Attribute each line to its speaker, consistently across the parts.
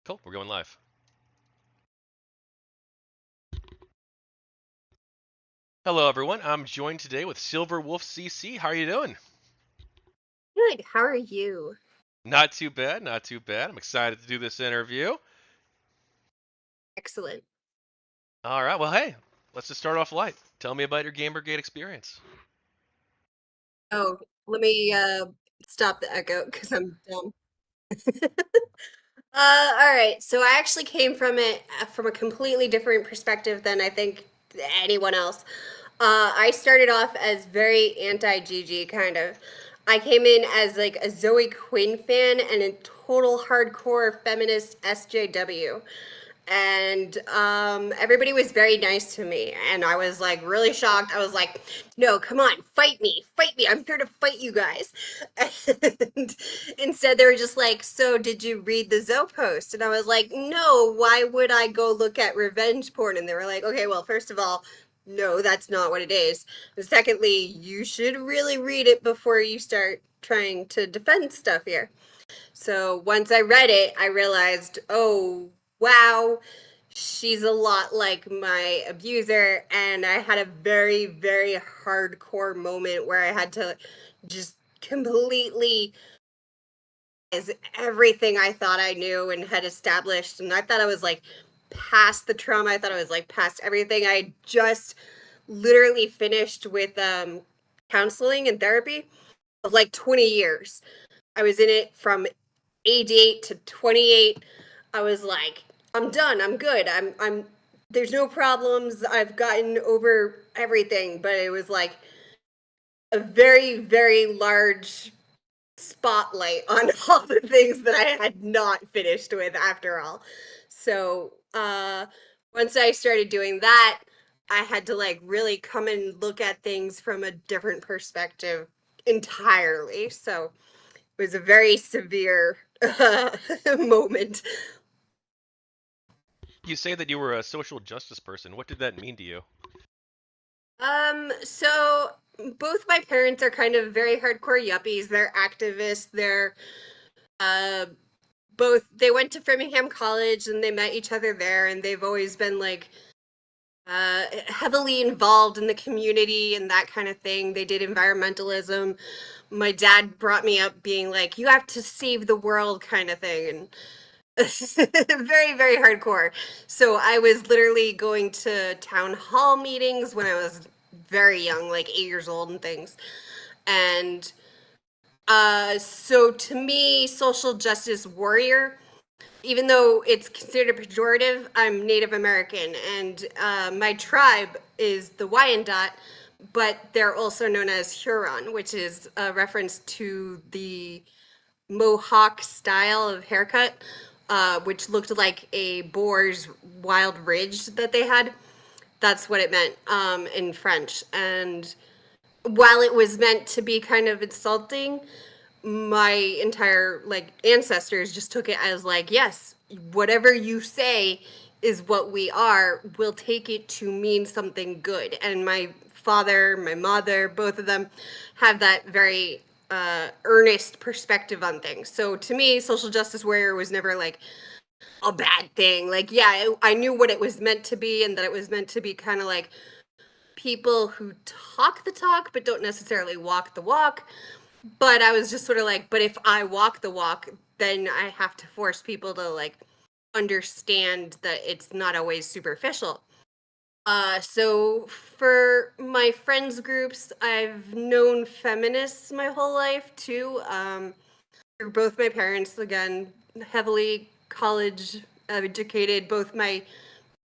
Speaker 1: Cool, we're going live. Hello, everyone. I'm joined today with Silverwolfcc. How are you doing?
Speaker 2: Good. How are you?
Speaker 1: Not too bad, not too bad. I'm excited to do this interview.
Speaker 2: Excellent.
Speaker 1: All right, well, hey, let's just start off light. Tell me about your GamerGate experience.
Speaker 2: Oh, let me stop the echo because I'm dumb. All right. So I actually came from it from a completely different perspective than I think anyone else. I started off as very anti-Gigi kind of. I came in as like a Zoe Quinn fan and a total hardcore feminist SJW. And everybody was very nice to me, and I was like really shocked. I was like, no, come on, fight me, I'm here to fight you guys. And instead they were just like, so did you read the Zoe post? And I was like, no, why would I go look at revenge porn? And they were like, okay, well, first of all, no, that's not what it is, and secondly, you should really read it before you start trying to defend stuff here. So once I read it, I realized, oh, wow, she's a lot like my abuser. And I had a very, very hardcore moment where I had to just completely is everything I thought I knew and had established. And I thought I was like past the trauma. I thought I was like past everything. I just literally finished with counseling and therapy of like 20 years. I was in it from age 8 to 28. I was like, I'm done. I'm good. there's no problems. I've gotten over everything, but it was like a very, very large spotlight on all the things that I had not finished with after all. So, once I started doing that, I had to like really come and look at things from a different perspective entirely. So, it was a very severe moment.
Speaker 1: You say that you were a social justice person. What did that mean to you?
Speaker 2: So both my parents are kind of very hardcore yuppies. They're activists. They're uh both they went to Framingham College and they met each other there, and they've always been like heavily involved in the community and that kind of thing. They did environmentalism. My dad brought me up being like, you have to save the world kind of thing, and very, very hardcore. So I was literally going to town hall meetings when I was very young, like 8 years old and things. And so to me, social justice warrior, even though it's considered pejorative, I'm Native American, and my tribe is the Wyandot, but they're also known as Huron, which is a reference to the Mohawk style of haircut, which looked like a boar's wild ridge that they had. That's what it meant in French. And while it was meant to be kind of insulting, my entire like ancestors just took it as like, yes, whatever you say is what we are. We'll take it to mean something good. And my father, my mother, both of them have that very earnest perspective on things. So to me, social justice warrior was never like a bad thing. Like, yeah, I knew what it was meant to be, and that it was meant to be kind of like people who talk the talk but don't necessarily walk the walk. But I was just sort of like, but if I walk the walk, then I have to force people to like understand that it's not always superficial. So for my friends groups, I've known feminists my whole life too. Through both my parents, again, heavily college educated. Both my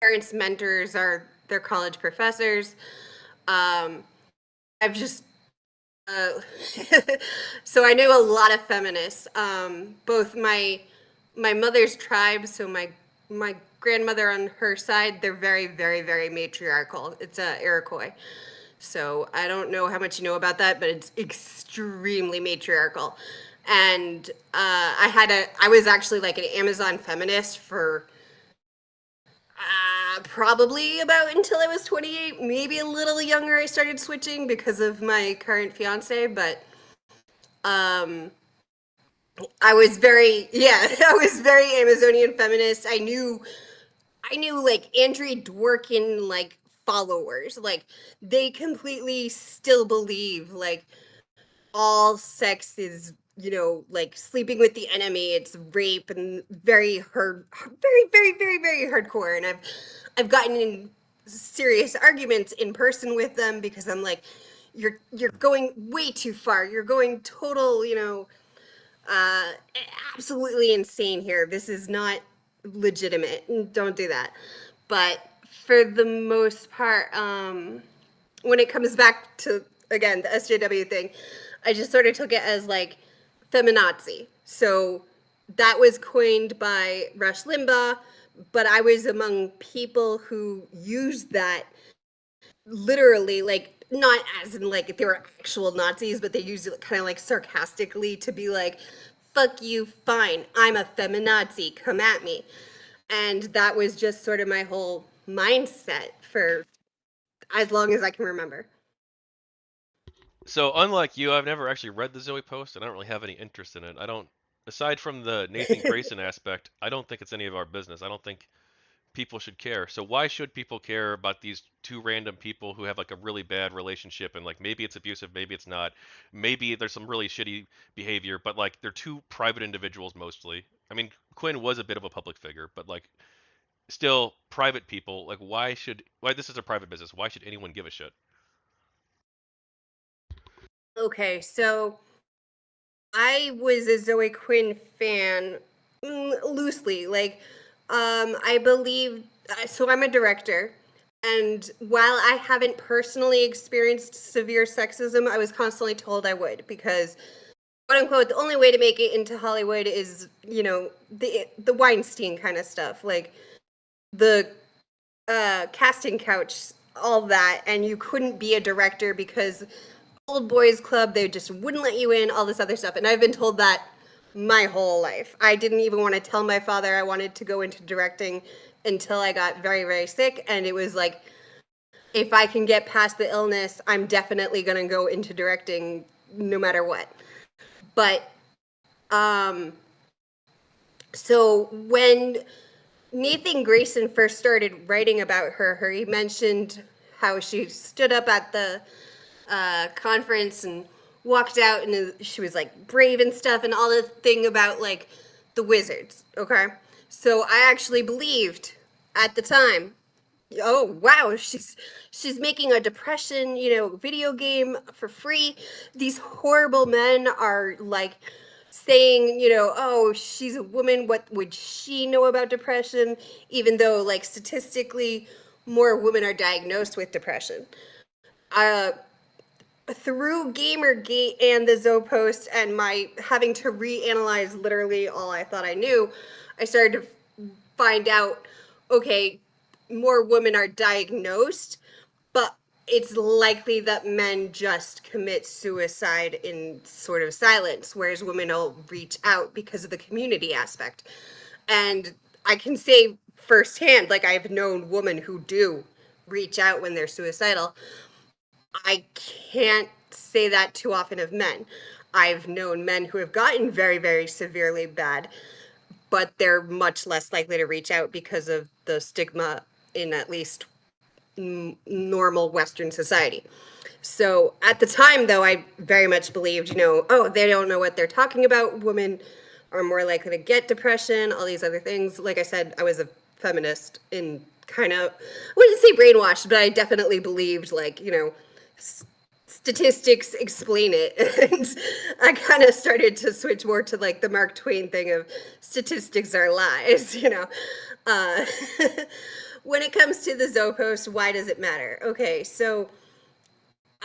Speaker 2: parents' mentors are their college professors. Um, I've just uh, so I knew a lot of feminists. Both my mother's tribe, so my grandmother on her side, they're very, very, very matriarchal. It's Iroquois. So I don't know how much you know about that, but it's extremely matriarchal. And I was actually like an Amazon feminist for probably about until I was 28, maybe a little younger. I started switching because of my current fiance, but um, I was very, yeah, I was very Amazonian feminist. I knew like Andrea Dworkin like followers, like they completely still believe like all sex is, like sleeping with the enemy, it's rape and very hard, very hardcore. And I've gotten in serious arguments in person with them because I'm like, you're going way too far. You're going total, uh, absolutely insane here. This is not legitimate. Don't do that. But for the most part, when it comes back to, again, the SJW thing, I just sort of took it as like feminazi. So that was coined by Rush Limbaugh, but I was among people who used that literally, like not as in like they were actual Nazis, but they used it kind of like sarcastically to be like, "Fuck you, fine, I'm a feminazi, come at me," and that was just sort of my whole mindset for as long as I can remember.
Speaker 1: So unlike you, I've never actually read the Zoe post, and I don't really have any interest in it. I don't, aside from the Nathan Grayson aspect, I don't think it's any of our business. I don't think people should care. So why should people care about these two random people who have like a really bad relationship and like maybe it's abusive, maybe it's not, maybe there's some really shitty behavior, but like they're two private individuals mostly. I mean, Quinn was a bit of a public figure, but like still private people. Like why this is a private business? Why should anyone give a shit?
Speaker 2: Okay, so I was a Zoe Quinn fan, loosely. Like, I believe, so I'm a director. And while I haven't personally experienced severe sexism, I was constantly told I would because, quote unquote, the only way to make it into Hollywood is, the Weinstein kind of stuff, like the casting couch, all that, and you couldn't be a director because old boys club, they just wouldn't let you in, all this other stuff. And I've been told that my whole life. I didn't even want to tell my father I wanted to go into directing until I got very sick, and it was like, if I can get past the illness, I'm definitely going to go into directing no matter what. But um so when Nathan Grayson first started writing about her, he mentioned how she stood up at the conference and walked out, and she was like brave and stuff, and all the thing about like the wizards. Okay, so I actually believed at the time, oh wow, she's making a depression, video game for free. These horrible men are like saying, oh, she's a woman, what would she know about depression, even though like statistically more women are diagnosed with depression. uh Through GamerGate and the Zoe post and my having to reanalyze literally all I thought I knew, I started to find out, okay, more women are diagnosed, but it's likely that men just commit suicide in sort of silence, whereas women will reach out because of the community aspect. And I can say firsthand, like I've known women who do reach out when they're suicidal. I can't say that too often of men. I've known men who have gotten very severely bad, but they're much less likely to reach out because of the stigma in at least normal Western society. So at the time, though, I very much believed, oh, they don't know what they're talking about. Women are more likely to get depression, all these other things. Like I said, I was a feminist in kind of, I wouldn't say brainwashed, but I definitely believed, like, statistics explain it. And I kind of started to switch more to like the Mark Twain thing of statistics are lies, Uh, when it comes to the Zoe post, why does it matter? Okay, so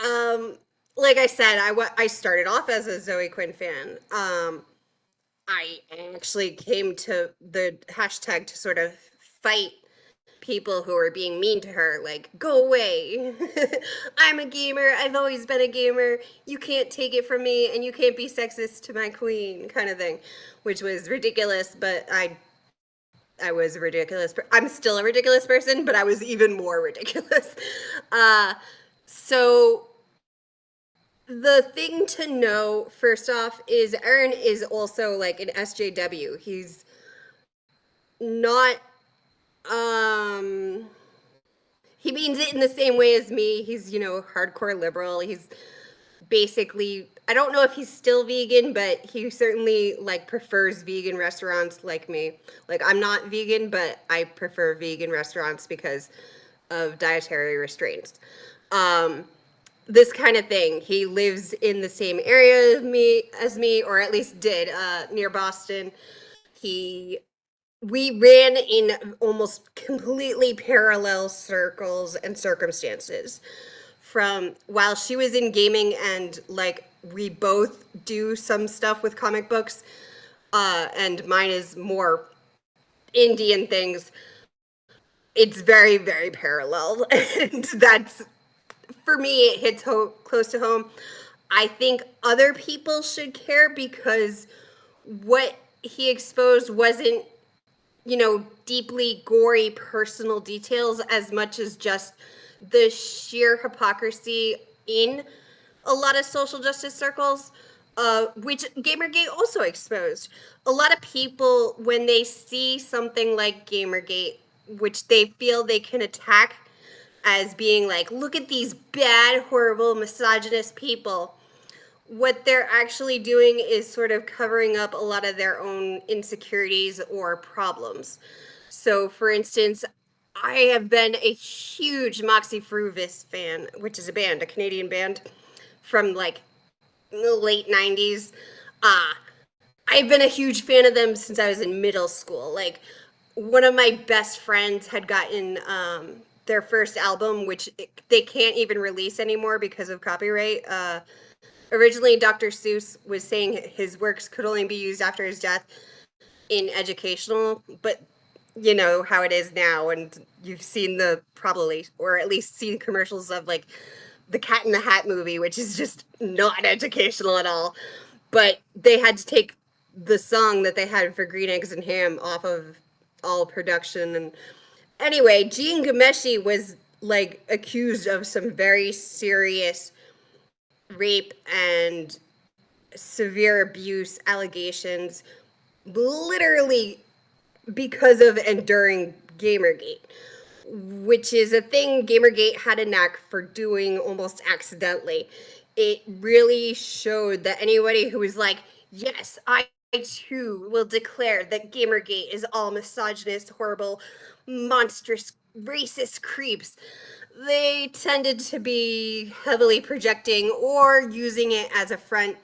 Speaker 2: um, like I said, I started off as a Zoe Quinn fan. I actually came to the hashtag to sort of fight people who are being mean to her, like, go away. I'm a gamer. I've always been a gamer. You can't take it from me, and you can't be sexist to my queen, kind of thing, which was ridiculous. But I was ridiculous. I'm still a ridiculous person, but I was even more ridiculous. Uh, so The thing to know, first off, is Aaron is also like an SJW. He's not, um, he means it in the same way as me. He's, hardcore liberal. He's basically, I don't know if he's still vegan, but he certainly like prefers vegan restaurants like me. Like I'm not vegan, but I prefer vegan restaurants because of dietary restraints. Um, this kind of thing. He lives in the same area as me, or at least did, near Boston. He We ran in almost completely parallel circles and circumstances. From while she was in gaming and like we both do some stuff with comic books, and mine is more Indian things. It's very, very parallel, and that's for me. It hits close to home. I think other people should care because what he exposed wasn't, deeply gory personal details as much as just the sheer hypocrisy in a lot of social justice circles, which Gamergate also exposed. A lot of people, when they see something like Gamergate, which they feel they can attack as being like, look at these bad, horrible, misogynist people, what they're actually doing is sort of covering up a lot of their own insecurities or problems. So, for instance, I have been a huge Moxie Fruvis fan, which is a band, a Canadian band from like the late 90s. Uh, I've been a huge fan of them since I was in middle school. Like, one of my best friends had gotten their first album, which they can't even release anymore because of copyright. Originally, Dr. Seuss was saying his works could only be used after his death in educational, but you know how it is now, and you've seen the probably, or at least seen commercials of like the Cat in the Hat movie, which is just not educational at all. But they had to take the song that they had for Green Eggs and Ham off of all production. And anyway, Jean Gameshi was like accused of some very serious rape and severe abuse allegations, literally because of and during Gamergate, which is a thing Gamergate had a knack for doing almost accidentally. It really showed that anybody who was like, yes, I too will declare that Gamergate is all misogynist, horrible, monstrous, racist creeps, they tended to be heavily projecting or using it as a front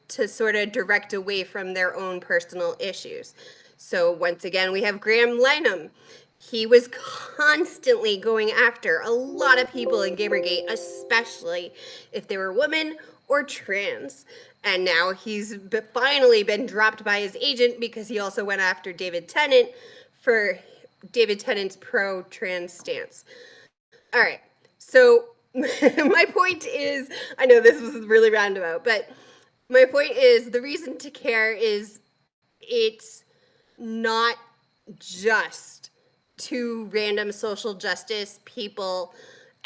Speaker 2: to sort of direct away from their own personal issues. So once again, we have Graham Lynham. He was constantly going after a lot of people in Gamergate, especially if they were women or trans. And now he's finally been dropped by his agent because he also went after David Tennant for David Tennant's pro trans stance. All right. So my point is, I know this was really roundabout, but my point is the reason to care is it's not just two random social justice people,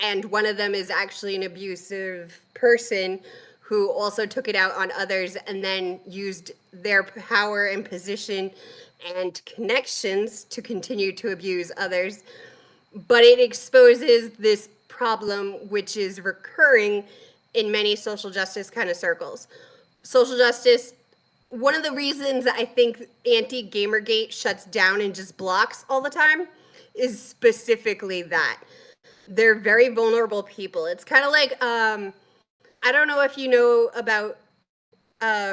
Speaker 2: and one of them is actually an abusive person who also took it out on others and then used their power and position and connections to continue to abuse others. But it exposes this problem which is recurring in many social justice kind of circles. Social justice, one of the reasons I think anti Gamergate shuts down and just blocks all the time is specifically that. They're very vulnerable people. It's kind of like, I don't know if you know about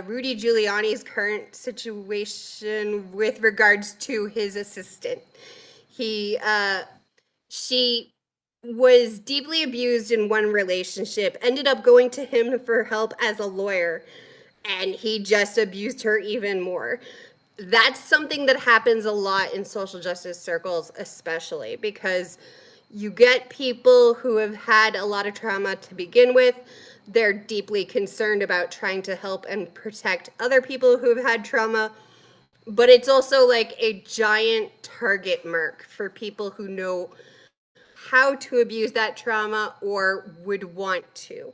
Speaker 2: Rudy Giuliani's current situation with regards to his assistant. He she was deeply abused in one relationship, ended up going to him for help as a lawyer, and he just abused her even more. That's something that happens a lot in social justice circles, especially because you get people who have had a lot of trauma to begin with. They're deeply concerned about trying to help and protect other people who have had trauma, but it's also like a giant target mark for people who know how to abuse that trauma or would want to.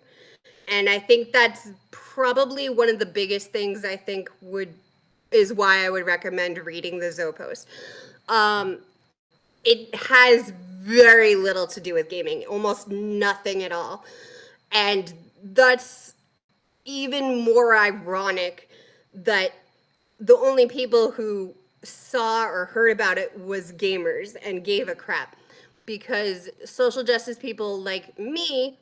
Speaker 2: And I think that's probably one of the biggest things I think is why I would recommend reading the Zoe post. Um, it has very little to do with gaming, almost nothing at all. And that's even more ironic that the only people who saw or heard about it was gamers and gave a crap, because social justice people like me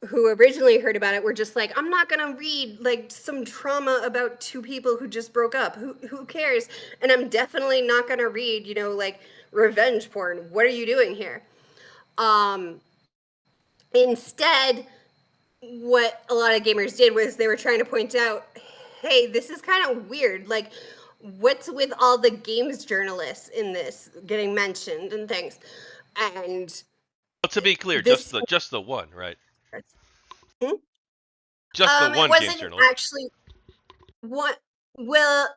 Speaker 2: who originally heard about it were just like, I'm not gonna read like some trauma about two people who just broke up. Who cares? And I'm definitely not gonna read, like revenge porn. What are you doing here? Um, Instead, what a lot of gamers did was they were trying to point out, hey, this is kind of weird. Like, what's with all the games journalists in this getting mentioned and things? And
Speaker 1: Well, to be clear,
Speaker 2: this,
Speaker 1: just the one, right?
Speaker 2: hmm?
Speaker 1: Just the
Speaker 2: It
Speaker 1: one games
Speaker 2: wasn't
Speaker 1: journalist.
Speaker 2: actually one. Well,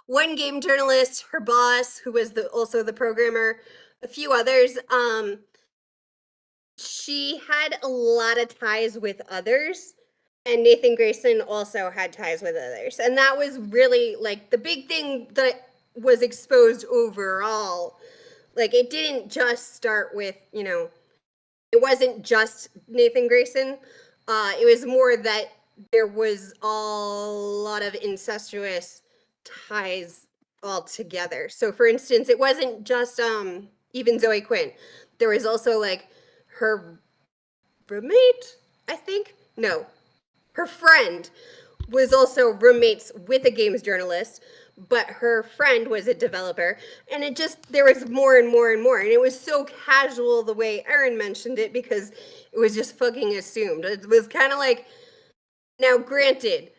Speaker 2: one game journalist, her boss, who was also the programmer, a few others. She had a lot of ties with others, and Nathan Grayson also had ties with others. And that was really like the big thing that was exposed overall. Like, it didn't just start with, it wasn't just Nathan Grayson. It was more that there was a lot of incestuous ties altogether. So, for instance, it wasn't just even Zoe Quinn. There was also like her roommate, I think. No, her friend was also roommates with a games journalist, but her friend was a developer. And it just, there was more and more and more. And it was so casual the way Erin mentioned it, because it was just fucking assumed. It was kind of like, now granted,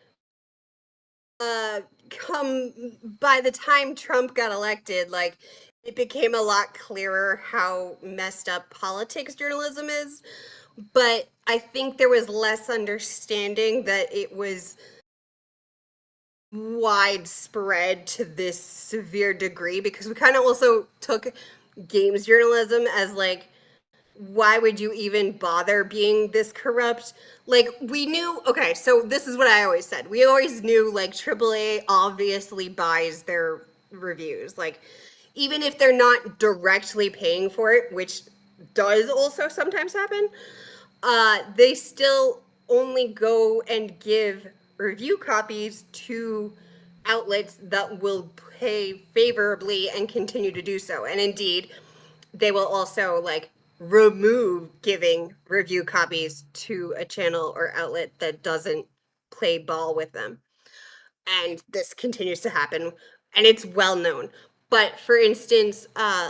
Speaker 2: come by the time Trump got elected, like, it became a lot clearer how messed up politics journalism is. But I think there was less understanding that it was widespread to this severe degree, because we kind of also took games journalism as like, why would you even bother being this corrupt? Like, we knew, okay, so this is what I always said. We always knew like AAA obviously buys their reviews. Like, even if they're not directly paying for it, which does also sometimes happen, they still only go and give review copies to outlets that will pay favorably and continue to do so. And indeed, they will also like remove giving review copies to a channel or outlet that doesn't play ball with them. And this continues to happen, and it's well known. But for instance,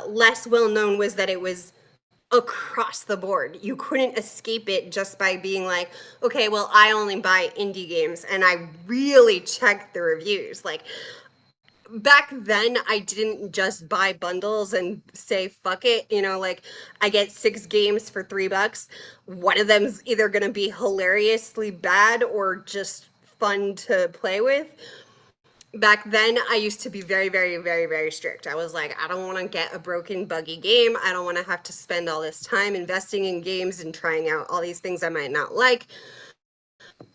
Speaker 2: less well known was that it was across the board. You couldn't escape it just by being like, okay, well, I only buy indie games and I really check the reviews. Like, back then, I didn't just buy bundles and say, fuck it. Like, I get 6 games for $3. One of them's either going to be hilariously bad or just fun to play with. Back then, I used to be very, very, very, very strict. I was like, I don't want to get a broken, buggy game. I don't want to have to spend all this time investing in games and trying out all these things I might not like.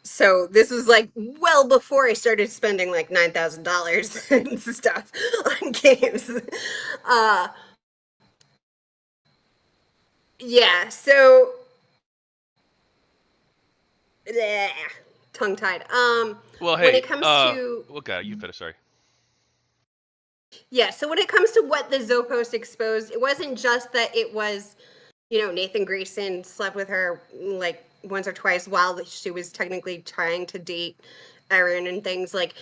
Speaker 2: So this was like well before I started spending like $9,000 and stuff on games. Uh, yeah. So, bleh, tongue tied.
Speaker 1: Well,
Speaker 2: When
Speaker 1: hey,
Speaker 2: it comes to
Speaker 1: okay, you finish. Sorry.
Speaker 2: Yeah, so when it comes to what the Zoe post exposed, it wasn't just that it was, Nathan Grayson slept with her like once or twice while she was technically trying to date Erin and things. Like,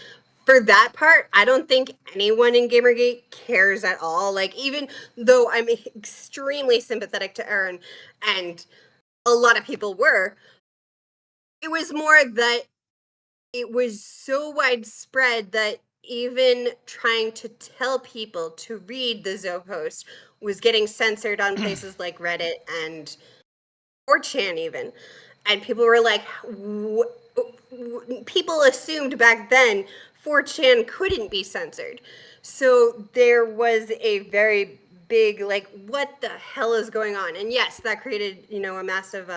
Speaker 2: for that part, I don't think anyone in Gamergate cares at all. Like, even though I'm extremely sympathetic to Erin, and a lot of people were, it was more that it was so widespread that even trying to tell people to read the Zoe post was getting censored on places like Reddit and 4chan even. And people were like, people assumed back then 4chan couldn't be censored. So there was a very big, like, what the hell is going on? And yes, that created, a massive,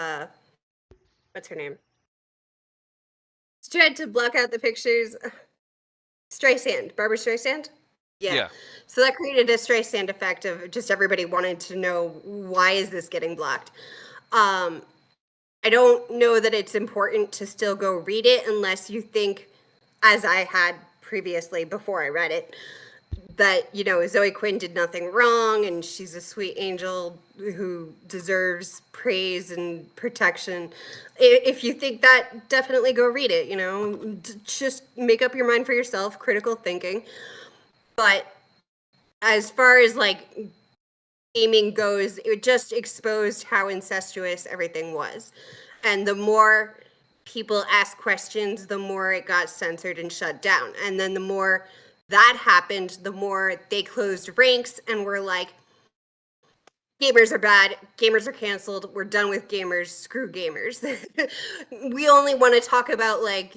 Speaker 2: what's her name? Tried to block out the pictures. Streisand, Barbara Streisand? Yeah.
Speaker 1: Yeah.
Speaker 2: So that created a Streisand effect of just everybody wanted to know why is this getting blocked. Um, I don't know that it's important to still go read it unless you think, as I had previously before I read it, that Zoe Quinn did nothing wrong and she's a sweet angel who deserves praise and protection. If you think that, definitely go read it. Just make up your mind for yourself, critical thinking. But as far as like gaming goes, it just exposed how incestuous everything was. And the more people asked questions, the more it got censored and shut down. And then the more that happened, the more they closed ranks and were like, gamers are bad, gamers are canceled, we're done with gamers, screw gamers. We only want to talk about, like,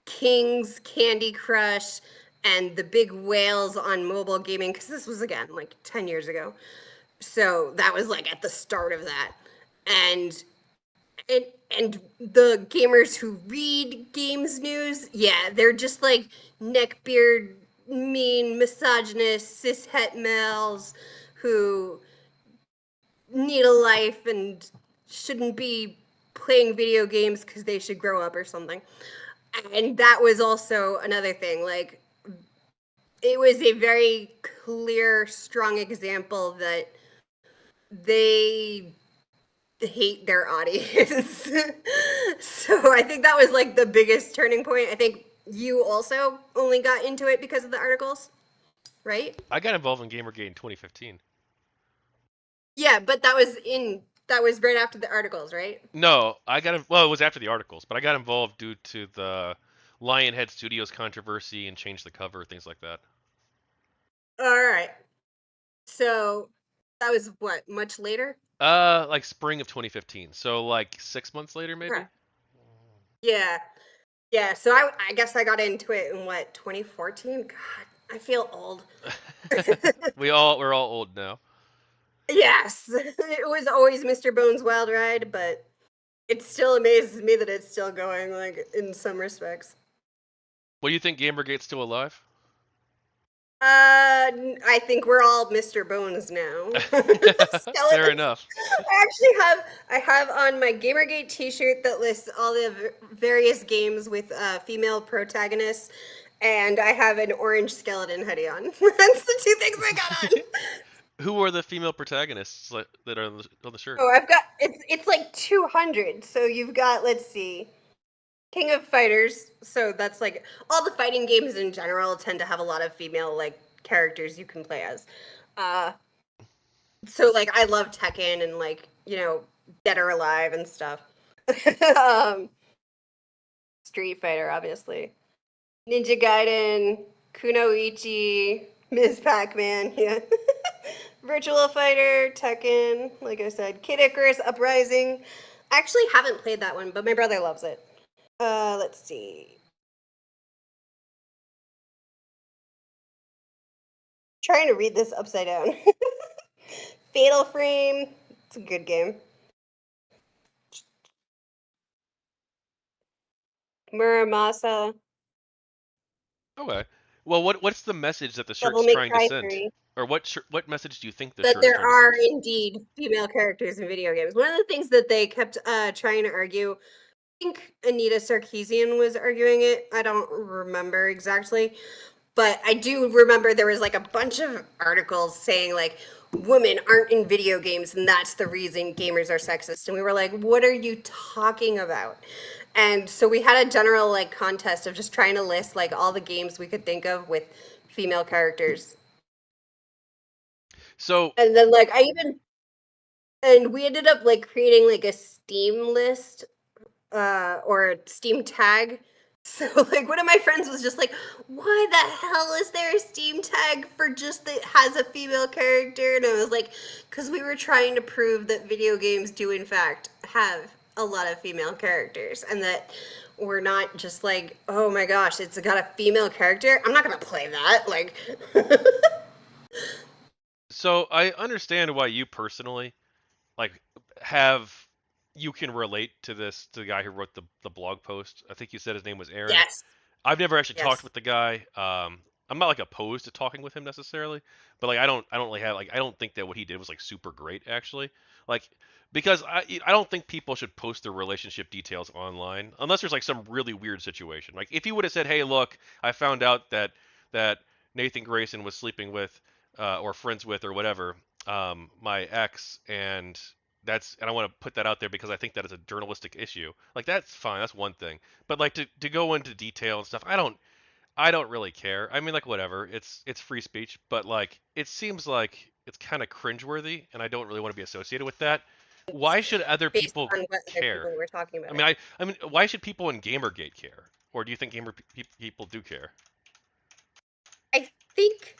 Speaker 2: King's Candy Crush and the big whales on mobile gaming, because this was again like 10 years ago. So that was like at the start of that. And and the gamers who read games news, yeah, they're just like neckbeard, mean, misogynist, cishet males who need a life and shouldn't be playing video games because they should grow up or something. And that was also another thing. Like, it was a very clear, strong example that they hate their audience. So I think that was like the biggest turning point. I think you also only got into it because of the articles, right?
Speaker 1: I got involved in GamerGate in 2015.
Speaker 2: Yeah, but that was right after the articles, right?
Speaker 1: No, well, it was after the articles, but I got involved due to the Lionhead Studios controversy and changed the cover, things like that.
Speaker 2: All right. So that was what, much later?
Speaker 1: Like spring of 2015. So like 6 months later,
Speaker 2: Okay.
Speaker 1: maybe.
Speaker 2: Yeah. Yeah, so I guess I got into it in what, 2014? God, I feel old.
Speaker 1: We're all old now.
Speaker 2: Yes, it was always Mr. Bones' Wild Ride, but it still amazes me that it's still going, like, in some respects.
Speaker 1: What do you think, GamerGate's still alive?
Speaker 2: I think we're all Mr. Bones now.
Speaker 1: Fair
Speaker 2: Skeletons.
Speaker 1: enough.
Speaker 2: I have on my GamerGate T-shirt that lists all the various games with female protagonists, and I have an orange skeleton hoodie on. That's the two things I got on.
Speaker 1: Who are the female protagonists that are on the shirt?
Speaker 2: Oh, I've got it's like 200. So you've got, let's see, King of Fighters. So that's like all the fighting games in general tend to have a lot of female like characters you can play as. Uh so like I love Tekken and like, Dead or Alive and stuff. um Street Fighter obviously. Ninja Gaiden, Kunoichi, Ms. Pac-Man, yeah. Virtual Fighter, Tekken, like I said, Kid Icarus Uprising. I actually haven't played that one, but my brother loves it. Let's see. Trying to read this upside down. Fatal Frame. It's a good game. Muramasa.
Speaker 1: Okay. Well, what's the message that the
Speaker 2: Devil
Speaker 1: shirt's
Speaker 2: May
Speaker 1: trying to
Speaker 2: Cry
Speaker 1: send?
Speaker 2: 3.
Speaker 1: Or what message do you think the
Speaker 2: That
Speaker 1: shirt is
Speaker 2: there
Speaker 1: trying to
Speaker 2: are
Speaker 1: send?
Speaker 2: indeed female characters in video games. One of the things that they kept trying to argue, I think Anita Sarkeesian was arguing it. I don't remember exactly. But I do remember there was like a bunch of articles saying like women aren't in video games and that's the reason gamers are sexist. And we were like, what are you talking about? And so we had a general like contest of just trying to list like all the games we could think of with female characters.
Speaker 1: So,
Speaker 2: And then like I even and we ended up like creating like a Steam list or a Steam tag. So like one of my friends was just like, "Why the hell is there a Steam tag for just that has a female character?" And I was like, "Cuz we were trying to prove that video games do in fact have a lot of female characters and that we're not just like, "Oh my gosh, it's got a female character. I'm not going to play that." Like
Speaker 1: so I understand why you personally like have you can relate to this, to the guy who wrote the blog post. I think you said his name was Aaron.
Speaker 2: Yes.
Speaker 1: I've never actually talked
Speaker 2: Yes.
Speaker 1: with the guy. I'm not like opposed to talking with him necessarily, but like I don't really have like I don't think that what he did was like super great actually. Like because I don't think people should post their relationship details online unless there's like some really weird situation. Like if he would have said, "Hey, look, I found out that Nathan Grayson was sleeping with or friends with or whatever my ex and I want to put that out there because I think that is a journalistic issue." Like that's fine. That's one thing. But like to go into detail and stuff, I don't really care. I mean like whatever. It's free speech, but like it seems like it's kind of cringeworthy and I don't really want to be associated with that. Why should other
Speaker 2: Based
Speaker 1: people
Speaker 2: on what other
Speaker 1: care?
Speaker 2: people were talking
Speaker 1: I
Speaker 2: about
Speaker 1: mean
Speaker 2: it.
Speaker 1: I mean why should people in Gamergate care? Or do you think people do care?
Speaker 2: I think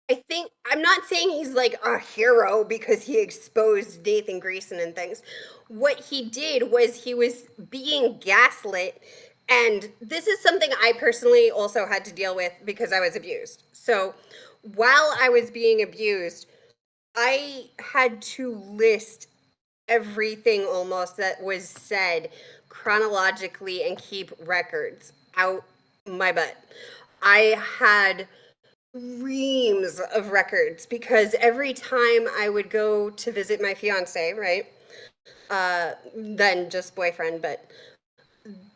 Speaker 2: I think I'm not saying he's like a hero because he exposed Nathan Grayson and things. What he did was he was being gaslit, and this is something I personally also had to deal with because I was abused. So while I was being abused, I had to list everything almost that was said chronologically and keep records out my butt. I had reams of records because every time I would go to visit my fiance, right? Then just boyfriend, but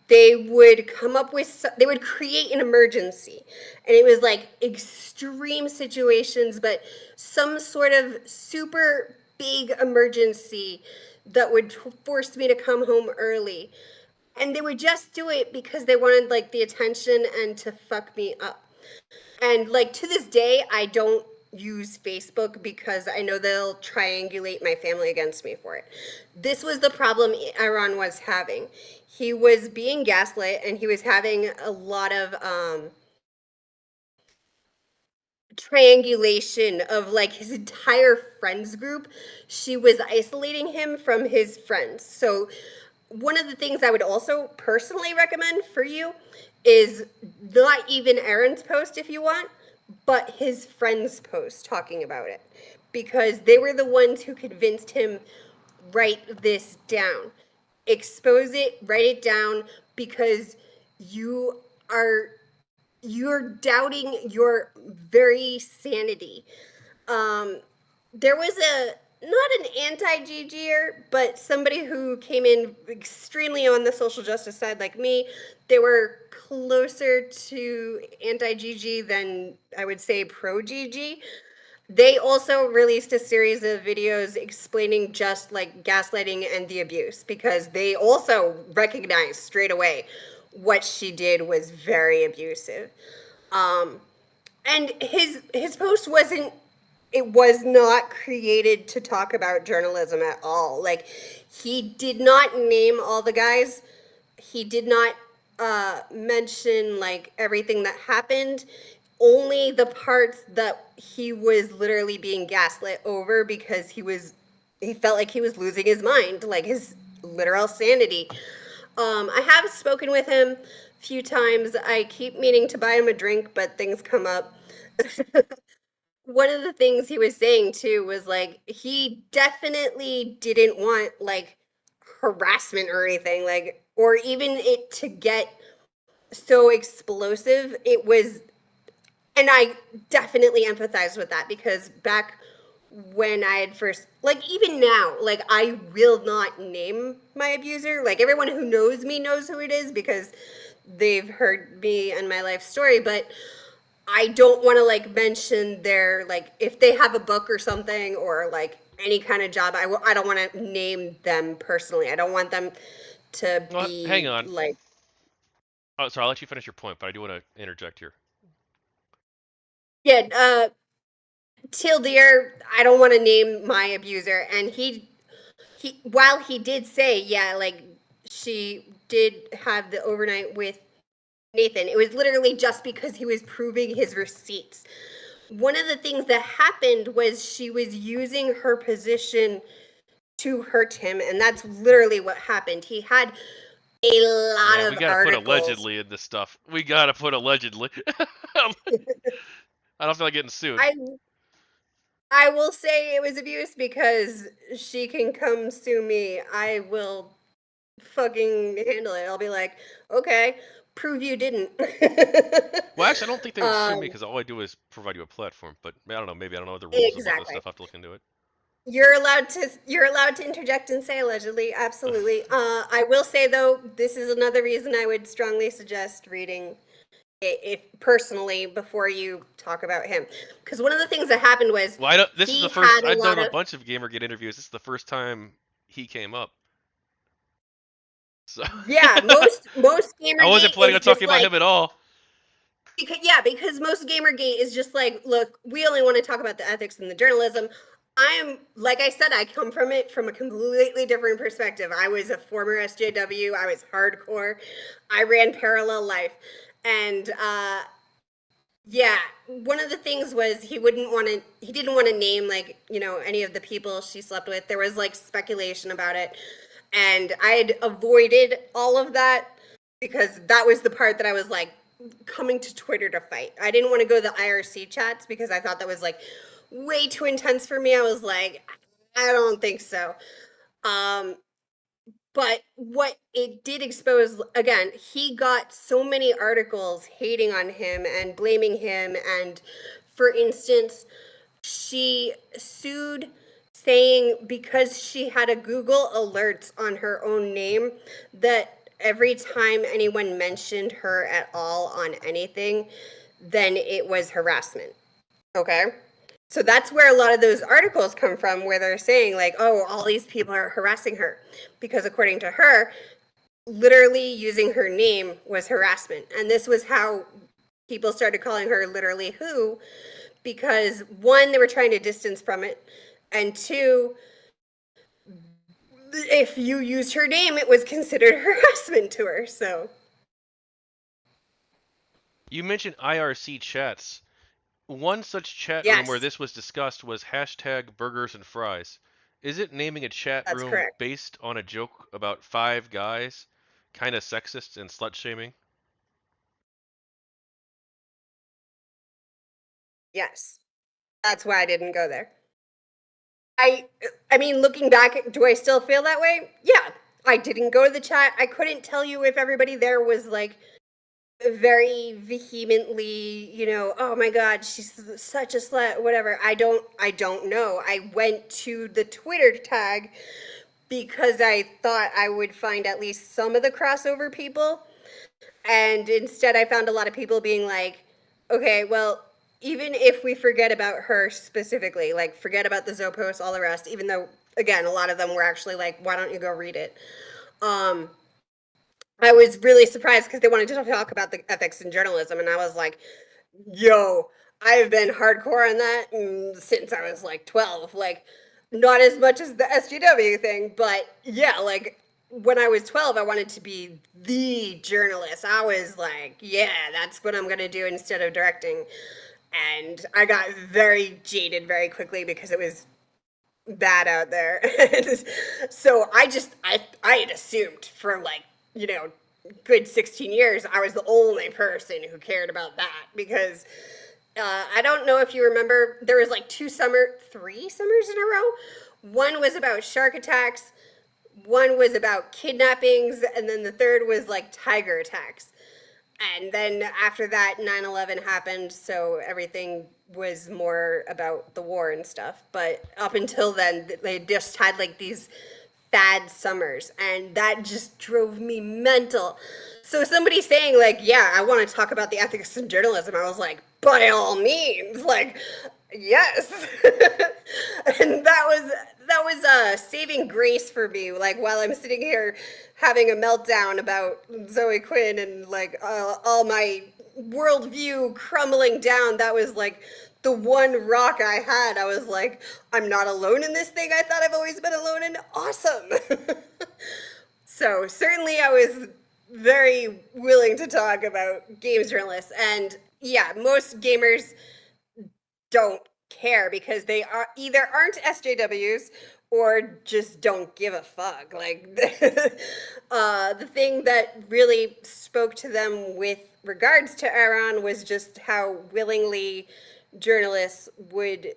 Speaker 2: they would come up with, they would create an emergency. And it was like extreme situations, but some sort of super big emergency that would force me to come home early. And they would just do it because they wanted like the attention and to fuck me up. And like to this day, I don't use Facebook because I know they'll triangulate my family against me for it. This was the problem Aaron was having. He was being gaslit and he was having a lot of triangulation of like his entire friends group. She was isolating him from his friends. So one of the things I would also personally recommend for you is not even Aaron's post if you want, but his friends' post talking about it. Because they were the ones who convinced him, write this down. Expose it, write it down, because you are you're doubting your very sanity. Um, there was a not an anti-GGer, but somebody who came in extremely on the social justice side, like me. They were closer to anti-GG than I would say pro-GG. They also released a series of videos explaining just like gaslighting and the abuse because they also recognized straight away what she did was very abusive. Um, and his post wasn't, it was not created to talk about journalism at all. Like he did not name all the guys. He did not mention like everything that happened. Only the parts that he was literally being gaslit over because he felt like he was losing his mind, like his literal sanity. I have spoken with him a few times. I keep meaning to buy him a drink, but things come up. One of the things he was saying too was like he definitely didn't want like harassment or anything, like, or even it to get so explosive. It was, and I definitely empathize with that because back when I had first, like, even now, like, I will not name my abuser. Like, everyone who knows me knows who it is because they've heard me and my life story, but I don't want to like mention their, like, if they have a book or something or like any kind of job, I don't want to name them personally. I don't want them to
Speaker 1: Well, hang
Speaker 2: be
Speaker 1: on.
Speaker 2: like,
Speaker 1: Oh, sorry, I'll let you finish your point, but I do want to interject here.
Speaker 2: yeah, Till Deer, I don't want to name my abuser. And he, while he did say, yeah, like she did have the overnight with Nathan, it was literally just because he was proving his receipts. One of the things that happened was she was using her position to hurt him, and that's literally what happened. He had a lot
Speaker 1: Man, we
Speaker 2: of
Speaker 1: gotta put
Speaker 2: articles.
Speaker 1: allegedly in this stuff. We gotta put allegedly. I don't feel like getting sued.
Speaker 2: I I will say it was abuse because she can come sue me. I will fucking handle it. I'll be like, okay, prove you didn't.
Speaker 1: Well, actually, I don't think they would sue me
Speaker 2: um,
Speaker 1: because all I do is provide you a platform. But I don't know. Maybe I don't know the rules about this
Speaker 2: exactly.
Speaker 1: stuff. I have to look into it.
Speaker 2: You're allowed to interject and say allegedly, absolutely. I will say though, this is another reason I would strongly suggest reading it if personally before you talk about him, because one of the things that happened was
Speaker 1: Well, I don't, this is
Speaker 2: he
Speaker 1: the first.
Speaker 2: had a
Speaker 1: I've done
Speaker 2: lot
Speaker 1: a
Speaker 2: of
Speaker 1: bunch of GamerGate interviews. This is the first time he came up. So
Speaker 2: yeah, most
Speaker 1: I wasn't
Speaker 2: Gamergate
Speaker 1: planning
Speaker 2: is
Speaker 1: on talking
Speaker 2: just
Speaker 1: about
Speaker 2: like
Speaker 1: him at all.
Speaker 2: because most Gamergate is just like, look, we only want to talk about the ethics and the journalism. I am, like I said, I come from it from a completely different perspective. I was a former SJW. I was hardcore. I ran parallel life, and yeah, one of the things was he didn't want to name like, any of the people she slept with. There was like speculation about it. And I had avoided all of that because that was the part that I was like coming to Twitter to fight. I didn't want to go to the IRC chats because I thought that was like way too intense for me. I was like, I don't think so. Um, but what it did expose, again, he got so many articles hating on him and blaming him. And for instance, she sued saying because she had a Google alerts on her own name that every time anyone mentioned her at all on anything, then it was harassment. Okay. So that's where a lot of those articles come from, where they're saying, like, oh, all these people are harassing her. Because according to her, literally using her name was harassment. And this was how people started calling her literally who, because one, they were trying to distance from it. And two, if you used her name, it was considered harassment to her. So,
Speaker 1: You mentioned IRC chats. One such chat room where
Speaker 2: yes,
Speaker 1: this was discussed was hashtag burgers and fries. Is it naming a chat
Speaker 2: that's
Speaker 1: room
Speaker 2: correct.
Speaker 1: based on a joke about five guys, kind of sexist and slut shaming?
Speaker 2: Yes. That's why I didn't go there. I I mean, looking back, do I still feel that way? Yeah. I didn't go to the chat. I couldn't tell you if everybody there was like very vehemently, oh my god, she's such a slut, whatever. I don't know. I went to the Twitter tag because I thought I would find at least some of the crossover people. And instead, I found a lot of people being like, okay, well, even if we forget about her specifically, like forget about the Zopos, all the rest, even though, again, a lot of them were actually like, why don't you go read it? Um, I was really surprised because they wanted to talk about the ethics in journalism. And I was like, yo, I've been hardcore on that since I was like 12. Like, not as much as the SGW thing, but yeah, like when I was 12, I wanted to be the journalist. I was like, yeah, that's what I'm going to do instead of directing. And I got very jaded very quickly because it was bad out there. So I had assumed for like, you know, good 16 years I was the only person who cared about that because I don't know if you remember, there was like 3 summers in a row. One was about shark attacks, one was about kidnappings, and then the third was like tiger attacks. And then after that, 9/11 happened, so everything was more about the war and stuff. But up until then, they just had like these bad summers, and that just drove me mental. So somebody saying like, "Yeah, I want to talk about the ethics in journalism," I was like, "By all means, like, yes." And that was a saving grace for me. Like while I'm sitting here having a meltdown about Zoe Quinn and like all my worldview crumbling down, that was like the one rock I had. I was like, I'm not alone in this thing I thought I've always been alone in. Awesome. So certainly I was very willing to talk about games journalists. And yeah, most gamers don't care because they are either aren't SJWs or just don't give a fuck. Like the thing that really spoke to them with regards to Aaron was just how willingly journalists would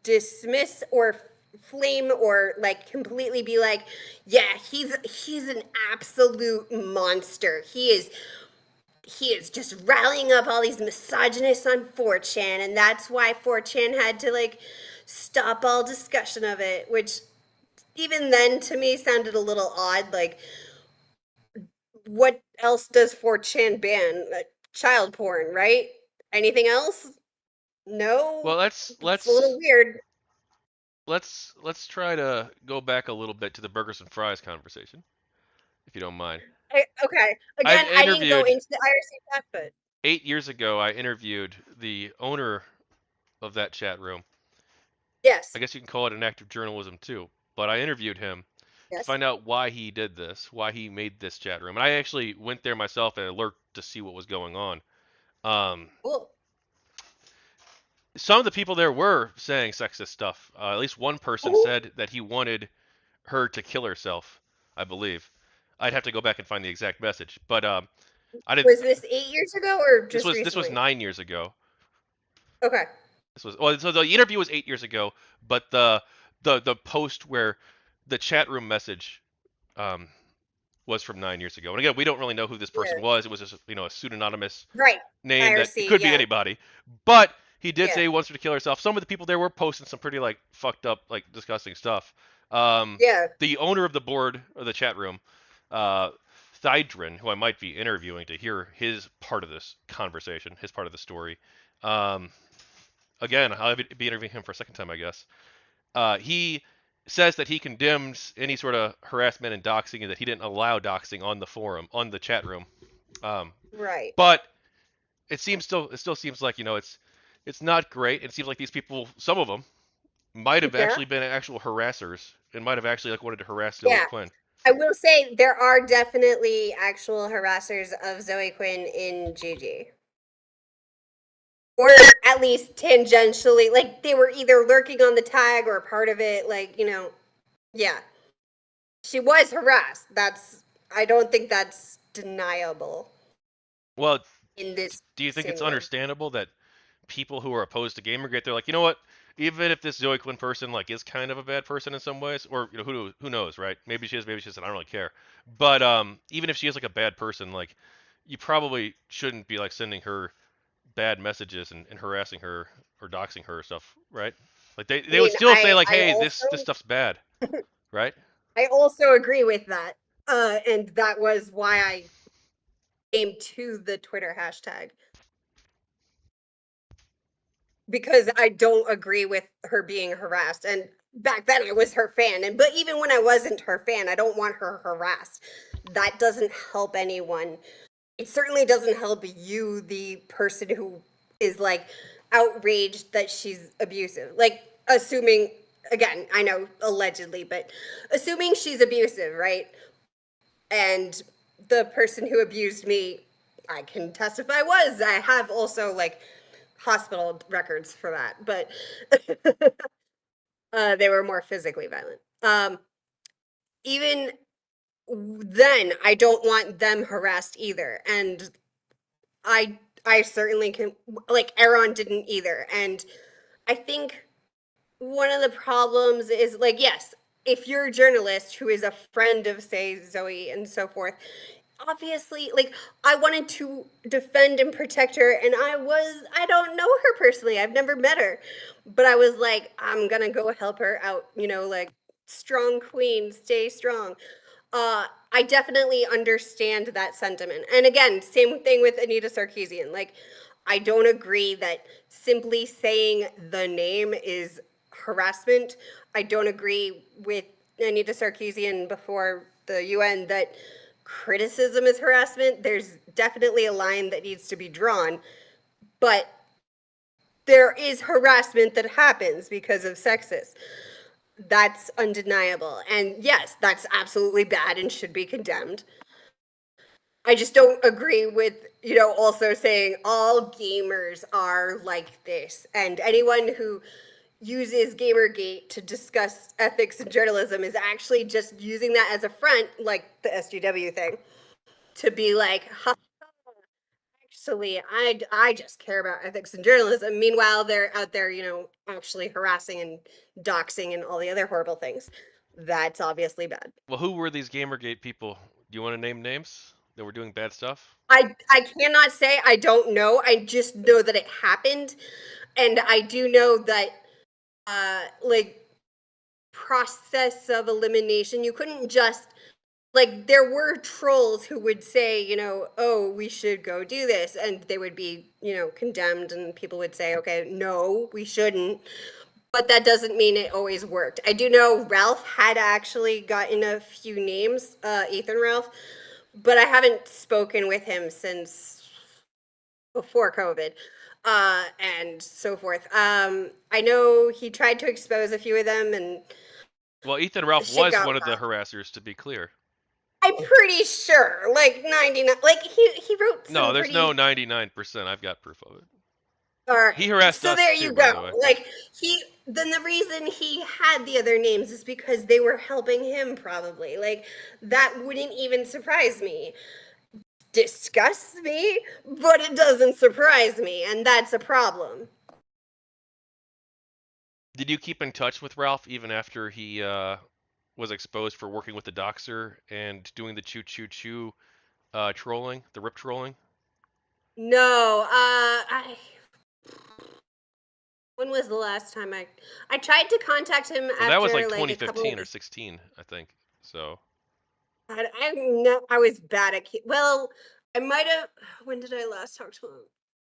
Speaker 2: dismiss or flame or like completely be like, yeah, he's an absolute monster. He is just rallying up all these misogynists on 4chan, and that's why 4chan had to like stop all discussion of it, which even then to me sounded a little odd. Like, what else does 4chan ban? Child porn, right? Anything else?
Speaker 1: Well,
Speaker 2: No,
Speaker 1: let's
Speaker 2: it's a little
Speaker 1: let's
Speaker 2: weird.
Speaker 1: let's try to go back a little bit to the burgers and fries conversation, if you don't mind.
Speaker 2: Okay,
Speaker 1: I've
Speaker 2: again, I didn't go
Speaker 1: interviewed
Speaker 2: into the IRC stuff, but
Speaker 1: 8 years ago. I interviewed the owner of that chat room. I
Speaker 2: yes,
Speaker 1: guess you can call it an act of journalism too. But I interviewed him to
Speaker 2: yes,
Speaker 1: find out why he did this, why he made this chat room. And I actually went there myself and lurked to see what was going on. Um,
Speaker 2: cool.
Speaker 1: some of the people there were saying sexist stuff. At least one person
Speaker 2: Who
Speaker 1: said that he wanted her to kill herself, I believe. I'd have to go back and find the exact message, but I didn't.
Speaker 2: was this 8 years ago or
Speaker 1: This
Speaker 2: just
Speaker 1: was this was
Speaker 2: recently?
Speaker 1: 9 years ago.
Speaker 2: Okay,
Speaker 1: This was well, so the interview was 8 years ago, but the post where the chat room message um, was from 9 years ago. And again, we don't really know who this person
Speaker 2: yeah,
Speaker 1: was. It was just a pseudonymous
Speaker 2: right.
Speaker 1: name that it
Speaker 2: IRC,
Speaker 1: could be
Speaker 2: yeah,
Speaker 1: anybody. But he did
Speaker 2: yeah,
Speaker 1: say he wants her to kill herself. Some of the people there were posting some pretty like fucked up, like disgusting stuff. Um,
Speaker 2: yeah.
Speaker 1: the owner of the board or the chat room, uh, Thydrin, who I might be interviewing to hear his part of this conversation, his part of the story. Um, again, I'll be interviewing him for a second time, I guess. He says that he condemns any sort of harassment and doxing, and that he didn't allow doxing on the forum, on the chat room. Um,
Speaker 2: Right.
Speaker 1: but it still seems like it's not great. It seems like these people, some of them, might have
Speaker 2: Yeah.
Speaker 1: actually been actual harassers and might have actually like wanted to harass Zoe
Speaker 2: Yeah.
Speaker 1: Quinn.
Speaker 2: I will say there are definitely actual harassers of Zoe Quinn in GG. Or at least tangentially, like they were either lurking on the tag or part of it, like, yeah. She was harassed. I don't think that's deniable
Speaker 1: Well,
Speaker 2: in this
Speaker 1: do you think it's
Speaker 2: scenario.
Speaker 1: understandable that people who are opposed to Gamergate, they're like, you know what? Even if this Zoe Quinn person like is kind of a bad person in some ways, or who knows, right? Maybe she is, maybe she isn't. I don't really care. But even if she is like a bad person, like you probably shouldn't be like sending her bad messages and harassing her or doxing her or stuff, right? Like
Speaker 2: I
Speaker 1: they would
Speaker 2: mean,
Speaker 1: still say like, hey, this
Speaker 2: also
Speaker 1: stuff's bad, right?
Speaker 2: I also agree with that. And that was why I came to the Twitter hashtag, because I don't agree with her being harassed. And back then I was her fan. And but even when I wasn't her fan, I don't want her harassed. That doesn't help anyone. It certainly doesn't help you, the person who is like outraged that she's abusive. Like, assuming, again, I know allegedly, but assuming she's abusive, right? And the person who abused me, I can testify, was. I have also like hospital records for that, but they were more physically violent. Even then, I don't want them harassed either, and I certainly can, like, Aaron didn't either, and I think one of the problems is like, yes, if you're a journalist who is a friend of, say, Zoe and so forth, obviously, like, I wanted to defend and protect her, and I don't know her personally, I've never met her, but I was like, I'm gonna go help her out, like, strong queen, stay strong. I definitely understand that sentiment. And again, same thing with Anita Sarkeesian. Like, I don't agree that simply saying the name is harassment. I don't agree with Anita Sarkeesian before the UN that criticism is harassment. There's definitely a line that needs to be drawn, but there is harassment that happens because of sexism. That's undeniable. And yes, that's absolutely bad and should be condemned. I just don't agree with, also saying all gamers are like this. And anyone who uses Gamergate to discuss ethics and journalism is actually just using that as a front, like the SGW thing, to be like, ha, silly. I just care about ethics and journalism. Meanwhile, they're out there, actually harassing and doxing and all the other horrible things. That's obviously bad.
Speaker 1: Well, who were these GamerGate people? Do you want to name names that were doing bad stuff?
Speaker 2: I cannot say, I don't know. I just know that it happened, and I do know that like process of elimination, you couldn't just, like, there were trolls who would say, oh, we should go do this, and they would be, condemned, and people would say, okay, no, we shouldn't. But that doesn't mean it always worked. I do know Ralph had actually gotten a few names, Ethan Ralph, but I haven't spoken with him since before COVID, and so forth. I know he tried to expose a few of them, and
Speaker 1: Well, Ethan Ralph
Speaker 2: shit
Speaker 1: was
Speaker 2: got
Speaker 1: one of the
Speaker 2: rough.
Speaker 1: harassers, to be clear.
Speaker 2: I'm pretty sure, like 99, like he wrote
Speaker 1: No,
Speaker 2: some
Speaker 1: there's no
Speaker 2: pretty.
Speaker 1: 99%. I've got proof of it.
Speaker 2: All
Speaker 1: He
Speaker 2: right,
Speaker 1: harassed
Speaker 2: so
Speaker 1: us
Speaker 2: there
Speaker 1: too,
Speaker 2: you
Speaker 1: by
Speaker 2: go.
Speaker 1: the way.
Speaker 2: Like he, then the reason he had the other names is because they were helping him, probably. Like that wouldn't even surprise me. Disgusts me, but it doesn't surprise me, and that's a problem.
Speaker 1: Did you keep in touch with Ralph even after he was exposed for working with the Doxer and doing the choo choo choo trolling, the rip trolling?
Speaker 2: No, I. When was the last time I tried to contact him
Speaker 1: Well, that was like
Speaker 2: after like a couple
Speaker 1: 2015 or
Speaker 2: of.
Speaker 1: 16, I think. So,
Speaker 2: I know I was bad at. Well, I might have. When did I last talk to him?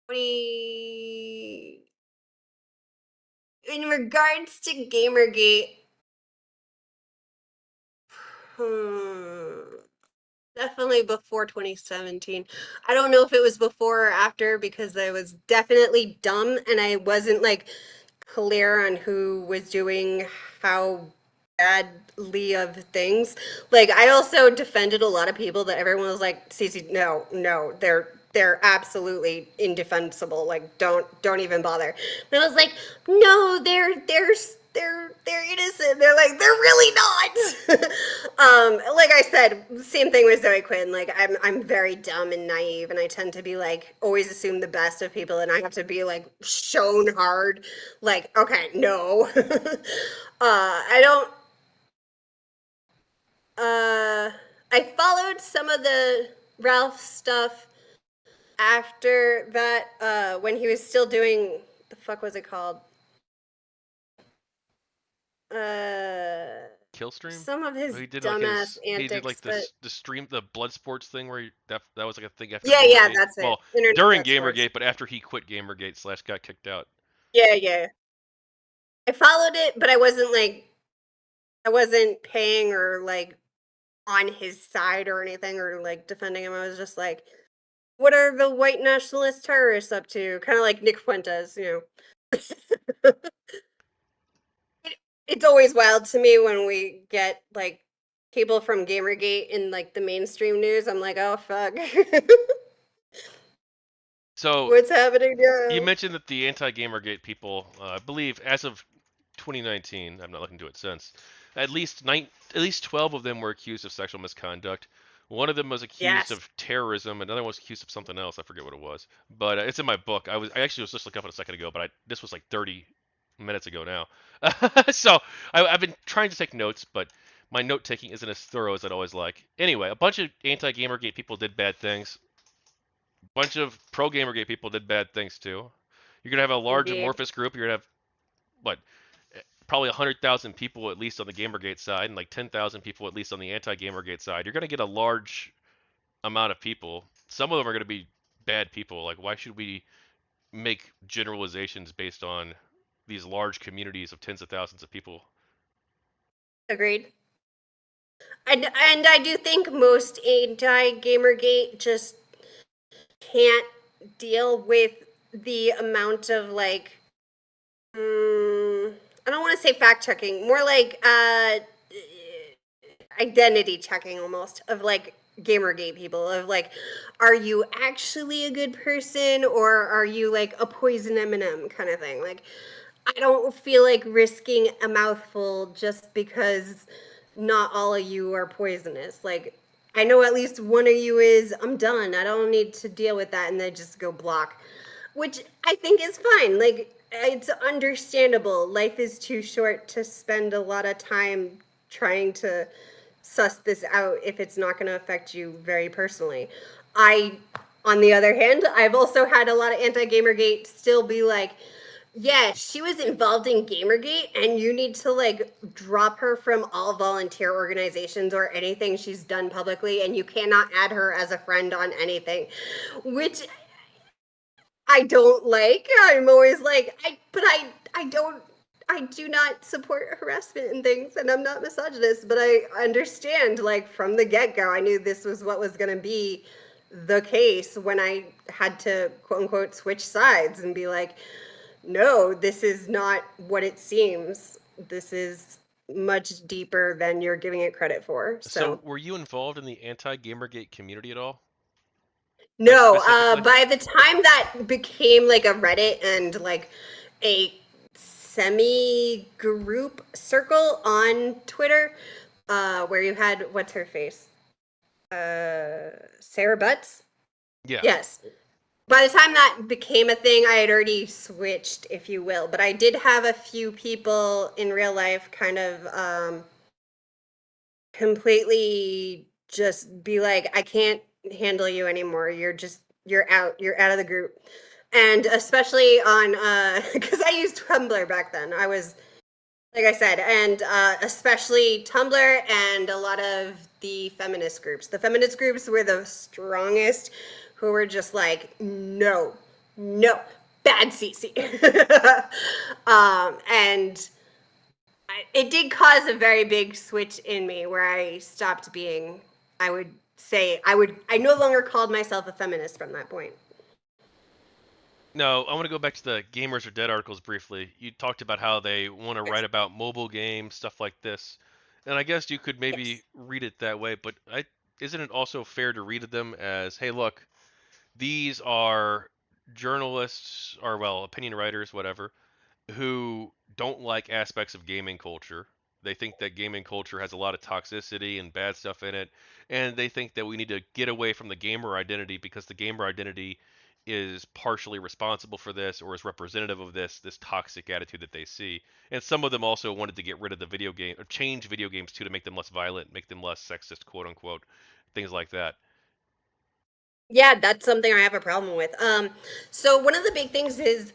Speaker 2: 20. In regards to Gamergate, hmm, definitely before 2017. I don't know if it was before or after, because I was definitely dumb and I wasn't like clear on who was doing how badly of things. Like I also defended a lot of people that everyone was like, Cece, no, no, they're absolutely indefensible. Like don't even bother. And I was like, no, they're innocent. They're like, they're really not. Like I said, same thing with Zoe Quinn. Like I'm very dumb and naive, and I tend to be like always assume the best of people, and I have to be like shown hard. Like, okay, no. I don't. I followed some of the Ralph stuff after that. When he was still doing, the fuck was it called? Uh,
Speaker 1: Killstream?
Speaker 2: some of
Speaker 1: Oh,
Speaker 2: his
Speaker 1: he did like
Speaker 2: dumbass
Speaker 1: his he did
Speaker 2: antics,
Speaker 1: like
Speaker 2: but
Speaker 1: this the stream the blood sports thing where that was like a thing after
Speaker 2: yeah,
Speaker 1: Gamergate.
Speaker 2: that's it.
Speaker 1: Well,
Speaker 2: Internet
Speaker 1: during
Speaker 2: blood sports.
Speaker 1: Gamergate, but after he quit Gamergate slash got kicked out.
Speaker 2: Yeah, yeah. I followed it, but I wasn't paying or like on his side or anything or like defending him. I was just like, what are the white nationalist terrorists up to? Kind of like Nick Fuentes, It's always wild to me when we get like people from Gamergate in like the mainstream news. I'm like, oh fuck.
Speaker 1: So
Speaker 2: What's happening
Speaker 1: you
Speaker 2: now?
Speaker 1: mentioned that the anti-Gamergate people, I believe, as of 2019, I'm not looking into it since, at least 12 of them were accused of sexual misconduct. One of them was accused
Speaker 2: Yes.
Speaker 1: of terrorism. Another one was accused of something else. I forget what it was, but it's in my book. I actually was just looking up it a second ago, but this was like 30 minutes ago now. So I've been trying to take notes, but my note taking isn't as thorough as I'd always like. Anyway, a bunch of anti-Gamergate people did bad things. A bunch of pro-Gamergate people did bad things too. You're gonna have a large
Speaker 2: Indeed.
Speaker 1: amorphous group. You're gonna have what, probably 100,000 people at least on the Gamergate side, and like 10,000 people at least on the anti-Gamergate side. You're gonna get a large amount of people. Some of them are gonna be bad people. Like, why should we make generalizations based on these large communities of tens of thousands of people?
Speaker 2: Agreed. And I do think most anti-Gamergate just can't deal with the amount of like I don't want to say fact checking, more like identity checking almost of like Gamergate people of like, are you actually a good person or are you like a poison M&M kind of thing? Like, I don't feel like risking a mouthful just because not all of you are poisonous. Like, I know at least one of you is, I'm done. I don't need to deal with that. And they just go block, which I think is fine. Like, it's understandable. Life is too short to spend a lot of time trying to suss this out if it's not going to affect you very personally. I, on the other hand, I've also had a lot of anti Gamergate still be like, yeah, she was involved in Gamergate, and you need to like drop her from all volunteer organizations or anything she's done publicly, and you cannot add her as a friend on anything, which I don't like. I'm always like, I don't, I do not support harassment and things, and I'm not misogynist, but I understand, like, from the get go, I knew this was what was going to be the case when I had to quote unquote switch sides and be like, no, this is not what it seems. This is much deeper than you're giving it credit for.
Speaker 1: So,
Speaker 2: So,
Speaker 1: were you involved in the anti-Gamergate community at all? Like
Speaker 2: no,
Speaker 1: specifically?
Speaker 2: by the time that became like a Reddit and like a semi group circle on Twitter, where you had, what's her face? Sarah Butts?
Speaker 1: Yeah.
Speaker 2: Yes. By the time that became a thing, I had already switched, if you will. But I did have a few people in real life kind of completely just be like, I can't handle you anymore. You're out. You're out of the group. And especially on, because I used Tumblr back then. I was, like I said, and especially Tumblr and a lot of the feminist groups. The feminist groups were the strongest, who were just like, no, no, bad CC. And it did cause a very big switch in me where I stopped being, I would say, I no longer called myself a feminist from that point.
Speaker 1: No, I want to go back to the Gamers Are Dead articles briefly. You talked about how they want to
Speaker 2: Yes.
Speaker 1: write about mobile games, stuff like this. And I guess you could maybe
Speaker 2: Yes.
Speaker 1: read it that way, but isn't it also fair to read them as, hey, look, these are journalists, or well, opinion writers, whatever, who don't like aspects of gaming culture. They think that gaming culture has a lot of toxicity and bad stuff in it, and they think that we need to get away from the gamer identity because the gamer identity is partially responsible for this or is representative of this toxic attitude that they see. And some of them also wanted to get rid of the video game or change video games too to make them less violent, make them less sexist, quote unquote, things like that.
Speaker 2: Yeah, that's something I have a problem with. So one of the big things is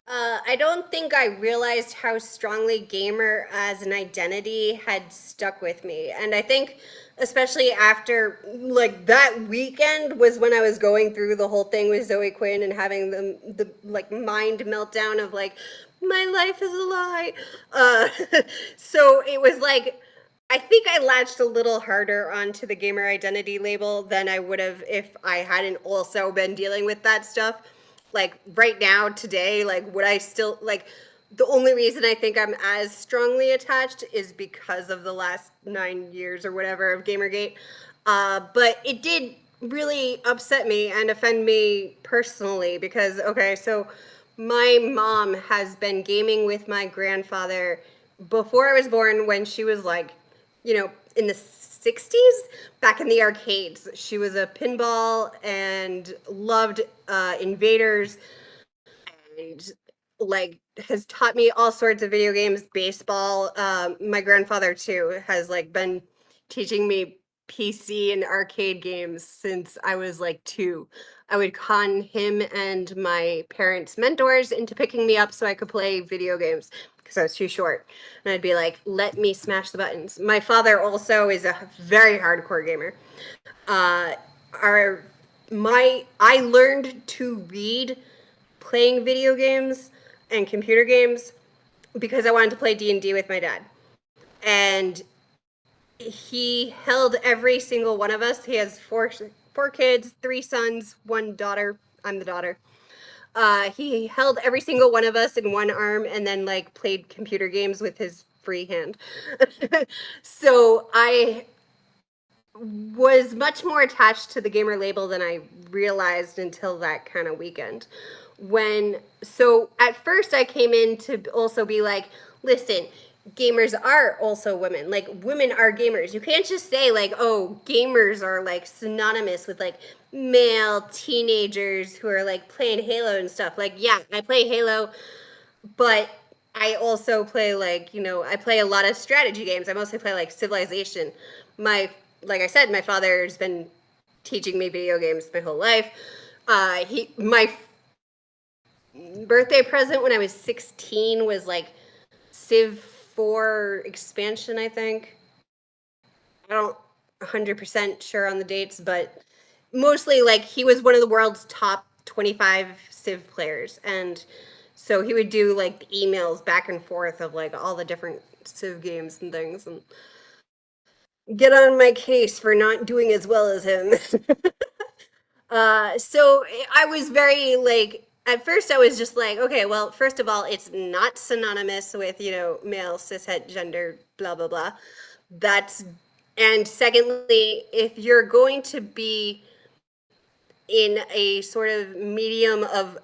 Speaker 2: I don't think I realized how strongly gamer as an identity had stuck with me. And I think especially after like that weekend was when I was going through the whole thing with Zoe Quinn and having the like mind meltdown of like my life is a lie. So it was like I think I latched a little harder onto the gamer identity label than I would have if I hadn't also been dealing with that stuff. Like right now, today, like would I still like the only reason I think I'm as strongly attached is because of the last 9 years or whatever of Gamergate. But it did really upset me and offend me personally because, okay, so my mom has been gaming with my grandfather before I was born when she was like, in the 60s back in the arcades. She was a pinball and loved Invaders and like has taught me all sorts of video games, baseball. My grandfather too has like been teaching me PC and arcade games since I was like 2. I would con him and my parents' mentors into picking me up so I could play video games because I was too short. And I'd be like, let me smash the buttons. My father also is a very hardcore gamer. Uh, our I learned to read playing video games and computer games because I wanted to play D&D with my dad. And he held every single one of us. He has four kids, 3 sons, 1 daughter. I'm the daughter. He held every single one of us in one arm and then like played computer games with his free hand. So I was much more attached to the gamer label than I realized until that kind of weekend. So at first I came in to also be like, listen, gamers are also women. Like, women are gamers. You can't just say, like, oh, gamers are, like, synonymous with, like, male teenagers who are, like, playing Halo and stuff. Like, yeah, I play Halo, but I also play, like, I play a lot of strategy games. I mostly play, like, Civilization. Like I said, my father's been teaching me video games my whole life. My birthday present when I was 16 was, like, Civ 4 expansion, I think. I don't 100% sure on the dates, but mostly, like, he was one of the world's top 25 Civ players. And so he would do, like, emails back and forth of, like, all the different Civ games and things, and get on my case for not doing as well as him. So I was very, like, at first I was just like, okay, well, first of all, it's not synonymous with, male, cishet, gender, blah, blah, blah. That's, and secondly, if you're going to be in a sort of medium of,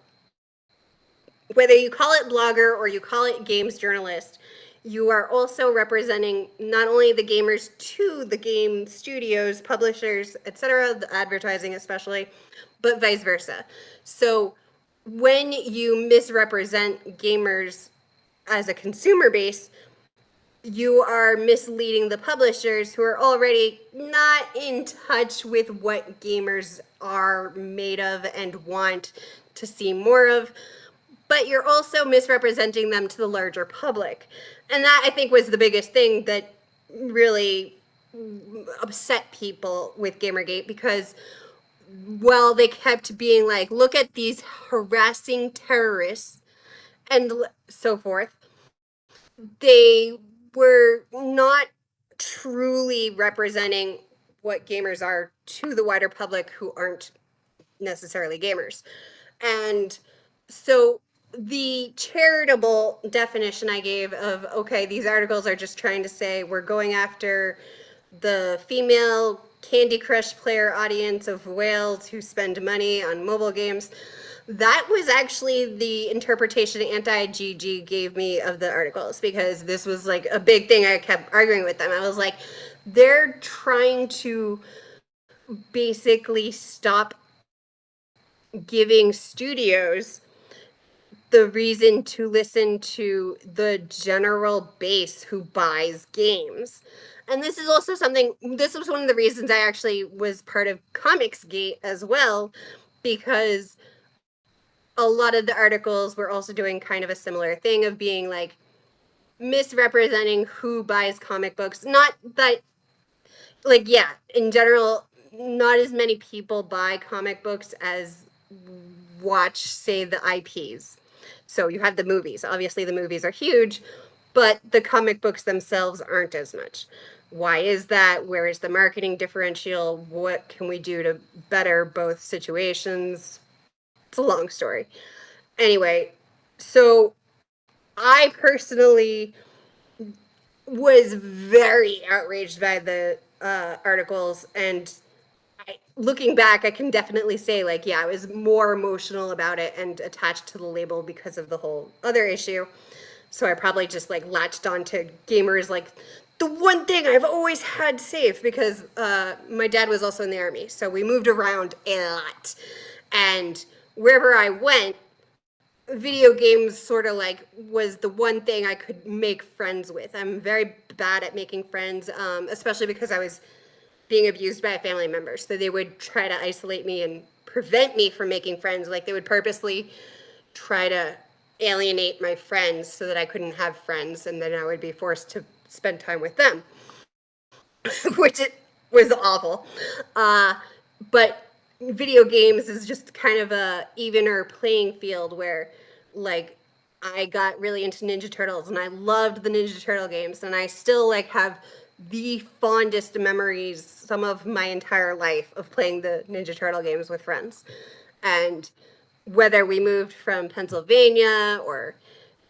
Speaker 2: whether you call it blogger or you call it games journalist, you are also representing not only the gamers to the game studios, publishers, etc., the advertising especially, but vice versa. So when you misrepresent gamers as a consumer base, you are misleading the publishers who are already not in touch with what gamers are made of and want to see more of, but you're also misrepresenting them to the larger public. And that, I think, was the biggest thing that really upset people with Gamergate, because while they kept being like, look at these harassing terrorists and so forth, they were not truly representing what gamers are to the wider public who aren't necessarily gamers. And so the charitable definition I gave of, okay, these articles are just trying to say we're going after the female Candy Crush player audience of whales who spend money on mobile games. That was actually the interpretation Anti-GG gave me of the articles, because this was like a big thing I kept arguing with them. I was like, they're trying to basically stop giving studios the reason to listen to the general base who buys games. And this is also something, this was one of the reasons I actually was part of Comicsgate as well, because a lot of the articles were also doing kind of a similar thing of being like misrepresenting who buys comic books. Not that, like, yeah, in general, not as many people buy comic books as watch, say, the IPs. So you have the movies. Obviously, the movies are huge, but the comic books themselves aren't as much. Why is that? Where is the marketing differential? What can we do to better both situations? It's a long story. Anyway, so I personally was very outraged by the articles, and looking back, I can definitely say, like, yeah, I was more emotional about it and attached to the label because of the whole other issue. So I probably just, like, latched onto gamers, like, the one thing I've always had safe, because my dad was also in the army, so we moved around a lot. And wherever I went, video games sort of like was the one thing I could make friends with. I'm very bad at making friends, especially because I was being abused by a family member. So they would try to isolate me and prevent me from making friends. Like, they would purposely try to alienate my friends so that I couldn't have friends, and then I would be forced to spend time with them, which it was awful. But video games is just kind of a evener playing field where, like, I got really into Ninja Turtles, and I loved the Ninja Turtle games, and I still, like, have the fondest memories some of my entire life of playing the Ninja Turtle games with friends. And whether we moved from Pennsylvania or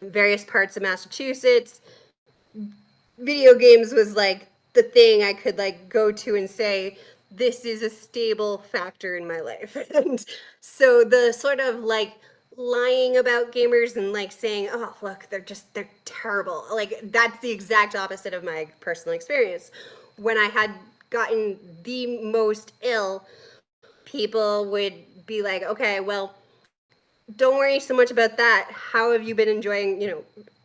Speaker 2: various parts of Massachusetts, video games was like the thing I could, like, go to and say, this is a stable factor in my life. And so the sort of, like, lying about gamers and like saying, "Oh, look, they're terrible." Like that's the exact opposite of my personal experience. When I had gotten the most ill, people would be like, "Okay, well, don't worry so much about that. How have you been enjoying,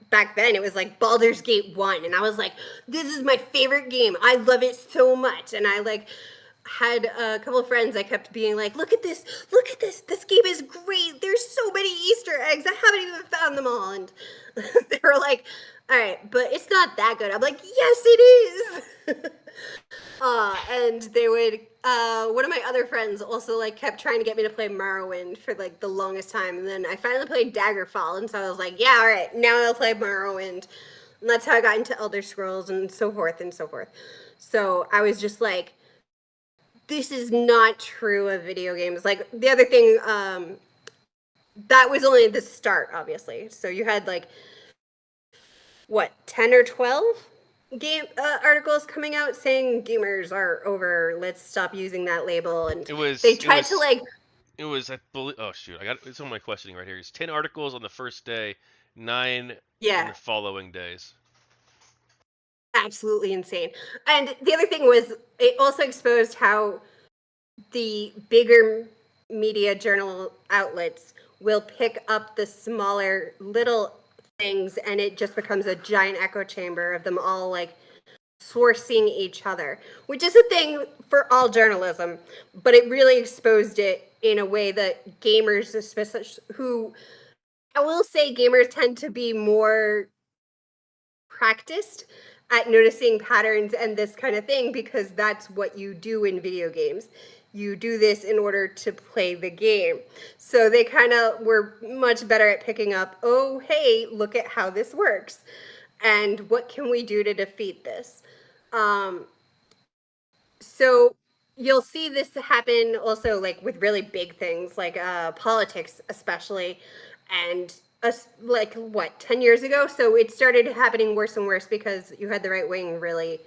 Speaker 2: back then it was like Baldur's Gate 1 and I was like, this is my favorite game. I love it so much." And I like had a couple of friends I kept being like, look at this, look at this. This game is great. There's so many Easter eggs. I haven't even found them all. And they were like, all right, but it's not that good. I'm like, yes, it is. And they would one of my other friends also like kept trying to get me to play Morrowind for like the longest time, and then I finally played Daggerfall, and so I was like, yeah, all right, now I'll play Morrowind. And that's how I got into Elder Scrolls and so forth and so forth. So I was just like, this is not true of video games. Like the other thing, that was only the start, obviously. So you had like what, 10 or 12 game articles coming out saying gamers are over, let's stop using that label, and
Speaker 1: It
Speaker 2: they
Speaker 1: was it
Speaker 2: tried to
Speaker 1: was
Speaker 2: like,
Speaker 1: it was I believe. Oh shoot, I got it's on my questioning right here. It's 10 articles on the first day, 9 in
Speaker 2: yeah,
Speaker 1: the following days.
Speaker 2: absolutely insane. And the other thing was it also exposed how the bigger media journal outlets will pick up the smaller little things, and it just becomes a giant echo chamber of them all like sourcing each other, which is a thing for all journalism, but it really exposed it in a way that gamers, especially who, I will say, gamers tend to be more practiced at noticing patterns and this kind of thing because that's what you do in video games. You do this in order to play the game. So they kind of were much better at picking up, oh, hey, look at how this works. And what can we do to defeat this? Um, so you'll see this happen also like with really big things like politics especially, and us like what, 10 years ago. So it started happening worse and worse because you had the right wing really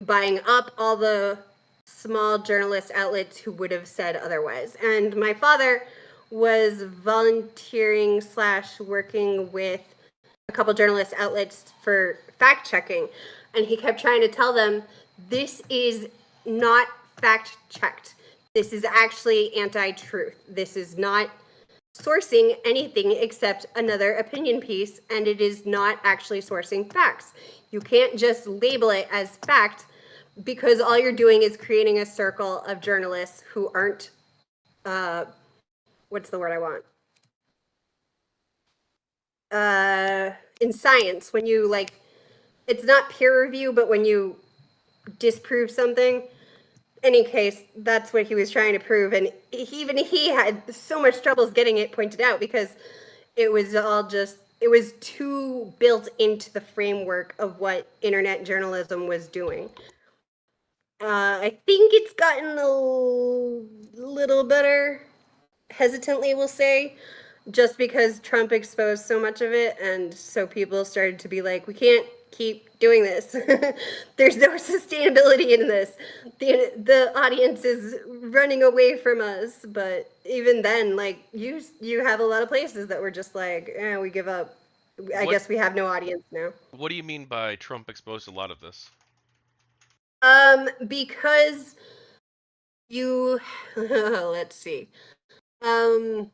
Speaker 2: buying up all the small journalist outlets who would have said otherwise. And my father was volunteering slash working with a couple journalist outlets for fact checking, and he kept trying to tell them this is not fact checked. This is actually anti-truth. This is not sourcing anything except another opinion piece, and it is not actually sourcing facts. You can't just label it as fact because all you're doing is creating a circle of journalists who aren't what's the word I want? In science, when you like, it's not peer review, but when you disprove something. Any case, that's what he was trying to prove, and even he had so much troubles getting it pointed out because it was all just, it was too built into the framework of what internet journalism was doing. I think it's gotten a little better, hesitantly we'll say, just because Trump exposed so much of it, and so people started to be like, we can't keep doing this. There's no sustainability in this. The audience is running away from us. But even then, like you have a lot of places that were just like, we give up. I
Speaker 1: What
Speaker 2: guess we have no audience now.
Speaker 1: what do you mean by Trump exposed a lot of this?
Speaker 2: Because you, let's see. Um,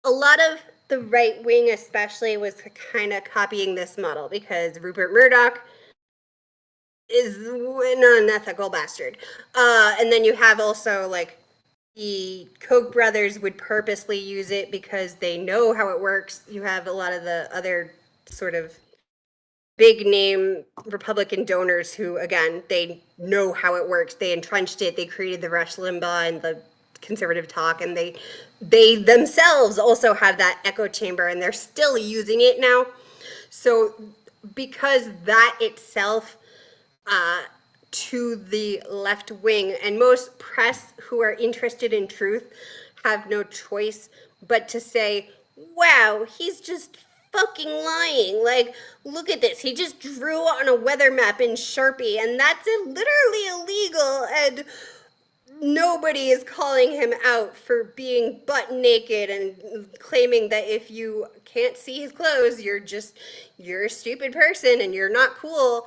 Speaker 2: a lot of the right wing, especially, was kind of copying this model because Rupert Murdoch is an unethical bastard. And then you have also like the Koch brothers would purposely use it because they know how it works. You have a lot of the other sort of big name Republican donors who, again, they know how it works. They entrenched it. They created the Rush Limbaugh and the conservative talk, and they themselves also have that echo chamber, and they're still using it now. So because that itself, to the left wing, and most press who are interested in truth have no choice but to say, wow, he's just fucking lying. Like, look at this. He just drew on a weather map in Sharpie, and that's literally illegal. And nobody is calling him out for being butt naked and claiming that if you can't see his clothes, you're a stupid person and you're not cool.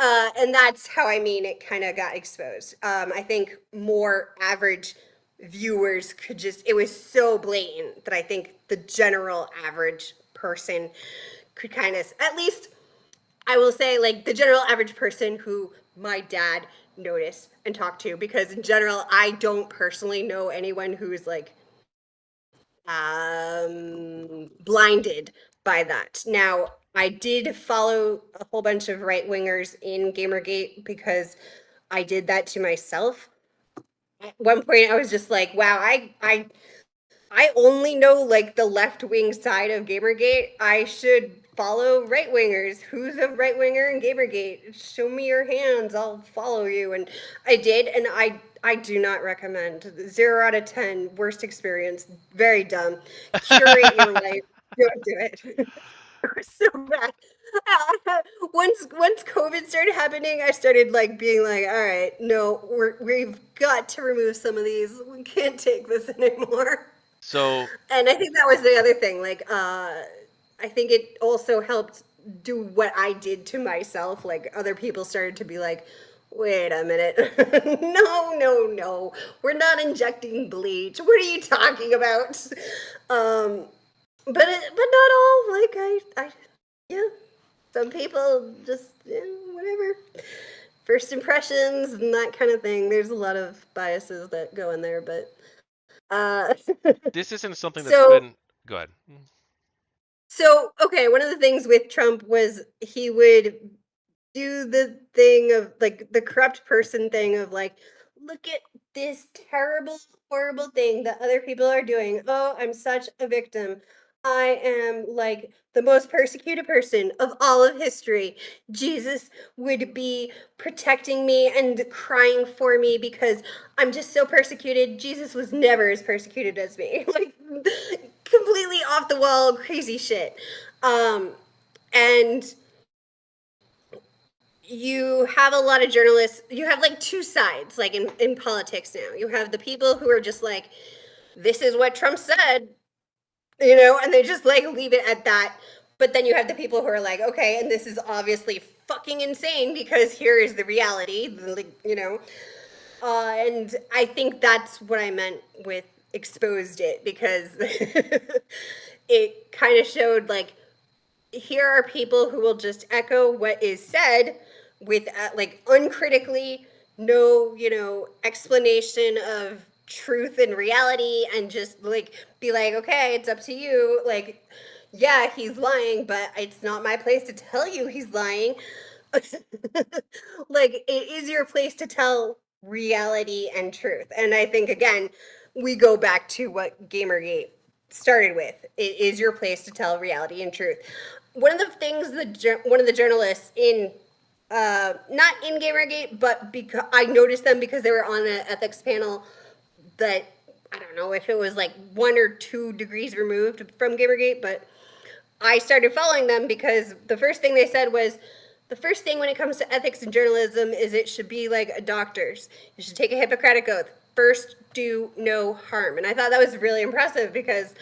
Speaker 2: And that's how I mean it kind of got exposed. I think more average viewers could just, it was so blatant that I think the general average person could kind of, at least I will say, like the general average person who my dad noticed and talked to, because in general, I don't personally know anyone who's like blinded by that. Now, I did follow a whole bunch of right wingers in Gamergate because I did that to myself. At one point, I was just like, "Wow, I only know like the left wing side of Gamergate. I should follow right wingers. Who's a right winger in Gamergate? Show me your hands. I'll follow you." And I did, and I do not recommend. 0 out of 10, worst experience. Very dumb. Curate your life. Don't do it. It was so bad. Once COVID started happening, I started like being like, all right, no, we've got to remove some of these. We can't take this anymore.
Speaker 1: So
Speaker 2: And I think that was the other thing. Like, I think it also helped do what I did to myself. Like, other people started to be like, wait a minute. No, no, no. We're not injecting bleach. What are you talking about? Um, but not all. Like, yeah. Some people just, whatever. First impressions and that kind of thing. There's a lot of biases that go in there, but, uh,
Speaker 1: this isn't something that's
Speaker 2: so
Speaker 1: been. Go ahead.
Speaker 2: So, okay, one of the things with Trump was he would do the thing of like the corrupt person thing of like, look at this terrible, horrible thing that other people are doing. Oh, I'm such a victim. I am like the most persecuted person of all of history. Jesus would be protecting me and crying for me because I'm just so persecuted. Jesus was never as persecuted as me. Like completely off the wall, crazy shit. Um, and you have a lot of journalists, you have like two sides like in politics now. You have the people who are just like, this is what Trump said, and they just like leave it at that. But then you have the people who are like, okay, and this is obviously fucking insane because here is the reality, and I think that's what I meant with exposed it, because it kind of showed like, here are people who will just echo what is said with like uncritically, no, explanation of truth and reality, and just like be like, okay, it's up to you. Like, yeah, he's lying, but it's not my place to tell you he's lying. Like, it is your place to tell reality and truth. And I think, again, we go back to what Gamergate started with. It is your place to tell reality and truth. One of the things that one of the journalists in, not in Gamergate, but because I noticed them because they were on an ethics panel that, I don't know if it was like 1 or 2 degrees removed from Gamergate, but I started following them because the first thing they said was, the first thing when it comes to ethics and journalism is it should be like a doctor's. You should take a Hippocratic oath. First, do no harm. And I thought that was really impressive because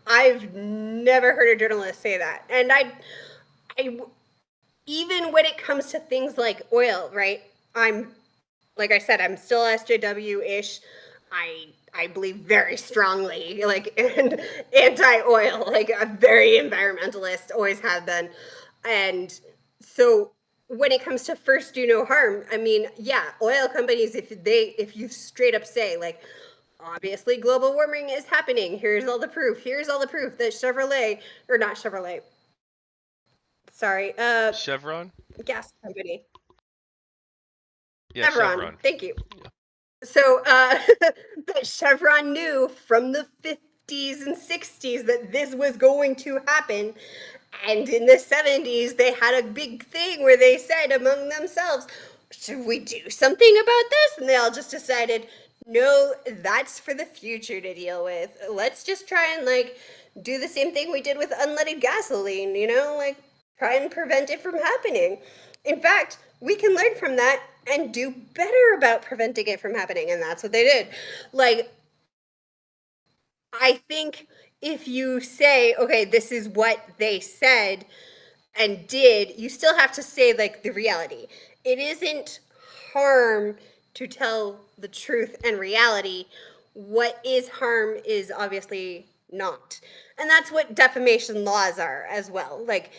Speaker 2: I've never heard a journalist say that. And I even when it comes to things like oil, right? I'm, like I said, I'm still SJW-ish. I believe very strongly, like, and anti-oil. Like, I'm very environmentalist, always have been. And so when it comes to first do no harm, I mean, yeah, oil companies, if you straight up say like, obviously global warming is happening, here's all the proof, that Chevrolet, or not Chevrolet, sorry,
Speaker 1: Chevron?
Speaker 2: gas company,
Speaker 1: Yeah,
Speaker 2: Chevron,
Speaker 1: Chevron.
Speaker 2: thank you.
Speaker 1: Yeah.
Speaker 2: So that Chevron knew from the 50s and 60s that this was going to happen. And in the 70s, they had a big thing where they said among themselves, should we do something about this? And they all just decided, no, that's for the future to deal with. Let's just try and like do the same thing we did with unleaded gasoline, like try and prevent it from happening. In fact, we can learn from that and do better about preventing it from happening. And that's what they did. Like, I think if you say, okay, this is what they said and did, you still have to say like the reality. It isn't harm to tell the truth and reality. What is harm is obviously not. And that's what defamation laws are as well. Like,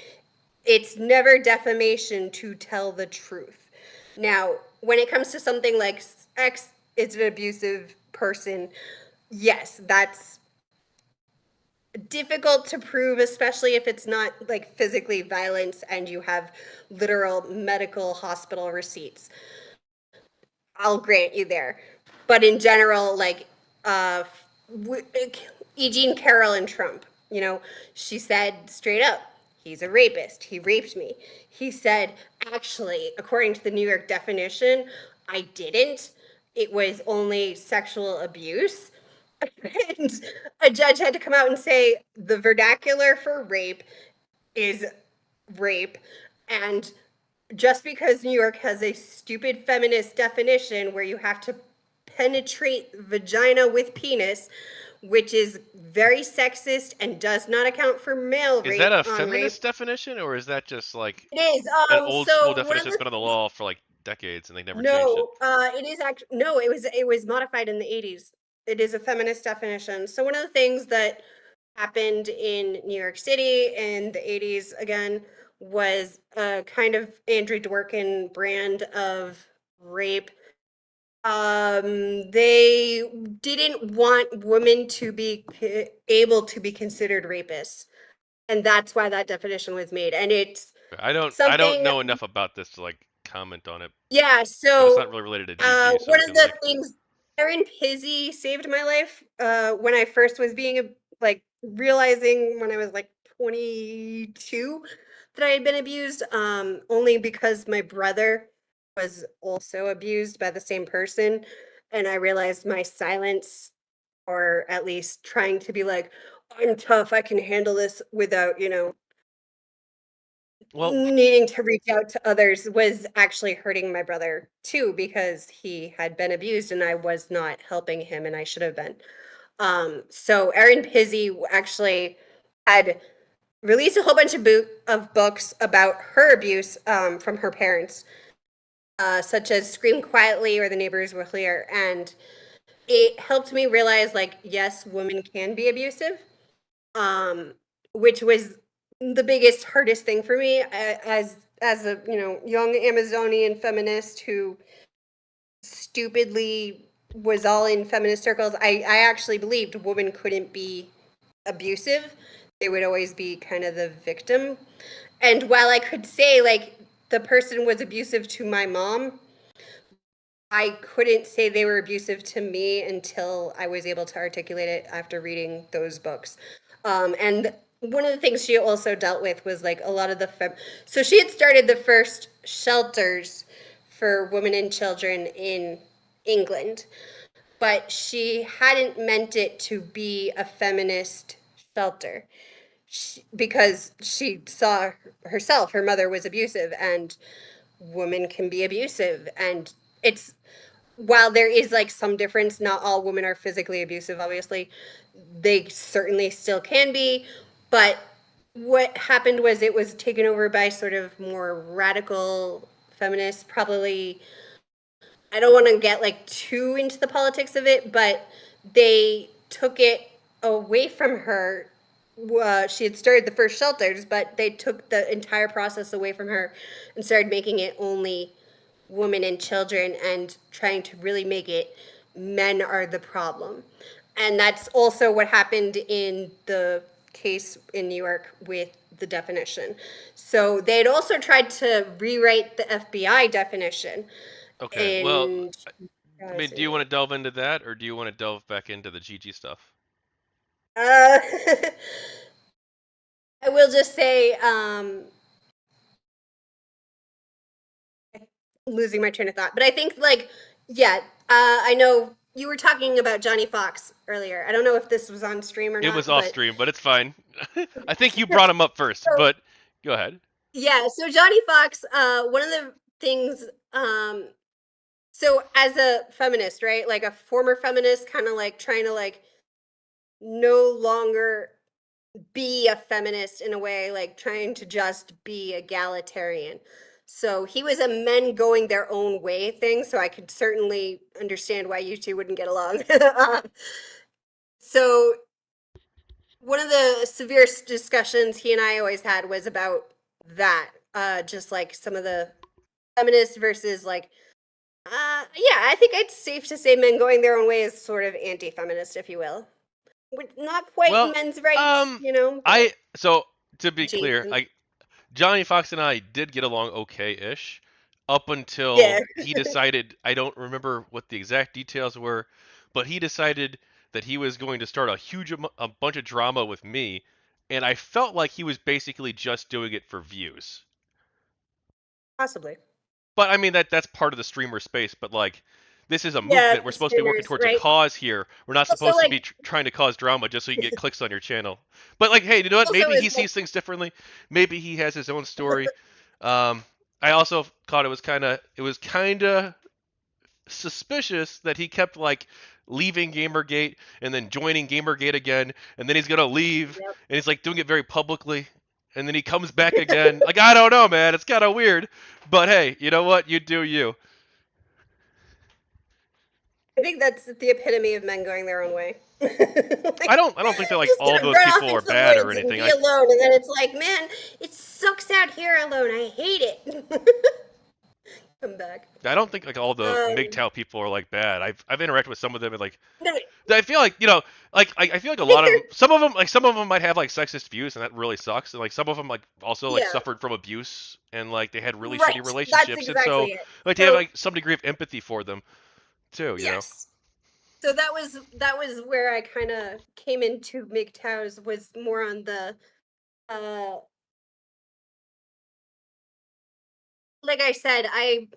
Speaker 2: it's never defamation to tell the truth. Now, when it comes to something like X is an abusive person, yes, that's difficult to prove, especially if it's not like physically violence and you have literal medical hospital receipts. I'll grant you there. But in general, like uh, E. Jean Carroll and Trump, you know, she said straight up, he's a rapist. He raped me. He said, actually, according to the New York definition, I didn't. It was only sexual abuse. And a judge had to come out and say the vernacular for rape is rape. And just because New York has a stupid feminist definition where you have to penetrate vagina with penis, which is very sexist and does not account for male
Speaker 1: Is that
Speaker 2: rape
Speaker 1: a
Speaker 2: on rape.
Speaker 1: feminist definition, or is that just like
Speaker 2: It is.
Speaker 1: an old school
Speaker 2: So one of
Speaker 1: definition that's
Speaker 2: the
Speaker 1: been on the law for like decades and they never changed it?
Speaker 2: no, it is actually no. It was modified in the 80s. It is a feminist definition. So one of the things that happened in New York City in the 80s again was a kind of Andrew Dworkin brand of rape. They didn't want women to be able to be considered rapists, and that's why that definition was made. And it's
Speaker 1: I don't
Speaker 2: something,
Speaker 1: know enough about this to like comment on it,
Speaker 2: yeah.
Speaker 1: but it's not
Speaker 2: So,
Speaker 1: really related to GG, so
Speaker 2: one
Speaker 1: we
Speaker 2: of
Speaker 1: can
Speaker 2: the
Speaker 1: like
Speaker 2: things, Erin Pizzi saved my life when I first was being like realizing when I was like 22 that I had been abused. Only because my brother was also abused by the same person, and I realized my silence, or at least trying to be like, I'm tough, I can handle this without,
Speaker 1: well,
Speaker 2: needing to reach out to others, was actually hurting my brother too because he had been abused and I was not helping him and I should have been. So Erin Pizzi actually had released a whole bunch of books about her abuse from her parents, such as Scream Quietly or The Neighbors Were Clear. And it helped me realize, like, yes, women can be abusive, um, which was the biggest, hardest thing for me as a young Amazonian feminist who stupidly was all in feminist circles. I actually believed women couldn't be abusive; they would always be kind of the victim. And while I could say like the person was abusive to my mom, I couldn't say they were abusive to me until I was able to articulate it after reading those books. And one of the things she also dealt with was like a lot of so she had started the first shelters for women and children in England, but she hadn't meant it to be a feminist shelter because she saw herself, her mother was abusive, and women can be abusive. And it's, while there is like some difference, not all women are physically abusive, obviously. They certainly still can be, but what happened was it was taken over by sort of more radical feminists, probably. I don't want to get like too into the politics of it, but they took it away from her. She had started the first shelters, but they took the entire process away from her and started making it only women and children and trying to really make it men are the problem. And that's also what happened in the case in New York with the definition. So they had also tried to rewrite the FBI definition
Speaker 1: okay. Well,
Speaker 2: in
Speaker 1: I mean, do you want to delve into that, or do you want to delve back into the GG stuff?
Speaker 2: uh, I will just say, losing my train of thought, but I think like, yeah, I know you were talking about Johnny Fox earlier. I don't know if this was on stream or
Speaker 1: It was
Speaker 2: not,
Speaker 1: off
Speaker 2: but
Speaker 1: stream, but it's fine. I think you brought him up first,
Speaker 2: so
Speaker 1: but go ahead.
Speaker 2: yeah, so Johnny Fox, one of the things, So as a feminist, right? Like a former feminist, kind of like trying to like no longer be a feminist in a way, like trying to just be egalitarian. So he was a men going their own way thing. So I could certainly understand why you two wouldn't get along. So one of the severe discussions he and I always had was about that. Just like some of the feminists versus like, yeah, I think it's safe to say men going their own way is sort of anti-feminist, if you will. Not quite
Speaker 1: Well,
Speaker 2: men's rights, but
Speaker 1: I so to be clear,
Speaker 2: adjacent.
Speaker 1: I Johnny Fox and I did get along okay-ish up
Speaker 2: Yeah,
Speaker 1: until he decided, I don't remember what the exact details were, but he decided that he was going to start a bunch of drama with me, and I felt like he was basically just doing it for views.
Speaker 2: possibly.
Speaker 1: But I mean that's part of the streamer space, but like this is a
Speaker 2: Yeah,
Speaker 1: movement. We're
Speaker 2: the
Speaker 1: supposed to be working
Speaker 2: streamers,
Speaker 1: towards a
Speaker 2: right?
Speaker 1: cause here. We're not
Speaker 2: Also,
Speaker 1: supposed to
Speaker 2: like,
Speaker 1: be trying to cause drama just so you can get clicks on your channel. But like, hey, you know what?
Speaker 2: also
Speaker 1: Maybe
Speaker 2: is
Speaker 1: he
Speaker 2: like,
Speaker 1: sees things differently. Maybe he has his own story. Um, I also thought it was kind of suspicious that he kept like leaving GamerGate and then joining GamerGate again, and then he's gonna leave, and he's like doing it very publicly, and then he comes back again. Like I don't know, man. It's kind of weird. But hey, you know what? You do you.
Speaker 2: I think that's the epitome of men going their own way.
Speaker 1: I
Speaker 2: Like,
Speaker 1: don't think that like
Speaker 2: just
Speaker 1: all
Speaker 2: gonna
Speaker 1: those
Speaker 2: run off
Speaker 1: people are
Speaker 2: into the
Speaker 1: bad or
Speaker 2: woods and
Speaker 1: anything.
Speaker 2: be alone, and then it's like, man, it sucks out here alone. I hate it. Come back.
Speaker 1: I don't think like all the
Speaker 2: Um,
Speaker 1: MGTOW people are like bad. I've interacted with some of them and like
Speaker 2: no,
Speaker 1: I feel like I feel like a
Speaker 2: I think
Speaker 1: lot of some of them might have like sexist views and that really sucks. And like some of them like also like
Speaker 2: yeah,
Speaker 1: suffered from abuse and like they had really shitty
Speaker 2: right. That's
Speaker 1: relationships and
Speaker 2: exactly
Speaker 1: so
Speaker 2: it.
Speaker 1: like they have
Speaker 2: So
Speaker 1: like some degree of empathy for them too. You know.
Speaker 2: yes. So that was where I kind of came into MGTOWs was more on the uh like I said, I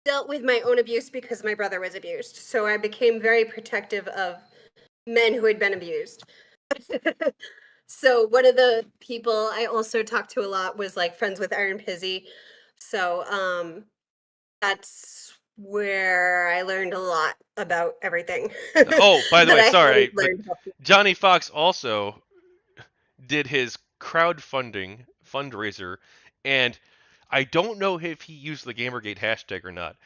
Speaker 2: dealt with my own abuse because my brother was abused. So I became very protective of men who had been abused. So one of the people I also talked to a lot was like friends with Iron Pizzy. So that's where I learned a lot about everything
Speaker 1: Oh, by the
Speaker 2: that
Speaker 1: way,
Speaker 2: I hadn't
Speaker 1: sorry, but
Speaker 2: learned before.
Speaker 1: Johnny Fox also did his crowdfunding fundraiser, and I don't know if he used the GamerGate hashtag or not,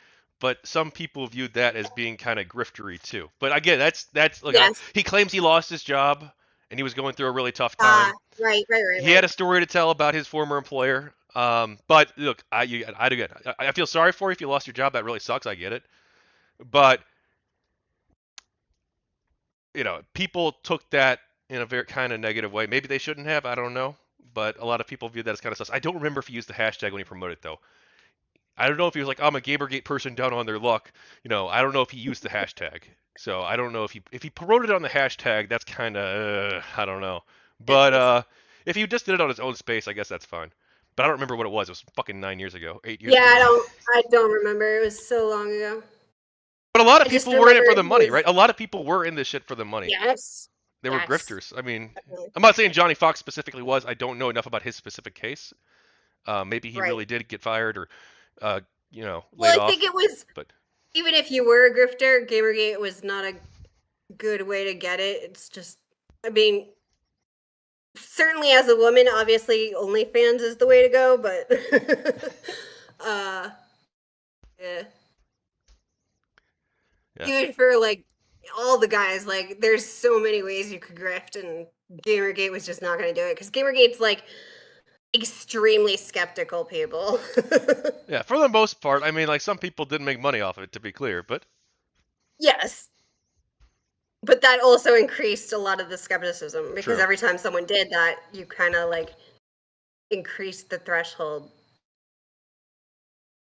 Speaker 1: but some people viewed that as being kind of griftery too. But again, that's look,
Speaker 2: Yes.
Speaker 1: he claims he lost his job and he was going through a really tough
Speaker 2: Ah,
Speaker 1: time.
Speaker 2: right, right, right,
Speaker 1: He had
Speaker 2: right.
Speaker 1: a story to tell about his former employer. But look, I do get. I feel sorry for you if you lost your job. That really sucks. I get it. But people took that in a very kind of negative way. Maybe they shouldn't have. I don't know. But a lot of people viewed that as kind of sus. I don't remember if he used the hashtag when he promoted it, though. I don't know if he was like, I'm a Gamergate person down on their luck. I don't know if he used the hashtag. So I don't know if he promoted it on the hashtag. That's kind of I don't know. But
Speaker 2: Iffy.
Speaker 1: if he just did it on his own space, I guess that's fine. But I don't remember what it was. It was fucking 9 years ago, 8 years
Speaker 2: Yeah,
Speaker 1: ago.
Speaker 2: I don't remember. It was so long ago.
Speaker 1: But a lot of
Speaker 2: I just
Speaker 1: people were in
Speaker 2: remember
Speaker 1: it for the
Speaker 2: he
Speaker 1: money,
Speaker 2: was
Speaker 1: right? A lot of people were in this shit for the money.
Speaker 2: yes.
Speaker 1: They were
Speaker 2: Yes.
Speaker 1: grifters. I mean,
Speaker 2: Definitely.
Speaker 1: I'm not saying Johnny Fox specifically was. I don't know enough about his specific case. Maybe he
Speaker 2: Right.
Speaker 1: really did get fired or, uh,
Speaker 2: Well,
Speaker 1: laid
Speaker 2: I think
Speaker 1: off.
Speaker 2: it was
Speaker 1: But
Speaker 2: even if you were a grifter, Gamergate was not a good way to get it. It's just I mean, certainly as a woman, obviously OnlyFans is the way to go, but uh yeah.
Speaker 1: yeah,
Speaker 2: Even for like all the guys, like there's so many ways you could grift and Gamergate was just not gonna do it because Gamergate's like extremely skeptical people.
Speaker 1: yeah. For the most part, I mean, like some people didn't make money off of it, to be clear. But
Speaker 2: Yes. But that also increased a lot of the skepticism because
Speaker 1: true.
Speaker 2: every time someone did that, you kind of like increased the threshold.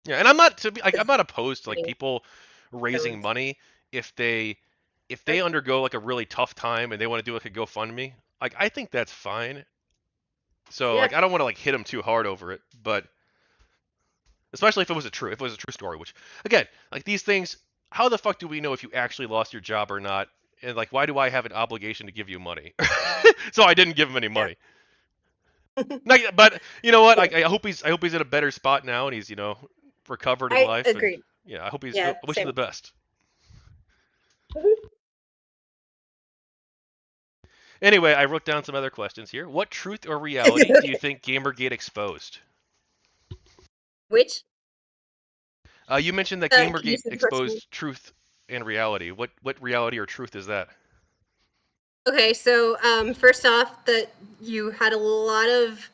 Speaker 1: Yeah, and I'm not to be like I'm
Speaker 2: 'Cause,
Speaker 1: not opposed to
Speaker 2: I
Speaker 1: like
Speaker 2: mean,
Speaker 1: people raising
Speaker 2: codes.
Speaker 1: money if they if
Speaker 2: Sure.
Speaker 1: they undergo like a really tough time and they want to do like a GoFundMe. Like I think that's fine. So
Speaker 2: Yeah.
Speaker 1: like I don't want to like hit them too hard over it, but especially if it was a true story, which again, like these things, how the fuck do we know if you actually lost your job or not? And like why do I have an obligation to give you money? So I didn't give him any
Speaker 2: Yeah.
Speaker 1: money. But you know what?
Speaker 2: Yeah.
Speaker 1: I hope he's in a better spot now and he's recovered in
Speaker 2: I
Speaker 1: life and
Speaker 2: agreed.
Speaker 1: Yeah, I hope he's. I
Speaker 2: Yeah,
Speaker 1: wish him
Speaker 2: same.
Speaker 1: the best. Anyway, I wrote down some other questions here. What truth or reality do you think GamerGate exposed?
Speaker 2: Which?
Speaker 1: You mentioned that
Speaker 2: Can you
Speaker 1: GamerGate
Speaker 2: say the question?
Speaker 1: exposed truth and reality. What reality or truth is that?
Speaker 2: Okay, so first off, that you had a lot of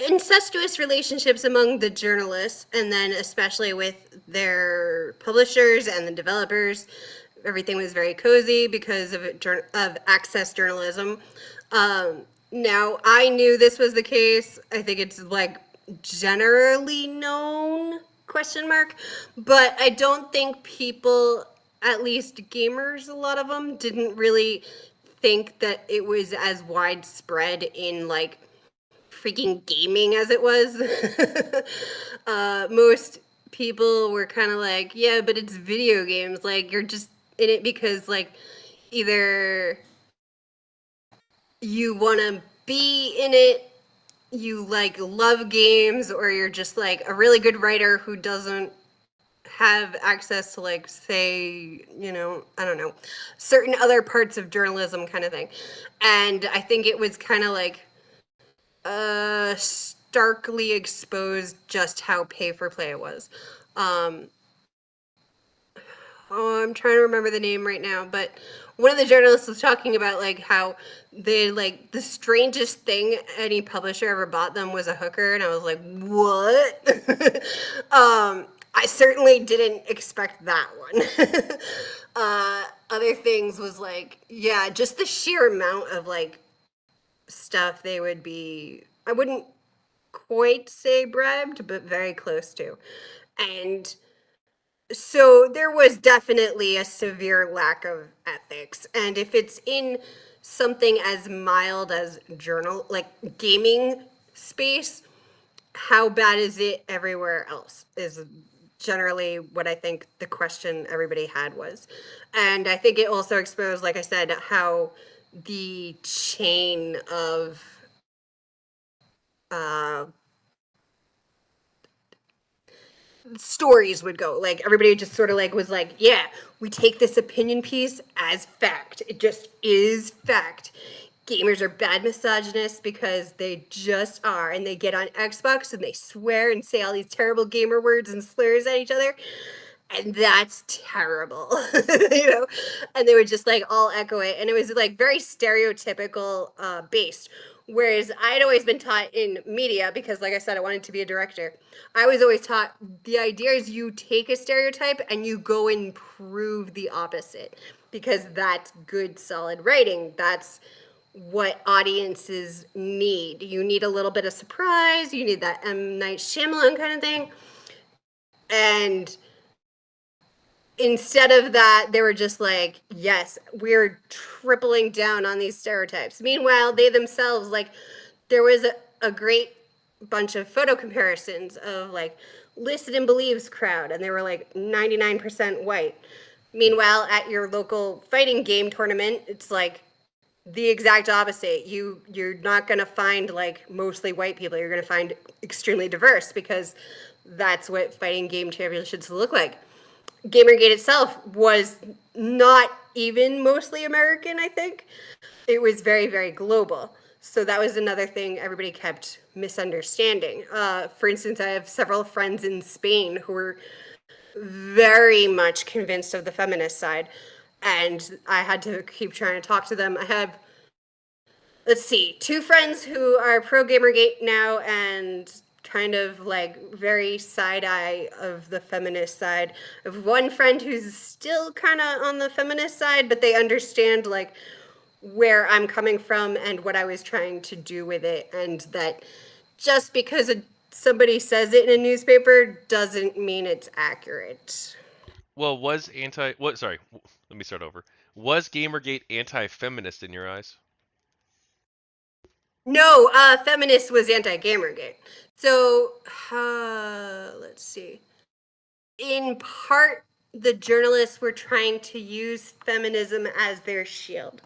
Speaker 2: incestuous relationships among the journalists, and then especially with their publishers and the developers. Everything was very cozy because of access journalism. Um, Now, I knew this was the case. I think it's like generally known question mark, but I don't think people, at least gamers, a lot of them didn't really think that it was as widespread in like freaking gaming as it was. Most people were kind of like, yeah, but it's video games. Like, you're just in it because, like, either you want to be in it, you like love games, or you're just like a really good writer who doesn't have access to, like, say, I don't know, certain other parts of journalism kind of thing. And I think it was kind of like starkly exposed just how pay for play it was. Um, oh, I'm trying to remember the name right now, but one of the journalists was talking about like how they like the strangest thing any publisher ever bought them was a hooker, and I was like, what? I certainly didn't expect that one. Other things was like, yeah, just the sheer amount of like stuff they would be. I wouldn't quite say bribed, but very close to. And so there was definitely a severe lack of ethics. And if it's in something as mild as like gaming space, how bad is it everywhere else? Is generally what I think the question everybody had was. And I think it also exposed, like I said, how the chain of uh, stories would go. Like everybody just sort of like was like, yeah, we take this opinion piece as fact. It just is fact. Gamers are bad misogynists because they just are, and they get on Xbox and they swear and say all these terrible gamer words and slurs at each other, and that's terrible. And they would just like all echo it, and it was like very stereotypical based. Whereas I'd always been taught in media, because like I said, I wanted to be a director. I was always taught the idea is you take a stereotype and you go and prove the opposite, because that's good solid writing. That's what audiences need. You need a little bit of surprise, you need that M. Night Shyamalan kind of thing. And instead of that, they were just like, yes, we're tripling down on these stereotypes. Meanwhile, they themselves, like, there was a great bunch of photo comparisons of like listed and believes crowd, and they were like 99% white. Meanwhile, at your local fighting game tournament, it's like the exact opposite. You're not going to find like mostly white people. You're going to find extremely diverse, because that's what fighting game championships look like. Gamergate itself was not even mostly American, I think. It was very, very global. So that was another thing everybody kept misunderstanding. For instance, I have several friends in Spain who were very much convinced of the feminist side, and I had to keep trying to talk to them. I have, let's see, two friends who are pro Gamergate now and kind of like very side eye of the feminist side. I have one friend who's still kind of on the feminist side, but they understand like where I'm coming from and what I was trying to do with it, and that just because somebody says it in a newspaper doesn't mean it's accurate.
Speaker 1: Well, was anti what sorry, let me start over. Was Gamergate anti-feminist in your eyes?
Speaker 2: No, feminist was anti-Gamergate. So, let's see. In part, the journalists were trying to use feminism as their shield.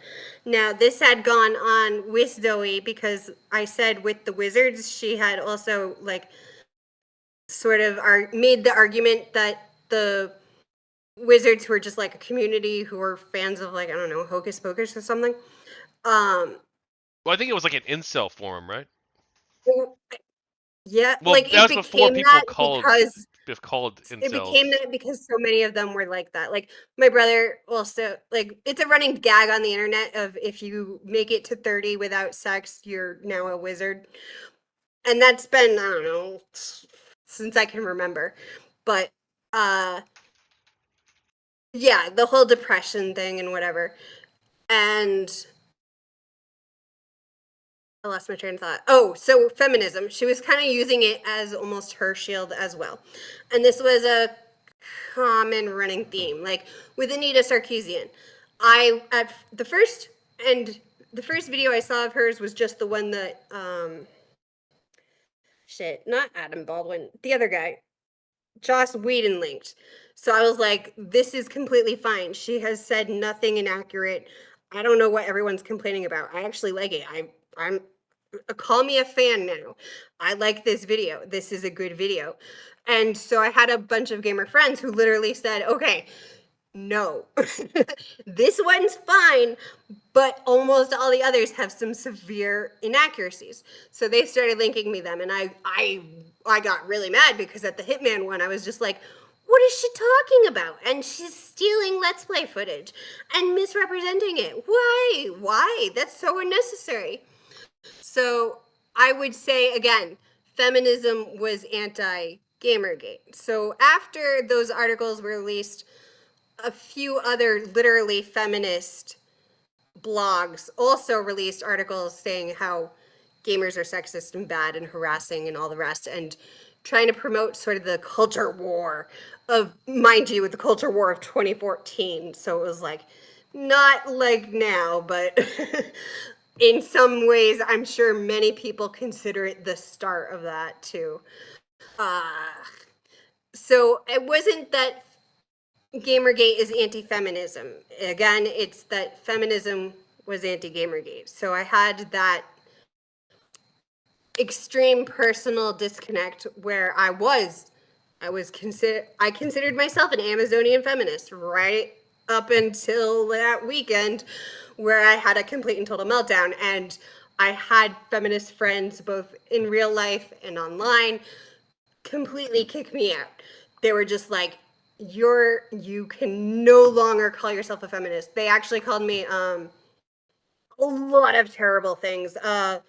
Speaker 2: Now, this had gone on with Zoe, because I said with the Wizards, she had also like sort of made the argument that the wizards who are just like a community who are fans of like I don't know Hocus Pocus or something. Um,
Speaker 1: Well, I think it was like an incel forum, right?
Speaker 2: yeah,
Speaker 1: Well,
Speaker 2: like
Speaker 1: that was before people called
Speaker 2: it became
Speaker 1: incels.
Speaker 2: that because so many of them were like that. Like my brother also like it's a running gag on the internet of if you make it to 30 without sex, you're now a wizard. And that's been, I don't know, since I can remember. But uh yeah, the whole depression thing and whatever. And I lost my train of thought. Oh, so feminism. She was kind of using it as almost her shield as well. And this was a common running theme. Like with Anita Sarkeesian, I at and the first video I saw of hers was just the one that shit, not Adam Baldwin, the other guy, Joss Whedon linked. So I was like, this is completely fine. She has said nothing inaccurate. I don't know what everyone's complaining about. I actually like it. I'm call me a fan now. I like this video. This is a good video. And so I had a bunch of gamer friends who literally said, okay, no, this one's fine, but almost all the others have some severe inaccuracies. So they started linking me them, and I got really mad because at the Hitman one, I was just like, "What is she talking about?" And she's stealing Let's Play footage and misrepresenting it. Why? Why? That's so unnecessary. So I would say again, feminism was anti Gamergate. So after those articles were released, a few other literally feminist blogs also released articles saying how gamers are sexist and bad and harassing and all the rest and trying to promote sort of the culture war of mind you with the culture war of 2014, so it was like not like now but in some ways I'm sure many people consider it the start of that too. uh so it wasn't that Gamergate is anti-feminism. Again, it's that feminism was anti-Gamergate. So I had that extreme personal disconnect where I considered myself an Amazonian feminist right up until that weekend where I had a complete and total meltdown, and I had feminist friends both in real life and online completely kick me out. They were just like, you can no longer call yourself a feminist. They actually called me a lot of terrible things. At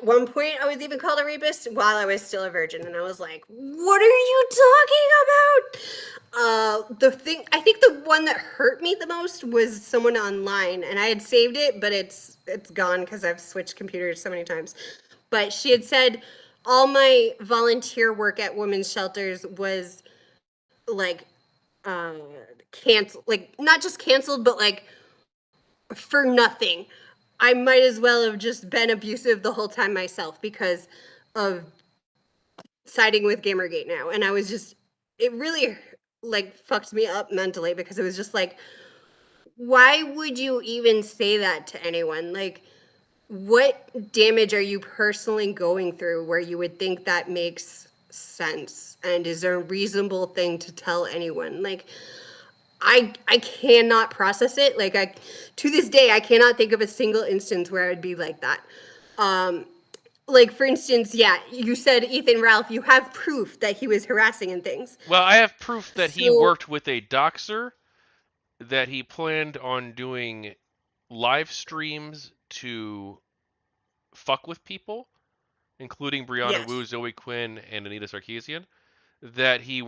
Speaker 2: one point I was even called a rapist while I was still a virgin, and I was like, what are you talking about? The thing, I think the one that hurt me the most was someone online, and I had saved it, but it's gone because I've switched computers so many times. But she had said all my volunteer work at women's shelters was like uh canceled, like not just canceled but like for nothing. I might as well have just been abusive the whole time myself because of siding with Gamergate now. And I was just, it really like fucked me up mentally because it was just like, why would you even say that to anyone? Like, what damage are you personally going through where you would think that makes sense? And is there a reasonable thing to tell anyone? Like, I cannot process it. Like I to this day I cannot think of a single instance where I would be like that. Um like for instance, yeah, you said Ethan Ralph, you have proof that he was harassing and things.
Speaker 1: Well, I have proof that he
Speaker 2: So
Speaker 1: worked with a doxer, that he planned on doing live streams to fuck with people, including Brianna Wu,
Speaker 2: yes.
Speaker 1: Zoe Quinn, and Anita Sarkeesian. That he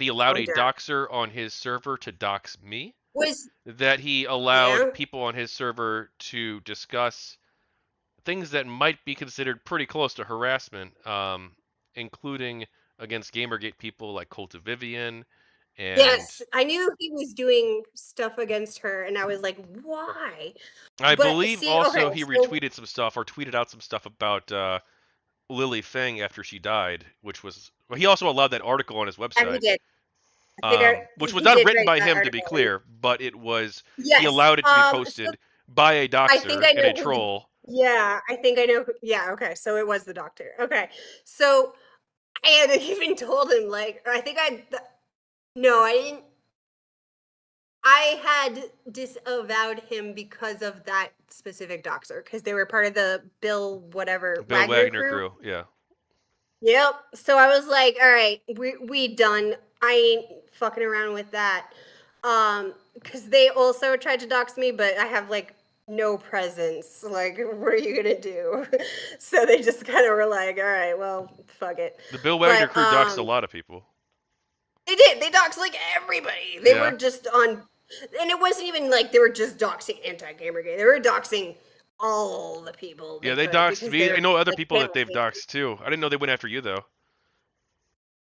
Speaker 1: allowed
Speaker 2: Oh
Speaker 1: a
Speaker 2: damn.
Speaker 1: doxer on his server to dox me.
Speaker 2: Was
Speaker 1: That he allowed
Speaker 2: yeah.
Speaker 1: people on his server to discuss things that might be considered pretty close to harassment, including against Gamergate people like Cult of Vivian, and
Speaker 2: Yes, I knew he was doing stuff against her and I was like, why?
Speaker 1: I
Speaker 2: But
Speaker 1: believe
Speaker 2: see, okay,
Speaker 1: also he
Speaker 2: so
Speaker 1: retweeted some stuff or tweeted out some stuff about Lily Feng after she died, which was well, he also allowed that article on his
Speaker 2: yeah, he
Speaker 1: website,
Speaker 2: did. I think
Speaker 1: which was
Speaker 2: he
Speaker 1: not
Speaker 2: did
Speaker 1: written
Speaker 2: write
Speaker 1: by
Speaker 2: that
Speaker 1: him to be
Speaker 2: article. And
Speaker 1: clear, but it was he
Speaker 2: yes.
Speaker 1: allowed it to be
Speaker 2: So
Speaker 1: posted by a
Speaker 2: I think
Speaker 1: doxer
Speaker 2: I
Speaker 1: and a
Speaker 2: know who the
Speaker 1: troll.
Speaker 2: yeah, I think I know who, yeah, okay. So it was the doctor. Okay. So And I even told him, like, I think no, I didn't. I had disavowed him because of that specific doxer, because they were part of the Bill whatever
Speaker 1: Bill
Speaker 2: Wagner
Speaker 1: Wagner
Speaker 2: crew.
Speaker 1: crew. Yeah.
Speaker 2: Yep. So I was like, all right, we done. I ain't fucking around with that. Because they also tried to dox me, but I have like no presence. Like, what are you gonna do? So they just kind of were like, all right, well, fuck it.
Speaker 1: The Bill Wagner
Speaker 2: But
Speaker 1: crew doxed a lot of people.
Speaker 2: they did. They doxed like everybody. They were
Speaker 1: Yeah.
Speaker 2: just on, and it wasn't even like they were just doxing anti-GamerGate. They were doxing all the people
Speaker 1: Yeah,
Speaker 2: they
Speaker 1: they
Speaker 2: could
Speaker 1: doxed
Speaker 2: because
Speaker 1: me. I
Speaker 2: they're
Speaker 1: know other
Speaker 2: like
Speaker 1: people that
Speaker 2: panel
Speaker 1: they've
Speaker 2: sneakers.
Speaker 1: doxed too. I didn't know they went after you though.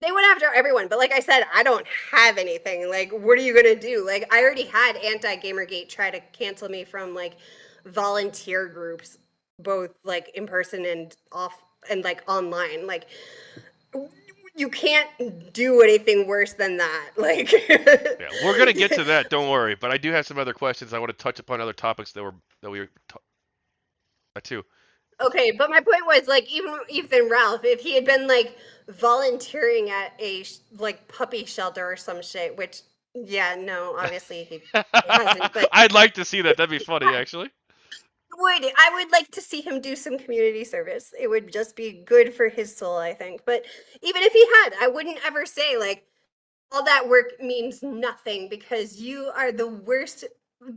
Speaker 2: They went after everyone, but like I said, I don't have anything. Like, what are you gonna do? Like, I already had anti-GamerGate try to cancel me from like volunteer groups, both like in person and off and like online. Like, you can't do anything worse than that. Like,
Speaker 1: Yeah, we're gonna get to that. Don't worry. But I do have some other questions. I want to touch upon other topics that we were too.
Speaker 2: okay, but my point was like even Ethan Ralph, if he had been like volunteering at a like puppy shelter or some shit, which yeah, no, obviously he hasn't, but
Speaker 1: I'd like to see that. That'd be funny, actually.
Speaker 2: would I would like to see him do some community service. It would just be good for his soul, I think. But even if he had, I wouldn't ever say like all that work means nothing because you are the worst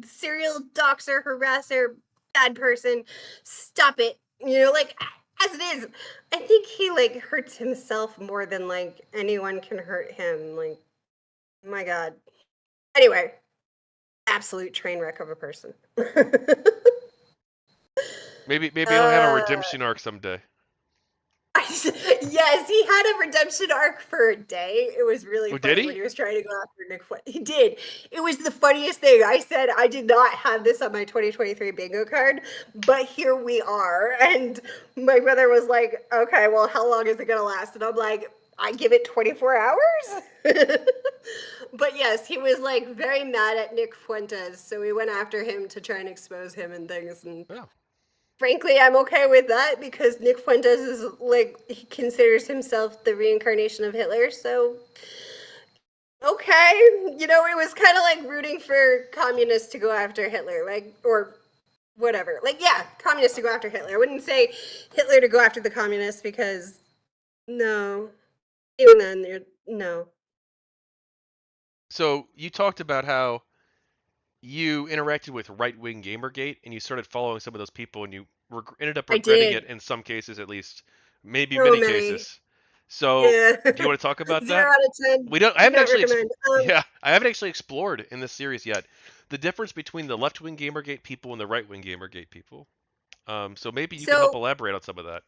Speaker 2: serial doxer, harasser, bad person. Stop it. You know, like as it is, I think he like hurts himself more than like anyone can hurt him. Like, my God. Anyway, absolute train wreck of a person.
Speaker 1: Maybe he'll have a
Speaker 2: uh
Speaker 1: redemption arc someday.
Speaker 2: yes, he had a redemption arc for a day. It was really
Speaker 1: Oh, did
Speaker 2: funny when
Speaker 1: he?
Speaker 2: he was trying to go after Nick. He did. It was the funniest thing. I said I did not have this on my 2023 bingo card, but here we are. And my brother was like, "Okay, well, how long is it gonna last?" And I'm like, "I give it 24 hours." But yes, he was like very mad at Nick Fuentes, so we went after him to try and expose him and things. And
Speaker 1: Oh.
Speaker 2: frankly, I'm okay with that because Nick Fuentes is like he considers himself the reincarnation of Hitler. So okay, you know, it was kind of like rooting for communists to go after Hitler, like or whatever. Like yeah, communists to go after Hitler. I wouldn't say Hitler to go after the communists because no, even then, no.
Speaker 1: So you talked about how you interacted with right wing Gamergate and you started following some of those people and you ended up
Speaker 2: I
Speaker 1: regretting it
Speaker 2: did
Speaker 1: in some cases, at least, maybe
Speaker 2: so
Speaker 1: many
Speaker 2: many.
Speaker 1: cases. So
Speaker 2: Yeah,
Speaker 1: do you want to talk about that?
Speaker 2: 0 out of 10.
Speaker 1: We don't. I
Speaker 2: Do
Speaker 1: haven't
Speaker 2: not
Speaker 1: actually.
Speaker 2: recommend.
Speaker 1: Yeah, I haven't actually explored in this series yet the difference between the left wing Gamergate people and the right wing Gamergate people. So maybe you can help
Speaker 2: So
Speaker 1: elaborate on some of that.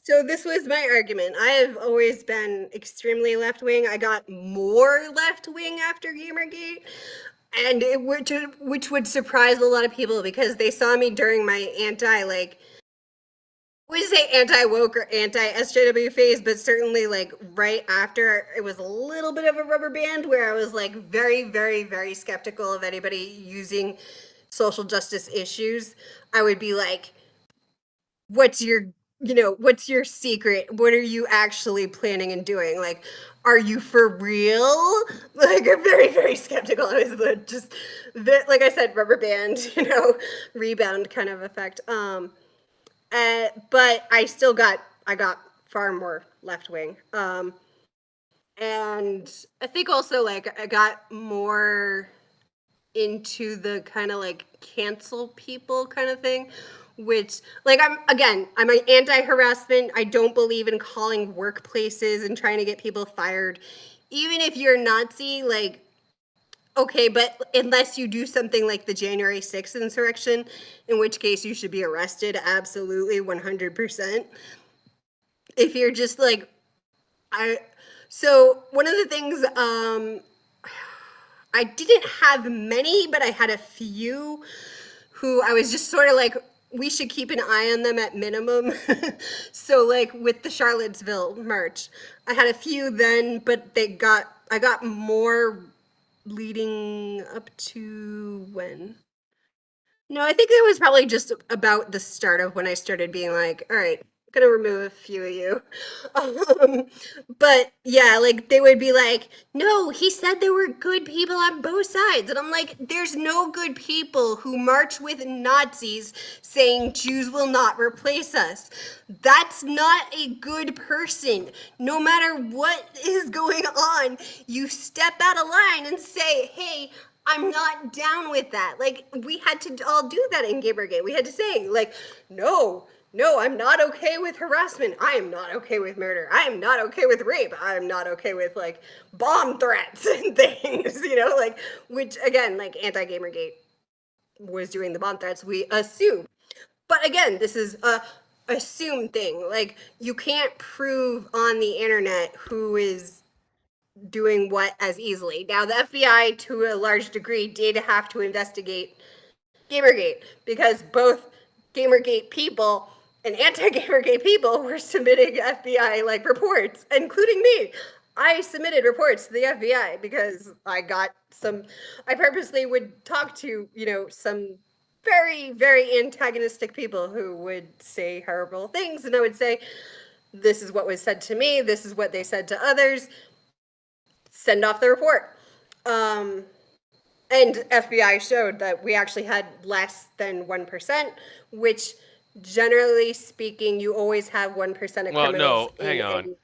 Speaker 2: So this was my argument. I have always been extremely left wing. I got more left wing after Gamergate, and which would surprise a lot of people because they saw me during my anti like we say anti woke or anti SJW phase, but certainly like right after it was a little bit of a rubber band where I was like very, very, very skeptical of anybody using social justice issues. I would be like, what's your what's your secret, what are you actually planning and doing, like are you for real, like I'm very very skeptical. I was just like I said, rubber band, rebound kind of effect. But I got far more left wing, and I think also like I got more into the kind of like cancel people kind of thing, which like I'm an anti-harassment. I don't believe in calling workplaces and trying to get people fired even if you're Nazi, like okay, but unless you do something like the January 6th insurrection, in which case you should be arrested, absolutely 100%. If you're just like I so one of the things I didn't have many, but I had a few who I was just sort of like, we should keep an eye on them at minimum. So like with the Charlottesville march, I had a few then, but I got more leading up to when? No, I think it was probably just about the start of when I started being like, all right, gonna remove a few of you. Um, but yeah, like they would be like, no, he said there were good people on both sides. And I'm like, there's no good people who march with Nazis saying Jews will not replace us. That's not a good person. No matter what is going on, you step out of line and say, hey, I'm not down with that. Like, we had to all do that in Gamergate. We had to say, like, no, I'm not okay with harassment. I am not okay with murder. I am not okay with rape. I am not okay with like bomb threats and things, like, which again, like anti Gamergate was doing the bomb threats, we assume. But again, this is a assumed thing. Like, you can't prove on the internet who is doing what as easily. Now, the FBI, to a large degree, did have to investigate Gamergate because both Gamergate people and anti-Gamergate people were submitting FBI like reports, including me. I submitted reports to the FBI because I got some. I purposely would talk to some very very antagonistic people who would say horrible things, and I would say, "This is what was said to me. This is what they said to others. Send off the report." Um, and FBI showed that we actually had less than 1%, which generally speaking, you always have 1% of
Speaker 1: Well,
Speaker 2: criminals
Speaker 1: no, hang
Speaker 2: in
Speaker 1: on.
Speaker 2: any.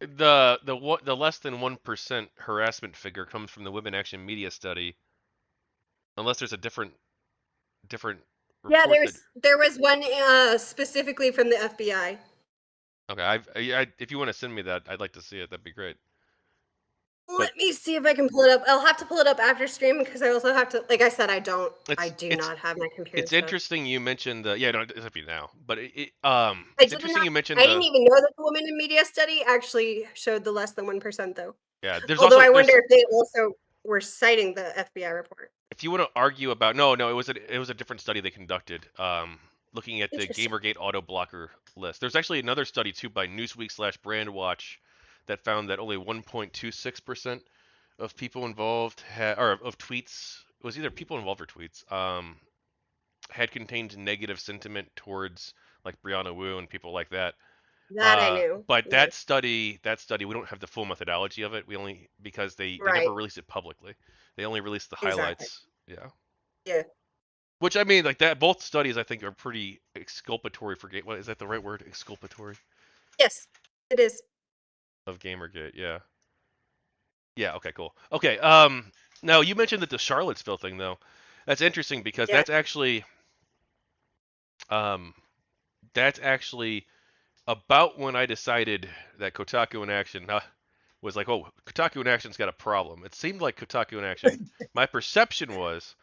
Speaker 1: The less than 1% harassment figure comes from the Women Action Media study, unless there's a different
Speaker 2: Yeah,
Speaker 1: report that.
Speaker 2: there was one specifically from the FBI.
Speaker 1: Okay, if you want to send me that, I'd like to see it. That'd be great. But
Speaker 2: Let me see if I can pull it up. I'll have to pull it up after stream because I also have to. Like I said, I
Speaker 1: it's
Speaker 2: do
Speaker 1: it's
Speaker 2: not have my computer
Speaker 1: it's
Speaker 2: set up.
Speaker 1: interesting you mentioned the yeah no it's up to you now, but
Speaker 2: I
Speaker 1: it's
Speaker 2: did
Speaker 1: interesting
Speaker 2: not.
Speaker 1: you mentioned
Speaker 2: I didn't
Speaker 1: the
Speaker 2: even know that the woman in media study actually showed the less than 1%, though.
Speaker 1: yeah. There's
Speaker 2: Although
Speaker 1: also
Speaker 2: I wonder
Speaker 1: there's
Speaker 2: if they also were citing the FBI report.
Speaker 1: if you want to argue about no, it was a different study they conducted looking at the
Speaker 2: Interesting.
Speaker 1: GamerGate auto blocker list. There's actually another study too by Newsweek slash Brandwatch that found that only 1.26% of people involved or of tweets, it was either people involved or tweets, had contained negative sentiment towards like Brianna Wu and people like that.
Speaker 2: That I knew.
Speaker 1: But
Speaker 2: Yes.
Speaker 1: that study, we don't have the full methodology of it. We only because they
Speaker 2: Right.
Speaker 1: never released it publicly. They only released the
Speaker 2: Exactly.
Speaker 1: highlights. Yeah.
Speaker 2: Yeah.
Speaker 1: Which I mean, like that, both studies I think are pretty exculpatory for game. What is that the right word? Exculpatory
Speaker 2: Yes, it is.
Speaker 1: of GamerGate. Yeah. Yeah. Okay. Cool. Okay. Now you mentioned that the Charlottesville thing though. That's interesting because
Speaker 2: Yeah.
Speaker 1: um that's actually about when I decided that Kotaku in Action was like, oh, Kotaku in Action's got a problem. It seemed like Kotaku in Action. My perception was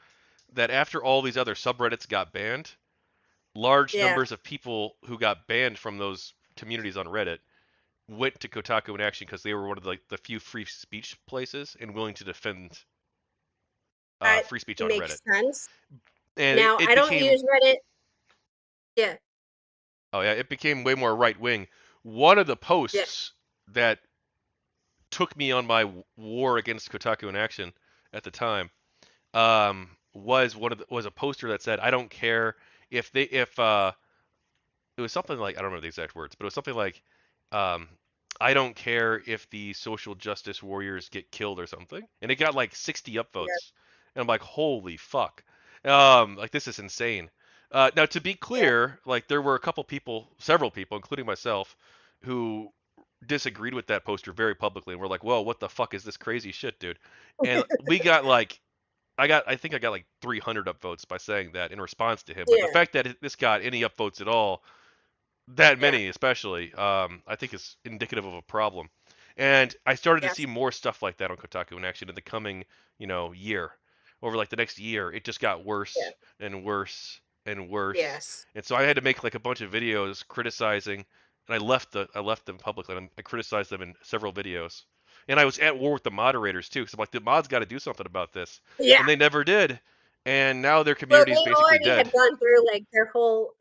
Speaker 1: that after all these other subreddits got banned, large
Speaker 2: Yeah.
Speaker 1: numbers of people who got banned from those communities on Reddit went to Kotaku in Action because they were one of the few free speech places and willing to defend
Speaker 2: That
Speaker 1: free speech on Reddit.
Speaker 2: makes sense.
Speaker 1: And
Speaker 2: Now,
Speaker 1: it
Speaker 2: I don't
Speaker 1: became
Speaker 2: use Reddit. Yeah.
Speaker 1: oh yeah, it became way more right wing. One of the
Speaker 2: Yeah.
Speaker 1: posts that took me on my war against Kotaku in Action at the time was a poster that said, "I don't care if it was something like I don't remember the exact words, but it was something like um, I don't care if the social justice warriors get killed or something," and it got like 60
Speaker 2: Yeah.
Speaker 1: upvotes, and I'm like, "Holy fuck!" Like this is insane. Now to be
Speaker 2: Yeah.
Speaker 1: clear, like there were a couple people, several people, including myself, who disagreed with that poster very publicly and were like, "Whoa, what the fuck is this crazy shit, dude?" And we got like I think I got like 300 upvotes by saying that in response to him. But the
Speaker 2: Yeah.
Speaker 1: fact that this got any upvotes at all, that
Speaker 2: Yeah.
Speaker 1: many especially, I think is indicative of a problem. And I started to see
Speaker 2: Yes.
Speaker 1: more stuff like that on Kotaku in Action in the coming, year. Over like the next year, it just got
Speaker 2: Yeah.
Speaker 1: worse and worse and worse.
Speaker 2: Yes.
Speaker 1: And so I had to make like a bunch of videos criticizing, and I left them publicly. And I criticized them in several videos. And I was at war with the moderators too, because I'm like, the mods got to do something about this,
Speaker 2: Yeah.
Speaker 1: and they never did. And now their
Speaker 2: Well,
Speaker 1: community is
Speaker 2: they
Speaker 1: basically
Speaker 2: already had
Speaker 1: dead.
Speaker 2: gone through like their whole.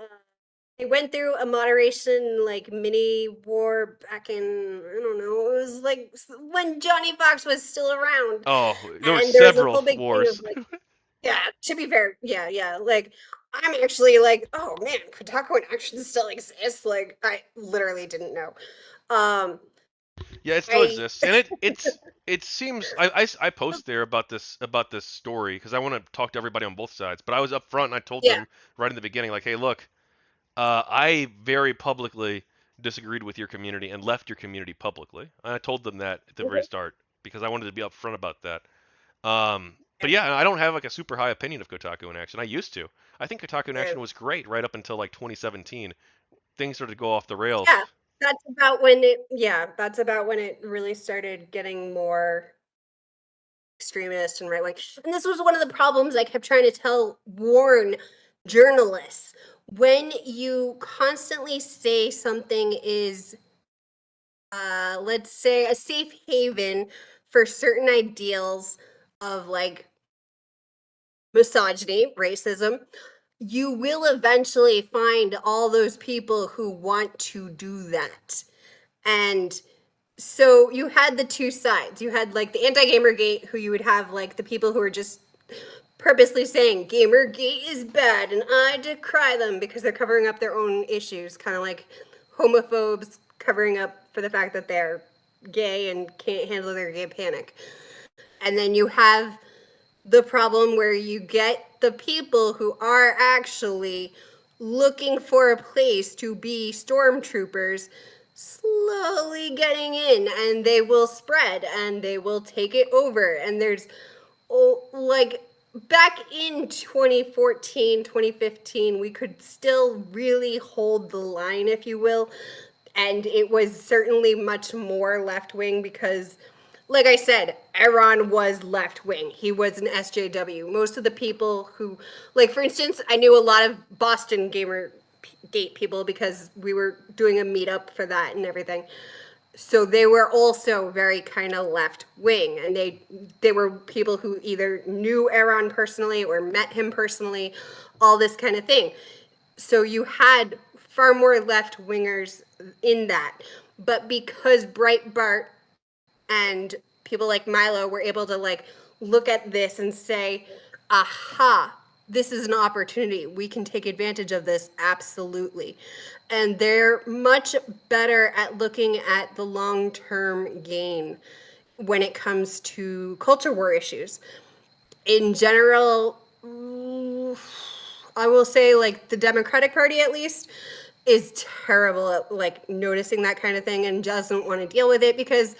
Speaker 2: They went through a moderation like mini war back in, I don't know, it was like when Johnny Fox was still around,
Speaker 1: Oh, there were
Speaker 2: and there was a
Speaker 1: several
Speaker 2: whole big thing of
Speaker 1: wars.
Speaker 2: like, yeah. To be fair, yeah, yeah. Like I'm actually like, oh man, Kotaku in Action still exists. Like, I literally didn't know. Um,
Speaker 1: Yeah, it still
Speaker 2: I
Speaker 1: exists, and it seems I post there about this story because I want to talk to everybody on both sides. But I was up front and I told
Speaker 2: yeah,
Speaker 1: them right in the beginning, like, hey, look, I very publicly disagreed with your community and left your community publicly. I told them that at the very
Speaker 2: mhm,
Speaker 1: start because I wanted to be upfront about that.
Speaker 2: yeah,
Speaker 1: But yeah, I don't have like a super high opinion of Kotaku in Action. I used to. I think Kotaku in
Speaker 2: yeah.
Speaker 1: Action was great right up until like 2017. Things started to go off the rails.
Speaker 2: Yeah, that's about when it. Yeah, that's about when it really started getting more extremist and right wing. And this was one of the problems I kept trying to warn journalists. When you constantly say something is, let's say, a safe haven for certain ideals of like misogyny, racism, you will eventually find all those people who want to do that. And so you had the two sides. You had like the anti-Gamergate, who you would have like the people who are just purposely saying Gamergate is bad and I decry them because they're covering up their own issues, kind of like homophobes covering up for the fact that they're gay and can't handle their gay panic. And then you have the problem where you get the people who are actually looking for a place to be stormtroopers slowly getting in, and they will spread and they will take it over. And there's, oh, like back in 2014, 2015, we could still really hold the line, if you will, and it was certainly much more left wing because, like I said, Aaron was left wing. He was an SJW. Most of the people who, like for instance, I knew a lot of Boston Gamer Gate people because we were doing a meetup for that and everything. So they were also very kind of left wing, and they were people who either knew Aaron personally or met him personally, all this kind of thing. So you had far more left wingers in that. But because Breitbart and people like Milo were able to like look at this and say, aha, this is an opportunity. We can take advantage of this, absolutely. And they're much better at looking at the long term gain when it comes to culture war issues. In general, I will say, like, the Democratic Party, at least, is terrible at like noticing that kind of thing and doesn't want to deal with it because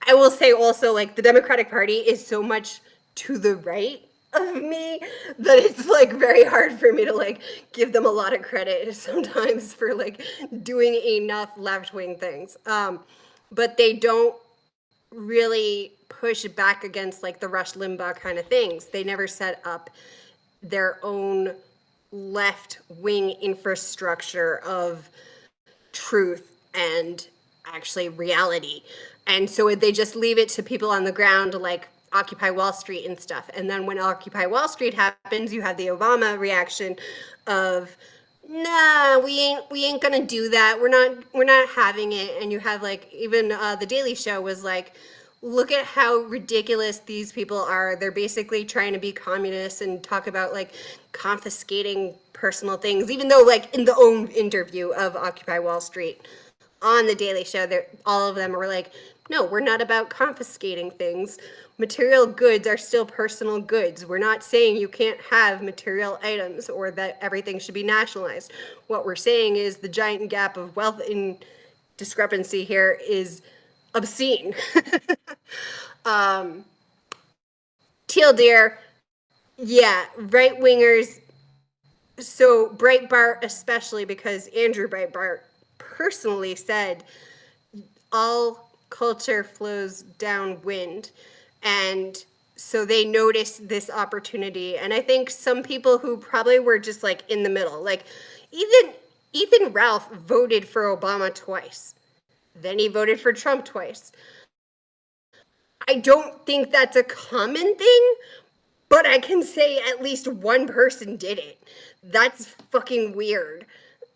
Speaker 2: I will say also, like, the Democratic Party is so much to the right of me that it's like very hard for me to like give them a lot of credit sometimes for like doing enough left wing things. But they don't really push back against like the Rush Limbaugh kind of things. They never set up their own left wing infrastructure of truth and actually reality. And so they just leave it to people on the ground to like Occupy Wall Street and stuff. And then when Occupy Wall Street happens, you have the Obama reaction of, nah, we ain't gonna do that. We're not having it. And you have like even the Daily Show was like, look at how ridiculous these people are. They're basically trying to be communists and talk about like confiscating personal things, even though like in the own interview of Occupy Wall Street on the Daily Show, all of them were like, no, we're not about confiscating things. Material goods are still personal goods. We're not saying you can't have material items or that everything should be nationalized. What we're saying is the giant gap of wealth in discrepancy here is obscene. Teal deer, yeah, right wingers. So Breitbart, especially because Andrew Breitbart personally said all culture flows downwind, and so they noticed this opportunity. And I think some people who probably were just like in the middle, like Ethan Ralph voted for Obama twice, then he voted for Trump twice. I don't think that's a common thing, but I can say at least one person did it. That's fucking weird.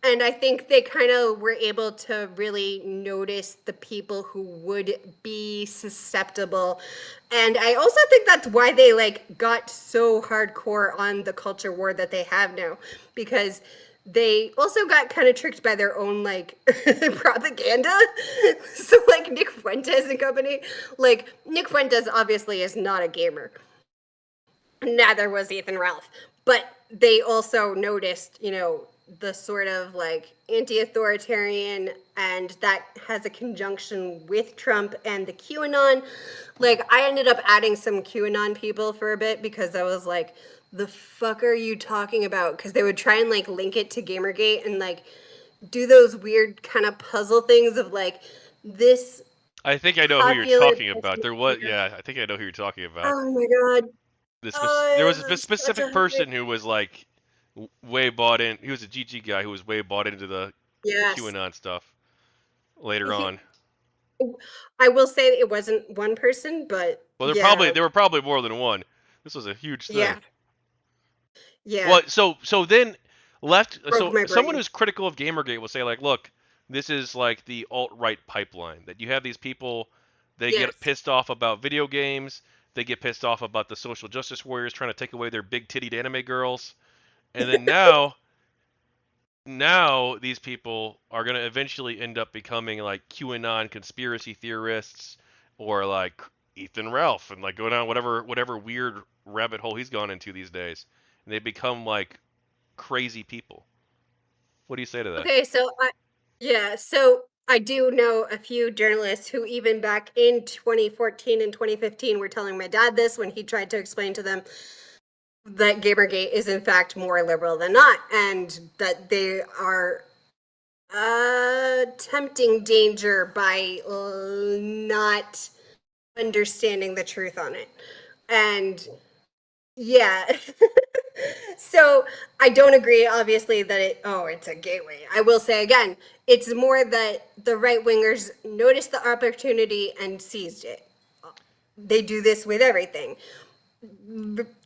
Speaker 2: And I think they kind of were able to really notice the people who would be susceptible. And I also think that's why they like got so hardcore on the culture war that they have now, because they also got kind of tricked by their own like propaganda. So like Nick Fuentes and company, like Nick Fuentes obviously is not a gamer. Neither was Ethan Ralph. But they also noticed, the sort of like anti authoritarian, and that has a conjunction with Trump and the QAnon. Like, I ended up adding some QAnon people for a bit because I was like, the fuck are you talking about? Because they would try and like link it to Gamergate and like do those weird kind of puzzle things of like this
Speaker 1: I think I know who you're
Speaker 2: popular
Speaker 1: talking about. There was, yeah, I think I know who you're talking about.
Speaker 2: Oh my god.
Speaker 1: There
Speaker 2: Oh,
Speaker 1: was a
Speaker 2: this is such
Speaker 1: specific
Speaker 2: a
Speaker 1: person who was like way bought in. He was a GG guy who was way bought into the
Speaker 2: yes.
Speaker 1: QAnon stuff later
Speaker 2: He,
Speaker 1: on.
Speaker 2: I will say it wasn't one person, but
Speaker 1: Well,
Speaker 2: yeah,
Speaker 1: there were probably more than one. This was a huge thing.
Speaker 2: yeah, yeah.
Speaker 1: Well, so then left.
Speaker 2: Broke
Speaker 1: So
Speaker 2: my
Speaker 1: someone
Speaker 2: brain.
Speaker 1: who's critical of GamerGate will say like, look, this is like the alt-right pipeline. That you have these people, they get
Speaker 2: Yes.
Speaker 1: pissed off about video games. They get pissed off about the social justice warriors trying to take away their big-tittied anime girls. And then now these people are going to eventually end up becoming like QAnon conspiracy theorists or like Ethan Ralph and like go down whatever weird rabbit hole he's gone into these days. And they become like crazy people. What do you say to that?
Speaker 2: Okay, so I do know a few journalists who even back in 2014 and 2015 were telling my dad this when he tried to explain to them that Gamergate is in fact more liberal than not, and that they are tempting danger by not understanding the truth on it. And yeah. So I don't agree, obviously, that it's a gateway. I will say again, it's more that the right wingers noticed the opportunity and seized it. They do this with everything.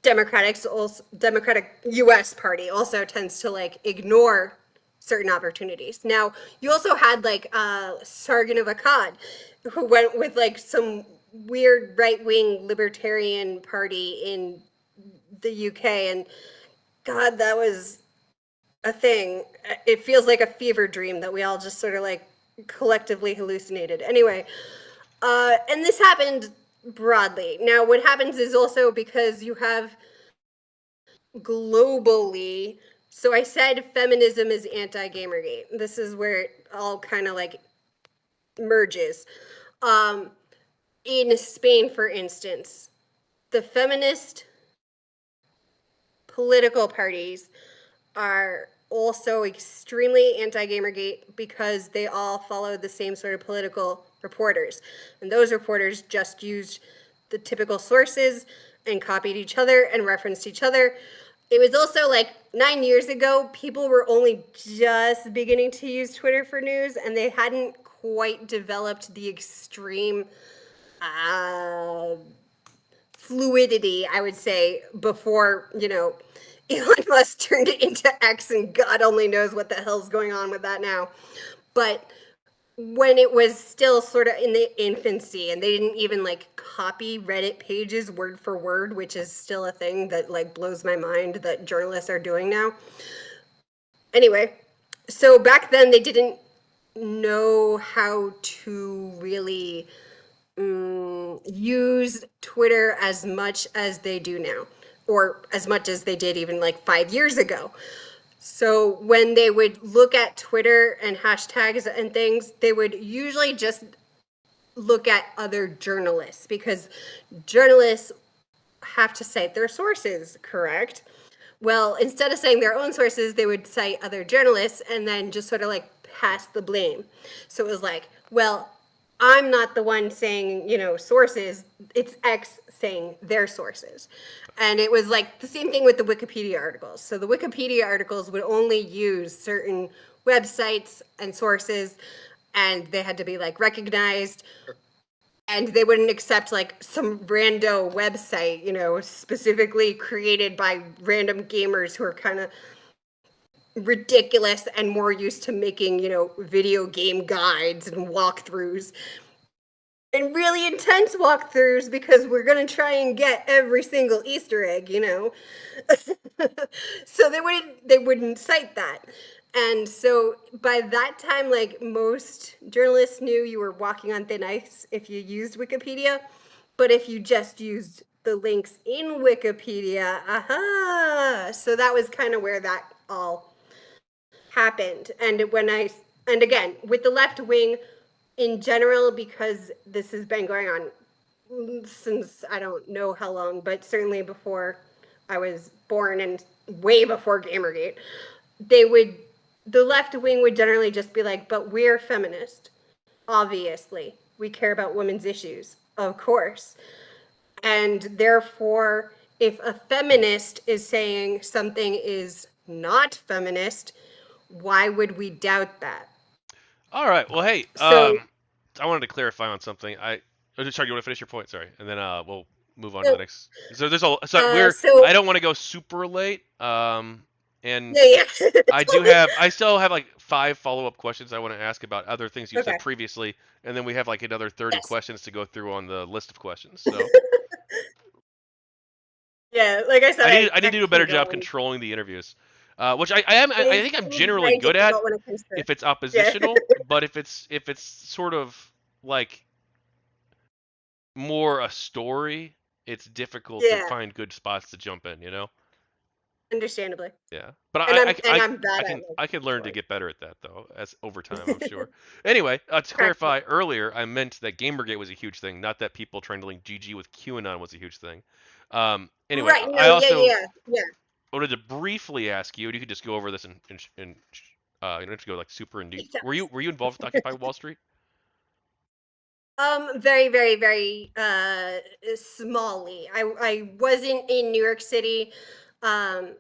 Speaker 2: Democratic U.S. party also tends to like ignore certain opportunities. Now, you also had like Sargon of Akkad, who went with like some weird right wing libertarian party in the UK, and God, that was a thing. It feels like a fever dream that we all just sort of like collectively hallucinated. Anyway, and this happened broadly. Now, what happens is also because you have globally. So I said feminism is anti-Gamergate. This is where it all kind of like merges. Um, in Spain, for instance, the feminist political parties are also extremely anti-Gamergate because they all follow the same sort of political reporters. And those reporters just used the typical sources and copied each other and referenced each other. It was also like 9 years ago, people were only just beginning to use Twitter for news, and they hadn't quite developed the extreme uh, fluidity, I would say, before, Elon Musk turned it into X, and God only knows what the hell's going on with that now. But when it was still sort of in the infancy and they didn't even like copy Reddit pages word for word, which is still a thing that like blows my mind that journalists are doing now. Anyway, so back then they didn't know how to really use Twitter as much as they do now, or as much as they did even like 5 years ago. So when they would look at Twitter and hashtags and things, they would usually just look at other journalists because journalists have to cite their sources, correct? Well, instead of saying their own sources, they would cite other journalists and then just sort of like pass the blame. So it was like, well, I'm not the one saying, sources. It's X saying their sources. And it was like the same thing with the Wikipedia articles. So the Wikipedia articles would only use certain websites and sources, and they had to be like recognized, and they wouldn't accept like some rando website, specifically created by random gamers who are kind of ridiculous and more used to making, video game guides and walkthroughs and really intense walkthroughs because we're going to try and get every single Easter egg. So they wouldn't cite that. And so by that time, like, most journalists knew you were walking on thin ice if you used Wikipedia. But if you just used the links in Wikipedia, aha. So that was kind of where that all happened. And again, with the left wing in general, because this has been going on since I don't know how long, but certainly before I was born and way before Gamergate, they would the left wing would generally just be like, but we're feminist. Obviously. We care about women's issues. Of course. And therefore, if a feminist is saying something is not feminist, why would we doubt that?
Speaker 1: All right. Well, hey,
Speaker 2: So,
Speaker 1: I wanted to clarify on something. Sorry, you want to finish your point? Sorry, and then we'll move on to the
Speaker 2: so,
Speaker 1: next. So there's a so
Speaker 2: uh,
Speaker 1: we're
Speaker 2: so
Speaker 1: I don't want to go super late. And
Speaker 2: yeah, yeah.
Speaker 1: I still have like 5 follow-up questions I want to ask about other things you've said
Speaker 2: Okay.
Speaker 1: previously, and then we have like another 30
Speaker 2: Yes.
Speaker 1: questions to go through on the list of questions. So
Speaker 2: Yeah, like I said,
Speaker 1: I need
Speaker 2: I
Speaker 1: to do a
Speaker 2: can
Speaker 1: better
Speaker 2: go
Speaker 1: job
Speaker 2: on.
Speaker 1: controlling the interviews, which I am. I think I'm
Speaker 2: It's
Speaker 1: generally
Speaker 2: very
Speaker 1: good at
Speaker 2: difficult when it comes to,
Speaker 1: if it's
Speaker 2: yeah,
Speaker 1: oppositional, but if it's sort of like more a story, it's difficult to
Speaker 2: yeah,
Speaker 1: find good spots to jump in. You know?
Speaker 2: understandably.
Speaker 1: Yeah. But
Speaker 2: And I'm bad at like
Speaker 1: I can learn to
Speaker 2: story.
Speaker 1: get better at that though, as over time, I'm sure. Anyway, to
Speaker 2: Practice.
Speaker 1: clarify, earlier I meant that Gamergate was a huge thing, not that people trying to link GG with QAnon was a huge thing. Anyway,
Speaker 2: Right.
Speaker 1: I
Speaker 2: No. Yeah.
Speaker 1: also
Speaker 2: Yeah. Yeah.
Speaker 1: wanted to briefly ask you, and you could just go over this you don't have to go like super in deep. Were you involved with Occupy Wall Street?
Speaker 2: Very, very, very smallly. I wasn't in New York City. Um,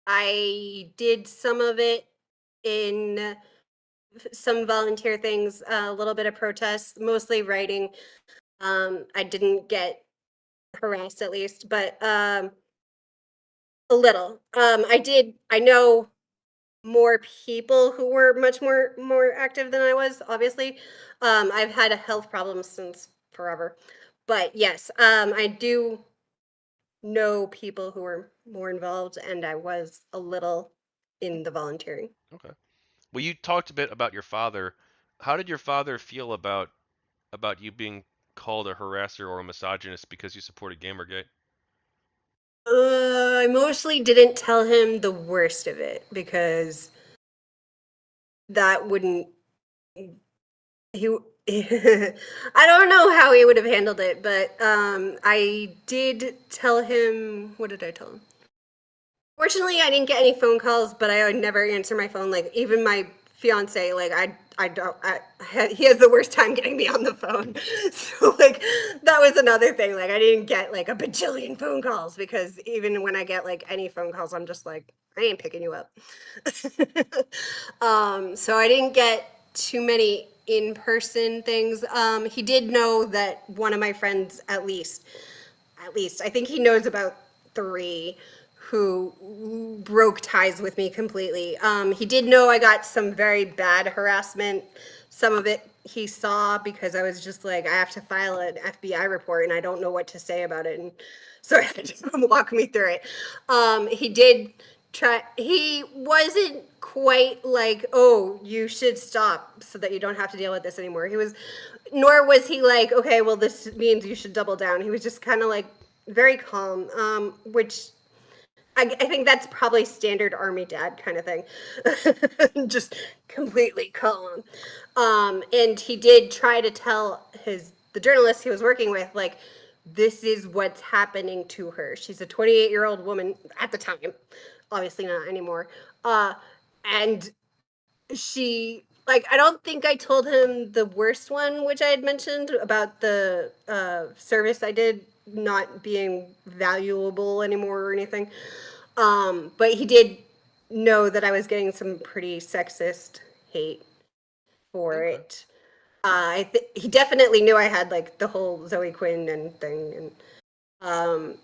Speaker 2: I did some of it in some volunteer things, a little bit of protest, mostly writing. I didn't get harassed at least, but a little. I know more people who were much more active than I was, obviously. I've had a health problem since forever. But yes, I do know people who were more involved, and I was a little in the volunteering.
Speaker 1: Okay. Well, you talked a bit about your father. How did your father feel about you being called a harasser or a misogynist because you supported Gamergate?
Speaker 2: I mostly didn't tell him the worst of it because that wouldn't he I don't know how he would have handled it, but I did tell him. What did I tell him? Fortunately, I didn't get any phone calls, but I would never answer my phone. Like, even my fiance, like, I don't, he has the worst time getting me on the phone. So, like, that was another thing. Like, I didn't get like a bajillion phone calls because even when I get like any phone calls, I'm just like, I ain't picking you up. So I didn't get too many in-person things. He did know that one of my friends, at least I think he knows about 3 who broke ties with me completely. He did know I got some very bad harassment. Some of it he saw because I was just like, I have to file an FBI report and I don't know what to say about it. And so I had to walk me through it. He did try, he wasn't quite like, oh, you should stop so that you don't have to deal with this anymore. Nor was he like, okay, well, this means you should double down. He was just kind of like very calm, which I think that's probably standard army dad kind of thing. Just completely calm. And he did try to tell the journalist he was working with, like, this is what's happening to her. She's a 28-year-old woman at the time, obviously not anymore. And she, like, I don't think I told him the worst one, which I had mentioned about the service I did not being valuable anymore or anything. But he did know that I was getting some pretty sexist hate for
Speaker 1: Okay.
Speaker 2: it. He definitely knew I had like the whole Zoe Quinn and thing,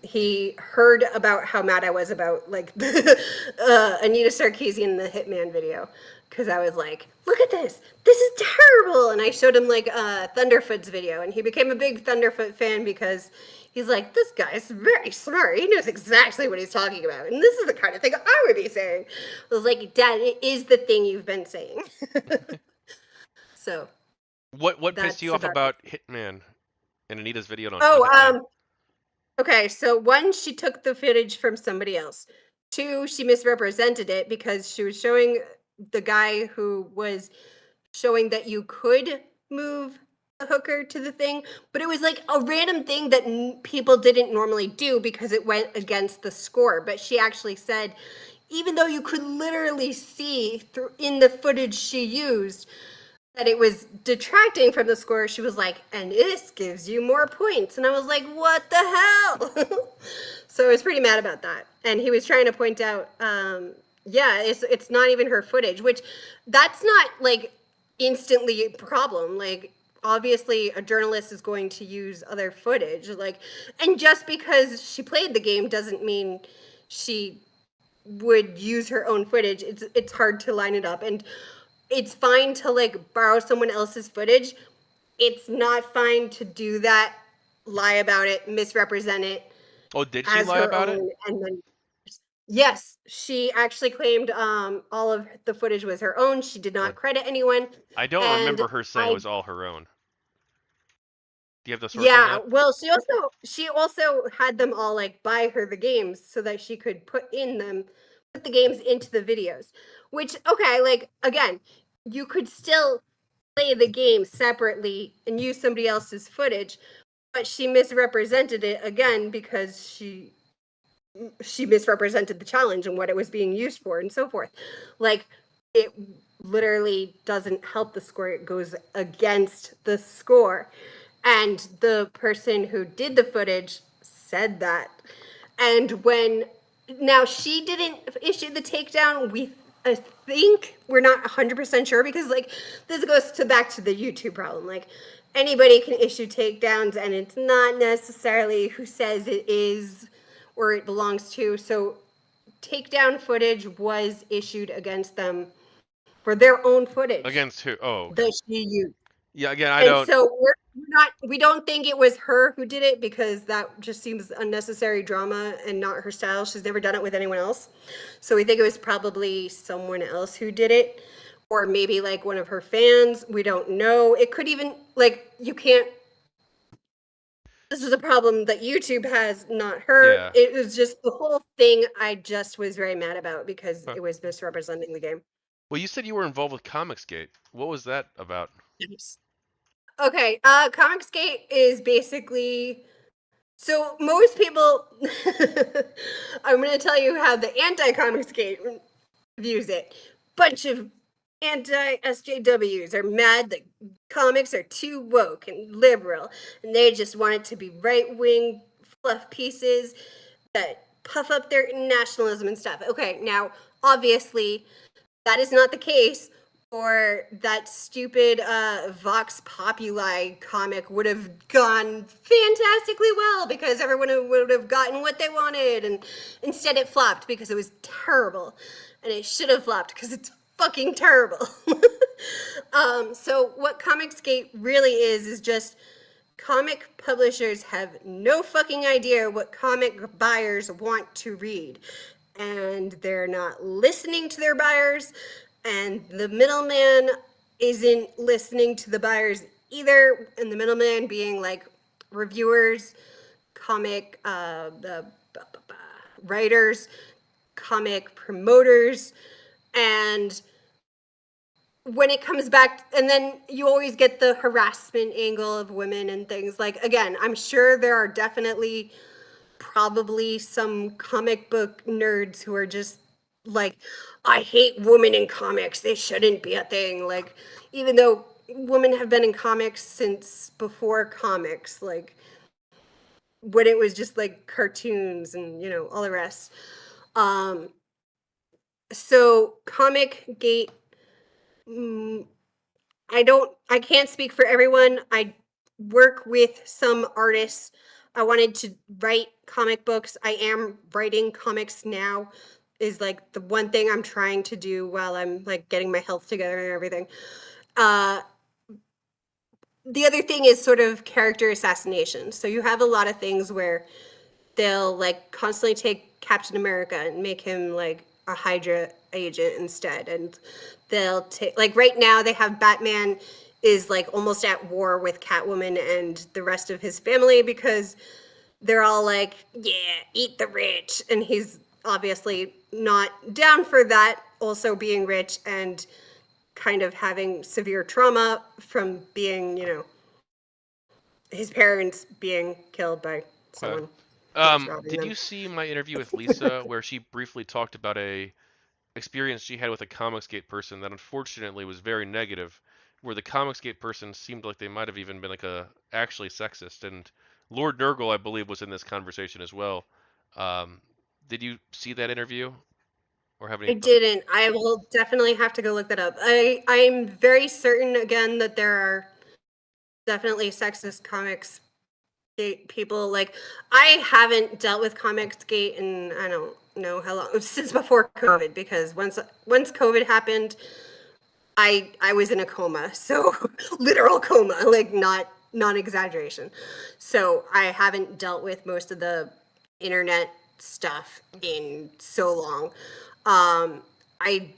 Speaker 2: He heard about how mad I was about like Anita Sarkeesian the Hitman video, because I was like, "Look at this! This is terrible!" And I showed him like Thunderfoot's video, and he became a big Thunderfoot fan because he's like, "This guy's very smart. He knows exactly what he's talking about, and this is the kind of thing I would be saying." I was like, "Dad, it is the thing you've been saying." So
Speaker 1: What pissed you
Speaker 2: that's
Speaker 1: off
Speaker 2: about it.
Speaker 1: about Hitman and Anita's video on
Speaker 2: Oh,
Speaker 1: Hitman?
Speaker 2: okay, so one, she took the footage from somebody else. Two, she misrepresented it because she was showing the guy who was showing that you could move the hooker to the thing, but it was like a random thing that people didn't normally do because it went against the score. But she actually said, even though you could literally see through in the footage she used that it was detracting from the score, she was like, and this gives you more points. And I was like, what the hell? So I was pretty mad about that. And he was trying to point out, yeah, it's not even her footage, which that's not like instantly a problem. Like, obviously a journalist is going to use other footage. Like, and just because she played the game doesn't mean she would use her own footage. It's hard to line it up. And it's fine to like borrow someone else's footage. It's not fine to do that, lie about it, misrepresent it
Speaker 1: Oh, did she
Speaker 2: as
Speaker 1: lie
Speaker 2: her
Speaker 1: about it?
Speaker 2: own, and then yes, she actually claimed all of the footage was her own. She did
Speaker 1: What?
Speaker 2: not credit anyone,
Speaker 1: I don't
Speaker 2: and
Speaker 1: remember her saying it
Speaker 2: I
Speaker 1: was all her own. Do you have the source on
Speaker 2: yeah,
Speaker 1: that?
Speaker 2: well, she also had them all like buy her the games so that she could put the games into the videos. Which okay, like again, you could still play the game separately and use somebody else's footage, but she misrepresented it again because she misrepresented the challenge and what it was being used for and so forth. Like it literally doesn't help the score, it goes against the score. And the person who did the footage said that. And when now she didn't issue the takedown, we I think we're not 100% sure because like this goes to back to the YouTube problem. Like anybody can issue takedowns and it's not necessarily who says it is or it belongs to. So takedown footage was issued against them for their own footage
Speaker 1: Against who? Oh, okay.
Speaker 2: that she used.
Speaker 1: Yeah, again, I
Speaker 2: And
Speaker 1: don't.
Speaker 2: so we don't think it was her who did it because that just seems unnecessary drama and not her style. She's never done it with anyone else. So we think it was probably someone else who did it, or maybe like one of her fans. We don't know. It could even like you can't. This is a problem that YouTube has, not her.
Speaker 1: Yeah.
Speaker 2: It was just the whole thing. I just was very mad about because
Speaker 1: Huh.
Speaker 2: it was misrepresenting the game.
Speaker 1: Well, you said you were involved with Comicsgate. What was that about?
Speaker 2: Okay, Comicsgate is basically so most people. I'm going to tell you how the anti-Comicsgate views it. Bunch of anti-SJWs are mad that comics are too woke and liberal, and they just want it to be right-wing fluff pieces that puff up their nationalism and stuff. Okay, now obviously that is not the case, or that stupid Vox Populi comic would have gone fantastically well because everyone would have gotten what they wanted, and instead it flopped because it was terrible, and it should have flopped because it's fucking terrible. So what Comicsgate really is just comic publishers have no fucking idea what comic buyers want to read. And they're not listening to their buyers. And the middleman isn't listening to the buyers either. And the middleman being like reviewers, comic the writers, comic promoters, and when it comes back, and then you always get the harassment angle of women and things. Like again, I'm sure there are definitely probably some comic book nerds who are just like, I hate women in comics, they shouldn't be a thing. Like even though women have been in comics since before comics, like when it was just like cartoons and all the rest. Um so comic gate, mm, I can't speak for everyone. I work with some artists. I wanted to write comic books. I am writing comics now, is like the one thing I'm trying to do while I'm like getting my health together and everything. Uh, the other thing is sort of character assassination. So you have a lot of things where they'll like constantly take Captain America and make him like a Hydra agent instead. And they'll take, like, right now they have Batman is like almost at war with Catwoman and the rest of his family because they're all like, yeah, eat the rich. And he's obviously not down for that, also being rich and kind of having severe trauma from being, his parents being killed by
Speaker 1: Okay.
Speaker 2: someone who was robbing
Speaker 1: Did
Speaker 2: them.
Speaker 1: you see my interview with Lisa where she briefly talked about a experience she had with a Comicsgate person that unfortunately was very negative, where the Comicsgate person seemed like they might have even been like a actually sexist, and Lord Nurgle, I believe, was in this conversation as well. Um, did you see that interview or have any?
Speaker 2: I didn't. I will definitely have to go look that up. I'm very certain again that there are definitely sexist comics gate people. Like, I haven't dealt with comics gate in I don't know how long, since before COVID, because once COVID happened, I was in a coma. So literal coma, like not exaggeration. So I haven't dealt with most of the internet stuff
Speaker 1: Okay.
Speaker 2: in so long. I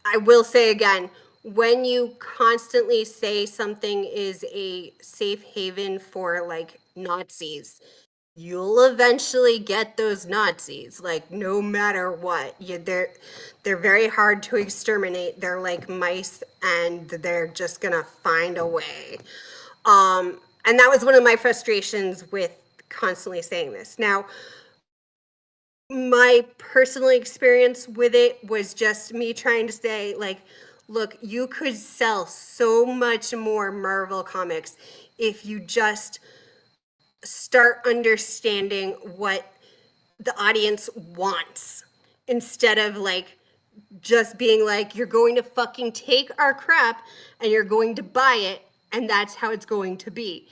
Speaker 2: I will say again, when you constantly say something is a safe haven for like Nazis, you'll eventually get those Nazis. Like, no matter what, they're very hard to exterminate. They're like mice, and they're just gonna find a way. And that was one of my frustrations with constantly saying this. Now, my personal experience with it was just me trying to say, like, look, you could sell so much more Marvel comics if you just start understanding what the audience wants instead of like just being like, you're going to fucking take our crap and you're going to buy it, and that's how it's going to be.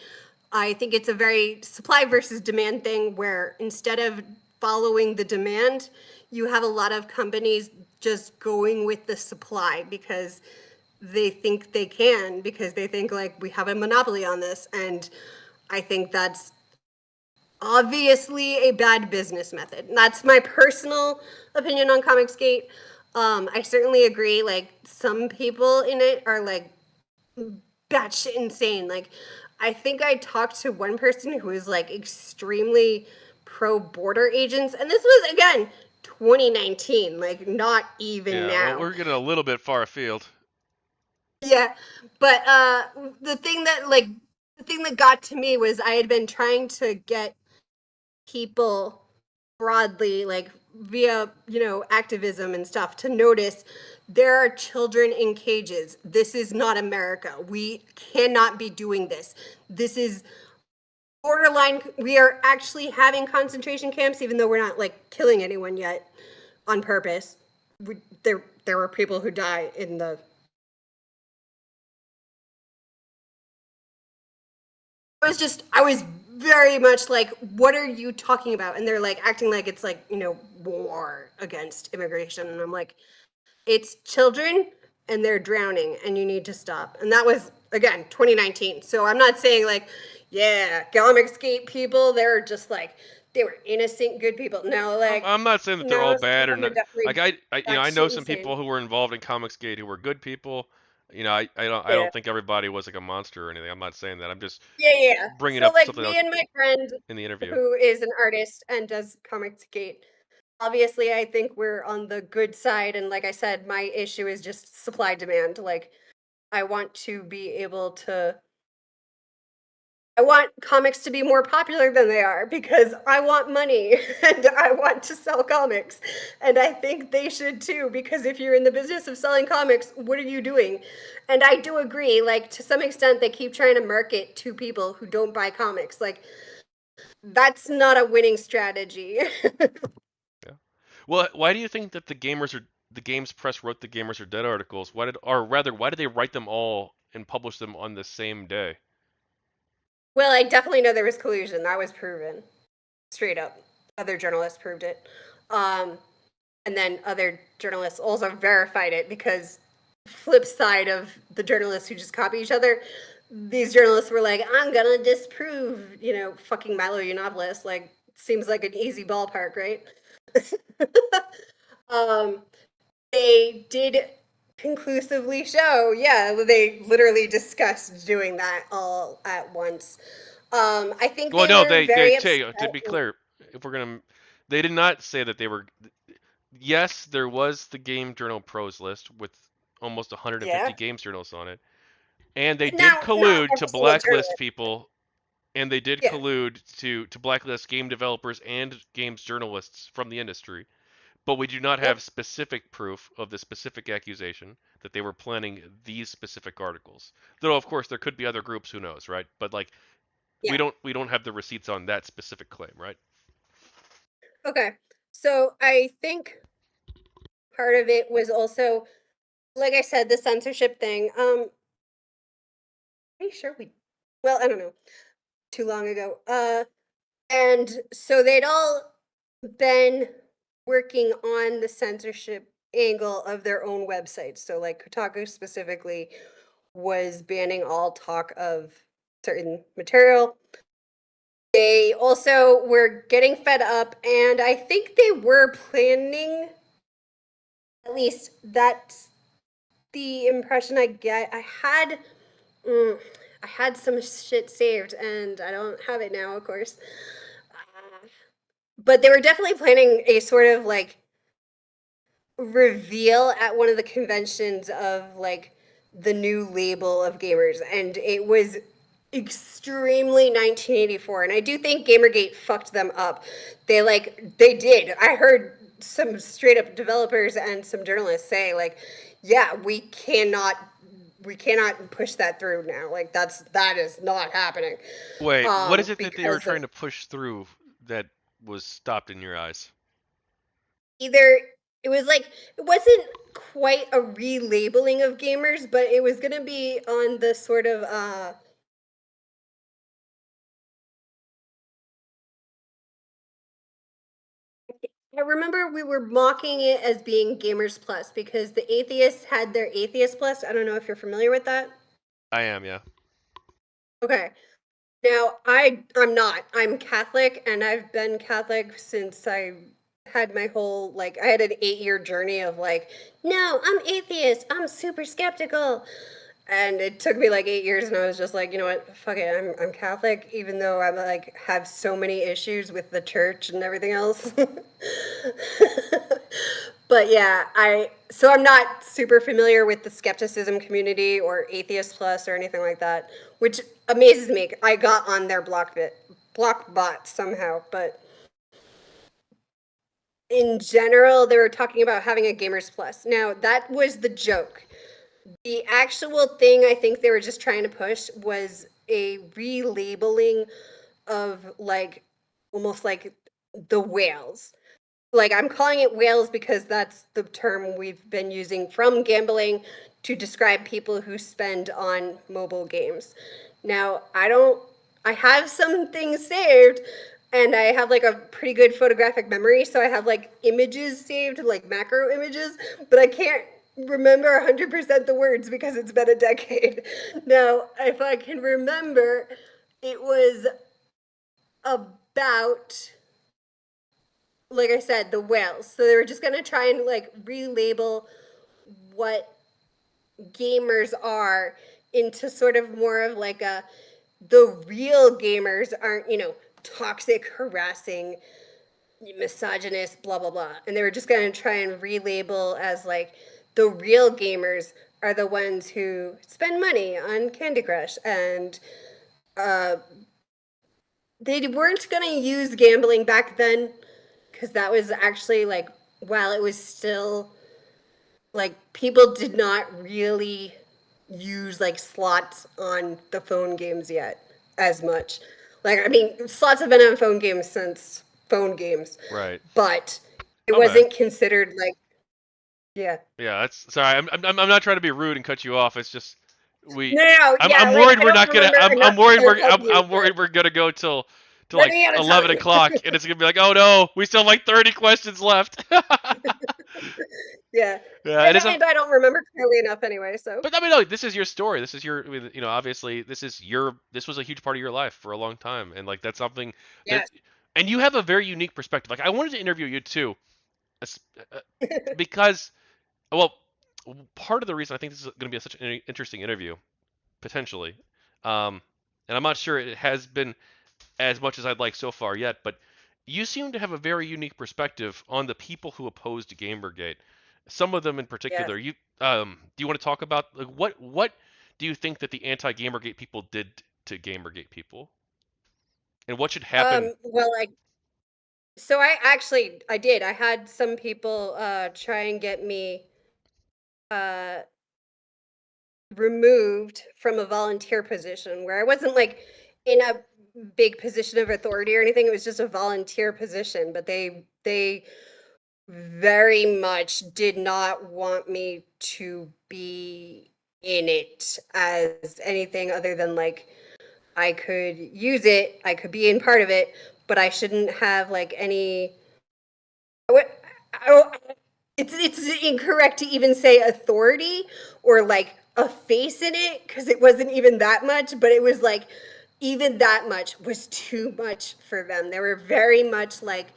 Speaker 2: I think it's a very supply versus demand thing where instead of following the demand, you have a lot of companies just going with the supply because they think they can, because they think like we have a monopoly on this. And I think that's obviously a bad business method. And that's my personal opinion on Comicsgate. I certainly agree. Like, some people in it are like batshit insane. Like, I think I talked to one person who was like extremely pro border agents, and this was again 2019, like not even
Speaker 1: Yeah, well,
Speaker 2: now.
Speaker 1: we're getting a little bit far afield.
Speaker 2: Yeah, but the thing that like the thing that got to me was I had been trying to get people broadly, like via, activism and stuff, to notice there are children in cages. This is not America. We cannot be doing this. This is borderline. We are actually having concentration camps, even though we're not like killing anyone yet on purpose. There were people who die in the. I was very much like, what are you talking about? And they're like acting like it's like, war against immigration. And I'm like, it's children and they're drowning and you need to stop. And that was, again, 2019. So I'm not saying like, yeah, Gate people, they're just like, they were innocent, good people. No, like,
Speaker 1: I'm not saying that they're
Speaker 2: no,
Speaker 1: all
Speaker 2: some of
Speaker 1: bad or
Speaker 2: them are
Speaker 1: not. Like
Speaker 2: definitely
Speaker 1: I know
Speaker 2: batshit
Speaker 1: some
Speaker 2: insane.
Speaker 1: people who were involved in Comicsgate who were good people. I
Speaker 2: Yeah.
Speaker 1: don't think everybody was like a monster or anything. I'm not saying that. I'm just
Speaker 2: Yeah, yeah.
Speaker 1: bringing
Speaker 2: So
Speaker 1: up
Speaker 2: like
Speaker 1: something
Speaker 2: me
Speaker 1: else
Speaker 2: and my friend
Speaker 1: in the interview.
Speaker 2: who is an artist and does Gate. Obviously, I think we're on the good side, and like I said, my issue is just supply demand. Like, I want to be able to I want comics to be more popular than they are because I want money and I want to sell comics. And I think they should too, because if you're in the business of selling comics, what are you doing? And I do agree, like, to some extent, they keep trying to market to people who don't buy comics. Like, that's not a winning strategy.
Speaker 1: Yeah. Well, why do you think that the games press wrote the Gamers Are Dead articles? Why did, or rather, why did they write them all and publish them on the same day?
Speaker 2: Well, I definitely know there was collusion. That was proven straight up. Other journalists proved it. Um, and then other journalists also verified it because flip side of the journalists who just copy each other, these journalists were like, I'm gonna disprove, fucking Milo Yiannopoulos. Like, seems like an easy ballpark, right? um, they did conclusively show, yeah, they literally discussed doing that all at once. I think
Speaker 1: Well,
Speaker 2: they
Speaker 1: no,
Speaker 2: were
Speaker 1: they
Speaker 2: very
Speaker 1: say,
Speaker 2: upset.
Speaker 1: to be clear, if we're gonna, they did not say that they were. Yes, there was the Game Journal Pros list with almost 150
Speaker 2: Yeah.
Speaker 1: games journals on it, and they did
Speaker 2: Now, not
Speaker 1: collude to
Speaker 2: every single
Speaker 1: blacklist
Speaker 2: journalist.
Speaker 1: people, and they did
Speaker 2: Yeah.
Speaker 1: collude to blacklist game developers and games journalists from the industry. But we do not have
Speaker 2: Yep.
Speaker 1: specific proof of the specific accusation that they were planning these specific articles. Though of course there could be other groups, who knows, right? But like
Speaker 2: Yeah.
Speaker 1: we don't have the receipts on that specific claim, right?
Speaker 2: Okay. So I think part of it was also, like I said, the censorship thing. Pretty sure we, well, I don't know, too long ago. And so they'd all been working on the censorship angle of their own websites. So, like Kotaku specifically was banning all talk of certain material. They also were getting fed up, and I think they were planning, at least that's the impression I get. Mm, I had some shit saved, and I don't have it now, of course. But they were definitely planning a sort of like reveal at one of the conventions of like the new label of gamers, and it was extremely 1984. And I do think Gamergate fucked them up. They did. I heard some straight up developers and some journalists say like, yeah, we cannot push that through now. Like that is not happening.
Speaker 1: Wait, what is it that they were
Speaker 2: Because
Speaker 1: trying to push through that was stopped in your eyes?
Speaker 2: either it was like it wasn't quite a relabeling of gamers, but it was gonna be on the sort of I remember we were mocking it as being Gamers Plus because the atheists had their Atheist Plus. I don't know if you're familiar with that.
Speaker 1: I am, yeah.
Speaker 2: Okay. Now, I'm not. I'm Catholic and I've been Catholic since I had my whole like I had an 8-year journey of like, no, I'm atheist. I'm super skeptical. And it took me like 8 years and I was just like, you know what, fuck it, I'm Catholic, even though I'm like have so many issues with the church and everything else. But yeah, I'm not super familiar with the skepticism community or Atheist Plus or anything like that, which amazes me. I got on their block bot somehow, but in general, they were talking about having a Gamers Plus. Now, that was the joke. The actual thing I think they were just trying to push was a relabeling of like almost like the whales. Like I'm calling it whales because that's the term we've been using from gambling to describe people who spend on mobile games. Now, I have some things saved and I have like a pretty good photographic memory, so I have like images saved, like macro images, but I can't remember 100% the words because it's been a decade. Now, if I can remember, it was about, like I said, the whales. So they were just gonna try and like relabel what gamers are into sort of more of like a the real gamers aren't, toxic, harassing, misogynist, blah blah blah. And they were just gonna try and relabel as like the real gamers are the ones who spend money on Candy Crush and uh they weren't gonna use gambling back then because that was actually like while it was still like people did not really use like slots on the phone games yet as much. Like I mean, slots have been on phone games since phone games,
Speaker 1: Right.
Speaker 2: but it
Speaker 1: Okay.
Speaker 2: wasn't considered like yeah.
Speaker 1: Yeah, that's sorry. I'm not trying to be rude and cut you off. It's just We,
Speaker 2: No,
Speaker 1: I'm
Speaker 2: yeah, like
Speaker 1: worried
Speaker 2: I
Speaker 1: we're
Speaker 2: don't
Speaker 1: not gonna.
Speaker 2: remember enough
Speaker 1: I'm worried
Speaker 2: to help you,
Speaker 1: I'm
Speaker 2: but
Speaker 1: worried we're gonna go till like
Speaker 2: running out of
Speaker 1: 11
Speaker 2: time.
Speaker 1: o'clock, and it's gonna be like, oh no, we still have like 30 questions left.
Speaker 2: Yeah,
Speaker 1: Yeah, it
Speaker 2: and
Speaker 1: is a.
Speaker 2: and I don't remember clearly enough anyway. So
Speaker 1: But I mean, no, this is your story. This is your, obviously, this was a huge part of your life for a long time, and like that's something that,
Speaker 2: yes,
Speaker 1: and you have a very unique perspective. Like I wanted to interview you too, es- uh, because, well, part of the reason I think this is going to be such an interesting interview, potentially, um, and I'm not sure it has been as much as I'd like so far yet, but you seem to have a very unique perspective on the people who opposed Gamergate. Some of them in
Speaker 2: yes.
Speaker 1: particular. Do you want to talk about like what do you think that the anti-Gamergate people did to Gamergate people, and what should happen?
Speaker 2: Well, so I did. I had some people try and get me uh removed from a volunteer position where I wasn't like in a big position of authority or anything. It was just a volunteer position, but they very much did not want me to be in it as anything other than like I could use it, I could be in part of it, but I shouldn't have like any. What? I, it's incorrect to even say authority or like a face in it because it wasn't even that much, but it was like even that much was too much for them. They were very much like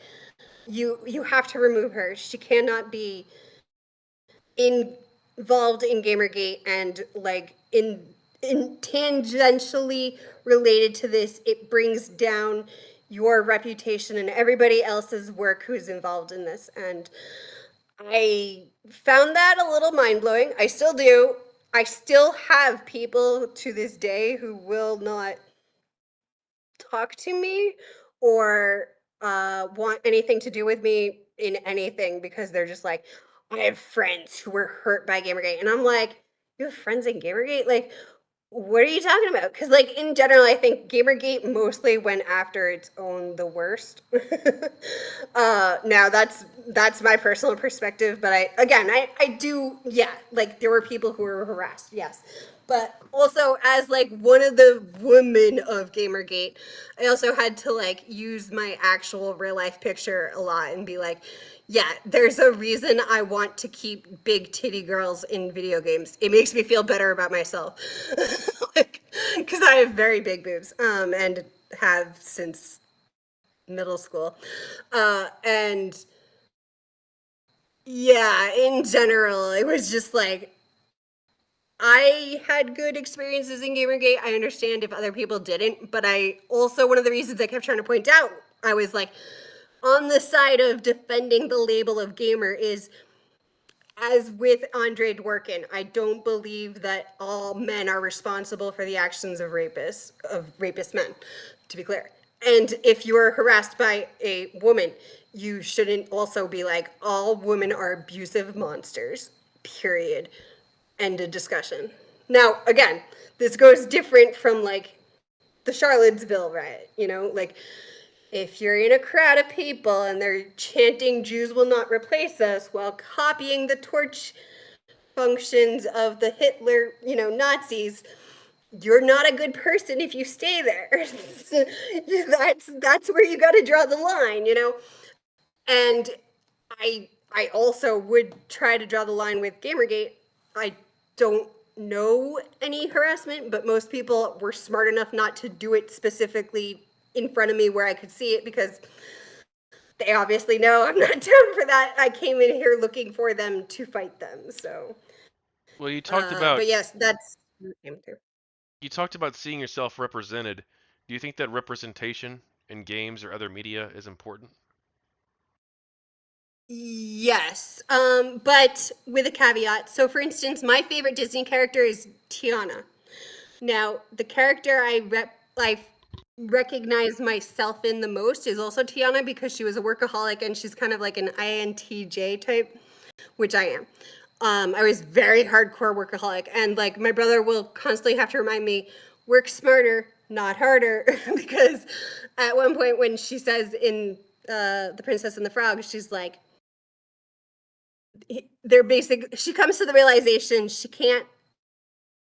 Speaker 2: you have to remove her. She cannot be involved in Gamergate and like in tangentially related to this, it brings down your reputation and everybody else's work who's involved in this. And I found that a little mind blowing. I still do. I still have people to this day who will not talk to me or want anything to do with me in anything because they're just like, I have friends who were hurt by Gamergate. And I'm like, you have friends in Gamergate? Like, what are you talking about? Because, like, in general, I think Gamergate mostly went after its own the worst. Now that's my personal perspective, but I do, yeah, like there were people who were harassed, yes, but also as like one of the women of Gamergate, I also had to like use my actual real life picture a lot and be like, yeah, there's a reason I want to keep big titty girls in video games. It makes me feel better about myself. Like, because I have very big boobs, and have since middle school. And yeah, in general, it was just like I had good experiences in Gamergate. I understand if other people didn't, but I also, one of the reasons I kept trying to point out, I was like, on the side of defending the label of gamer is as with Andre Dworkin, I don't believe that all men are responsible for the actions of rapist men, to be clear. And if you are harassed by a woman, you shouldn't also be like, all women are abusive monsters, period. End of discussion. Now, again, this goes different from like the Charlottesville riot, like if you're in a crowd of people and they're chanting Jews will not replace us while copying the torch functions of the Hitler, Nazis, you're not a good person if you stay there. That's where you got to draw the line. And I also would try to draw the line with Gamergate. I don't know any harassment, but most people were smart enough not to do it specifically in front of me where I could see it because they obviously know I'm not down for that. I came in here looking for them to fight them. So,
Speaker 1: Well,
Speaker 2: but yes, that's what I came through.
Speaker 1: you talked about seeing yourself represented. Do you think that representation in games or other media is important?
Speaker 2: Yes, but with a caveat. So, for instance, my favorite Disney character is Tiana. Now, the character I recognize myself in the most is also Tiana because she was a workaholic and she's kind of like an INTJ type, which I am. I was very hardcore workaholic, and like my brother will constantly have to remind me, work smarter, not harder, because at one point when she says in The Princess and the Frog, she's like, they're basic. She comes to the realization she can't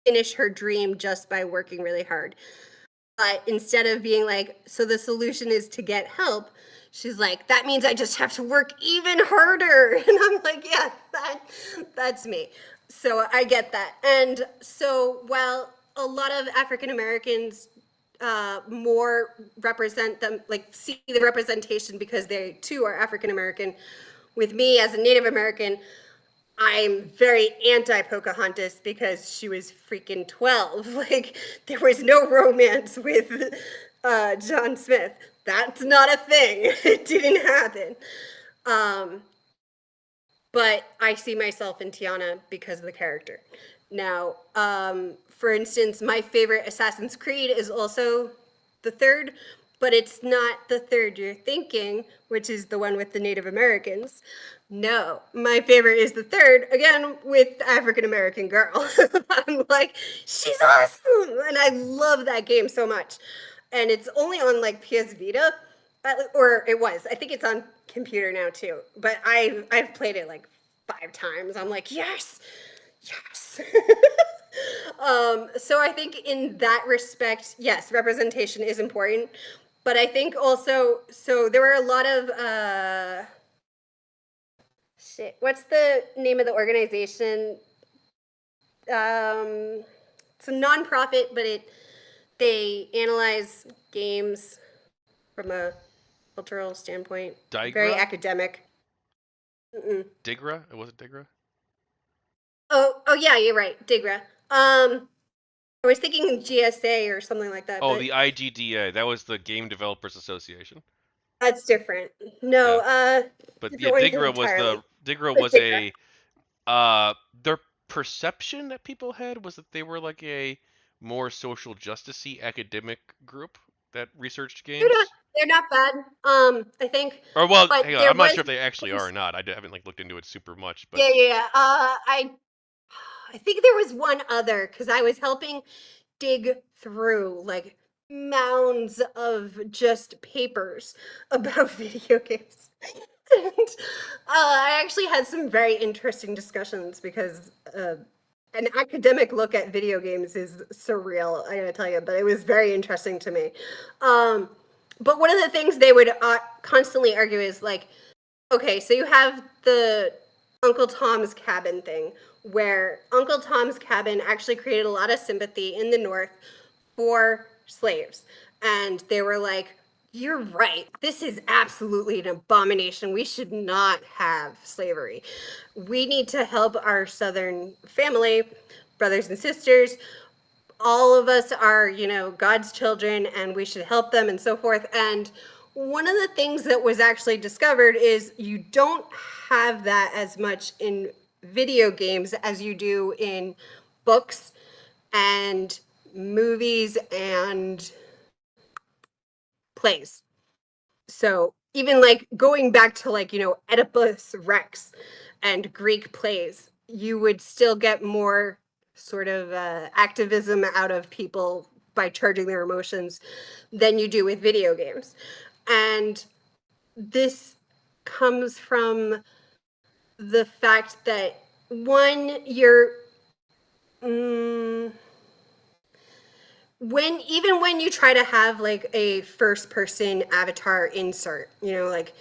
Speaker 2: finish her dream just by working really hard. But instead of being like, so the solution is to get help, she's like, that means I just have to work even harder. And I'm like, yeah, that's me. So I get that. And so while a lot of African Americans more represent them, like see the representation because they too are African American, with me as a Native American, I'm very anti Pocahontas because she was freaking 12. Like, there was no romance with John Smith. That's not a thing. It didn't happen. Um, but I see myself in Tiana because of the character. Now, for instance, my favorite Assassin's Creed is also the third, but it's not the third you're thinking, which is the one with the Native Americans. No, my favorite is the third, again, with the African American girl. I'm like, she's awesome! And I love that game so much. And it's only on like PS Vita, or it was. I think it's on computer now too. But I've played it like 5 times. I'm like, yes, yes. So I think in that respect, yes, representation is important. But I think also, so there were a lot of shit. What's the name of the organization? It's a nonprofit, but they analyze games from a cultural standpoint. Very
Speaker 1: Digra?
Speaker 2: academic. Mm-mm.
Speaker 1: Digra? It wasn't Digra?
Speaker 2: Oh yeah, you're right, Digra. I was thinking GSA or something like that,
Speaker 1: Oh,
Speaker 2: but
Speaker 1: the IGDA. That was the Game Developers Association.
Speaker 2: that's different. No,
Speaker 1: Yeah. But yeah,
Speaker 2: different one entirely.
Speaker 1: Digra
Speaker 2: But
Speaker 1: was
Speaker 2: Digra.
Speaker 1: a their perception that people had was that they were like a more social justicey academic group that researched
Speaker 2: They're not
Speaker 1: games.
Speaker 2: they're not bad. I think,
Speaker 1: Or well,
Speaker 2: but
Speaker 1: hang on,
Speaker 2: there
Speaker 1: I'm not
Speaker 2: was
Speaker 1: sure if they actually are or not. Haven't like looked into it super much, but
Speaker 2: yeah. I think there was one other because I was helping dig through like mounds of just papers about video games. And I actually had some very interesting discussions because an academic look at video games is surreal, I gotta tell you, but it was very interesting to me. Um, but one of the things they would constantly argue is like, okay, so you have the Uncle Tom's Cabin thing, where Uncle Tom's Cabin actually created a lot of sympathy in the North for slaves. And they were like, you're right. This is absolutely an abomination. We should not have slavery. We need to help our Southern family, brothers and sisters. All of us are, God's children and we should help them and so forth. And one of the things that was actually discovered is you don't have that as much in video games as you do in books and movies and plays. So even like going back to like, Oedipus Rex and Greek plays, you would still get more sort of activism out of people by charging their emotions than you do with video games. And this comes from the fact that one, you're when you try to have like a first person avatar insert, like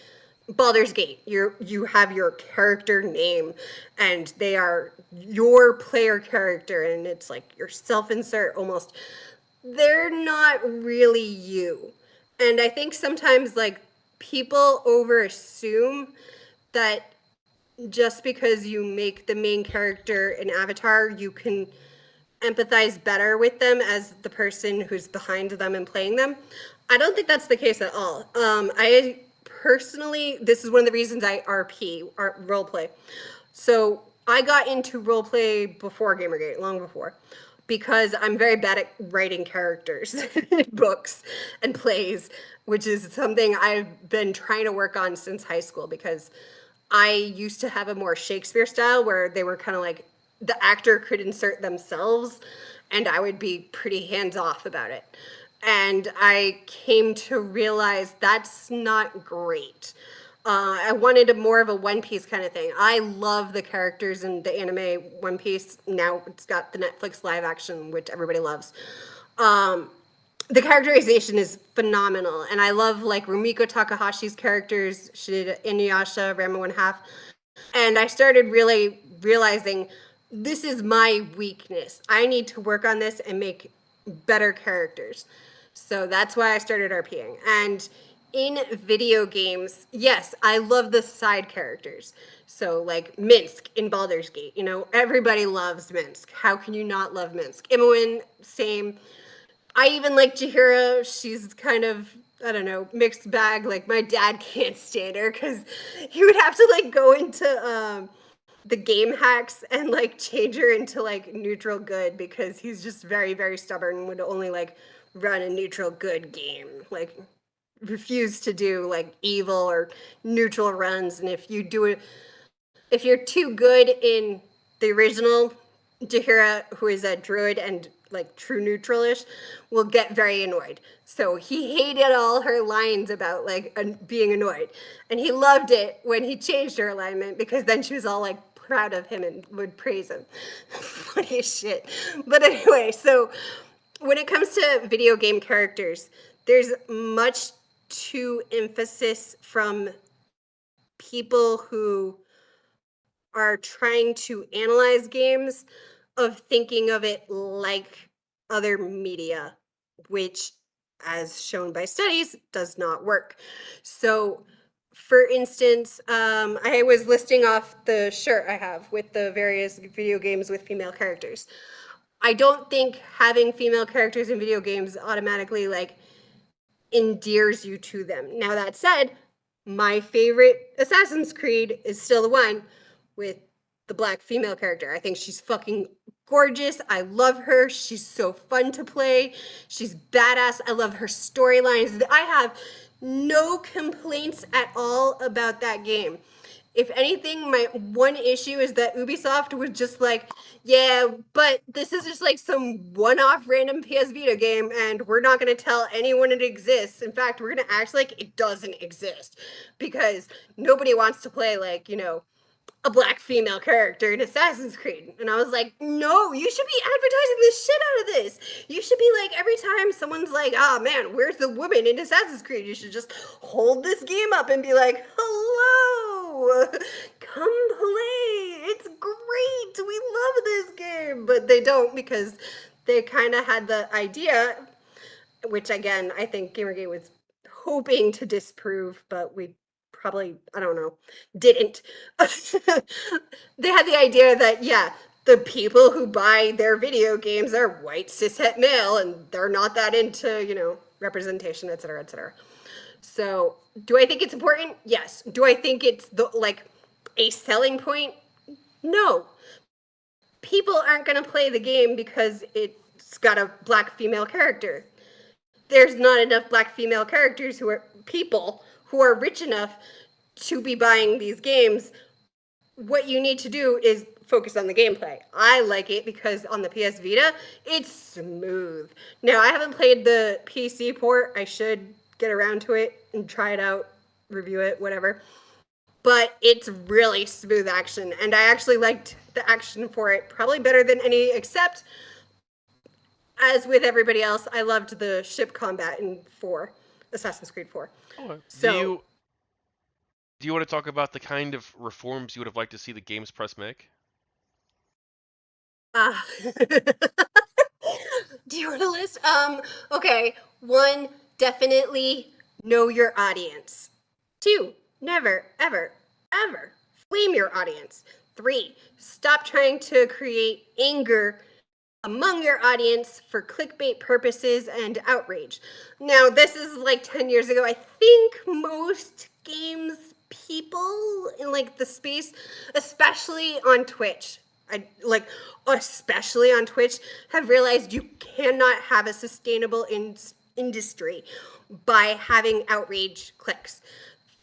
Speaker 2: Baldur's Gate, you have your character name and they are your player character and it's like your self insert almost. They're not really you. And I think sometimes like people over assume that just because you make the main character an avatar, you can empathize better with them as the person who's behind them and playing them. I don't think that's the case at all. I personally, this is one of the reasons I RP, role play. So I got into role play before Gamergate, long before, because I'm very bad at writing characters in books and plays, which is something I've been trying to work on since high school because I used to have a more Shakespeare style where they were kind of like the actor could insert themselves and I would be pretty hands off about it. And I came to realize that's not great. I wanted a more of a One Piece kind of thing. I love the characters in the anime One Piece. Now it's got the Netflix live action, which everybody loves. Um, the characterization is phenomenal, and I love like Rumiko Takahashi's characters. She did Inuyasha, Ranma One Half, and I started really realizing this is my weakness. I need to work on this and make better characters. So that's why I started RPing. And in video games, yes, I love the side characters. So like Minsk in Baldur's Gate, you know, everybody loves Minsk. How can you not love Minsk? Imoen, same. I even like Jahira. She's kind of, I don't know, mixed bag. Like my dad can't stand her because he would have to like go into the game hacks and like change her into like neutral good because he's just very very stubborn and would only like run a neutral good game. Like refuse to do like evil or neutral runs, and if you do it, if you're too good in the original, Jahira, who is a druid and like true neutralish, will get very annoyed. So he hated all her lines about like being annoyed, and he loved it when he changed her alignment because then she was all like proud of him and would praise him. Funny as shit. But anyway, so when it comes to video game characters, there's much to emphasis from people who are trying to analyze games of thinking of it like other media, which, as shown by studies, does not work. So, for instance, I was listing off the shirt I have with the various video games with female characters. I don't think having female characters in video games automatically like endears you to them. Now that said, my favorite Assassin's Creed is still the one with the black female character. I think she's fucking gorgeous. I love her. She's so fun to play. She's badass. I love her storylines. I have no complaints at all about that game. If anything, my one issue is that Ubisoft was just like, yeah, but this is just like some one off random PS Vita game, and we're not going to tell anyone it exists. In fact, we're going to act like it doesn't exist because nobody wants to play, like, you know, a black female character in Assassin's Creed. And I was like, no, you should be advertising the shit out of this. You should be like, every time someone's like, oh man, where's the woman in Assassin's Creed? You should just hold this game up and be like, hello, come play. It's great. We love this game. But they don't because they kind of had the idea, which again, I think GamerGate was hoping to disprove, but we probably, I don't know, didn't. They had the idea that, yeah, the people who buy their video games are white cishet male and they're not that into, you know, representation, et cetera, et cetera. So, do I think it's important? Yes. Do I think it's the like a selling point? No. People aren't going to play the game because it's got a black female character. There's not enough black female characters who are people who are rich enough to be buying these games. What you need to do is focus on the gameplay. I like it because on the PS Vita, it's smooth. Now, I haven't played the PC port. I should get around to it and try it out, review it, whatever. But it's really smooth action, and I actually liked the action for it probably better than any, except as with everybody else, I loved the ship combat in 4, Assassin's Creed 4.
Speaker 1: Okay.
Speaker 2: So,
Speaker 1: Do you want to talk about the kind of reforms you would have liked to see the games press make?
Speaker 2: uh, do you want a list? Okay. 1, definitely know your audience. 2, never, ever, ever flame your audience. 3, stop trying to create anger among your audience for clickbait purposes and outrage. Now, this is like 10 years ago. I think most games people in like the space, especially on Twitch, especially on Twitch, have realized you cannot have a sustainable industry by having outrage clicks.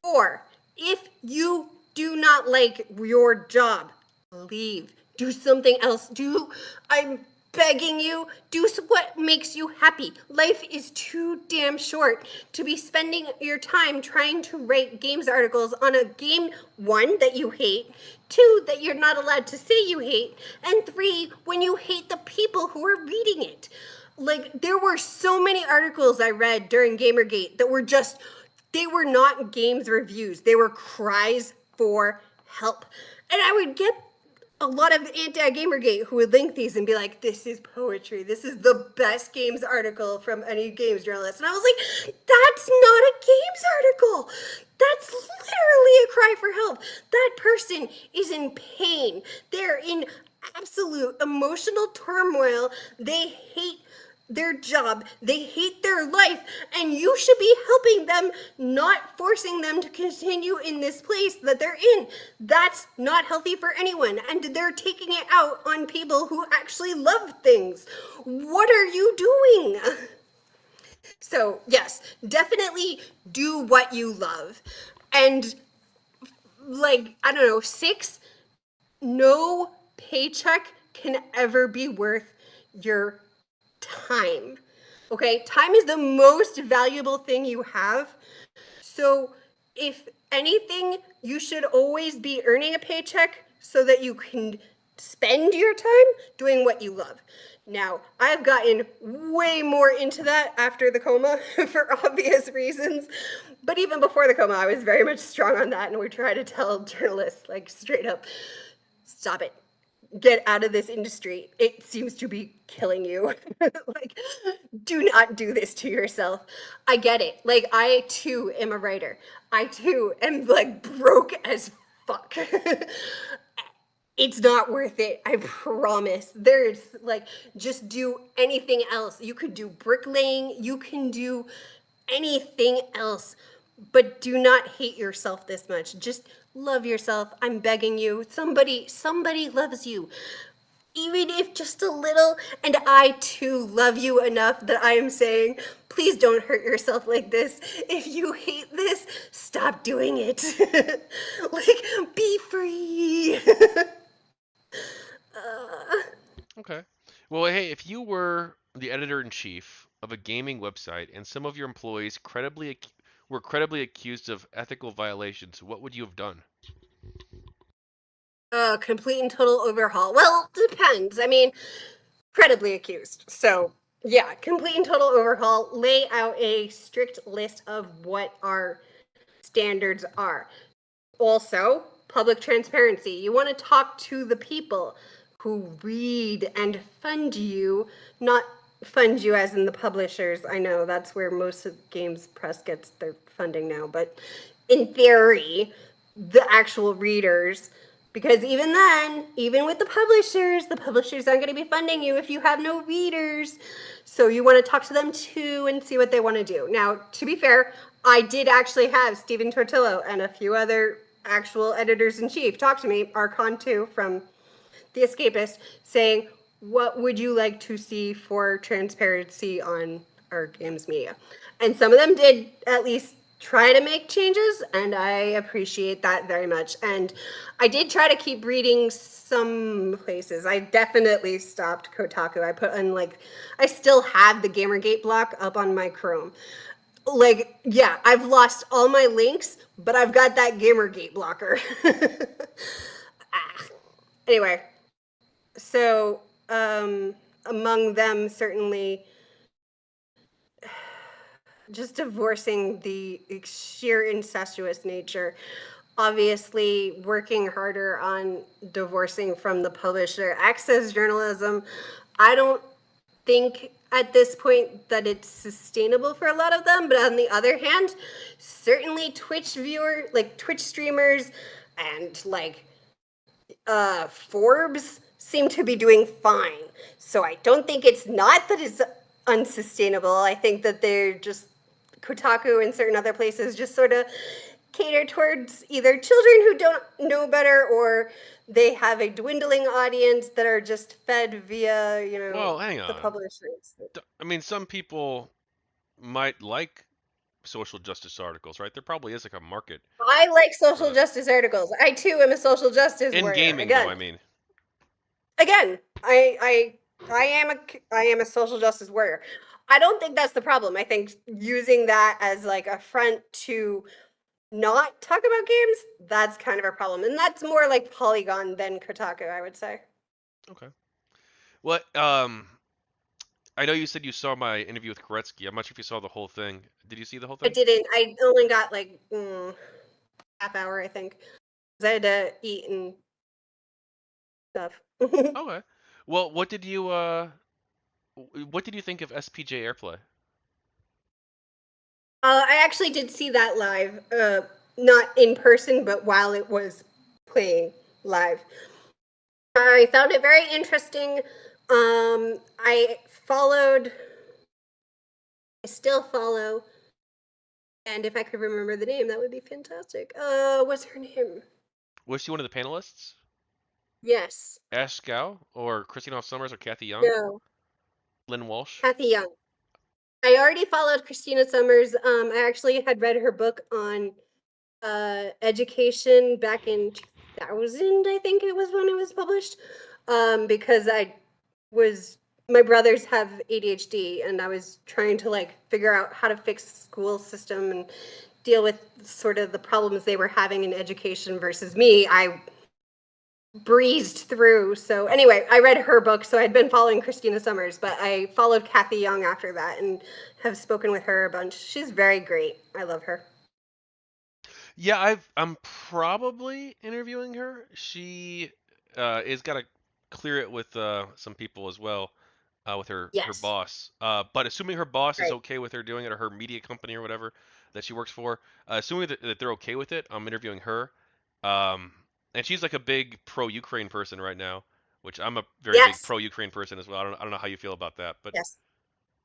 Speaker 2: 4, if you do not like your job, leave. Do something else. I'm begging you, do what makes you happy. Life is too damn short to be spending your time trying to write games articles on a game, one, that you hate, two, that you're not allowed to say you hate, and three, when you hate the people who are reading it. Like, there were so many articles I read during GamerGate that were just, they were not games reviews. They were cries for help. And I would get a lot of anti-Gamergate who would link these and be like, this is poetry. This is the best games article from any games journalist. And I was like, that's not a games article. That's literally a cry for help. That person is in pain. They're in absolute emotional turmoil. They hate their job, they hate their life, and you should be helping them, not forcing them to continue in this place that they're in. That's not healthy for anyone, and they're taking it out on people who actually love things. What are you doing? So yes, definitely do what you love. And like, I don't know, 6, no paycheck can ever be worth your time. Okay, time is the most valuable thing you have. So if anything, you should always be earning a paycheck so that you can spend your time doing what you love. Now, I've gotten way more into that after the coma for obvious reasons. But even before the coma, I was very much strong on that, and we try to tell journalists, like, straight up, stop it. Get out of this industry. It seems to be killing you. Like, do not do this to yourself. I get it. Like, I too am a writer. I too am like broke as fuck. It's not worth it. I promise. There's like, just do anything else. You could do bricklaying. You can do anything else. But do not hate yourself this much. Just love yourself. I'm begging you. Somebody loves you. Even if just a little. And I too love you enough that I am saying, please don't hurt yourself like this. If you hate this, stop doing it. Like, be free.
Speaker 1: Okay. Well, hey, if you were the editor-in-chief of a gaming website and some of your employees were credibly accused of ethical violations, what would you have done?
Speaker 2: Complete and total overhaul. Well, depends. I mean, credibly accused. So, yeah, complete and total overhaul. Lay out a strict list of what our standards are. Also, public transparency. You want to talk to the people who read and fund you, not fund you as in the publishers. I know that's where most of games press gets their funding now, but in theory, the actual readers. Because even then, even with the publishers aren't going to be funding you if you have no readers. So you want to talk to them too and see what they want to do. Now, to be fair, I did actually have Stephen Tortillo and a few other actual editors-in-chief talk to me, Archon 2 from The Escapist, saying, what would you like to see for transparency on our games media? And some of them did at least try to make changes, and I appreciate that very much. And I did try to keep reading some places. I definitely stopped Kotaku. I put in, like, I still have the GamerGate block up on my Chrome. Like, yeah, I've lost all my links, but I've got that GamerGate blocker. Anyway, so among them, certainly just divorcing the sheer incestuous nature. Obviously, working harder on divorcing from the publisher. Access journalism, I don't think at this point that it's sustainable for a lot of them, but on the other hand, certainly Twitch streamers and like Forbes seem to be doing fine. So I don't think it's not that it's unsustainable. I think that they're just, Kotaku and certain other places just sort of cater towards either children who don't know better, or they have a dwindling audience that are just fed via,
Speaker 1: Well, hang
Speaker 2: the
Speaker 1: on.
Speaker 2: publishers.
Speaker 1: I mean, some people might like social justice articles, right? There probably is like a market
Speaker 2: I like
Speaker 1: for
Speaker 2: social
Speaker 1: that.
Speaker 2: justice articles. I too am a social justice
Speaker 1: In
Speaker 2: warrior.
Speaker 1: gaming, though, I mean.
Speaker 2: Again, I I am a social justice warrior. I don't think that's the problem. I think using that as like a front to not talk about games, that's kind of a problem. And that's more like Polygon than Kotaku, I would say.
Speaker 1: Okay. What I know you said you saw my interview with Koretsky. I'm not sure if you saw the whole thing. Did you see the whole
Speaker 2: I
Speaker 1: thing?
Speaker 2: didn't. I only got like half hour, I think. 'Cause I had to eat and stuff.
Speaker 1: Okay. Well, what did you think of SPJ Airplay?
Speaker 2: I actually did see that live, not in person, but while it was playing live. I found it very interesting. I followed, I still follow, and if I could remember the name, that would be fantastic. What's her name?
Speaker 1: Was she one of the panelists?
Speaker 2: Yes.
Speaker 1: Ash Scow or Christine Hoff Summers or Kathy Young?
Speaker 2: No.
Speaker 1: Lynn Walsh?
Speaker 2: Kathy Young. I already followed Christina Summers. I actually had read her book on education back in 2000, I think it was when it was published, because was my brothers have ADHD and I was trying to like figure out how to fix the school system and deal with sort of the problems they were having in education versus me. I breezed through. So anyway, I read her book, so I'd been following Christina Summers, but I followed Kathy Young after that and have spoken with her a bunch. She's very great. I love her.
Speaker 1: Yeah, I'm probably interviewing her. She is got to clear it with some people as well, with her
Speaker 2: Yes.
Speaker 1: boss. But assuming her boss is
Speaker 2: Right.
Speaker 1: okay with her doing it, or her media company or whatever that she works for, assuming that they're okay with it, I'm interviewing her. Um, and she's like a big pro-Ukraine person right now, which I'm a very big
Speaker 2: Yes.
Speaker 1: pro-Ukraine person as well. I don't know how you feel about that, but
Speaker 2: Yes.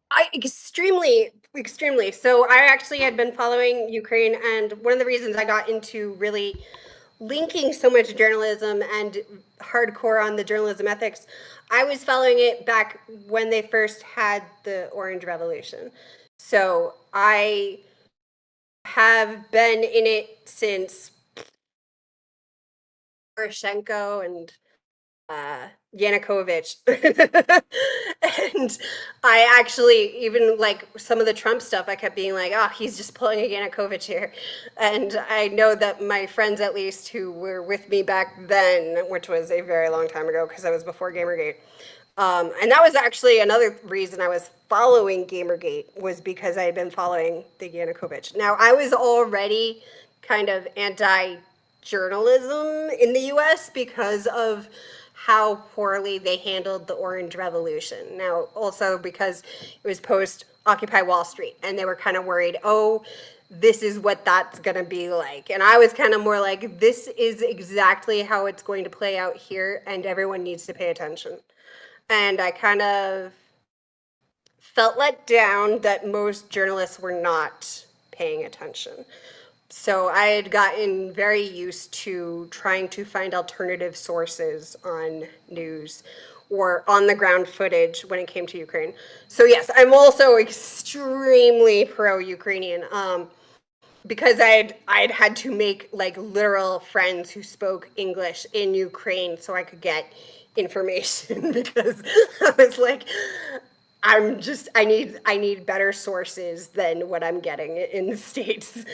Speaker 2: I extremely, extremely. So I actually had been following Ukraine, and one of the reasons I got into really linking so much journalism and hardcore on the journalism ethics, I was following it back when they first had the Orange Revolution. So I have been in it since Poroshenko and Yanukovych. And I actually, even like some of the Trump stuff, I kept being like, oh, he's just pulling a Yanukovych here. And I know that my friends, at least, who were with me back then, which was a very long time ago because I was before Gamergate, and that was actually another reason I was following Gamergate was because I had been following the Yanukovych. Now, I was already kind of anti-journalism in the U.S. because of how poorly they handled the Orange Revolution. Now, also because it was post Occupy Wall Street, and they were kind of worried, oh, this is what that's going to be like. And I was kind of more like, this is exactly how it's going to play out here, and everyone needs to pay attention. And I kind of felt let down that most journalists were not paying attention. So I had gotten very used to trying to find alternative sources on news or on the ground footage when it came to Ukraine. So yes, I'm also extremely pro-Ukrainian. Because I'd had to make like literal friends who spoke English in Ukraine so I could get information because I was like, I need better sources than what I'm getting in the States.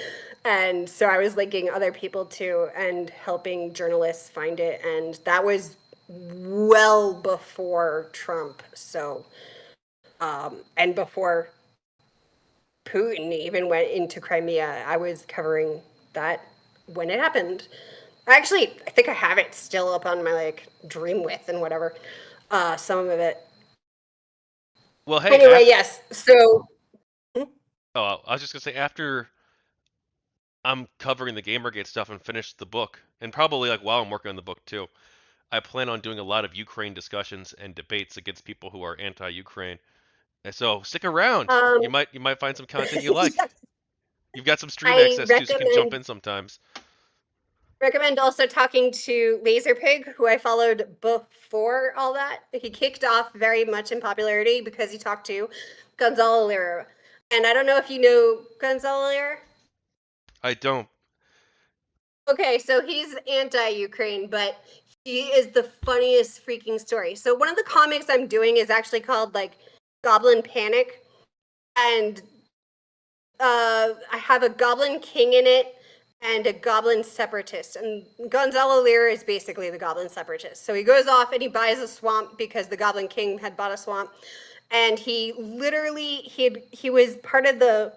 Speaker 2: And so I was linking other people too and helping journalists find it. And that was well before Trump. So and before Putin even went into Crimea. I was covering that when it happened. Actually, I think I have it still up on my like Dream With and whatever. Some of it.
Speaker 1: well, hey,
Speaker 2: Anyway,
Speaker 1: after
Speaker 2: yes. So
Speaker 1: oh, I was just gonna say after I'm covering the Gamergate stuff and finish the book, and probably like while I'm working on the book too. I plan on doing a lot of Ukraine discussions and debates against people who are anti-Ukraine. And so stick around.
Speaker 2: um,
Speaker 1: You might find some content you like.
Speaker 2: yes,
Speaker 1: You've got some stream
Speaker 2: I
Speaker 1: access too, so you can jump
Speaker 2: recommend
Speaker 1: in sometimes.
Speaker 2: also talking to Laserpig, who I followed before all that. He kicked off very much in popularity because he talked to Gonzalo Lira. And I don't know if you know Gonzalo Lira.
Speaker 1: I don't.
Speaker 2: Okay, so he's anti-Ukraine, but He is the funniest freaking story. So one of the comics I'm doing is actually called like Goblin Panic, and I have a Goblin King in it and a Goblin Separatist. And Gonzalo Lira is basically the Goblin Separatist. So he goes off and he buys a swamp because the Goblin King had bought a swamp, and he literally he was part of the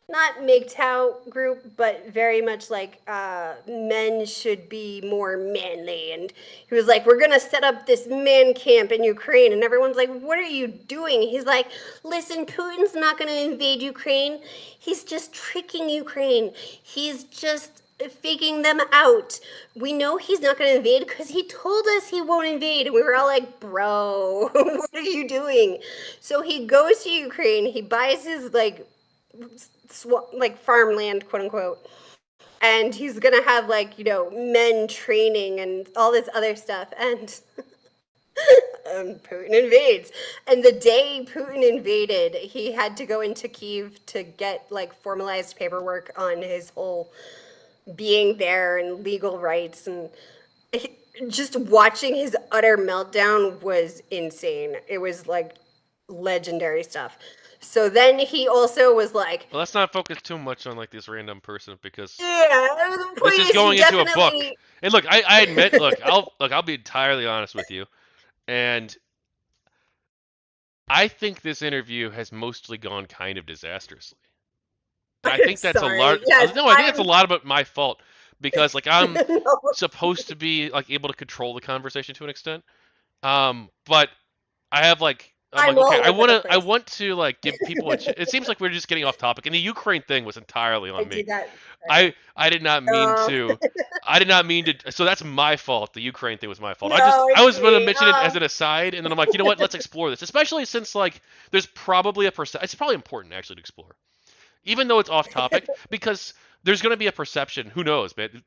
Speaker 2: not MGTOW group, but very much like men should be more manly. And he was like, we're going to set up this man camp in Ukraine. And everyone's like, what are you doing? He's like, listen, Putin's not going to invade Ukraine. He's just tricking Ukraine. He's just faking them out. We know he's not going to invade because he told us he won't invade. And we were all like, bro, what are you doing? So he goes to Ukraine. He buys his like farmland, quote unquote, and he's gonna have like men training and all this other stuff, and Putin invades. And the day Putin invaded, he had to go into Kyiv to get like formalized paperwork on his whole being there and legal rights, and just watching his utter meltdown was insane. It was like legendary stuff. So then he also was like,
Speaker 1: Well, let's not focus too much on like this random person because
Speaker 2: yeah, the
Speaker 1: this
Speaker 2: point
Speaker 1: is
Speaker 2: is he
Speaker 1: going into a book.
Speaker 2: definitely.
Speaker 1: And look, I admit, I'll be entirely honest with you, and I think this interview has mostly gone kind of disastrously. And I
Speaker 2: I'm
Speaker 1: think that's a lot.
Speaker 2: sorry. Yes,
Speaker 1: No, I think that's a
Speaker 2: I'm.
Speaker 1: lot about my fault because like I'm
Speaker 2: No,
Speaker 1: supposed to be like able to control the conversation to an extent. But I have like I'm like
Speaker 2: I'm
Speaker 1: okay,
Speaker 2: all over the
Speaker 1: I
Speaker 2: place.
Speaker 1: want to like give people a it seems like we're just getting off topic. And the Ukraine thing was entirely
Speaker 2: I
Speaker 1: on me.
Speaker 2: did that.
Speaker 1: I did not mean
Speaker 2: No,
Speaker 1: to. I did not mean to. So that's my fault. The Ukraine thing was my fault.
Speaker 2: no,
Speaker 1: I
Speaker 2: it's
Speaker 1: was going to
Speaker 2: me.
Speaker 1: mention it as an aside, and then I'm like, you know what? Let's explore this, especially since like there's probably a It's probably important actually to explore, even though it's off topic, because there's going to be a perception. Who knows, man?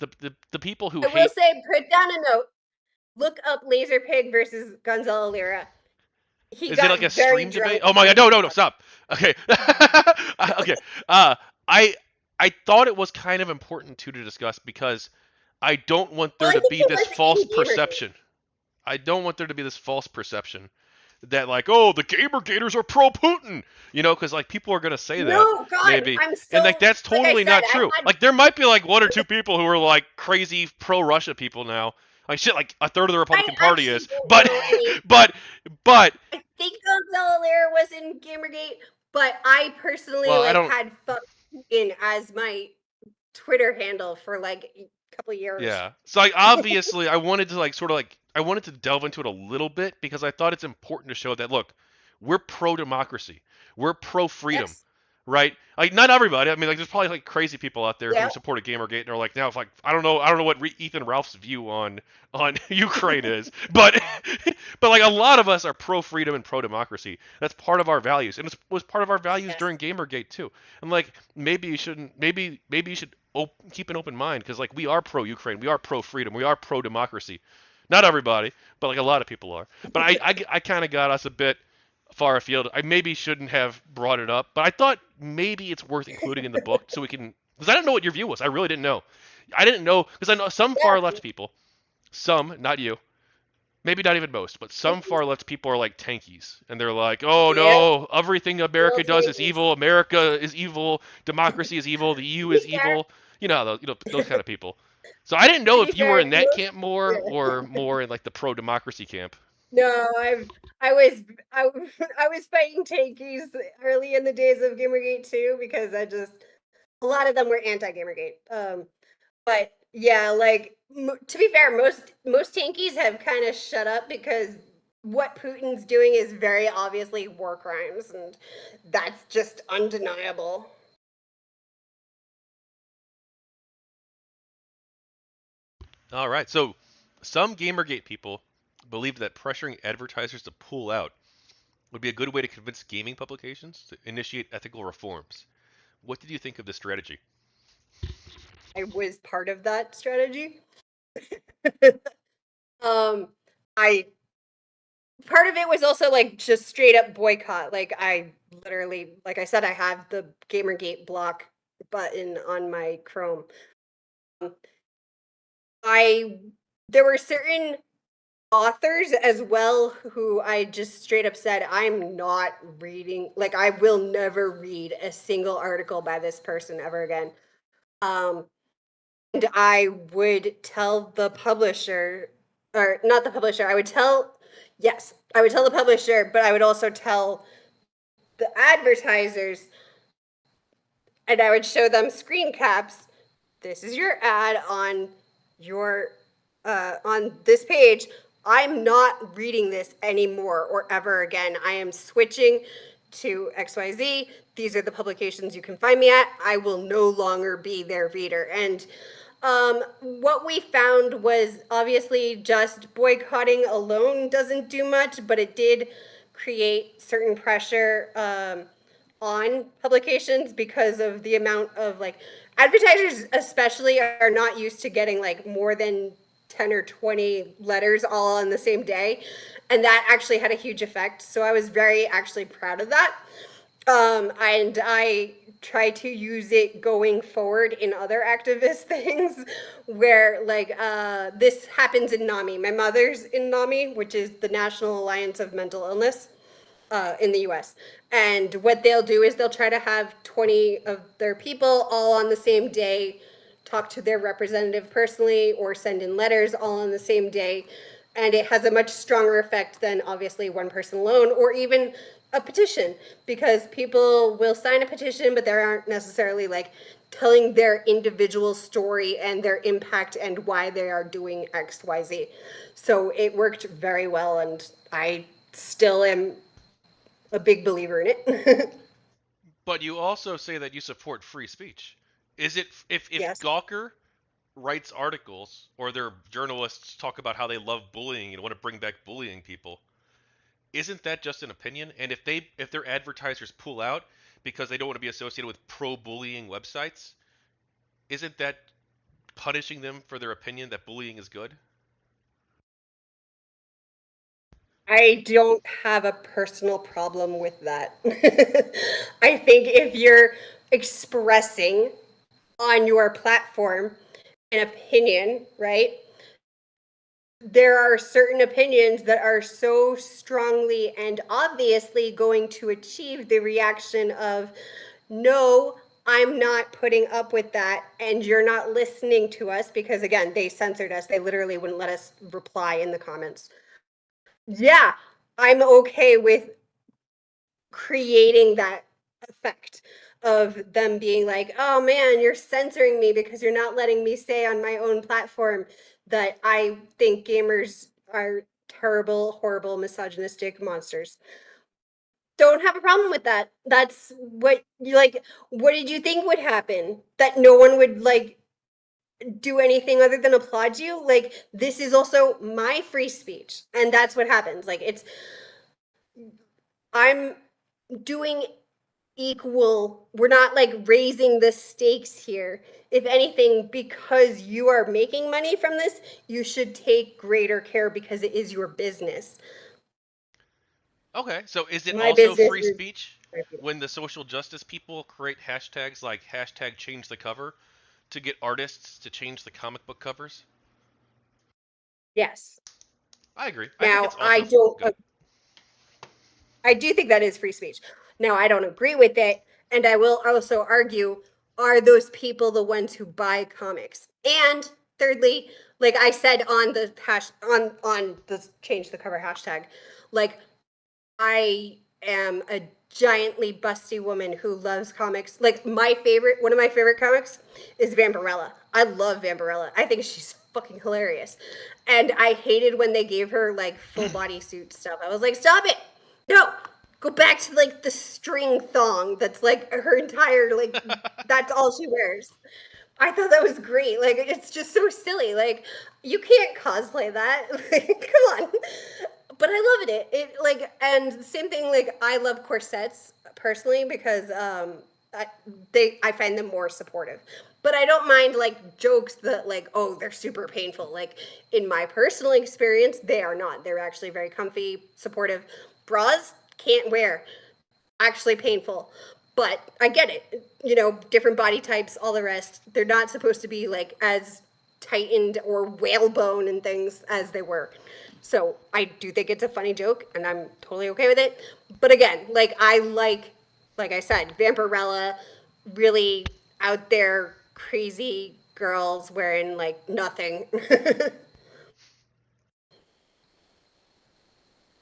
Speaker 1: The people who
Speaker 2: I will
Speaker 1: hate.
Speaker 2: say, put down a note. Look up Laser Pig versus Gonzalo Lira. He
Speaker 1: Is it
Speaker 2: got
Speaker 1: like a
Speaker 2: very
Speaker 1: stream debate?
Speaker 2: drunk
Speaker 1: Oh my god!
Speaker 2: on
Speaker 1: No!
Speaker 2: TikTok.
Speaker 1: Stop. Okay. Okay. I thought it was kind of important too to discuss because I don't want
Speaker 2: Well,
Speaker 1: there
Speaker 2: I
Speaker 1: to
Speaker 2: think
Speaker 1: be
Speaker 2: he
Speaker 1: this
Speaker 2: was
Speaker 1: false
Speaker 2: in Gamergate.
Speaker 1: perception. I don't want there to be this false perception that like, oh, the GamerGaters are pro Putin, because like people are gonna say that
Speaker 2: No, God,
Speaker 1: maybe,
Speaker 2: I'm
Speaker 1: and like
Speaker 2: so.
Speaker 1: that's
Speaker 2: Like I
Speaker 1: totally
Speaker 2: said,
Speaker 1: not
Speaker 2: I
Speaker 1: true.
Speaker 2: had.
Speaker 1: Like there might be like one or two people who are like crazy pro Russia people now. Like shit, like a third of the
Speaker 2: I
Speaker 1: Republican Party
Speaker 2: actually
Speaker 1: is,
Speaker 2: don't
Speaker 1: but
Speaker 2: know any.
Speaker 1: but but
Speaker 2: I think Gonzalo Lira was in Gamergate, but I personally
Speaker 1: well, I
Speaker 2: like
Speaker 1: don't.
Speaker 2: had fuck in as my Twitter handle for like a couple years.
Speaker 1: Yeah. So like obviously I wanted to like sort of like I wanted to delve into it a little bit because I thought it's important to show that look, we're pro democracy. We're pro freedom.
Speaker 2: Yes.
Speaker 1: Right? Like not everybody. I mean like there's probably like crazy people out there who
Speaker 2: Yeah.
Speaker 1: support a Gamergate and are like now if like I don't know what Ethan Ralph's view on Ukraine is, but but like a lot of us are pro freedom and pro democracy. That's part of our values. And it was part of our values
Speaker 2: Yes.
Speaker 1: during Gamergate too. And like maybe you shouldn't maybe you should keep an open mind because like we are pro Ukraine, we are pro freedom, we are pro democracy. Not everybody, but like a lot of people are. But I kind of got us a bit far afield. I maybe shouldn't have brought it up, but I thought maybe it's worth including in the book so we can because I didn't know what your view was. I really didn't know. I didn't know because I know some far
Speaker 2: Yeah.
Speaker 1: left people, some not you, maybe not even most, but some far left people are like tankies, and they're like, "Oh
Speaker 2: Yep.
Speaker 1: no, everything
Speaker 2: Real
Speaker 1: America does is
Speaker 2: tankies.
Speaker 1: evil. America is evil. Democracy is evil. The EU
Speaker 2: To be
Speaker 1: is
Speaker 2: fair,
Speaker 1: evil." Those kind of people. So I didn't
Speaker 2: to
Speaker 1: know
Speaker 2: be
Speaker 1: if you were
Speaker 2: fair,
Speaker 1: in that
Speaker 2: most.
Speaker 1: camp more
Speaker 2: Yeah.
Speaker 1: or more in like the pro democracy camp.
Speaker 2: No, I was I, I was fighting tankies early in the days of Gamergate too because I just a lot of them were anti Gamergate. But yeah, like to be fair, most tankies have kind of shut up because what Putin's doing is very obviously war crimes, and that's just undeniable.
Speaker 1: All right. So some Gamergate people believe that pressuring advertisers to pull out would be a good way to convince gaming publications to initiate ethical reforms. What did you think of this strategy?
Speaker 2: I was part of that strategy. um, I part of it was also like just straight up boycott. Like I literally, like I said, I have the Gamergate block button on my Chrome. I there were certain authors as well who I just straight up said, I'm not reading, like, I will never read a single article by this person ever again. Um, and I would tell the publisher, or not the publisher, I would tell, yes, I would tell the publisher, but I would also tell the advertisers, and I would show them screen caps. This is your ad on your on this page. I'm not reading this anymore or ever again. I am switching to XYZ. These are the publications you can find me at. I will no longer be their reader. And what we found was obviously just boycotting alone doesn't do much, but it did create certain pressure on publications because of the amount of like advertisers especially are not used to getting like more than 10 or 20 letters all on the same day, and that actually had a huge effect. So I was very actually proud of that. And I try to use it going forward in other activist things where like this happens in NAMI. My mother's in NAMI, which is the National Alliance of Mental Illness in the US. And what they'll do is they'll try to have 20 of their people all on the same day talk to their representative personally or send in letters all on the same day. And it has a much stronger effect than obviously one person alone or even a petition, because people will sign a petition, but they aren't necessarily like telling their individual story and their impact and why they are doing XYZ. So it worked very well, and I still am a big believer in it.
Speaker 1: But you also say that you support free speech. Is it if
Speaker 2: Yes.
Speaker 1: Gawker writes articles or their journalists talk about how they love bullying and want to bring back bullying people, isn't that just an opinion? And if their advertisers pull out because they don't want to be associated with pro-bullying websites, isn't that punishing them for their opinion that bullying is good?
Speaker 2: I don't have a personal problem with that. I think if you're expressing on your platform an opinion, right? There are certain opinions that are so strongly and obviously going to achieve the reaction of, no, I'm not putting up with that, and you're not listening to us, because again, they censored us. They literally wouldn't let us reply in the comments. Yeah, I'm okay with creating that effect of them being like, oh man, you're censoring me because you're not letting me say on my own platform that I think gamers are terrible, horrible, misogynistic monsters. Don't have a problem with that. That's what you like. What did you think would happen? That no one would like do anything other than applaud you? Like, this is also my free speech. And that's what happens. Like, I'm doing equal, we're not like raising the stakes here. If anything, because you are making money from this, you should take greater care because it is your business.
Speaker 1: Okay, so is it
Speaker 2: My
Speaker 1: also
Speaker 2: business
Speaker 1: free
Speaker 2: is
Speaker 1: speech when the social justice people create hashtags like hashtag change the cover to get artists to change the comic book covers?
Speaker 2: yes.
Speaker 1: I agree. I think
Speaker 2: Now
Speaker 1: it's
Speaker 2: I
Speaker 1: also
Speaker 2: don't
Speaker 1: good.
Speaker 2: I do think that is free speech. Now I don't agree with it, and I will also argue, are those people the ones who buy comics? And thirdly, like I said on the hash on the change the cover hashtag, like I am a giantly busty woman who loves comics. Like one of my favorite comics is Vampirella. I love Vampirella. I think she's fucking hilarious. And I hated when they gave her like full body suit stuff. I was like, stop it. No. Go back to like the string thong that's like her entire like that's all she wears. I thought that was great. Like it's just so silly. Like you can't cosplay that. Like, come on. But I loved it. It like and same thing. Like I love corsets personally because I, I find them more supportive. But I don't mind like jokes that like, oh, they're super painful. Like in my personal experience, they are not. They're actually very comfy, supportive. Bras can't wear, actually painful. But I get it. You know, different body types, all the rest. They're not supposed to be like as tightened or whalebone and things as they were. So I do think it's a funny joke, and I'm totally okay with it. But again, like I said, Vampirella, really out there, crazy girls wearing like nothing.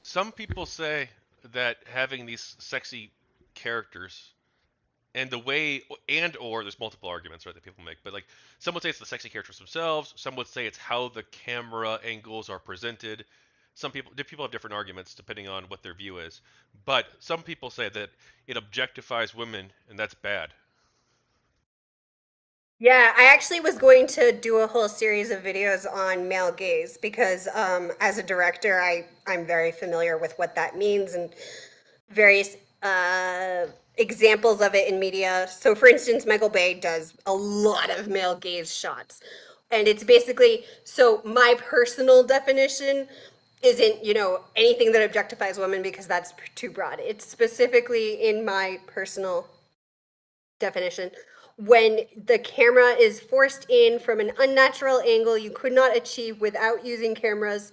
Speaker 1: Some people say that having these sexy characters and the way and or there's multiple arguments, right, that people make, but like some would say it's the sexy characters themselves, some would say it's how the camera angles are presented. Some people have different arguments depending on what their view is, but some people say that it objectifies women and that's bad.
Speaker 2: Yeah, I actually was going to do a whole series of videos on male gaze because as a director, I'm very familiar with what that means and various examples of it in media. So, for instance, Michael Bay does a lot of male gaze shots. And it's basically so my personal definition isn't, anything that objectifies women because that's too broad. It's specifically in my personal definition. When the camera is forced in from an unnatural angle you could not achieve without using cameras,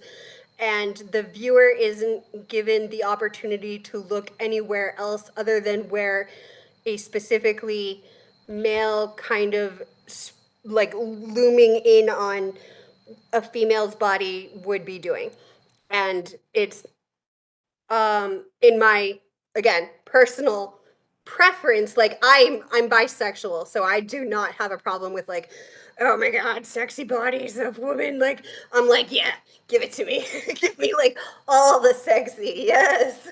Speaker 2: and the viewer isn't given the opportunity to look anywhere else other than where a specifically male kind of like looming in on a female's body would be doing. And it's in my, again, personal preference, like I'm bisexual, so I do not have a problem with like, oh my god, sexy bodies of women. Like I'm like, yeah, give it to me. Give me like all the sexy, yes.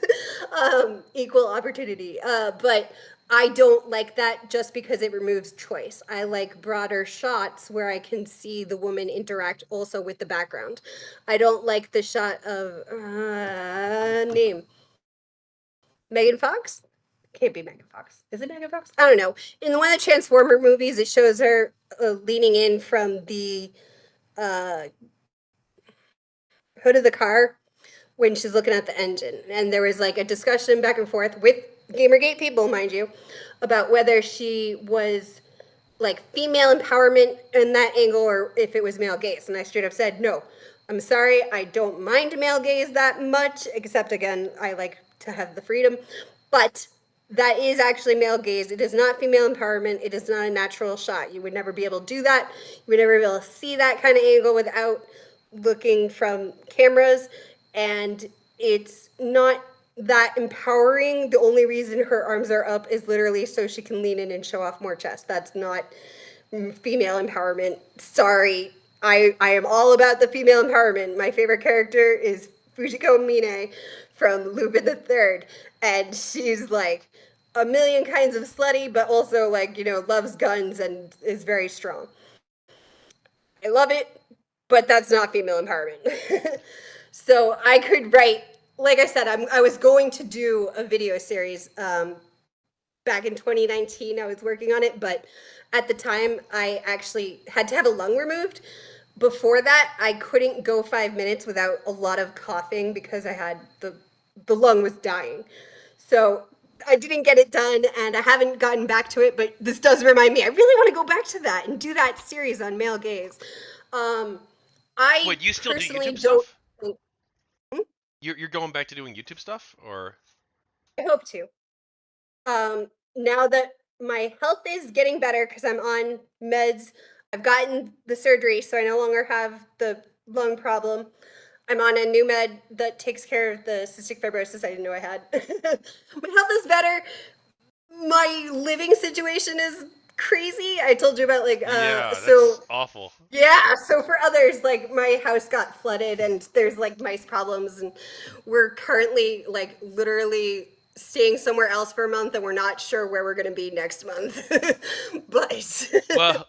Speaker 2: Equal opportunity. But I don't like that just because it removes choice. I like broader shots where I can see the woman interact also with the background. I don't like the shot of name Megan Fox. Can't be Megan Fox. Is it Megan Fox? I don't know. In one of the Transformer movies, it shows her leaning in from the uh, hood of the car when she's looking at the engine. And there was like a discussion back and forth with GamerGate people, mind you, about whether she was like female empowerment in that angle or if it was male gaze. And I straight up said, no, I'm sorry, I don't mind male gaze that much, except again, I like to have the freedom. But that is actually male gaze. It is not female empowerment. It is not a natural shot. You would never be able to do that. You would never be able to see that kind of angle without looking from cameras. And it's not that empowering. The only reason her arms are up is literally so she can lean in and show off more chest. That's not female empowerment. Sorry. I am all about the female empowerment. My favorite character is Fujiko Mine from Lupin the Third, and she's like a million kinds of slutty, but also like loves guns and is very strong. I love it, but that's not female empowerment. So I could write, like I said, I was going to do a video series back in 2019. I was working on it, but at the time I actually had to have a lung removed. Before that, I couldn't go 5 minutes without a lot of coughing because I had the lung was dying. So I didn't get it done, and I haven't gotten back to it. But this does remind me. I really want to go back to that and do that series on male gaze. Um, I
Speaker 1: Wait, you still do
Speaker 2: personally
Speaker 1: YouTube
Speaker 2: don't
Speaker 1: stuff?
Speaker 2: think.
Speaker 1: You're going back to doing YouTube stuff, or
Speaker 2: I hope to. Now that my health is getting better because I'm on meds, I've gotten the surgery, so I no longer have the lung problem. I'm on a new med that takes care of the cystic fibrosis I didn't know I had. My health is better. My living situation is crazy. I told you about like
Speaker 1: yeah, that's
Speaker 2: so
Speaker 1: awful.
Speaker 2: yeah, so for others, like my house got flooded and there's like mice problems, and we're currently like literally staying somewhere else for a month, and we're not sure where we're going to be next month. But
Speaker 1: Well,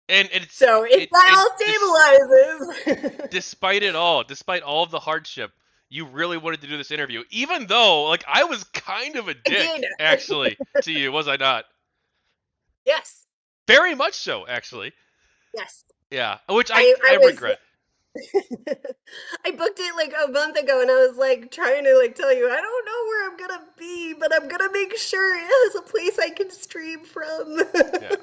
Speaker 1: and it's
Speaker 2: so if
Speaker 1: it
Speaker 2: that
Speaker 1: it
Speaker 2: all stabilizes.
Speaker 1: despite all of the hardship, you really wanted to do this interview, even though like I was kind of a
Speaker 2: I
Speaker 1: dick
Speaker 2: did.
Speaker 1: actually to you, was I not?
Speaker 2: Yes.
Speaker 1: Very much so, actually.
Speaker 2: Yes.
Speaker 1: Yeah, which I
Speaker 2: I
Speaker 1: I
Speaker 2: was
Speaker 1: regret.
Speaker 2: I booked it like a month ago and I was like trying to like tell you I don't know where I'm gonna be, but I'm gonna make sure it has a place I can stream from.
Speaker 1: Yeah.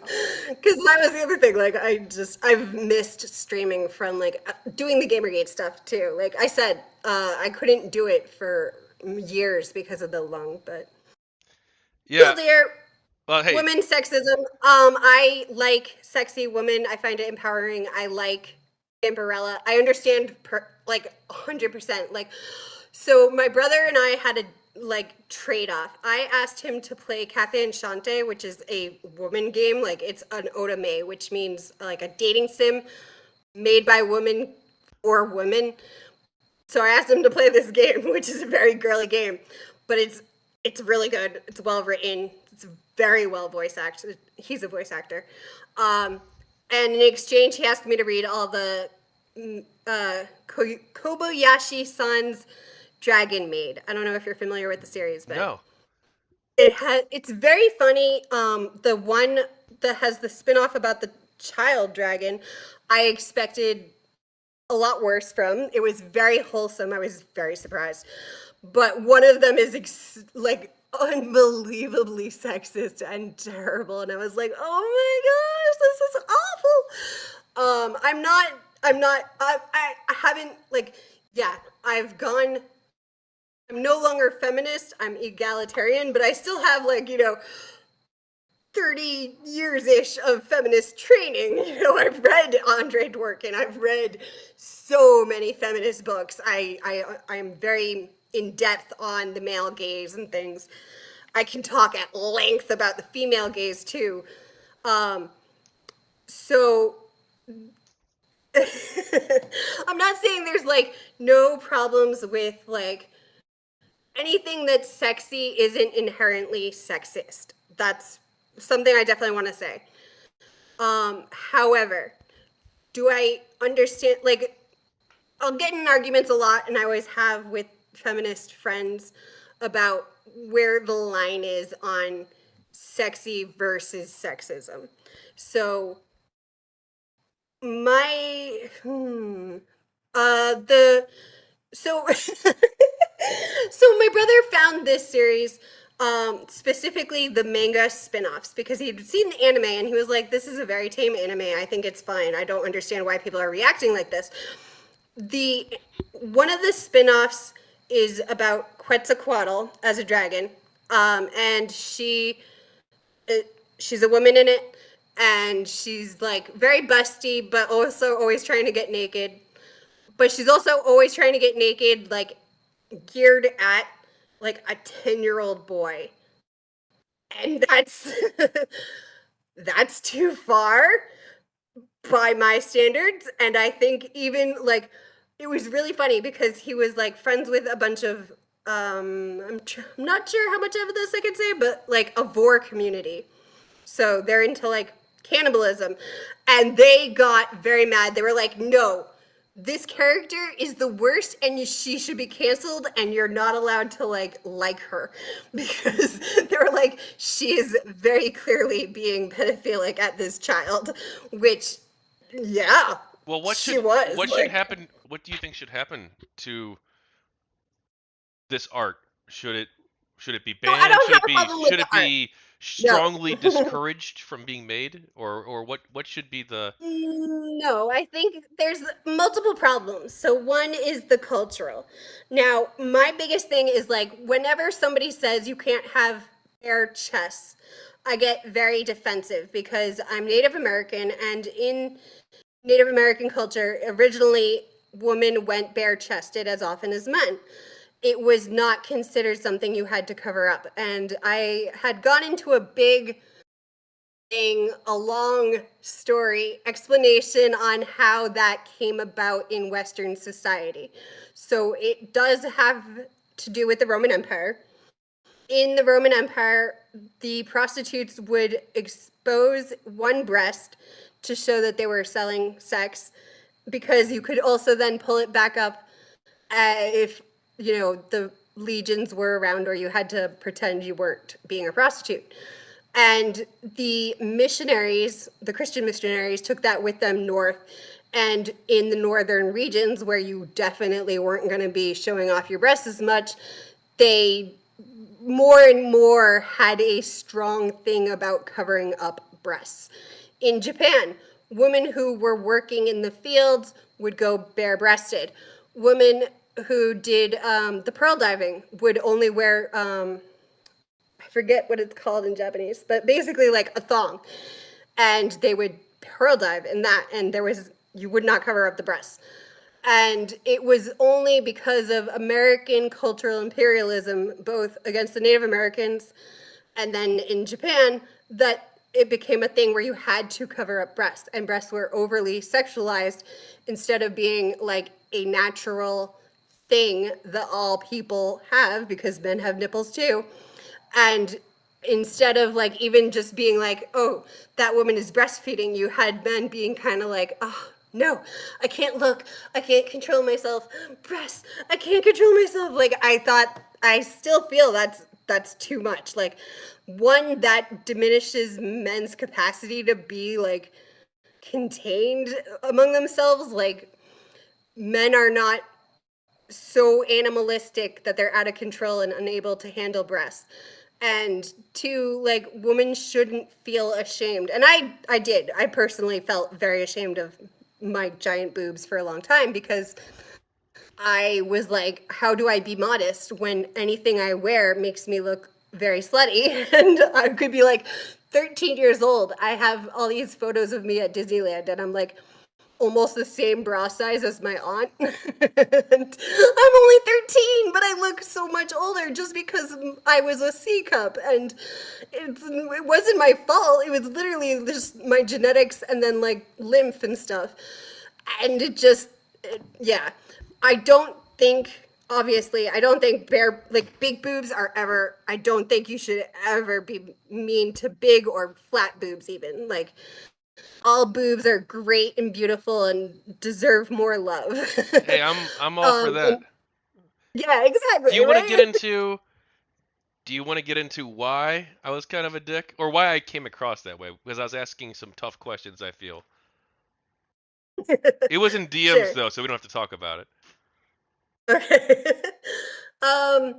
Speaker 2: Because that was the other thing. Like I've missed streaming from like doing the GamerGate stuff too. Like I said, I couldn't do it for years because of the lung, but
Speaker 1: Yeah.
Speaker 2: still there.
Speaker 1: Well, hey,
Speaker 2: Women sexism. I like sexy women. I find it empowering. I like Vampirella. I understand like 100%. Like, so my brother and I had a like trade off. I asked him to play Cafe Enchante, which is a woman game. Like it's an otame, which means like a dating sim made by women for women. So I asked him to play this game, which is a very girly game, but it's really good. It's well written. It's very well voice acted. He's a voice actor, um, and in exchange, he asked me to read all the Kobayashi-san's Dragon Maid. I don't know if you're familiar with the series, but
Speaker 1: no.
Speaker 2: it's very funny. The one that has the spin-off about the child dragon, I expected a lot worse from. It was very wholesome. I was very surprised. But one of them is like unbelievably sexist and terrible. And I was like, oh my gosh, this is awful. I haven't, like, yeah, I've gone, I'm no longer feminist. I'm egalitarian, but I still have, like, 30 years ish of feminist training. I've read Andre Dworkin. I've read so many feminist books. I'm very in depth on the male gaze and things. I can talk at length about the female gaze too. So I'm not saying there's like no problems with like anything that's sexy isn't inherently sexist. That's something I definitely want to say. However, do I understand? Like, I'll get in arguments a lot, and I always have with feminist friends about where the line is on sexy versus sexism. So, my the so so my brother found this series, specifically the manga spin-offs, because he'd seen the anime and he was like, this is a very tame anime. I think it's fine. I don't understand why people are reacting like this. The One of the spin-offs is about Quetzalcoatl as a dragon, and she's a woman in it, and she's like very busty but also always trying to get naked, but she's also always trying to get naked like geared at like a 10-year-old boy, and that's that's too far by my standards. And I think even like it was really funny because he was like friends with a bunch of I'm not sure how much of this I could say, but like a vor community, so they're into like cannibalism, and they got very mad. They were like, no, this character is the worst and she should be canceled and you're not allowed to like her because they were like, she is very clearly being pedophilic at this child, which, yeah,
Speaker 1: Well,
Speaker 2: she was
Speaker 1: what should
Speaker 2: like,
Speaker 1: happen? What do you think should happen to this art? Should it should it be
Speaker 2: no, I
Speaker 1: banned?
Speaker 2: don't have a problem with
Speaker 1: Should
Speaker 2: the
Speaker 1: it
Speaker 2: art.
Speaker 1: be strongly
Speaker 2: No.
Speaker 1: discouraged from being made, or what should be the?
Speaker 2: No, I think there's multiple problems. So one is the cultural. Now, my biggest thing is like whenever somebody says you can't have bare chests, I get very defensive because I'm Native American, and in Native American culture, originally women went bare chested as often as men. It was not considered something you had to cover up. And I had gone into a big a long story explanation on how that came about in Western society. So it does have to do with the Roman Empire. In the Roman Empire, the prostitutes would expose one breast to show that they were selling sex, because you could also then pull it back up if the legions were around or you had to pretend you weren't being a prostitute. And the missionaries, the Christian missionaries, took that with them north And in the northern regions where you definitely weren't going to be showing off your breasts as much, they more and more had a strong thing about covering up breasts. In Japan, women who were working in the fields would go bare breasted. Women who did the pearl diving would only wear, I forget what it's called in Japanese, but basically like a thong. And they would pearl dive in that, and you would not cover up the breasts. And it was only because of American cultural imperialism, both against the Native Americans and then in Japan, that it became a thing where you had to cover up breasts, and breasts were overly sexualized instead of being like a natural thing that all people have, because men have nipples too. And instead of like even just being like, oh, that woman is breastfeeding, you had men being kind of like, oh, no, I can't look, I can't control myself, breasts, I can't control myself. Like, I thought, I still feel that's too much. Like, one, that diminishes men's capacity to be like contained among themselves. Like, men are not so animalistic that they're out of control and unable to handle breasts. And two, like, women shouldn't feel ashamed. And I did. I personally felt very ashamed of my giant boobs for a long time, because I was like, how do I be modest when anything I wear makes me look very slutty? And I could be like 13 years old. I have all these photos of me at Disneyland, and I'm like almost the same bra size as my aunt. And I'm only 13, but I look so much older just because I was a C cup. And it wasn't my fault. It was literally just my genetics and then like lymph and stuff. And yeah. I don't think, obviously, I don't think like big boobs are ever, I don't think you should ever be mean to big or flat boobs even. Like, all boobs are great and beautiful and deserve more love.
Speaker 1: Hey, I'm all for that.
Speaker 2: And yeah,
Speaker 1: Do
Speaker 2: exactly,
Speaker 1: you want to get
Speaker 2: right?
Speaker 1: into do you want to get into why I was kind of a dick, or why I came across that way? Because I was asking some tough questions, I feel. It was in DMs
Speaker 2: Sure.
Speaker 1: though, so we don't have to talk about it.
Speaker 2: Okay. um,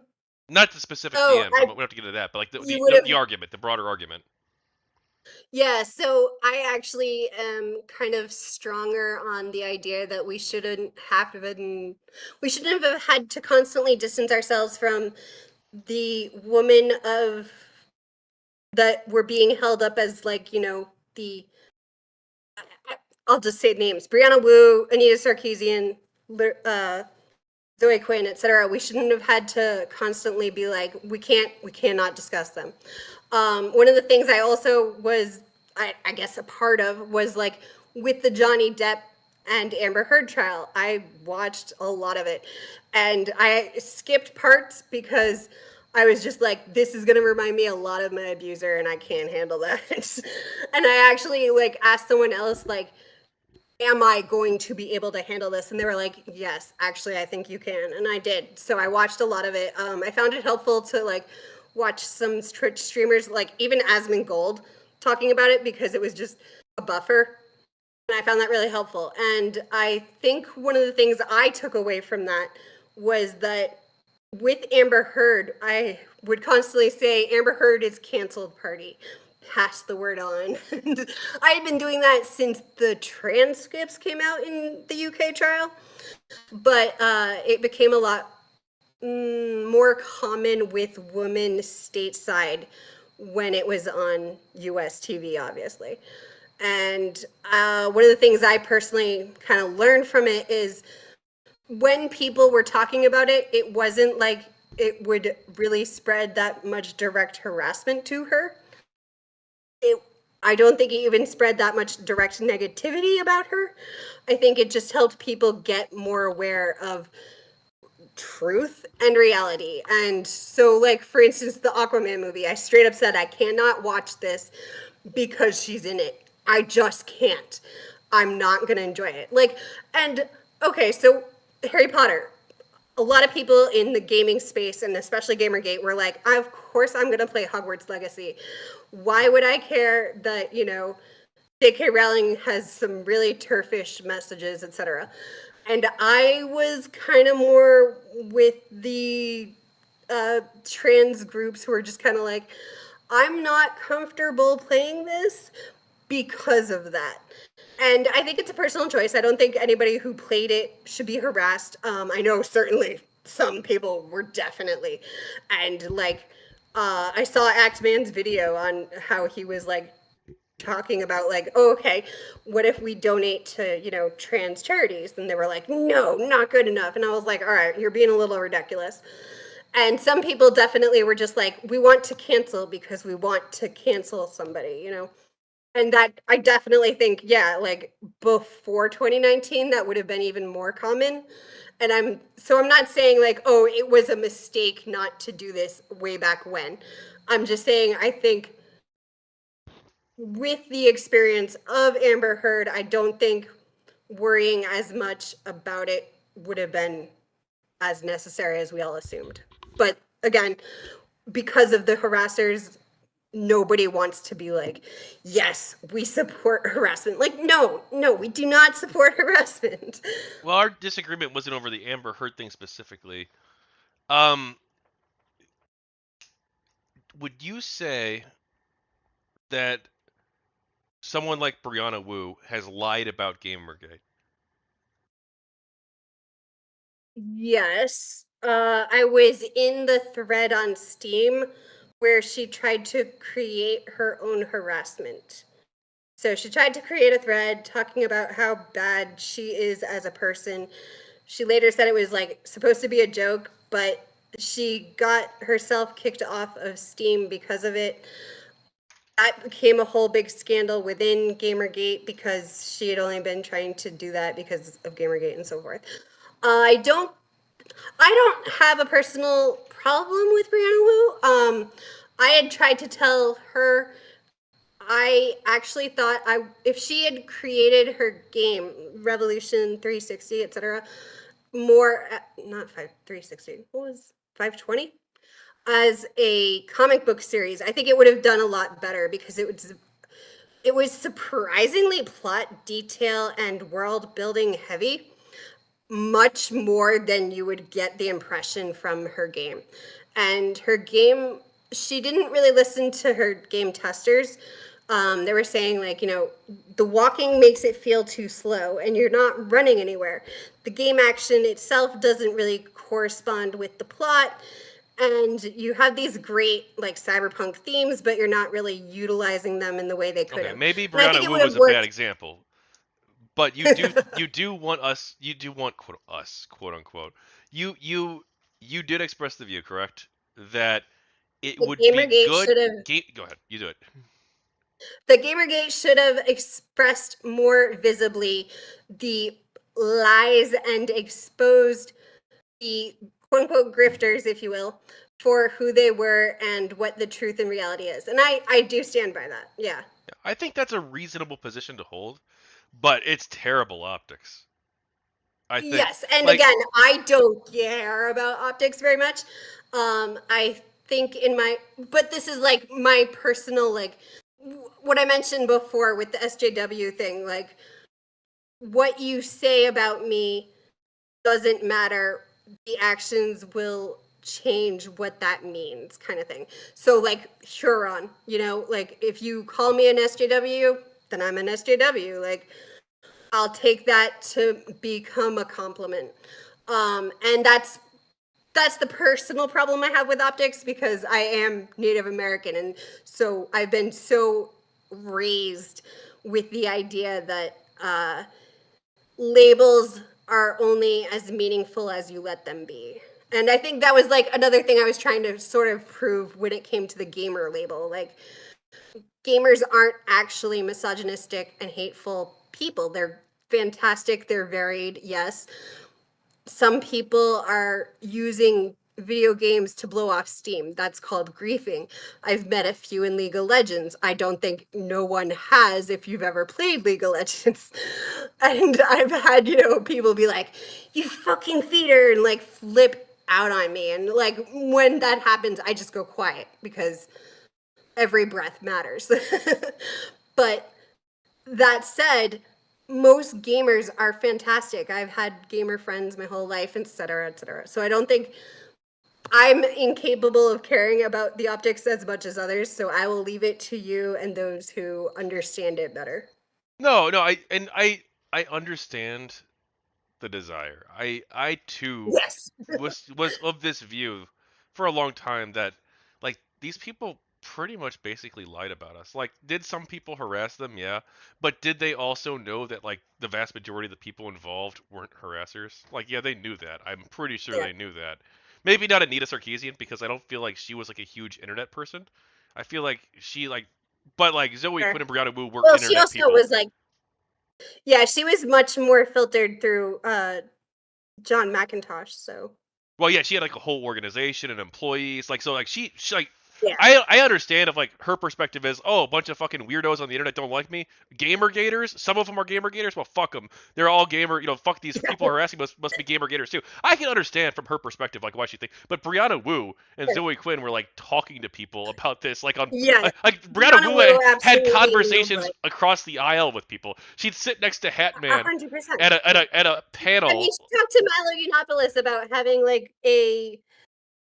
Speaker 1: Not the specific
Speaker 2: oh,
Speaker 1: DMs. We don't have to get into that, but like
Speaker 2: you would
Speaker 1: the
Speaker 2: have,
Speaker 1: argument, the broader argument.
Speaker 2: yeah, so I actually am kind of stronger on the idea that we shouldn't have had to constantly distance ourselves from the woman of that were being held up as like, the I'll just say names: Brianna Wu, Anita Sarkeesian, uh, Zoe Quinn, etc. We shouldn't have had to constantly be like, we cannot discuss them. One of the things I also was, I guess, a part of was like with the Johnny Depp and Amber Heard trial. I watched a lot of it, and I skipped parts because I was just like, this is gonna remind me a lot of my abuser, and I can't handle that. And I actually like asked someone else like, am I going to be able to handle this? And they were like, yes, actually, I think you can. And I did. So I watched a lot of it. I found it helpful to like watch some Twitch streamers, like even Asmongold, talking about it, because it was just a buffer. And I found that really helpful. And I think one of the things I took away from that was that with Amber Heard, I would constantly say, Amber Heard is canceled party. Pass the word on. I had been doing that since the transcripts came out in the UK trial, but it became a lot more common with women stateside when it was on US TV, obviously. And one of the things I personally kind of learned from it is when people were talking about it, it wasn't like it would really spread that much direct harassment to her. It, I don't think it even spread that much direct negativity about her. I think it just helped people get more aware of truth and reality. And so, like, for instance, the Aquaman movie, I straight up said, I cannot watch this because she's in it. I just can't. I'm not going to enjoy it. Like, and okay, so Harry Potter, a lot of people in the gaming space and especially Gamergate were like, of course I'm going to play Hogwarts Legacy. Why would I care that, J.K. Rowling has some really turfish messages, etc. And I was kind of more with the trans groups who are just kind of like, I'm not comfortable playing this because of that. And I think it's a personal choice. I don't think anybody who played it should be harassed. I know certainly some people were definitely. And like, I saw Axeman's video on how he was like talking about like, oh, okay, what if we donate to, trans charities? And they were like, no, not good enough. And I was like, all right, you're being a little ridiculous. And some people definitely were just like, we want to cancel because we want to cancel somebody. And that I definitely think, yeah, like before 2019, that would have been even more common. And I'm not saying like, oh, it was a mistake not to do this way back when. I'm just saying, I think with the experience of Amber Heard, I don't think worrying as much about it would have been as necessary as we all assumed. But again, because of the harassers, nobody wants to be like, yes, we support harassment. Like, no, no, we do not support harassment.
Speaker 1: Well, our disagreement wasn't over the Amber Heard thing specifically. Um, would you say that someone like Brianna Wu has lied about Gamergate?
Speaker 2: Yes. I was in the thread on Steam where she tried to create her own harassment. So she tried to create a thread talking about how bad she is as a person. She later said it was like supposed to be a joke, but she got herself kicked off of Steam because of it. That became a whole big scandal within Gamergate because she had only been trying to do that because of Gamergate and so forth. I don't I don't have a personal problem with Brianna Wu. I had tried to tell her I actually thought if she had created her game Revolution 360, etc., more not 360. What was 520? As a comic book series, I think it would have done a lot better because it was surprisingly plot detail and world building heavy, much more than you would get the impression from her game. And her game, she didn't really listen to her game testers. They were saying, like, the walking makes it feel too slow and you're not running anywhere. The game action itself doesn't really correspond with the plot. And you have these great, like, cyberpunk themes, but you're not really utilizing them in the way they could
Speaker 1: Okay,
Speaker 2: have.
Speaker 1: maybe
Speaker 2: And I think
Speaker 1: Brianna
Speaker 2: it
Speaker 1: Wu
Speaker 2: would have
Speaker 1: was a bad
Speaker 2: worked.
Speaker 1: example, but you do want quote unquote. You did express the view, correct? That it
Speaker 2: The
Speaker 1: would be
Speaker 2: Gamergate
Speaker 1: good.
Speaker 2: should have
Speaker 1: Go ahead, you do it.
Speaker 2: the Gamergate should have expressed more visibly the lies and exposed the quote unquote grifters, if you will, for who they were and what the truth and reality is. And I do stand by that. Yeah.
Speaker 1: I think that's a reasonable position to hold, but it's terrible optics. I think,
Speaker 2: Yes. And
Speaker 1: like,
Speaker 2: again, I don't care about optics very much. I think but this is like my personal, like, what I mentioned before with the SJW thing, like, what you say about me doesn't matter. The actions will change what that means, kind of thing. So, like Huron, like if you call me an SJW, then I'm an SJW. Like, I'll take that to become a compliment. And that's the personal problem I have with optics because I am Native American, and so I've been so raised with the idea that labels are only as meaningful as you let them be. And I think that was like another thing I was trying to sort of prove when it came to the gamer label. Like, gamers aren't actually misogynistic and hateful people. They're fantastic, they're varied, yes. Some people are using video games to blow off steam. That's called griefing. I've met a few in League of Legends. I don't think no one has if you've ever played League of Legends. And I've had, people be like, you fucking feeder, and like flip out on me. And like when that happens, I just go quiet because every breath matters. But That said, most gamers are fantastic. I've had gamer friends my whole life, etc., etc. So I don't think I'm incapable of caring about the optics as much as others. So I will leave it to you and those who understand it better.
Speaker 1: No, no, I understand the desire. I too
Speaker 2: Yes.
Speaker 1: was of this view for a long time that like these people pretty much basically lied about us. Like, did some people harass them? Yeah, but did they also know that like the vast majority of the people involved weren't harassers? Like, yeah, they knew that. I'm pretty sure
Speaker 2: Yeah.
Speaker 1: they knew that. Maybe not Anita Sarkeesian because I don't feel like she was like a huge internet person. I feel like she like, but like Zoe
Speaker 2: Sure.
Speaker 1: Quinn and Brianna Wu were
Speaker 2: Well, she
Speaker 1: internet
Speaker 2: also
Speaker 1: people.
Speaker 2: was like, yeah, she was much more filtered through John McIntosh. So
Speaker 1: Well, yeah, she had like a whole organization and employees. Like, so, like she like,
Speaker 2: yeah,
Speaker 1: I understand if like her perspective is, oh, a bunch of fucking weirdos on the internet don't like me. GamerGaters, some of them are GamerGaters. Well, fuck them. They're all gamer. You know, fuck these people harassing must be GamerGaters too. I can understand from her perspective like why she think. But Brianna Wu and
Speaker 2: sure.
Speaker 1: Zoe Quinn were like talking to people about this, like on
Speaker 2: Yeah,
Speaker 1: like Brianna
Speaker 2: Brianna
Speaker 1: Wu
Speaker 2: Wu
Speaker 1: had
Speaker 2: absolutely knew
Speaker 1: conversations
Speaker 2: like
Speaker 1: across the aisle with people. She'd sit next to Hatman
Speaker 2: 100%.
Speaker 1: at a
Speaker 2: I mean,
Speaker 1: panel.
Speaker 2: she talked to Milo Yiannopoulos about having like a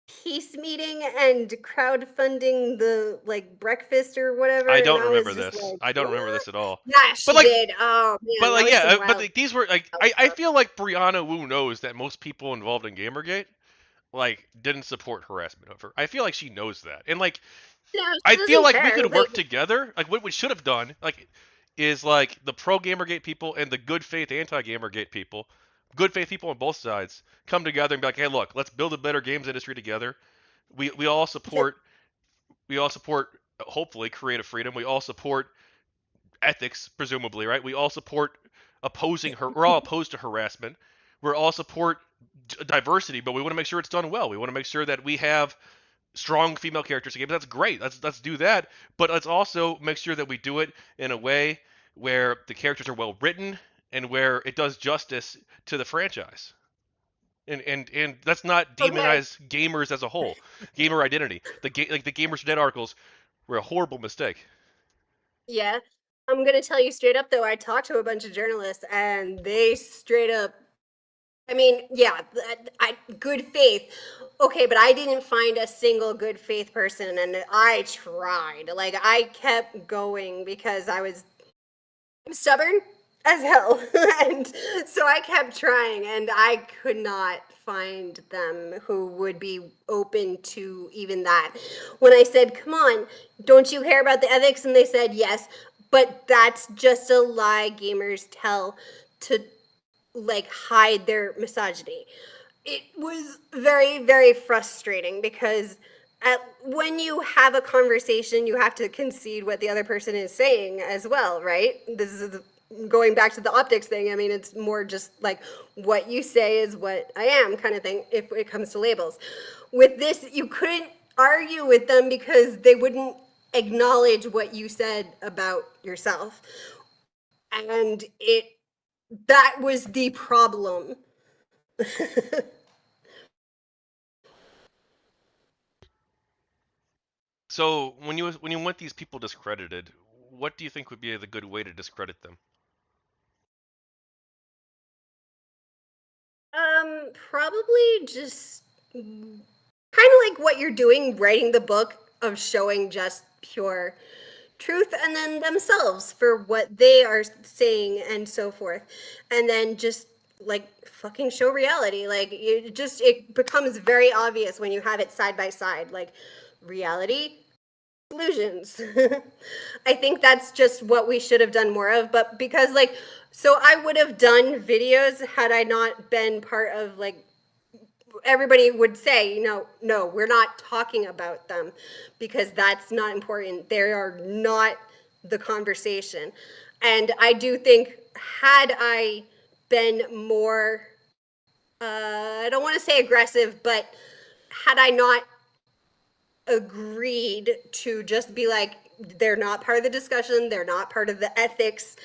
Speaker 2: peace meeting and crowdfunding the like breakfast or
Speaker 1: I
Speaker 2: whatever, and
Speaker 1: don't
Speaker 2: I
Speaker 1: remember
Speaker 2: was just
Speaker 1: this.
Speaker 2: like,
Speaker 1: I don't remember
Speaker 2: "What?"
Speaker 1: this at all.
Speaker 2: Yeah,
Speaker 1: But
Speaker 2: she
Speaker 1: like,
Speaker 2: did. Oh man, that was some
Speaker 1: but
Speaker 2: wild
Speaker 1: like these were like I
Speaker 2: stuff.
Speaker 1: feel like Brianna Wu knows that most people involved in GamerGate like didn't support harassment of her. I feel like she knows that, and like
Speaker 2: No,
Speaker 1: I
Speaker 2: she
Speaker 1: feel
Speaker 2: doesn't
Speaker 1: like we
Speaker 2: care.
Speaker 1: could
Speaker 2: Like,
Speaker 1: work together. Like what we should have done, like, is like the pro GamerGate people and the good faith anti GamerGate people, good faith people on both sides, come together and be like, hey, look, let's build a better games industry together. We all
Speaker 2: yeah,
Speaker 1: support we all support hopefully creative freedom. We all support ethics, presumably, right? We all support opposing her. We're all opposed to harassment. We're all support diversity, but we want to make sure it's done well. We want to make sure that we have strong female characters in games. That's great. Let's do that. But let's also make sure that we do it in a way where the characters are well written and where it does justice to the franchise. And let's not
Speaker 2: okay,
Speaker 1: demonize gamers as a whole. Gamer identity. Like the Gamers Dead articles were a horrible mistake.
Speaker 2: yeah. I'm gonna tell you straight up though. I talked to a bunch of journalists, and they straight up. I mean, yeah, good faith. Okay, but I didn't find a single good faith person, and I tried. Like, I kept going because I'm stubborn as hell. And so I kept trying, and I could not find them who would be open to even that. When I said, come on, don't you care about the ethics? And they said, yes, but that's just a lie gamers tell to like hide their misogyny. It was very, very frustrating because when you have a conversation, you have to concede what the other person is saying as well, right? This is going back to the optics thing. I mean, it's more just like what you say is what I am kind of thing if it comes to labels. With this, you couldn't argue with them because they wouldn't acknowledge what you said about yourself. And that was the problem.
Speaker 1: So when you want these people discredited, what do you think would be the good way to discredit them?
Speaker 2: Probably just kind of like what you're doing, writing the book of showing just pure truth and then themselves for what they are saying and so forth. And then just like fucking show reality. Like it becomes very obvious when you have it side by side. Like reality, illusions. I think that's just what we should have done more of. But because, like, so I would have done videos had I not been part of, like, everybody would say, no, we're not talking about them because that's not important. They are not the conversation. And I do think, had I been more, I don't want to say aggressive, but had I not agreed to just be like, they're not part of the discussion, they're not part of the ethics,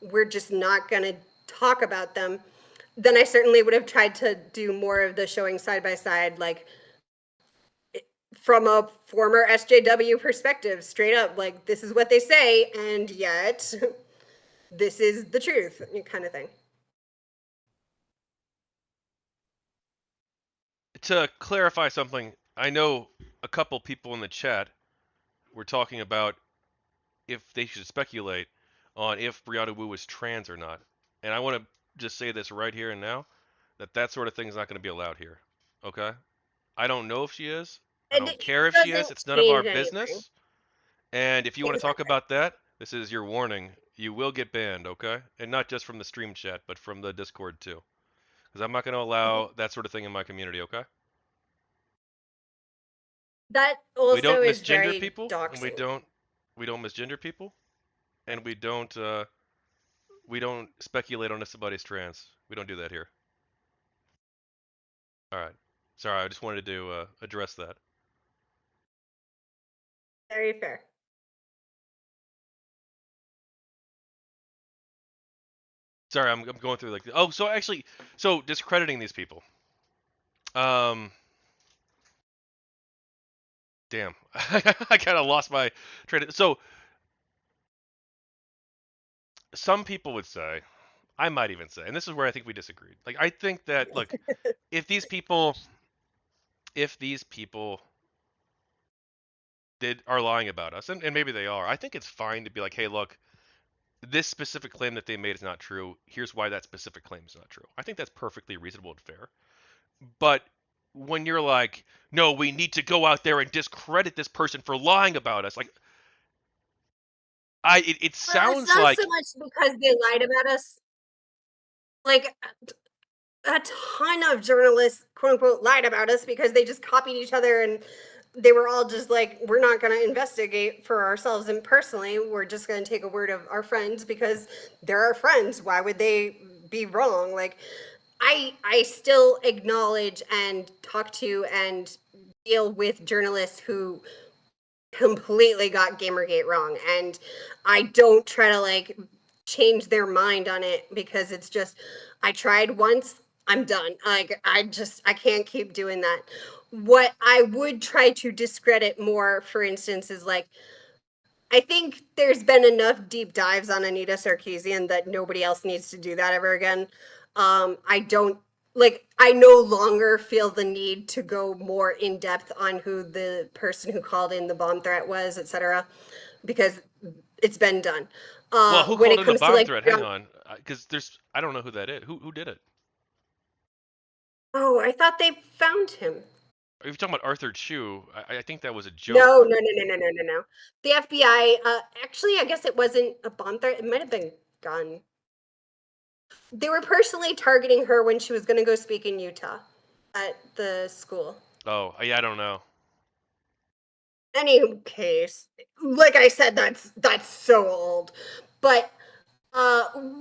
Speaker 2: we're just not going to talk about them, then I certainly would have tried to do more of the showing side by side, like from a former SJW perspective, straight up, like this is what they say, and yet. this is the truth, kind of thing.
Speaker 1: To clarify something, I know a couple people in the chat were talking about if they should speculate on if Brianna Wu is trans or not. And I want to just say this right here and now that that sort of thing is not going to be allowed here. Okay? I don't know if she is. I
Speaker 2: And
Speaker 1: don't
Speaker 2: it
Speaker 1: care if she is.
Speaker 2: doesn't
Speaker 1: It's none of our
Speaker 2: change anything.
Speaker 1: business. And if you want to talk
Speaker 2: Exactly.
Speaker 1: about that, this is your warning. You will get banned, okay? And not just from the stream chat, but from the Discord too. Because I'm not going to allow that sort of thing in my community, okay?
Speaker 2: That
Speaker 1: We don't
Speaker 2: also is
Speaker 1: misgender
Speaker 2: very
Speaker 1: people, and
Speaker 2: doxing.
Speaker 1: we don't misgender people, and we don't speculate on if somebody's trans. We don't do that here. All right. Sorry, I just wanted to address that.
Speaker 2: Very fair.
Speaker 1: Sorry, I'm going through like oh, so actually, so discrediting these people. Um, damn, I kind of lost my train. So some people would say, I might even say, and this is where I think we disagreed. Like I think that look, if these people, if these people did are lying about us, and maybe they are, I think it's fine to be like, hey, look, this specific claim that they made is not true. Here's why that specific claim is not true. I think that's perfectly reasonable and fair. But when you're like, no, we need to go out there and discredit this person for lying about us, like it
Speaker 2: Well, it's
Speaker 1: sounds
Speaker 2: not so
Speaker 1: like
Speaker 2: much because they lied about us. Like a ton of journalists, quote unquote, lied about us because they just copied each other and they were all just like, we're not going to investigate for ourselves and personally. We're just going to take a word of our friends because they're our friends. Why would they be wrong? Like, I still acknowledge and talk to and deal with journalists who completely got Gamergate wrong, and I don't try to like change their mind on it because it's just I tried once, I'm done. Like I can't keep doing that. What I would try to discredit more, for instance, is like I think there's been enough deep dives on Anita Sarkeesian that nobody else needs to do that ever again. I don't like I no longer feel the need to go more in depth on who the person who called in the bomb threat was, etc., because it's been done.
Speaker 1: well, who
Speaker 2: When
Speaker 1: called
Speaker 2: it
Speaker 1: in the
Speaker 2: comes to
Speaker 1: bomb
Speaker 2: like
Speaker 1: threat? Hang on, because there's I don't know who that is. Who did it?
Speaker 2: oh, I thought they found him.
Speaker 1: Are you talking about Arthur Chu? I think that was a
Speaker 2: No,
Speaker 1: joke.
Speaker 2: no, no, no, no, no, no, no. The FBI, actually, I guess it wasn't a bomb threat. It might have been gun. They were personally targeting her when she was going to go speak in Utah at the school.
Speaker 1: Oh, yeah, I don't know.
Speaker 2: Any case, like I said, that's so old. But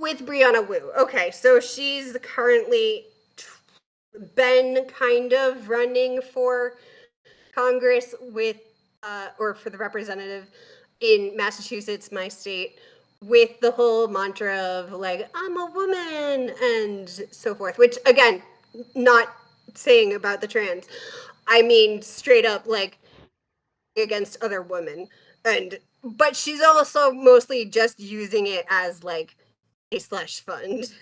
Speaker 2: with Brianna Wu, okay, so she's currently been kind of running for Congress with or for the representative in Massachusetts, my state, with the whole mantra of like I'm a woman and so forth, which again, not saying about the trans. I mean straight up like against other women. And but she's also mostly just using it as like a slush fund,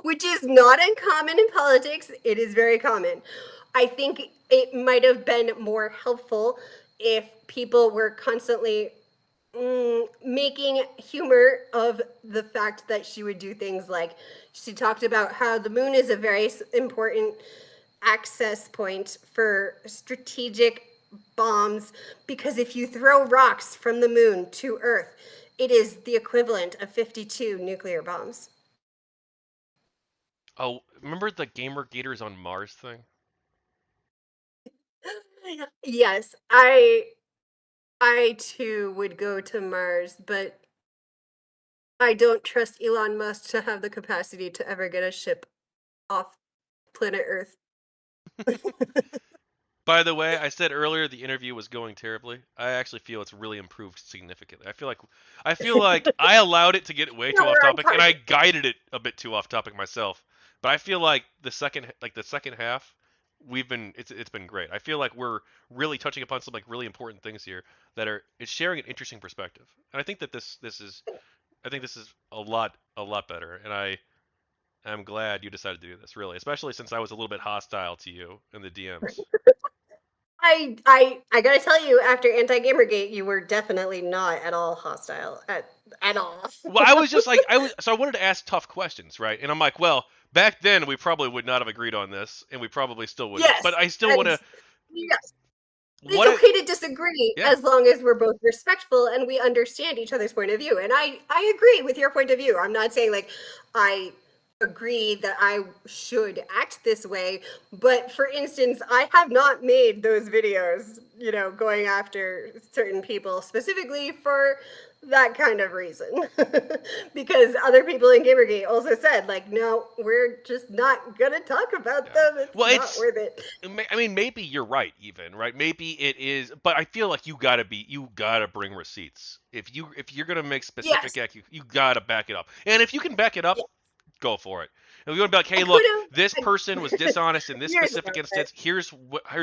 Speaker 2: which is not uncommon in politics. It is very common. I think it might have been more helpful if people were constantly making humor of the fact that she would do things like she talked about how the moon is a very important access point for strategic bombs because if you throw rocks from the moon to Earth, it is the equivalent of 52 nuclear bombs.
Speaker 1: Oh, remember the Gamer Gators on Mars thing?
Speaker 2: Yes, I too would go to Mars, but I don't trust Elon Musk to have the capacity to ever get a ship off planet Earth.
Speaker 1: By the way, I said earlier the interview was going terribly. I actually feel it's really improved significantly. I feel like I allowed it to get way
Speaker 2: No,
Speaker 1: too off
Speaker 2: we're on
Speaker 1: topic and I
Speaker 2: target.
Speaker 1: guided it a bit too off topic myself. But I feel like the second half it's been great. I feel like we're really touching upon some like really important things here that are it's sharing an interesting perspective. And I think that this is I think this is a lot better, and I'm glad you decided to do this, really, especially since I was a little bit hostile to you in the DMs.
Speaker 2: I gotta tell you, after Anti Gamergate, you were definitely not at all hostile at all.
Speaker 1: Well, I was just like, so I wanted to ask tough questions, right? And I'm like, well, back then we probably would not have agreed on this, and we probably still wouldn't.
Speaker 2: Yes,
Speaker 1: But I still want
Speaker 2: and
Speaker 1: to,
Speaker 2: yes, it's
Speaker 1: what I,
Speaker 2: okay to disagree
Speaker 1: yeah,
Speaker 2: as long as we're both respectful and we understand each other's point of view. And I agree with your point of view. I'm not saying like I agree that I should act this way, but for instance, I have not made those videos, going after certain people specifically for that kind of reason. Because other people in Gamergate also said like, no, we're just not gonna talk about
Speaker 1: yeah.
Speaker 2: them. It's
Speaker 1: Well,
Speaker 2: not
Speaker 1: it's,
Speaker 2: worth it.
Speaker 1: I mean, maybe you're right, even right. Maybe it is, but I feel like you gotta bring receipts. If you're gonna make specific
Speaker 2: Yes.
Speaker 1: you gotta back it up. And if you can back it up,
Speaker 2: Yeah.
Speaker 1: go for it. And we want to be like,
Speaker 2: I
Speaker 1: hey,
Speaker 2: could
Speaker 1: look,
Speaker 2: have
Speaker 1: this person was dishonest in this
Speaker 2: years ago,
Speaker 1: specific
Speaker 2: but
Speaker 1: instance. Here's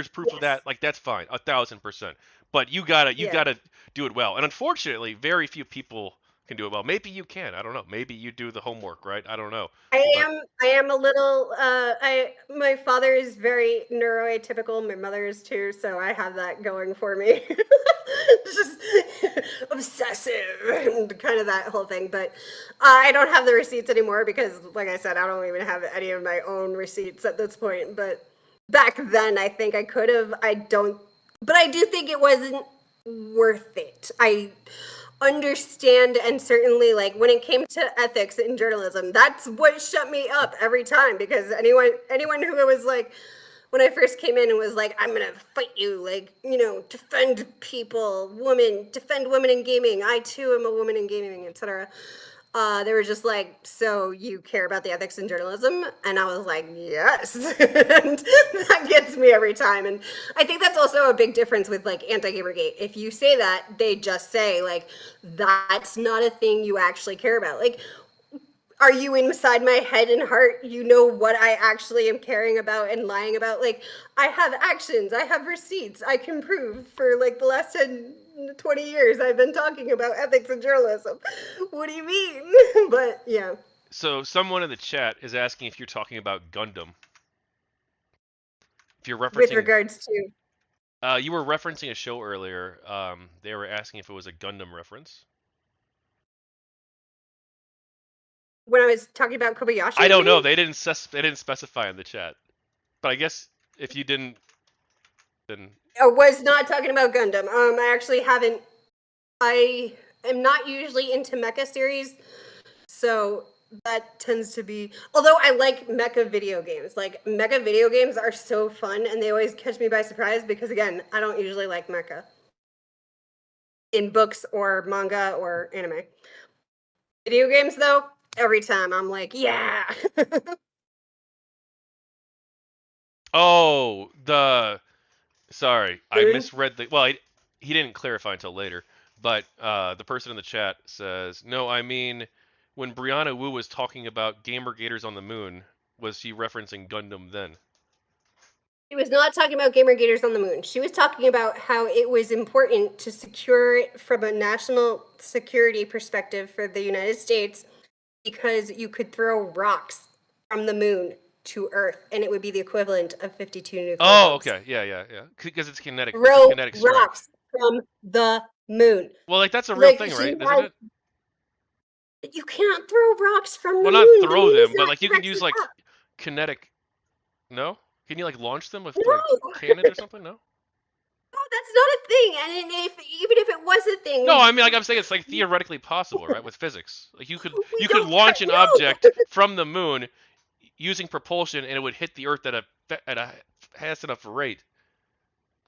Speaker 1: proof of
Speaker 2: yes,
Speaker 1: that. Like that's fine, 1,000%. But you
Speaker 2: yeah.
Speaker 1: gotta do it well. And unfortunately, very few people can do it well. Maybe you can. I don't know. Maybe you do the homework, right? I don't know. But
Speaker 2: I am a little I my father is very neuroatypical, my mother is too, so I have that going for me. Just obsessive and kind of that whole thing, but I don't have the receipts anymore because like I said, I don't even have any of my own receipts at this point, but back then I think I could have. I don't, but I do think it wasn't worth it. I understand, and certainly like when it came to ethics in journalism, that's what shut me up every time, because anyone who was like, when I first came in and was like, I'm gonna fight you, like, defend women in gaming, I too am a woman in gaming, etc. They were just like, so you care about the ethics in journalism? And I was like, yes. And that gets me every time. And I think that's also a big difference with like anti-Gamergate. If you say that, they just say like, that's not a thing you actually care about. Like, are you inside my head and heart? You know what I actually am caring about and lying about? Like, I have actions, I have receipts, I can prove for like the last 10, 20 years I've been talking about ethics in journalism. What do you mean? But yeah,
Speaker 1: so someone in the chat is asking if you're talking about Gundam. If you're
Speaker 2: with
Speaker 1: referencing,
Speaker 2: regards to
Speaker 1: you were referencing a show earlier. They were asking if it was a Gundam reference.
Speaker 2: when I was talking about Kobayashi,
Speaker 1: I
Speaker 2: you
Speaker 1: don't know.
Speaker 2: mean?
Speaker 1: They didn't specify in the chat. But I guess if you didn't, then
Speaker 2: I was not talking about Gundam. I actually haven't. I am not usually into mecha series, so that tends to be. Although I like mecha video games. Like mecha video games are so fun, and they always catch me by surprise because again, I don't usually like mecha in books or manga or anime. Video games, though, every time I'm like, yeah.
Speaker 1: oh, the sorry, I
Speaker 2: Moon.
Speaker 1: misread the. Well, he didn't clarify until later. But the person in the chat says, "No, I mean, when Brianna Wu was talking about Gamer Gators on the moon, was she referencing Gundam then?"
Speaker 2: She was not talking about gamer gators on the moon. She was talking about how it was important to secure it from a national security perspective for the United States because you could throw rocks from the moon to Earth and it would be the equivalent of 52 nuclear
Speaker 1: Oh,
Speaker 2: bombs.
Speaker 1: okay, yeah, yeah, yeah. Because it's kinetic. It's a
Speaker 2: Throw
Speaker 1: kinetic strike.
Speaker 2: rocks from the moon.
Speaker 1: Well, like that's a real
Speaker 2: Like
Speaker 1: thing,
Speaker 2: she
Speaker 1: right? Isn't
Speaker 2: has,
Speaker 1: it?
Speaker 2: you cannot throw rocks from the
Speaker 1: Well, not
Speaker 2: moon. The
Speaker 1: throw
Speaker 2: moon is
Speaker 1: them, but
Speaker 2: not
Speaker 1: like you can use
Speaker 2: directly
Speaker 1: like
Speaker 2: up.
Speaker 1: kinetic. No? Can you like launch them with like
Speaker 2: No,
Speaker 1: cannons or something? No.
Speaker 2: no, that's not a thing. And if even if it was a thing,
Speaker 1: No, I mean like I'm saying it's like theoretically possible, right? With physics, like
Speaker 2: we
Speaker 1: you could
Speaker 2: don't
Speaker 1: launch an
Speaker 2: know.
Speaker 1: object from the moon using propulsion, and it would hit the Earth at a fast enough rate.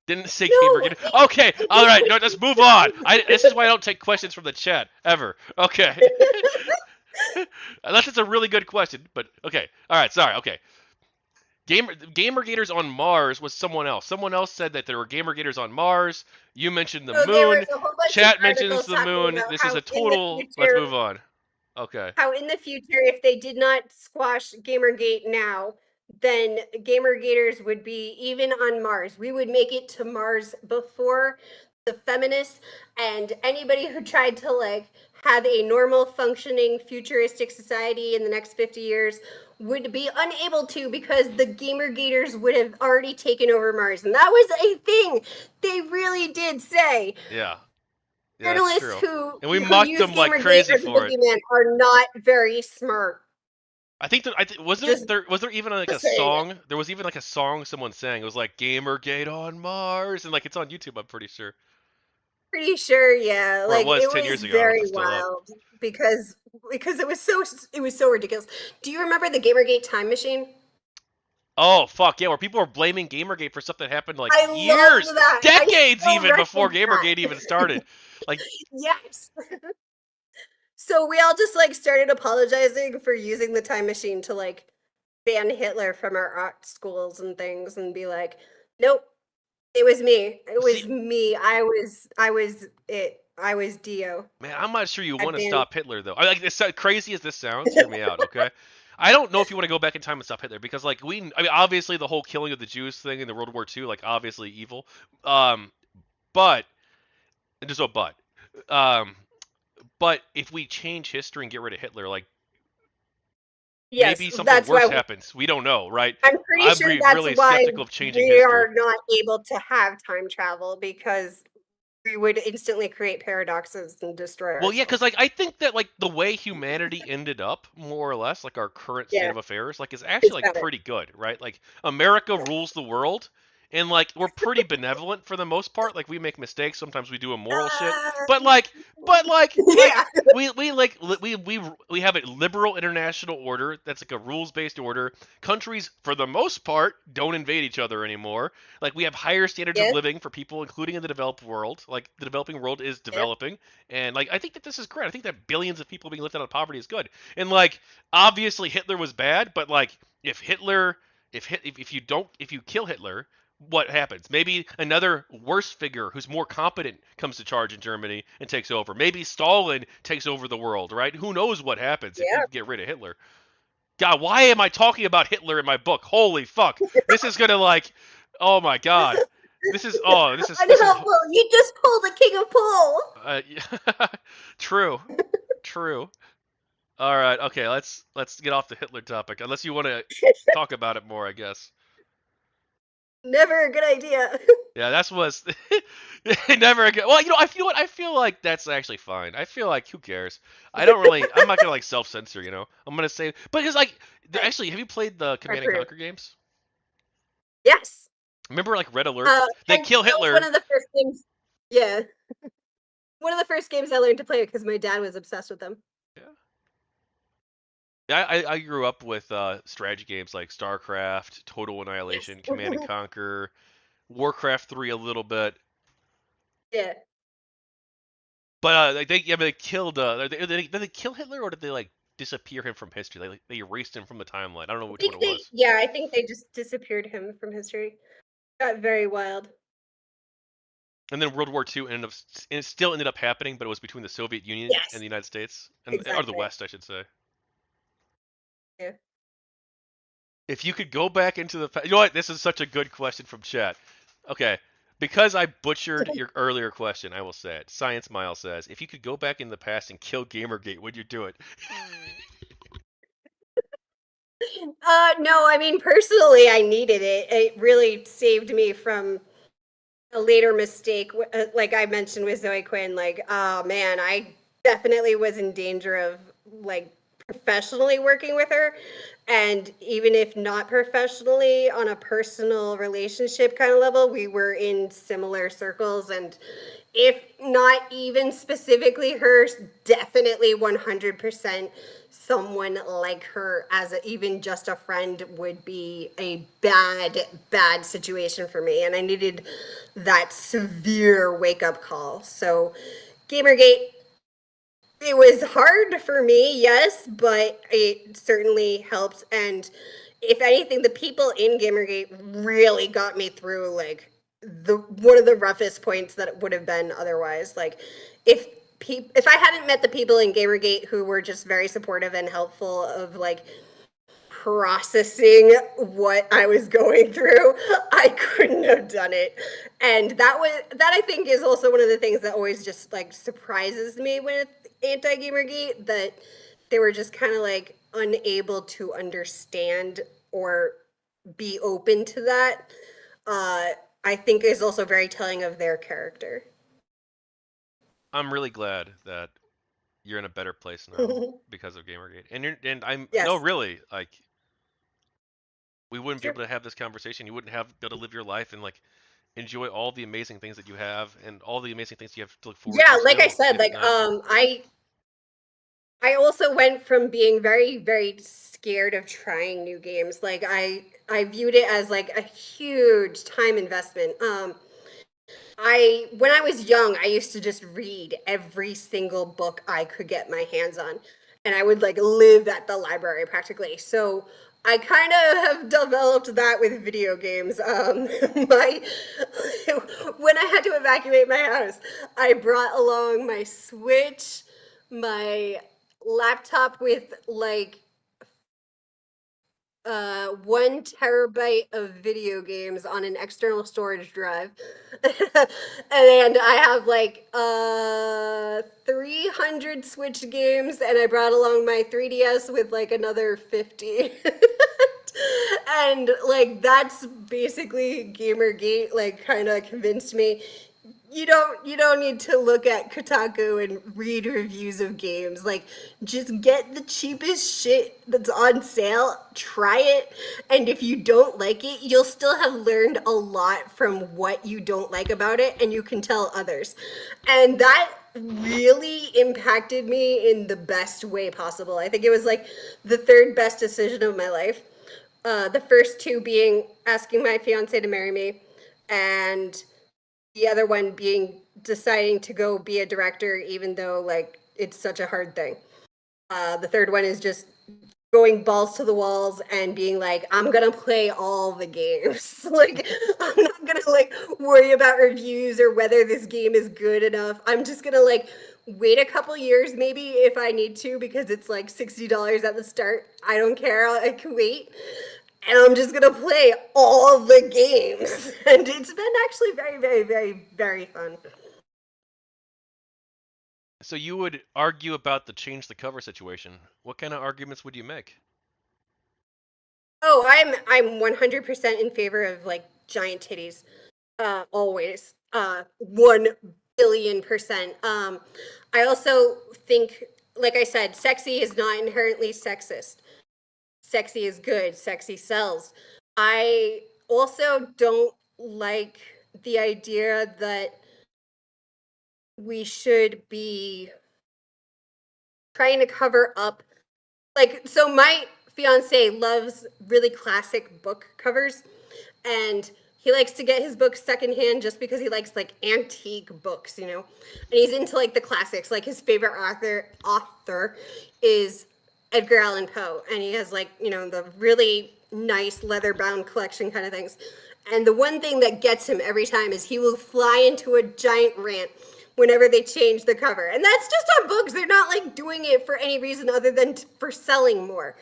Speaker 1: Didn't say
Speaker 2: No,
Speaker 1: Gamergate. Okay, all right, no, let's move on. This is why I don't take questions from the chat ever. Okay, unless it's a really good question. But okay, all right, sorry. Okay, Gamergators on Mars was someone else. Someone else said that there were Gamergators on Mars. You mentioned the
Speaker 2: so there
Speaker 1: moon.
Speaker 2: was a whole bunch of
Speaker 1: Chat mentions
Speaker 2: articles
Speaker 1: the
Speaker 2: talking
Speaker 1: moon.
Speaker 2: about
Speaker 1: This is a total. Let's move on. Okay.
Speaker 2: how in the future, if they did not squash Gamergate now, then Gamergators would be even on Mars. We would make it to Mars before the feminists and anybody who tried to like have a normal functioning futuristic society in the next 50 years would be unable to because the gamergaters would have already taken over Mars. And that was a thing they really did say.
Speaker 1: Yeah, yeah, that's
Speaker 2: Journalists
Speaker 1: true.
Speaker 2: who
Speaker 1: And we
Speaker 2: who
Speaker 1: mocked
Speaker 2: use
Speaker 1: them like
Speaker 2: Gamergate
Speaker 1: crazy
Speaker 2: or the
Speaker 1: for it.
Speaker 2: boogeyman are not very smart.
Speaker 1: I think that
Speaker 2: Just
Speaker 1: was there even like a
Speaker 2: saying.
Speaker 1: song? There was even like a song someone sang. It was like "Gamergate on Mars," and like it's on YouTube. I'm pretty sure,
Speaker 2: Pretty sure, yeah.
Speaker 1: or it
Speaker 2: Like
Speaker 1: was
Speaker 2: it
Speaker 1: 10 years
Speaker 2: was
Speaker 1: ago. I don't know if
Speaker 2: very
Speaker 1: it's still up.
Speaker 2: wild because it was so ridiculous. Do you remember the Gamergate time machine?
Speaker 1: Oh fuck yeah, where people are blaming Gamergate for stuff that happened like
Speaker 2: I
Speaker 1: years,
Speaker 2: love that. I
Speaker 1: decades
Speaker 2: still
Speaker 1: even before
Speaker 2: reference
Speaker 1: Gamergate
Speaker 2: that.
Speaker 1: even started. Like,
Speaker 2: Yes. So we all just like started apologizing for using the time machine to like ban Hitler from our art schools and things and be like, nope, it was me. It
Speaker 1: see,
Speaker 2: was me. I was it. I was Dio.
Speaker 1: man, I'm not sure you
Speaker 2: I
Speaker 1: want to
Speaker 2: banned.
Speaker 1: stop Hitler though. I like this. Crazy as this sounds, hear me out, okay? I don't know if you want to go back in time and stop Hitler because, like, I mean, obviously the whole killing of the Jews thing in the World War II, like, obviously evil. Um, but there's no but. Um, but if we change history and get rid of Hitler, like,
Speaker 2: Yes,
Speaker 1: maybe something
Speaker 2: that's
Speaker 1: worse
Speaker 2: why
Speaker 1: happens. We don't know, right?
Speaker 2: I'm pretty
Speaker 1: I'd
Speaker 2: sure
Speaker 1: be
Speaker 2: that's
Speaker 1: really
Speaker 2: why
Speaker 1: skeptical of changing
Speaker 2: we
Speaker 1: history.
Speaker 2: are not able to have time travel because we would instantly create paradoxes and destroy
Speaker 1: Well, yeah, because
Speaker 2: ourselves.
Speaker 1: like I think that like the way humanity ended up, more or less, like our current state
Speaker 2: Yeah,
Speaker 1: of affairs, like is actually
Speaker 2: it's
Speaker 1: like
Speaker 2: better.
Speaker 1: pretty good, right? Like America
Speaker 2: Yes.
Speaker 1: rules the world, and like we're pretty benevolent for the most part. Like we make mistakes, sometimes we do immoral shit, but
Speaker 2: Uh,
Speaker 1: like, but like
Speaker 2: yeah.
Speaker 1: we like we have a liberal international order that's like a rules based order. Countries, for the most part, don't invade each other anymore. Like we have higher standards of
Speaker 2: Yes.
Speaker 1: living for people, including in the developed world. Like the developing world is
Speaker 2: Yes.
Speaker 1: developing and like I think that this is great. I think that billions of people being lifted out of poverty is good. And like obviously Hitler was bad, but like if Hitler if you don't if you kill Hitler, what happens? Maybe another worse figure who's more competent comes to charge in Germany and takes over. Maybe Stalin takes over the world, right? Who knows what happens if you
Speaker 2: Yeah.
Speaker 1: get rid of Hitler? God, why am I talking about Hitler in my book? Holy fuck. This is gonna like oh my god. This is
Speaker 2: Unhelpful. You just pulled a king of pool.
Speaker 1: true. True. All right. Okay. Let's get off the Hitler topic. Unless you want to talk about it more, I guess.
Speaker 2: Never a good idea.
Speaker 1: Yeah, that's was never again. Well, you know, I feel what I feel like that's actually fine. I feel like who cares? I don't really. I'm not gonna like self censor. You know, I'm gonna say, but because like, actually, have you played the
Speaker 2: Are
Speaker 1: Command and
Speaker 2: true.
Speaker 1: Conquer games?
Speaker 2: Yes.
Speaker 1: Remember like Red Alert? They
Speaker 2: And
Speaker 1: kill
Speaker 2: that was one
Speaker 1: Hitler.
Speaker 2: of the first games. Yeah, one of the first games I learned to play because my dad was obsessed with them.
Speaker 1: Yeah. Yeah, I grew up with strategy games like StarCraft, Total
Speaker 2: Yes.
Speaker 1: Annihilation, Command and Conquer, Warcraft 3 a little bit.
Speaker 2: Yeah.
Speaker 1: But like they killed. Did they kill Hitler or did they like disappear him from history? They erased him from the timeline. I don't know
Speaker 2: I
Speaker 1: which one
Speaker 2: think
Speaker 1: it
Speaker 2: they.
Speaker 1: was.
Speaker 2: Yeah, I think they just disappeared him from history. Got very wild.
Speaker 1: And then World War II it still ended up happening, but it was between the Soviet Union and
Speaker 2: Yes.
Speaker 1: the United States, and or the
Speaker 2: Exactly.
Speaker 1: West, I should say.
Speaker 2: Yeah.
Speaker 1: If you could go back into you know what? This is such a good question from chat. Okay, because I butchered your earlier question, I will say it. Science Mile says, if you could go back in the past and kill GamerGate, would you do it?
Speaker 2: No, I mean personally, I needed it. It really saved me from a later mistake, like I mentioned with Zoe Quinn. Like, oh man, I definitely was in danger of like professionally working with her, and even if not professionally, on a personal relationship kind of level, we were in similar circles, and if not even specifically her, definitely 100% someone like her as even just a friend would be a bad situation for me, and I needed that severe wake up call. So Gamergate, it was hard for me, yes, but it certainly helped. And if anything, the people in Gamergate really got me through like the one of the roughest points that it would have been otherwise. Like if if I hadn't met the people in Gamergate who were just very supportive and helpful of like processing what I was going through, I couldn't have done it. And that I think is also one of the things that always just like surprises me with anti-Gamergate, that they were just kind of like unable to understand or be open to that. Uh, I think is also very telling of their character.
Speaker 1: I'm really glad that you're in a better place now because of Gamergate. And I'm no
Speaker 2: Yes,
Speaker 1: really like we wouldn't be
Speaker 2: sure.
Speaker 1: able to have this conversation. You wouldn't have be able to live your life and like enjoy all the amazing things that you have and all the amazing things you have to look forward
Speaker 2: Yeah,
Speaker 1: to
Speaker 2: like I
Speaker 1: still
Speaker 2: said,
Speaker 1: if
Speaker 2: like
Speaker 1: not.
Speaker 2: I also went from being very, very scared of trying new games. Like I viewed it as like a huge time investment. I when I was young, I used to just read every single book I could get my hands on, and I would like live at the library practically. So I kind of have developed that with video games. My when I had to evacuate my house, I brought along my Switch, my laptop with like 1 terabyte of video games on an external storage drive. And I have like 300 Switch games, and I brought along my 3DS with like another 50. And like that's basically Gamergate like kind of convinced me you don't need to look at Kotaku and read reviews of games. Like just get the cheapest shit that's on sale, try it, and if you don't like it, you'll still have learned a lot from what you don't like about it, and you can tell others. And that really impacted me in the best way possible. I think it was like the third best decision of my life. The first two being asking my fiance to marry me, and the other one being deciding to go be a director, even though like it's such a hard thing. The third one is just going balls to the walls and being like, I'm gonna play all the games. Like, I'm not gonna like worry about reviews or whether this game is good enough. I'm just gonna like wait a couple years, maybe if I need to, because it's like $60 at the start. I don't care. I can wait. And I'm just gonna play all the games. And it's been actually very, very, very, very fun.
Speaker 1: So you would argue about the change the cover situation. What kind of arguments would you make?
Speaker 2: Oh, I'm 100% in favor of like giant titties. Always. 1 billion%. I also think, like I said, sexy is not inherently sexist. Sexy is good. Sexy sells. I also don't like the idea that we should be trying to cover up, like, so my fiance loves really classic book covers, and he likes to get his books secondhand just because he likes like antique books, you know. And he's into like the classics. Like his favorite author is Edgar Allan Poe, and he has like, you know, the really nice leather bound collection kind of things. And the one thing that gets him every time is he will fly into a giant rant whenever they change the cover. And that's just on books. They're not like doing it for any reason other than for selling more.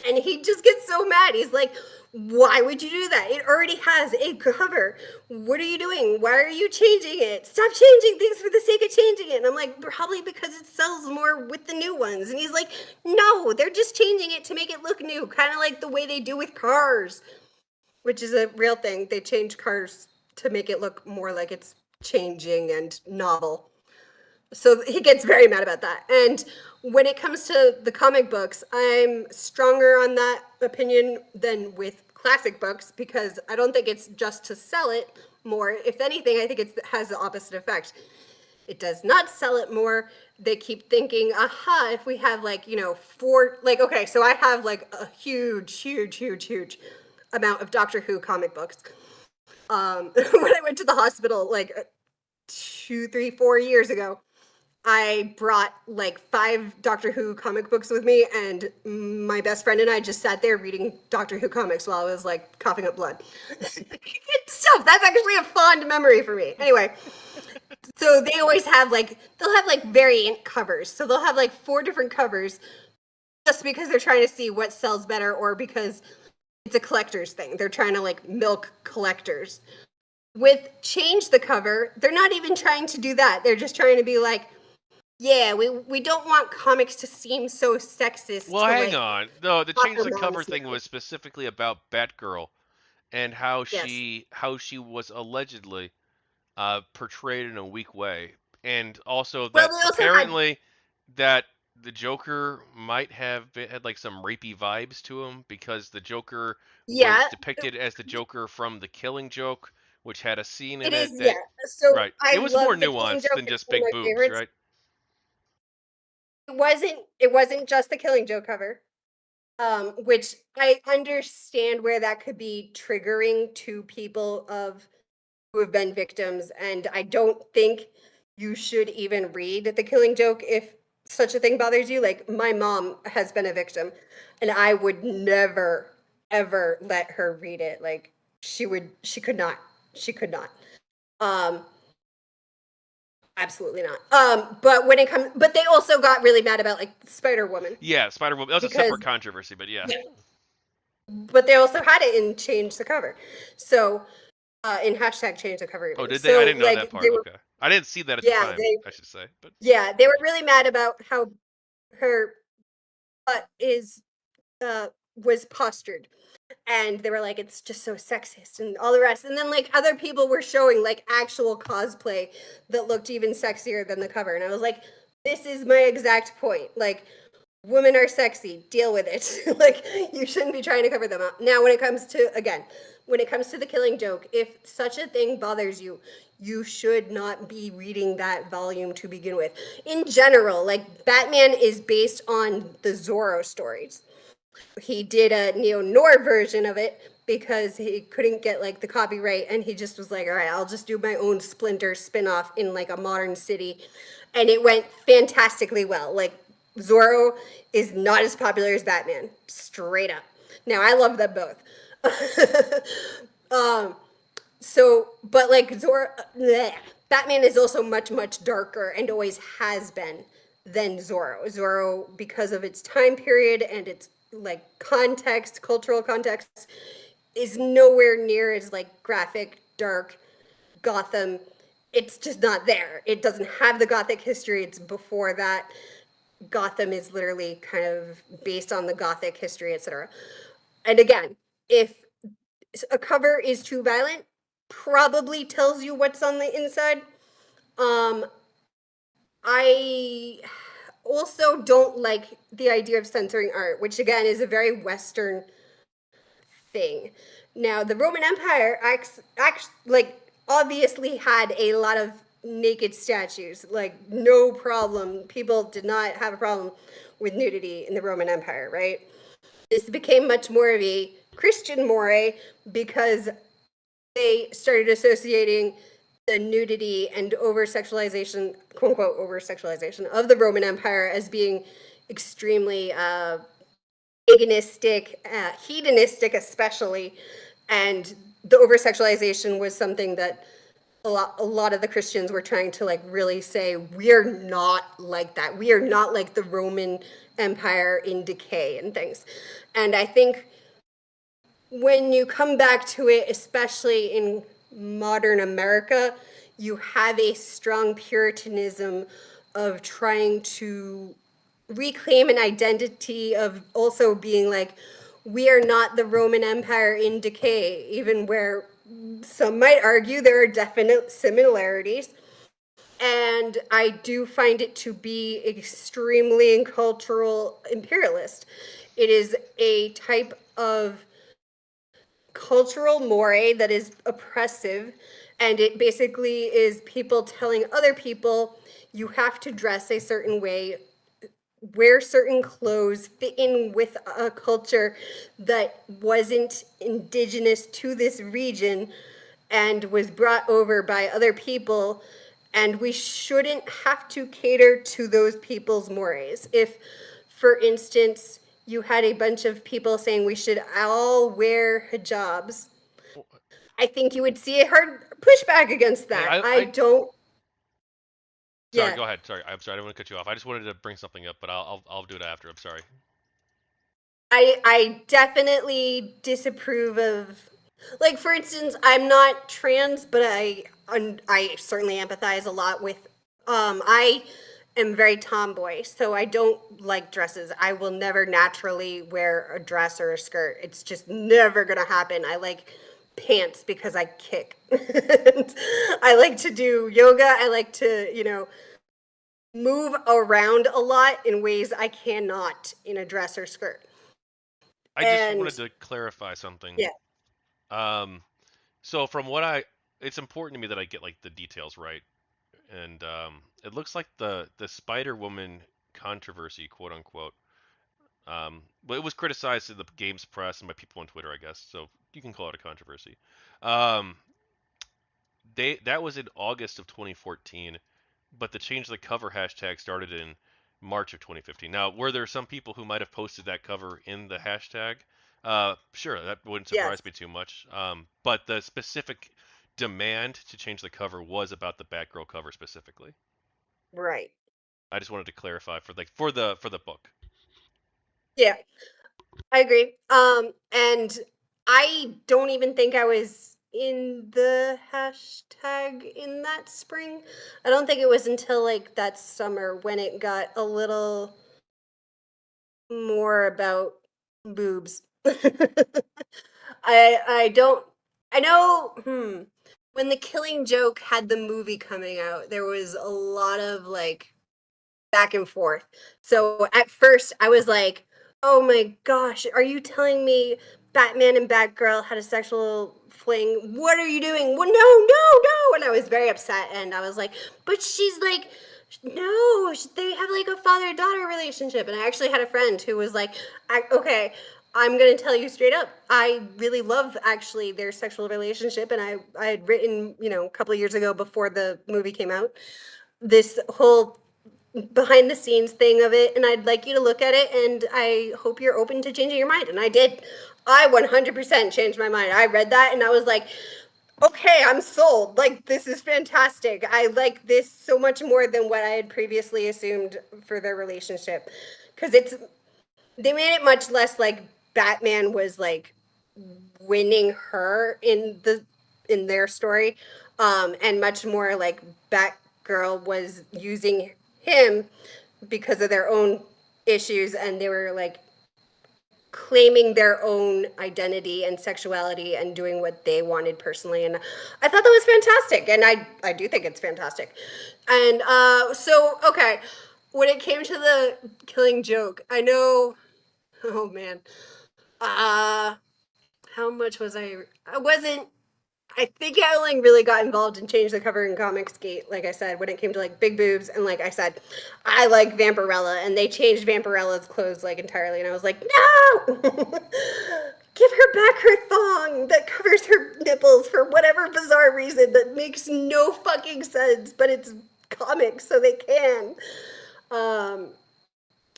Speaker 2: And he just gets so mad. He's like, why would you do that? It already has a cover. What are you doing? Why are you changing it? Stop changing things for the sake of changing it. And I'm like, probably because it sells more with the new ones. And he's like, no, they're just changing it to make it look new, kind of like the way they do with cars, which is a real thing. They change cars to make it look more like it's changing and novel. So he gets very mad about that. And when it comes to the comic books, I'm stronger on that opinion than with classic books, because I don't think it's just to sell it more. If anything, I think it has the opposite effect. It does not sell it more. They keep thinking, aha, if we have like, you know, four, like, okay, so I have like a huge, huge, huge, huge amount of Doctor Who comic books. When I went to the hospital like 2, 3, 4 years ago, I brought like 5 Doctor Who comic books with me, and my best friend and I just sat there reading Doctor Who comics while I was like coughing up blood. Stuff. That's actually a fond memory for me. Anyway, so they always have like, they'll have like variant covers. So they'll have like 4 different covers just because they're trying to see what sells better or because it's a collector's thing. They're trying to like milk collectors. With change the cover, they're not even trying to do that. They're just trying to be like, yeah, we don't want comics to seem so sexist
Speaker 1: Well,
Speaker 2: to
Speaker 1: hang
Speaker 2: like
Speaker 1: on. No, the change the cover
Speaker 2: Pottermouth
Speaker 1: thing
Speaker 2: now.
Speaker 1: was specifically about Batgirl and how
Speaker 2: Yes.
Speaker 1: she was allegedly portrayed in a weak way, and also
Speaker 2: Well,
Speaker 1: that
Speaker 2: they also had
Speaker 1: apparently that the Joker might have had like some rapey vibes to him because the Joker was
Speaker 2: yeah,
Speaker 1: depicted as the Joker from The Killing Joke, which had a scene
Speaker 2: it
Speaker 1: in
Speaker 2: is
Speaker 1: it
Speaker 2: yeah.
Speaker 1: that
Speaker 2: So
Speaker 1: right.
Speaker 2: I
Speaker 1: It was more
Speaker 2: love the Killing
Speaker 1: nuanced
Speaker 2: Joke.
Speaker 1: than
Speaker 2: It's
Speaker 1: just
Speaker 2: one of
Speaker 1: big
Speaker 2: my
Speaker 1: boobs,
Speaker 2: favorites.
Speaker 1: right?
Speaker 2: It wasn't just the Killing Joke cover. Which I understand where that could be triggering to people of who have been victims, and I don't think you should even read The Killing Joke if such a thing bothers you. Like my mom has been a victim, and I would never ever let her read it. Like she could not. Um, absolutely not. But when it comes, but they also got really mad about like Spider Woman
Speaker 1: Yeah, Spider Woman. That was a separate
Speaker 2: because
Speaker 1: controversy, but yeah.
Speaker 2: but they also had it in change the cover. So in hashtag change the cover
Speaker 1: Oh,
Speaker 2: even.
Speaker 1: did they? I
Speaker 2: So
Speaker 1: didn't know that
Speaker 2: like they
Speaker 1: part.
Speaker 2: were
Speaker 1: Okay, I didn't see that at the
Speaker 2: yeah,
Speaker 1: time.
Speaker 2: they
Speaker 1: I should say, but
Speaker 2: yeah, they were really mad about how her butt is was postured. And they were like, it's just so sexist and all the rest. And then like other people were showing like actual cosplay that looked even sexier than the cover. And I was like, this is my exact point. Like women are sexy, deal with it. Like you shouldn't be trying to cover them up. Now when it comes to again, when it comes to The Killing Joke, if such a thing bothers you, you should not be reading that volume to begin with. In general, like Batman is based on the Zorro stories. He did a neo-noir version of it because he couldn't get like the copyright, and he just was like, all right, I'll just do my own Splinter spin-off in like a modern city, and it went fantastically well. Like Zorro is not as popular as Batman, straight up. Now I love them both. um so but like Zorro bleh, Batman is also much much darker and always has been than Zorro because of its time period and its like context, cultural context, is nowhere near as like graphic, dark Gotham. It's just not there. It doesn't have the Gothic history. It's before that. Gotham is literally kind of based on the Gothic history, etc. And again, if a cover is too violent, probably tells you what's on the inside. Um, I also don't like the idea of censoring art, which again is a very Western thing. Now, the Roman Empire like obviously had a lot of naked statues, like no problem. People did not have a problem with nudity in the Roman Empire, right? This became much more of a Christian moray because they started associating the nudity and over sexualization, quote unquote, over sexualization of the Roman Empire as being extremely paganistic, hedonistic, especially. And the over sexualization was something that a lot of the Christians were trying to like really say, we're not like that. We are not like the Roman Empire in decay and things. And I think when you come back to it, especially in modern America, you have a strong Puritanism of trying to reclaim an identity of also being like, we are not the Roman Empire in decay, even where some might argue there are definite similarities. And I do find it to be extremely cultural imperialist. It is a type of cultural moray that is oppressive, and it basically is people telling other people you have to dress a certain way, wear certain clothes, fit in with a culture that wasn't indigenous to this region and was brought over by other people, and we shouldn't have to cater to those people's mores. If, for instance, you had a bunch of people saying we should all wear hijabs, I think you would see a hard pushback against
Speaker 1: hey,
Speaker 2: that.
Speaker 1: I,
Speaker 2: I
Speaker 1: I
Speaker 2: don't,
Speaker 1: sorry,
Speaker 2: yeah.
Speaker 1: go ahead. Sorry, I'm sorry. I didn't want to cut you off. I just wanted to bring something up, but I'll do it after. I'm sorry.
Speaker 2: I definitely disapprove of, like, for instance, I'm not trans, but I certainly empathize a lot with I am very tomboy, so I don't like dresses. I will never naturally wear a dress or a skirt. It's just never gonna happen. I like pants because I kick. And I like to do yoga. I like to, move around a lot in ways I cannot in a dress or skirt.
Speaker 1: I just wanted
Speaker 2: And
Speaker 1: to clarify something.
Speaker 2: yeah,
Speaker 1: Um, so from what it's important to me that I get like the details right, and it looks like the Spider Woman controversy, quote unquote. But it was criticized in the games press and by people on Twitter, I guess. So you can call it a controversy. Um, that was in August of 2014, but the change the cover hashtag started in March of 2015. Now, were there some people who might have posted that cover in the hashtag? Sure, that wouldn't
Speaker 2: yes,
Speaker 1: surprise me too much. But the specific demand to change the cover was about the Batgirl cover specifically.
Speaker 2: right.
Speaker 1: I just wanted to clarify for the book.
Speaker 2: Yeah, I agree. And I don't even think I was in the hashtag in that spring. I don't think it was until like that summer when it got a little more about boobs. I don't I know when The Killing Joke had the movie coming out, there was a lot of like back and forth. So at first I was like, "Oh my gosh, are you telling me Batman and Batgirl had a sexual fling? What are you doing? Well, no, no, no!" And I was very upset. And I was like, "But she's like, no, they have like a father-daughter relationship." And I actually had a friend who was like, "Okay, I'm gonna tell you straight up. I really love actually their sexual relationship, and I had written, a couple of years ago before the movie came out, this whole behind the scenes thing of it, and I'd like you to look at it, and I hope you're open to changing your mind." And I did. I 100% changed my mind. I read that and I was like, "Okay, I'm sold. Like, this is fantastic. I like this so much more than what I had previously assumed for their relationship." Because they made it much less like Batman was like winning her in their story, and much more like Batgirl was using him because of their own issues, and they were like claiming their own identity and sexuality and doing what they wanted personally. And I thought that was fantastic, and I do think it's fantastic. And so okay, when it came to the Killing Joke, I know, oh man, uh how much was I wasn't I think I only really got involved and changed the cover in Comicsgate, like I said, when it came to like big boobs, and like I said, I like Vampirella, and they changed Vampirella's clothes like entirely, and I was like, no, give her back her thong that covers her nipples for whatever bizarre reason that makes no fucking sense, but it's comics, so they can. Um,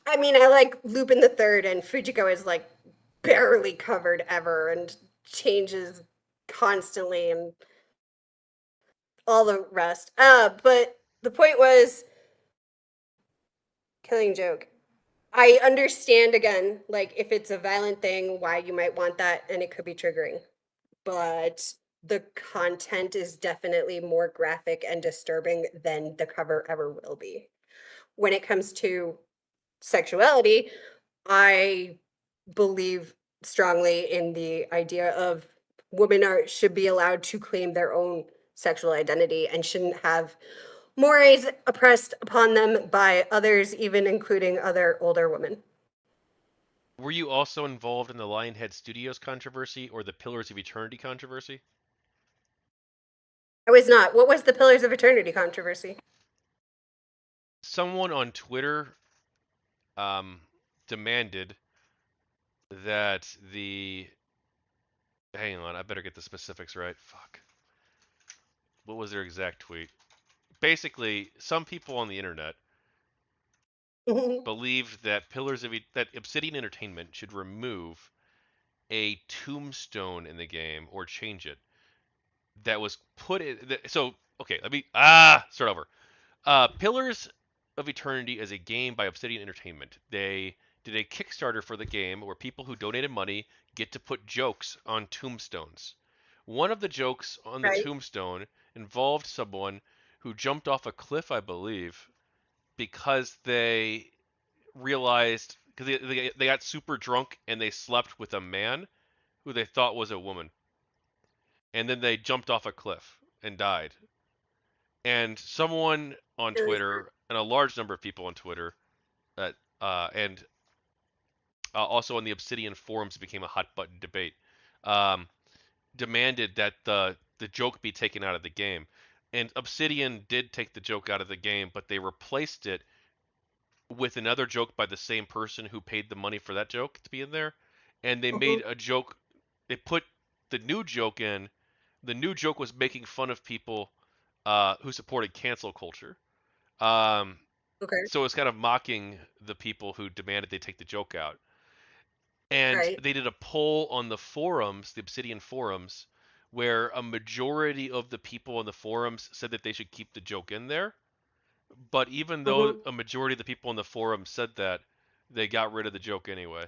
Speaker 2: I mean, I like Lupin the Third, and Fujiko is like barely covered ever, and changes constantly, and all the rest. But the point was Killing Joke. I understand again, like if it's a violent thing, why you might want that, and it could be triggering. But the content is definitely more graphic and disturbing than the cover ever will be. When it comes to sexuality, I believe strongly in the idea of women should be allowed to claim their own sexual identity and shouldn't have mores oppressed upon them by others, even including other older women.
Speaker 1: Were you also involved in the Lionhead Studios controversy or the Pillars of Eternity controversy?
Speaker 2: I was not. What was the Pillars of Eternity controversy?
Speaker 1: Someone on Twitter um, demanded that the hang on, I better get the specifics right. Fuck. What was their exact tweet? Basically, some people on the internet believed that that Obsidian Entertainment should remove a tombstone in the game or change it that was put in. So okay, let me start over. Pillars of Eternity is a game by Obsidian Entertainment. They did a Kickstarter for the game where people who donated money get to put jokes on tombstones. One of the jokes on the
Speaker 2: Right.
Speaker 1: tombstone involved someone who jumped off a cliff, I believe, because they realized because they got super drunk and they slept with a man who they thought was a woman, and then they jumped off a cliff and died. And someone on
Speaker 2: Really sad.
Speaker 1: Twitter and a large number of people on Twitter and also on the Obsidian forums became a hot button debate. Um, Demanded that the joke be taken out of the game, and Obsidian did take the joke out of the game, but they replaced it with another joke by the same person who paid the money for that joke to be in there, and they made
Speaker 2: Mhm.
Speaker 1: a joke. They put the new joke in. The new joke was making fun of people who supported cancel culture. Um,
Speaker 2: Okay.
Speaker 1: so it's kind of mocking the people who demanded they take the joke out. And
Speaker 2: Right.
Speaker 1: they did a poll on the forums, the Obsidian forums, where a majority of the people in the forums said that they should keep the joke in there. But even though
Speaker 2: Hmm.
Speaker 1: a majority of the people in the forum said that, they got rid of the joke anyway.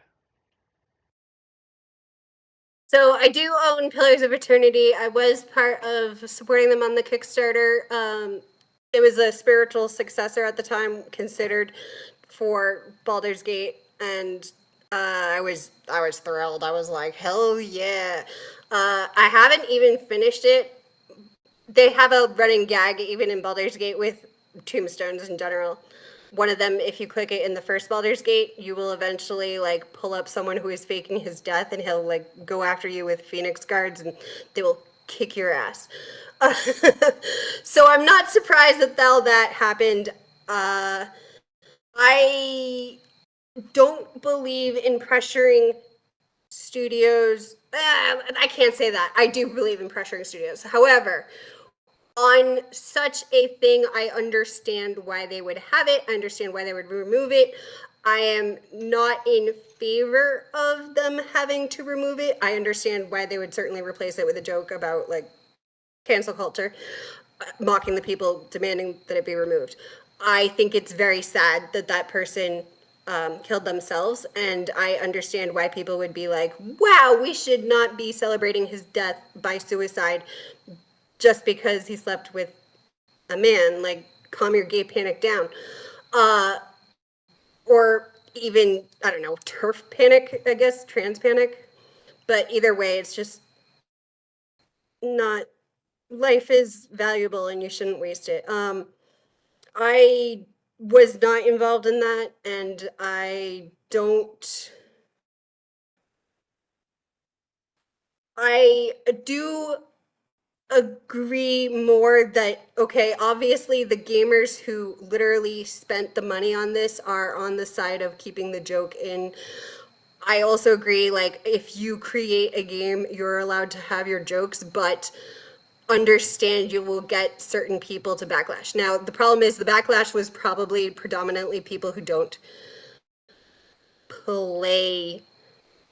Speaker 2: So I do own Pillars of Eternity. I was part of supporting them on the Kickstarter. It was a spiritual successor at the time, considered for Baldur's Gate, and I was thrilled. I was like, hell yeah! I haven't even finished it. They have a running gag even in Baldur's Gate with tombstones in general. One of them, if you click it in the first Baldur's Gate, you will eventually like pull up someone who is faking his death, and he'll like go after you with Phoenix guards, and they will kick your ass. Uh, so I'm not surprised that all that happened. I don't believe in pressuring studios. I can't say that. I do believe in pressuring studios. However, on such a thing, I understand why they would have it. I understand why they would remove it. I am not in favor of them having to remove it. I understand why they would certainly replace it with a joke about like cancel culture, mocking the people demanding that it be removed. I think it's very sad that that person killed themselves, and I understand why people would be like, wow, we should not be celebrating his death by suicide just because he slept with a man. Like, calm your gay panic down. Uh, or even, I don't know, turf panic, I guess, trans panic. But either way, it's just not, life is valuable and you shouldn't waste it. I was not involved in that, and I do agree more that, okay, obviously the gamers who literally spent the money on this are on the side of keeping the joke in. I also agree, like, if you create a game, you're allowed to have your jokes, but understand you will get certain people to backlash. Now, the problem is the backlash was probably predominantly people who don't play,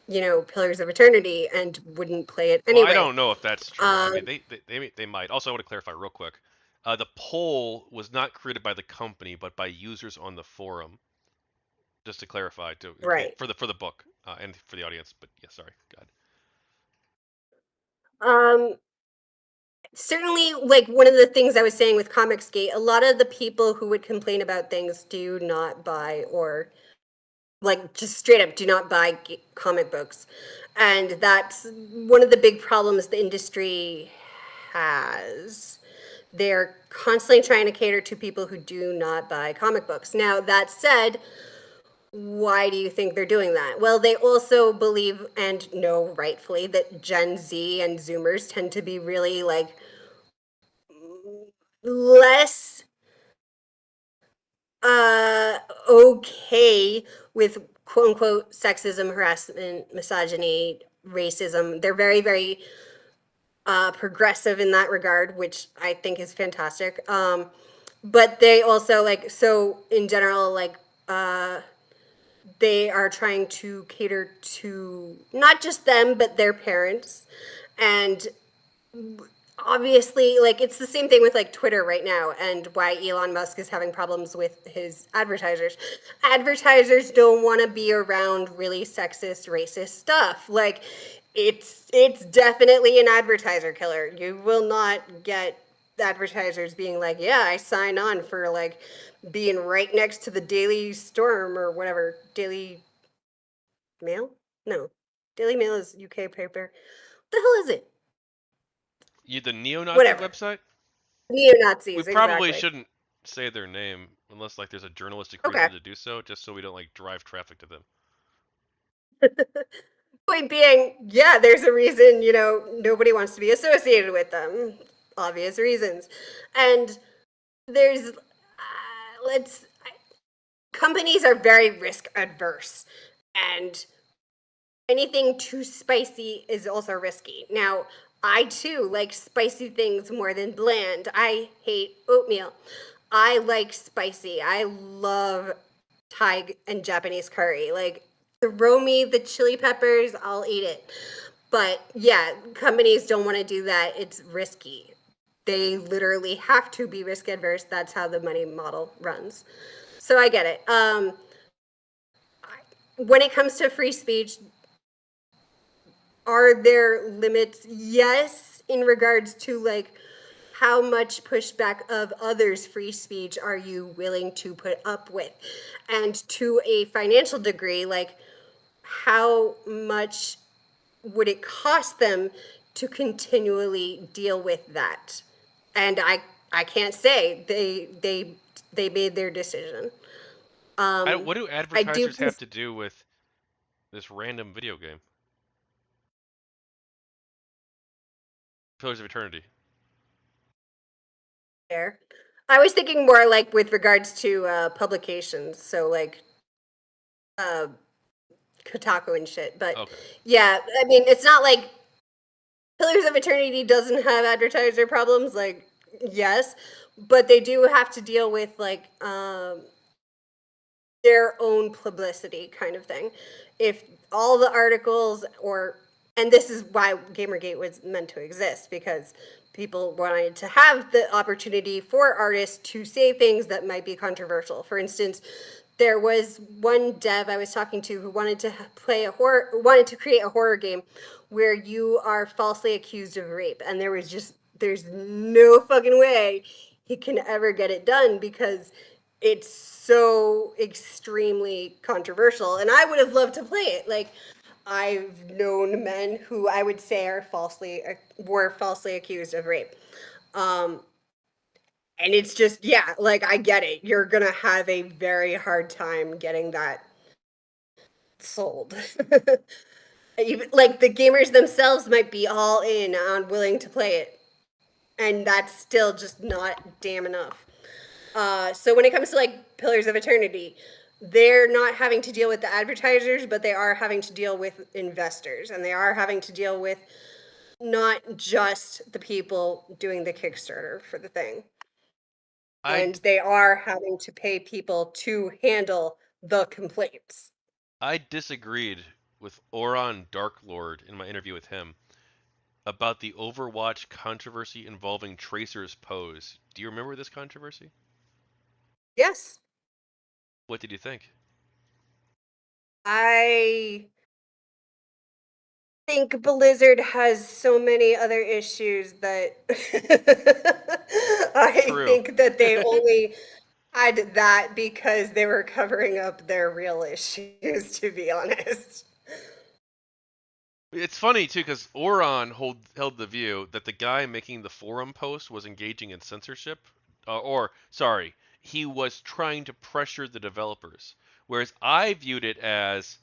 Speaker 2: Pillars of Eternity and wouldn't play it
Speaker 1: Well, I
Speaker 2: anyway.
Speaker 1: don't know if that's true. I
Speaker 2: Um,
Speaker 1: mean, they might. Also, I want to clarify real quick. The poll was not created by the company, but by users on the forum. Just to clarify,
Speaker 2: right.
Speaker 1: for the book and for the audience. But yeah, sorry. God.
Speaker 2: Um, Certainly, like one of the things I was saying with Comicsgate, a lot of the people who would complain about things do not buy, or like just straight up do not buy comic books. And that's one of the big problems the industry has. They're constantly trying to cater to people who do not buy comic books. Now, that said, why do you think they're doing that? Well, they also believe and know rightfully that Gen Z and Zoomers tend to be really like less uh okay with quote unquote sexism, harassment, misogyny, racism. They're very, very progressive in that regard, which I think is fantastic. But they also like, so in general, like they are trying to cater to not just them but their parents, and obviously, like, it's the same thing with like Twitter right now and why Elon Musk is having problems with his advertisers. Advertisers don't want to be around really sexist, racist stuff. Like, it's definitely an advertiser killer. You will not get advertisers being like, yeah, I sign on for like being right next to the Daily Storm or whatever. Daily Mail? No. Daily Mail is UK paper. What the hell is it?
Speaker 1: You the neo-Nazi
Speaker 2: Whatever.
Speaker 1: website?
Speaker 2: Neo
Speaker 1: We
Speaker 2: Nazis,
Speaker 1: probably
Speaker 2: exactly.
Speaker 1: shouldn't say their name unless like there's a journalistic
Speaker 2: Okay.
Speaker 1: reason to do so, just so we don't like drive traffic to them.
Speaker 2: Point being, yeah, there's a reason, nobody wants to be associated with them. Obvious reasons. And there's, let's, companies are very risk adverse. And anything too spicy is also risky. Now, I too like spicy things more than bland. I hate oatmeal. I like spicy. I love Thai and Japanese curry. Like, throw me the chili peppers, I'll eat it. But yeah, companies don't want to do that. It's risky. They literally have to be risk adverse. That's how the money model runs. So I get it. When it comes to free speech, are there limits? Yes, in regards to like how much pushback of others' free speech are you willing to put up with? And to a financial degree, like how much would it cost them to continually deal with that? And I can't say they made their decision.
Speaker 1: What do
Speaker 2: I do
Speaker 1: advertisers have to do with this random video game? Pillars of Eternity.
Speaker 2: consider. I was thinking more like with regards to publications, so like uh, Kotaku and shit. But
Speaker 1: Okay.
Speaker 2: yeah, I mean, it's not like Pillars of Eternity doesn't have advertiser problems. Like, yes, but they do have to deal with like their own publicity kind of thing. If all the articles or and this is why Gamergate was meant to exist because people wanted to have the opportunity for artists to say things that might be controversial. For instance, there was one dev I was talking to who wanted to create a horror game where you are falsely accused of rape, and there's no fucking way he can ever get it done because it's so extremely controversial. And I would have loved to play it. Like, I've known men who I would say were falsely accused of rape. Um, and it's just, yeah, like, I get it. You're gonna have a very hard time getting that sold. Even like the gamers themselves might be all in on willing to play it, and that's still just not damn enough. So when it comes to like Pillars of Eternity, they're not having to deal with the advertisers, but they are having to deal with investors, and they are having to deal with not just the people doing the Kickstarter for the thing.
Speaker 1: I
Speaker 2: And they are having to pay people to handle the complaints.
Speaker 1: I disagreed with Oron Darklord in my interview with him about the Overwatch controversy involving Tracer's pose. Do you remember this controversy?
Speaker 2: Yes,
Speaker 1: What did you think?
Speaker 2: I think Blizzard has so many other issues that I
Speaker 1: True.
Speaker 2: think that they only had that because they were covering up their real issues, to be honest.
Speaker 1: It's funny too because Oron held the view that the guy making the forum post was engaging in censorship, or sorry, he was trying to pressure the developers. Whereas I viewed it as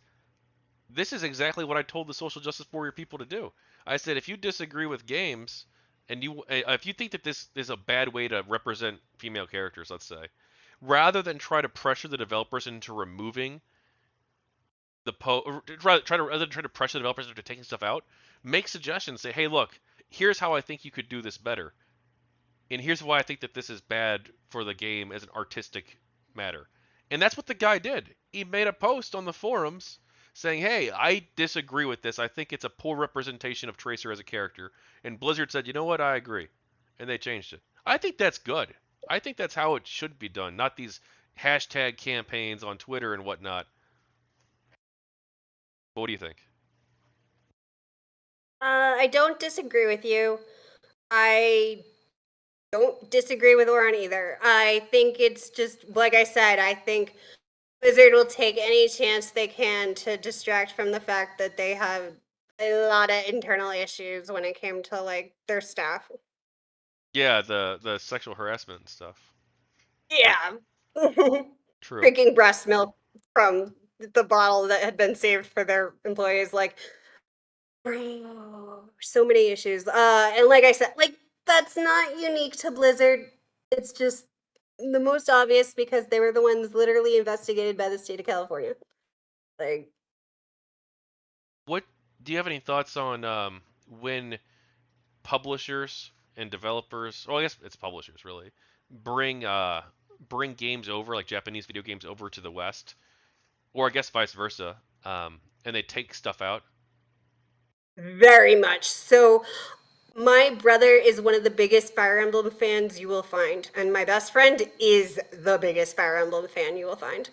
Speaker 1: this is exactly what I told the social justice warrior people to do. I said if you disagree with games and if you think that this is a bad way to represent female characters, let's say, rather than try to pressure the developers into removing the try to pressure the developers into taking stuff out, make suggestions. Say, hey, look, here's how I think you could do this better, and here's why I think that this is bad for the game as an artistic matter. And that's what the guy did. He made a post on the forums saying, "Hey, I disagree with this. I think it's a poor representation of Tracer as a character." And Blizzard said, "You know what? I agree," and they changed it. I think that's good. I think that's how it should be done, not these hashtag campaigns on Twitter and whatnot. But what do you think?
Speaker 2: I don't disagree with you. I don't disagree with Oran either. I think it's just like I said. I think Blizzard will take any chance they can to distract from the fact that they have a lot of internal issues when it came to like their staff.
Speaker 1: Yeah, the sexual harassment and stuff. Like,
Speaker 2: Yeah.
Speaker 1: true.
Speaker 2: Drinking breast milk from the bottle that had been saved for their employees. Like, bro, so many issues. And like I said, like that's not unique to Blizzard. It's just the most obvious because they were the ones literally investigated by the state of California. Like,
Speaker 1: What do you have any thoughts on when publishers and developers, well, I guess it's publishers really, bring bring games over, like Japanese video games over to the West, or I guess vice versa, and they take stuff out?
Speaker 2: very much. So, my brother is one of the biggest Fire Emblem fans you will find, and my best friend is the biggest Fire Emblem fan you will find.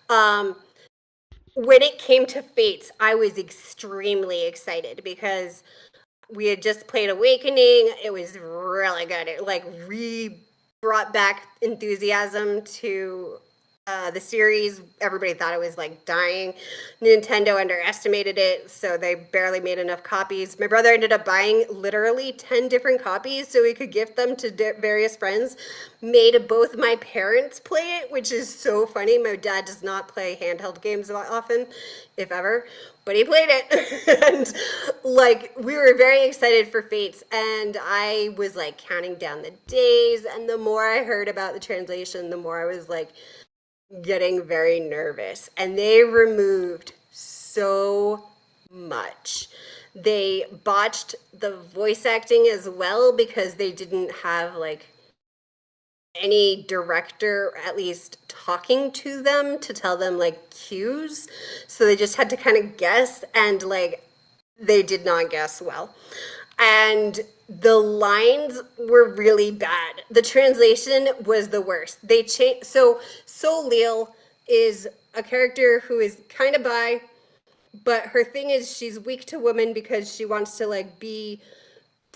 Speaker 2: Um, when it came to Fates, I was extremely excited because we had just played Awakening. It was really good. It like brought back enthusiasm to the series. Everybody thought it was like dying. Nintendo underestimated it, so they barely made enough copies. My brother ended up buying literally 10 different copies so he could gift them to various friends. Made both my parents play it, which is so funny. My dad does not play handheld games often, if ever, but he played it. And like we were very excited for Fates, and I was like counting down the days, and the more I heard about the translation, the more I was like getting very nervous. And they removed so much. They botched the voice acting as well because they didn't have like any director at least talking to them to tell them like cues. So they just had to kind of guess, and like they did not guess well. And the lines were really bad. The translation was the worst. They changed. So Solil is a character who is kind of bi, but her thing is she's weak to women because she wants to like be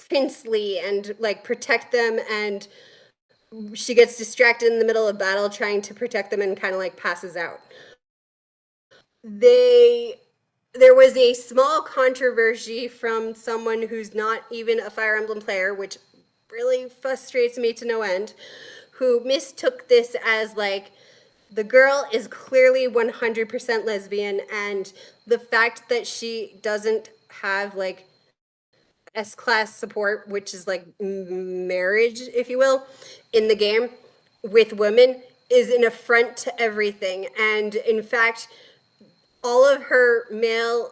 Speaker 2: princely and like protect them, and she gets distracted in the middle of battle trying to protect them and kind of like passes out. They There was a small controversy from someone who's not even a Fire Emblem player, which really frustrates me to no end, who mistook this as like the girl is clearly 100% lesbian, and the fact that she doesn't have like S class support, which is like marriage, if you will, in the game with women, is an affront to everything. And in fact, all of her male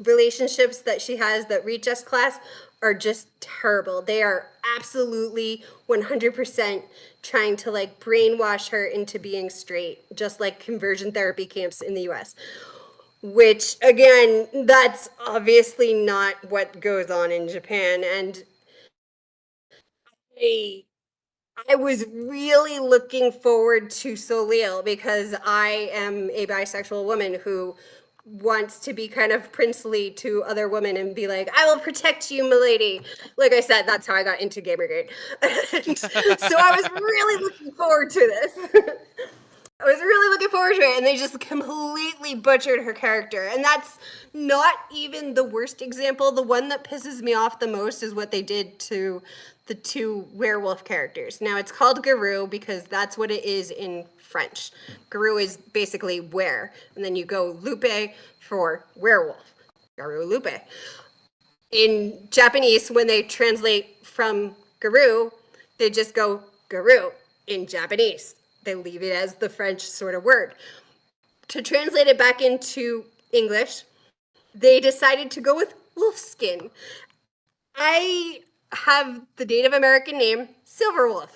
Speaker 2: relationships that she has that reach S class are just terrible. They are absolutely 100% trying to like brainwash her into being straight, just like conversion therapy camps in the US. Which, again, that's obviously not what goes on in Japan. And I, I was really looking forward to Soleil because I am a bisexual woman who wants to be kind of princely to other women and be like, I will protect you, milady. Like I said, that's how I got into Gamergate. And so I was really looking forward to this. I was really looking forward to it, and they just completely butchered her character. And that's not even the worst example. The one that pisses me off the most is what they did to the two werewolf characters. Now, it's called Garou because that's what it is in French. Garou is basically were, and then you go Lupe for werewolf. Garou Lupe. In Japanese, when they translate from Garou, they just go Garou in Japanese. They leave it as the French sort of word. To translate it back into English, they decided to go with wolfskin. I have the Native American name Silverwolf.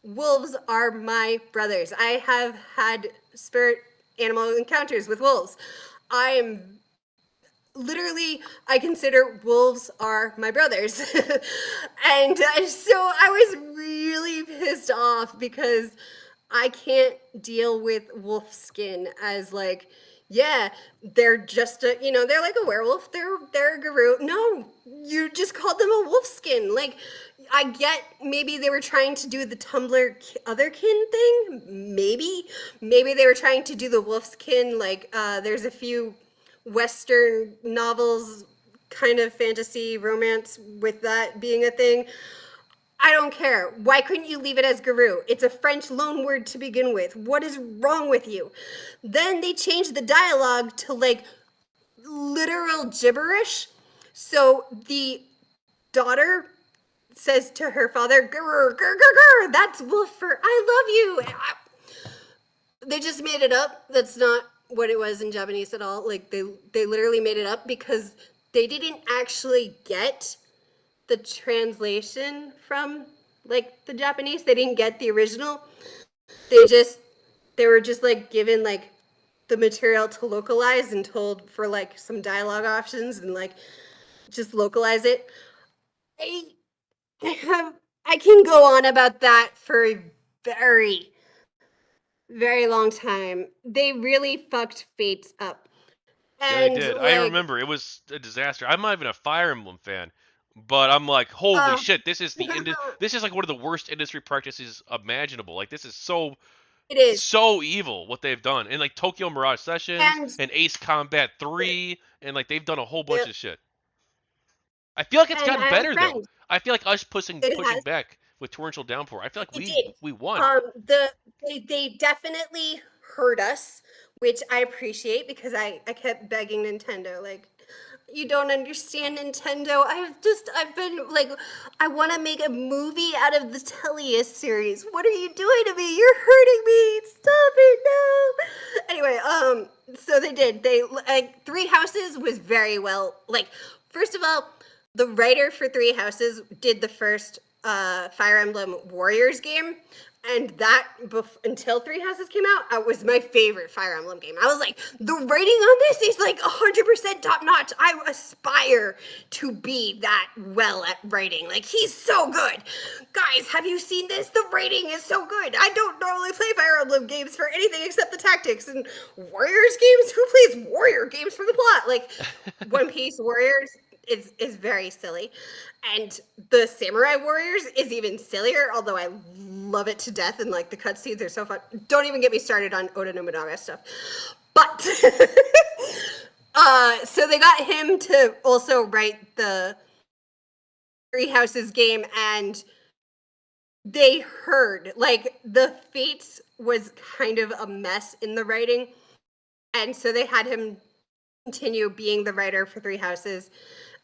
Speaker 2: Wolves are my brothers. I have had spirit animal encounters with wolves. I am literally, I consider wolves are my brothers. And so I was really pissed off because I can't deal with wolf skin as like, yeah, they're just a, they're like a werewolf. They're a guru. No, you just called them a wolf skin. Like, I get maybe they were trying to do the Tumblr otherkin thing. Maybe they were trying to do the wolfskin. Like, there's a few Western novels, kind of fantasy romance with that being a thing. I don't care. Why couldn't you leave it as Guru? It's a French loan word to begin with. What is wrong with you? Then they changed the dialogue to like literal gibberish. So the daughter says to her father, grr, grr, grr, grr, that's Wolfer. I love you. They just made it up. That's not what it was in Japanese at all. Like they literally made it up because they didn't actually get the translation from like the Japanese. They didn't get the original. They just they were just like given like the material to localize and told for like some dialogue options and like just localize it. I I can go on about that for a very very long time. They really fucked Fates up.
Speaker 1: Yeah, they
Speaker 2: And
Speaker 1: did. I
Speaker 2: like
Speaker 1: remember it was a disaster. I'm not even a Fire Emblem fan, but I'm like, holy
Speaker 2: uh
Speaker 1: shit, this is this is like one of the worst industry practices imaginable. Like this is
Speaker 2: it is.
Speaker 1: so evil what they've done. And like Tokyo Mirage Sessions
Speaker 2: And
Speaker 1: and Ace Combat 3 and like they've done a whole bunch
Speaker 2: yep.
Speaker 1: of shit. I feel like it's
Speaker 2: And
Speaker 1: gotten
Speaker 2: I have a
Speaker 1: better though.
Speaker 2: friend.
Speaker 1: I feel like us
Speaker 2: It
Speaker 1: pushing
Speaker 2: has.
Speaker 1: back with Torrential Downpour. I feel like
Speaker 2: It
Speaker 1: we
Speaker 2: did.
Speaker 1: we won.
Speaker 2: They definitely heard us, which I appreciate because I kept begging Nintendo like, you don't understand Nintendo. I've been like, I want to make a movie out of the Tellius series. What are you doing to me? You're hurting me. Stop it, no. Anyway, so they did. They like Three Houses was very well like. First of all, the writer for Three Houses did the first Fire Emblem Warriors game, and that until Three Houses came out, it was my favorite Fire Emblem game. I was like, the writing on this is like 100% top notch. I aspire to be that well at writing. Like, he's so good. Guys, have you seen this? The writing is so good. I don't normally play Fire Emblem games for anything except the tactics and Warriors games. Who plays Warrior games for the plot? Like, One Piece Warriors is very silly, and the Samurai Warriors is even sillier. Although I love it to death, and like the cutscenes are so fun. Don't even get me started on Oda Nobunaga stuff. But so they got him to also write the Three Houses game, and they heard like the Fates was kind of a mess in the writing, and so they had him continue being the writer for Three Houses.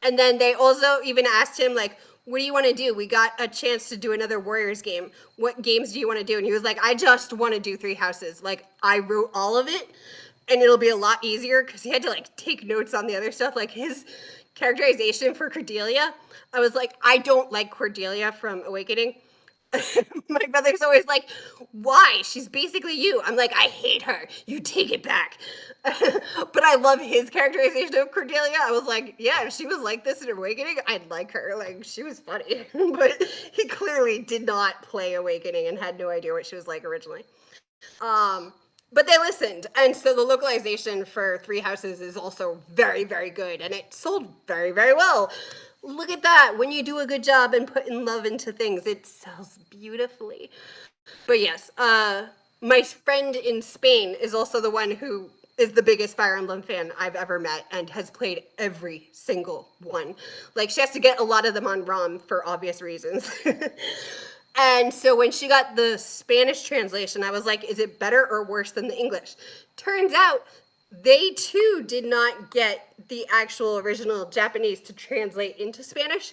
Speaker 2: And then they also even asked him, like, what do you want to do? We got a chance to do another Warriors game. What games do you want to do? And he was like, I just want to do Three Houses. Like, I wrote all of it, and it'll be a lot easier because he had to, like, take notes on the other stuff. Like, his characterization for Cordelia, I was like, I don't like Cordelia from Awakening. My brother's always like, why? She's basically you. I'm like, I hate her. You take it back. But I love his characterization of Cordelia. I was like, yeah, if she was like this in Awakening, I'd like her. Like, she was funny. But he clearly did not play Awakening and had no idea what she was like originally. But they listened. And so the localization for Three Houses is also very, very good. And it sold very, very well. Look at that. When you do a good job and put in love into things, it sells beautifully. But yes, my friend in Spain is also the one who is the biggest Fire Emblem fan I've ever met and has played every single one. Like, she has to get a lot of them on ROM for obvious reasons. And so when she got the Spanish translation, I was like, is it better or worse than the English? Turns out they too did not get the actual original Japanese to translate into Spanish.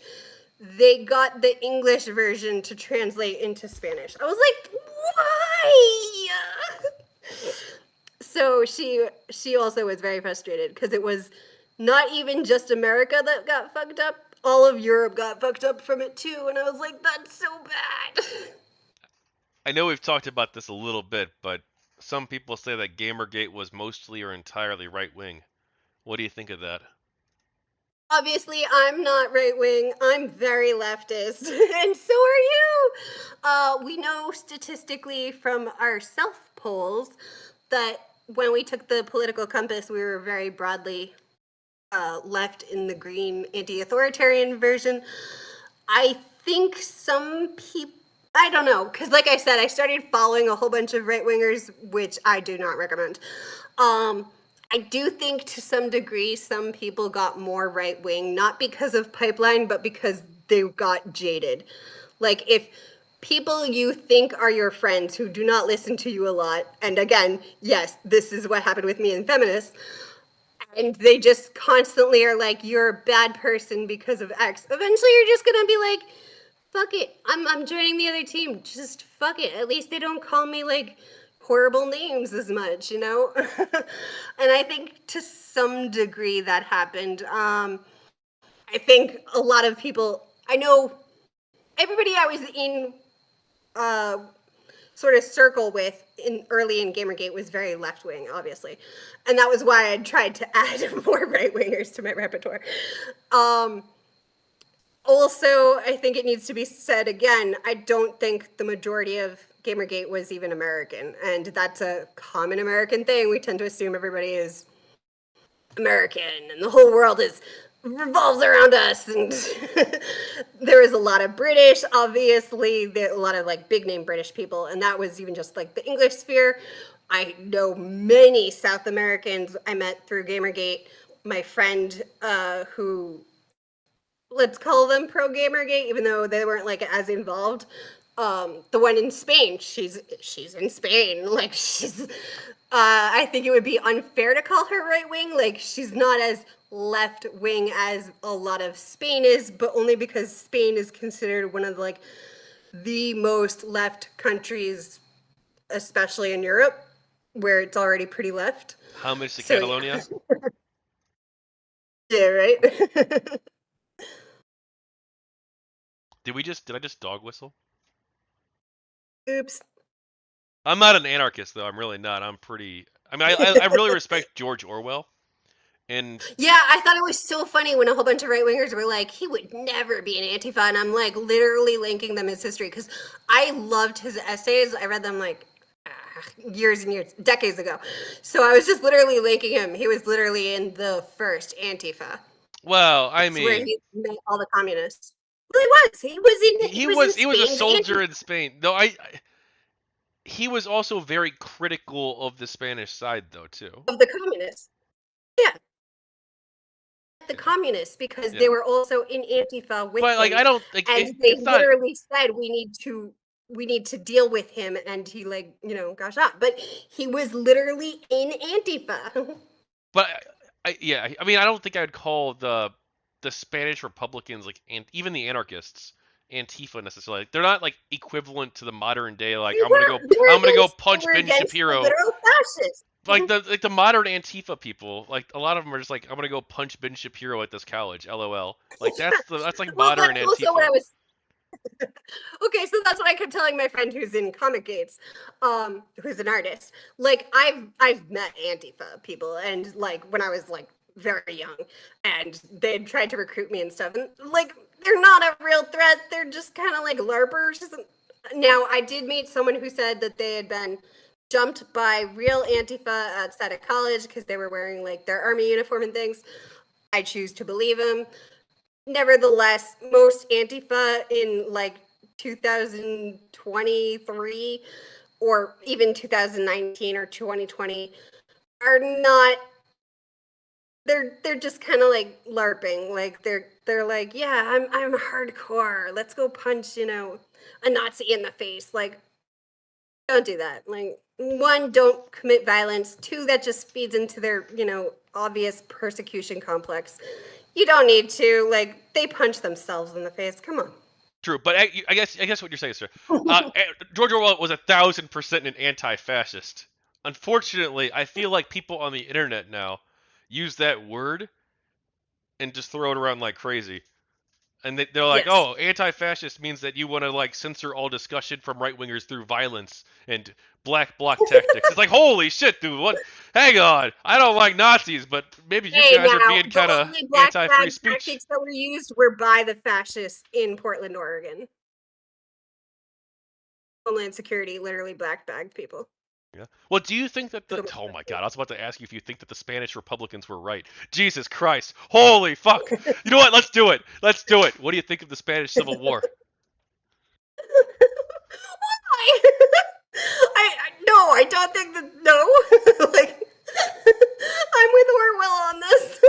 Speaker 2: They got the English version to translate into Spanish. I was like, why? So she also was very frustrated because it was not even just America that got fucked up. All of Europe got fucked up from it too, and I was like, that's so bad.
Speaker 1: I know we've talked about this a little bit, but some people say that GamerGate was mostly or entirely right wing. What do you think of that?
Speaker 2: Obviously, I'm not right wing. I'm very leftist, and so are you. We know statistically from our self polls that when we took the political compass, we were very broadly left in the green anti authoritarian version. I think some people, I don't know, because like I said, I started following a whole bunch of right wingers, which I do not recommend. Um, I do think to some degree some people got more right wing, not because of pipeline, but because they got jaded. Like if people you think are your friends who do not listen to you a lot, and again, yes, this is what happened with me and feminists, and they just constantly are like, you're a bad person because of X. Eventually, you're just gonna be like, fuck it, I'm joining the other team. Just fuck it. At least they don't call me like horrible names as much, you know. And I think to some degree that happened. I think a lot of people. I know everybody I was in uh, sort of circle with in early in Gamergate was very left wing, obviously, and that was why I tried to add more right wingers to my repertoire. Um, Also, I think it needs to be said again. I don't think the majority of Gamergate was even American, and that's a common American thing. We tend to assume everybody is American and the whole world is revolves around us, and there was a lot of British, obviously, a lot of like big name British people, and that was even just like the English sphere. I know many South Americans I met through Gamergate. My friend who, let's call them pro Gamergate, even though they weren't like as involved. The one in Spain, she's in Spain. Like she's, I think it would be unfair to call her right wing. Like she's not as left wing as a lot of Spain is, but only because Spain is considered one of like the most left countries, especially in Europe, where it's already pretty left.
Speaker 1: Homage to
Speaker 2: So yeah,
Speaker 1: Catalonia.
Speaker 2: yeah, right.
Speaker 1: Did I just dog whistle?
Speaker 2: Oops.
Speaker 1: I'm not an anarchist though. I'm really not. I'm pretty. I mean, I really respect George Orwell, and
Speaker 2: Yeah, I thought it was so funny when a whole bunch of right wingers were like, he would never be an Antifa. And I'm like literally linking them his history because I loved his essays. I read them like years and years, decades ago. So I was just literally linking him. He was literally in the first Antifa.
Speaker 1: well, I
Speaker 2: It's where
Speaker 1: mean,
Speaker 2: he met all the communists. Well, he was. He was in
Speaker 1: he was a
Speaker 2: Spain's
Speaker 1: soldier
Speaker 2: Antifa
Speaker 1: in Spain. Though he was also very critical of the Spanish side though too.
Speaker 2: of the communists. Yeah, the
Speaker 1: Yeah,
Speaker 2: communists because
Speaker 1: yeah.
Speaker 2: they were also in Antifa with
Speaker 1: But like,
Speaker 2: him,
Speaker 1: I don't like
Speaker 2: and they
Speaker 1: it's not.
Speaker 2: literally said we need to deal with him, and he like got shot, but he was literally in Antifa.
Speaker 1: But yeah, I mean, I don't think I would call the Spanish Republicans like, and even the anarchists, Antifa necessarily. Like, they're not like equivalent to the modern day. Like,
Speaker 2: They were
Speaker 1: I'm gonna go
Speaker 2: against they
Speaker 1: punch
Speaker 2: were
Speaker 1: Ben
Speaker 2: against the
Speaker 1: Shapiro.
Speaker 2: literal fascists.
Speaker 1: Like the modern Antifa people, like a lot of them are just like, I'm gonna go punch Ben Shapiro at this college. LOL. Like that's like
Speaker 2: Well,
Speaker 1: modern
Speaker 2: that's also what
Speaker 1: Antifa.
Speaker 2: I was. Okay, so that's what I kept telling my friend who's in Comic Gates, who's an artist. Like I've met Antifa people, and like when I was like very young, and they'd tried to recruit me and stuff, and like they're not a real threat. They're just kind of like larpers. Now I did meet someone who said that they had been jumped by real Antifa outside of college because they were wearing like their army uniform and things. I choose to believe him. Nevertheless, most Antifa in like 2023 or even 2019 or 2020 are not, they're just kind of like larping. Like they're like, yeah, I'm hardcore. Let's go punch, a Nazi in the face. Like don't do that. Like one, don't commit violence. Two, that just feeds into their, obvious persecution complex. You don't need to. Like they punch themselves in the face. Come on.
Speaker 1: True, but I guess what you're saying, sir. George Orwell was 1,000% an anti-fascist. Unfortunately, I feel like people on the internet now use that word and just throw it around like crazy. And they're like,
Speaker 2: Yes.
Speaker 1: oh, anti-fascist means that you want to like censor all discussion from right-wingers through violence and black bloc tactics. It's like, holy shit, dude, what? Hang on, I don't like Nazis, but maybe you
Speaker 2: Hey,
Speaker 1: guys are
Speaker 2: now
Speaker 1: being
Speaker 2: the
Speaker 1: kind of
Speaker 2: only black
Speaker 1: anti-free
Speaker 2: bag
Speaker 1: speech.
Speaker 2: tactics that were used were by the fascists in Portland, Oregon. Homeland Security literally black bagged people.
Speaker 1: Yeah. Well, do you think that
Speaker 2: Took
Speaker 1: the?
Speaker 2: 'em
Speaker 1: Oh my God, I was about to ask you if you think that the Spanish Republicans were right. Jesus Christ! Holy fuck! You know what? Let's do it. Let's do it. What do you think of the Spanish Civil War?
Speaker 2: Why? I no, I don't think that. No, like I'm with Orwell on this.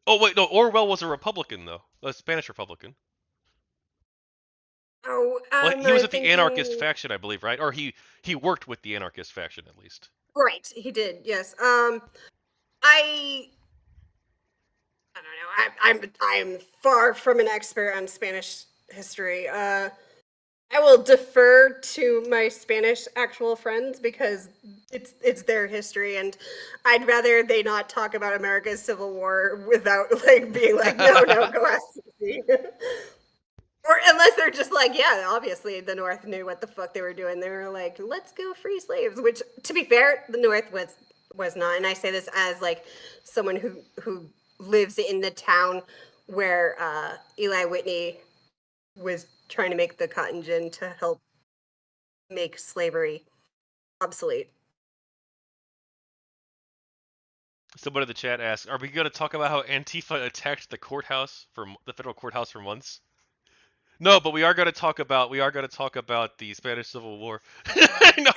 Speaker 1: Oh wait, no. Orwell was a Republican though, a Spanish Republican.
Speaker 2: Oh,
Speaker 1: Well, he was
Speaker 2: I
Speaker 1: with the anarchist
Speaker 2: thinking.
Speaker 1: faction, I believe, right? Or he worked with the anarchist faction at least.
Speaker 2: Right, he did. Yes. I I don't know. I'm far from an expert on Spanish history. I will defer to my Spanish actual friends because it's their history, and I'd rather they not talk about America's Civil War without like being like, no, go ask Susie. Or unless they're just like, yeah, obviously the North knew what the fuck they were doing. They were like, let's go free slaves. Which, to be fair, the North was not. And I say this as like someone who lives in the town where Eli Whitney was trying to make the cotton gin to help make slavery obsolete.
Speaker 1: Somebody in the chat asks, "Are we going to talk about how Antifa attacked the courthouse for the federal courthouse for months?" No, but we are going to talk about the Spanish Civil War. I know.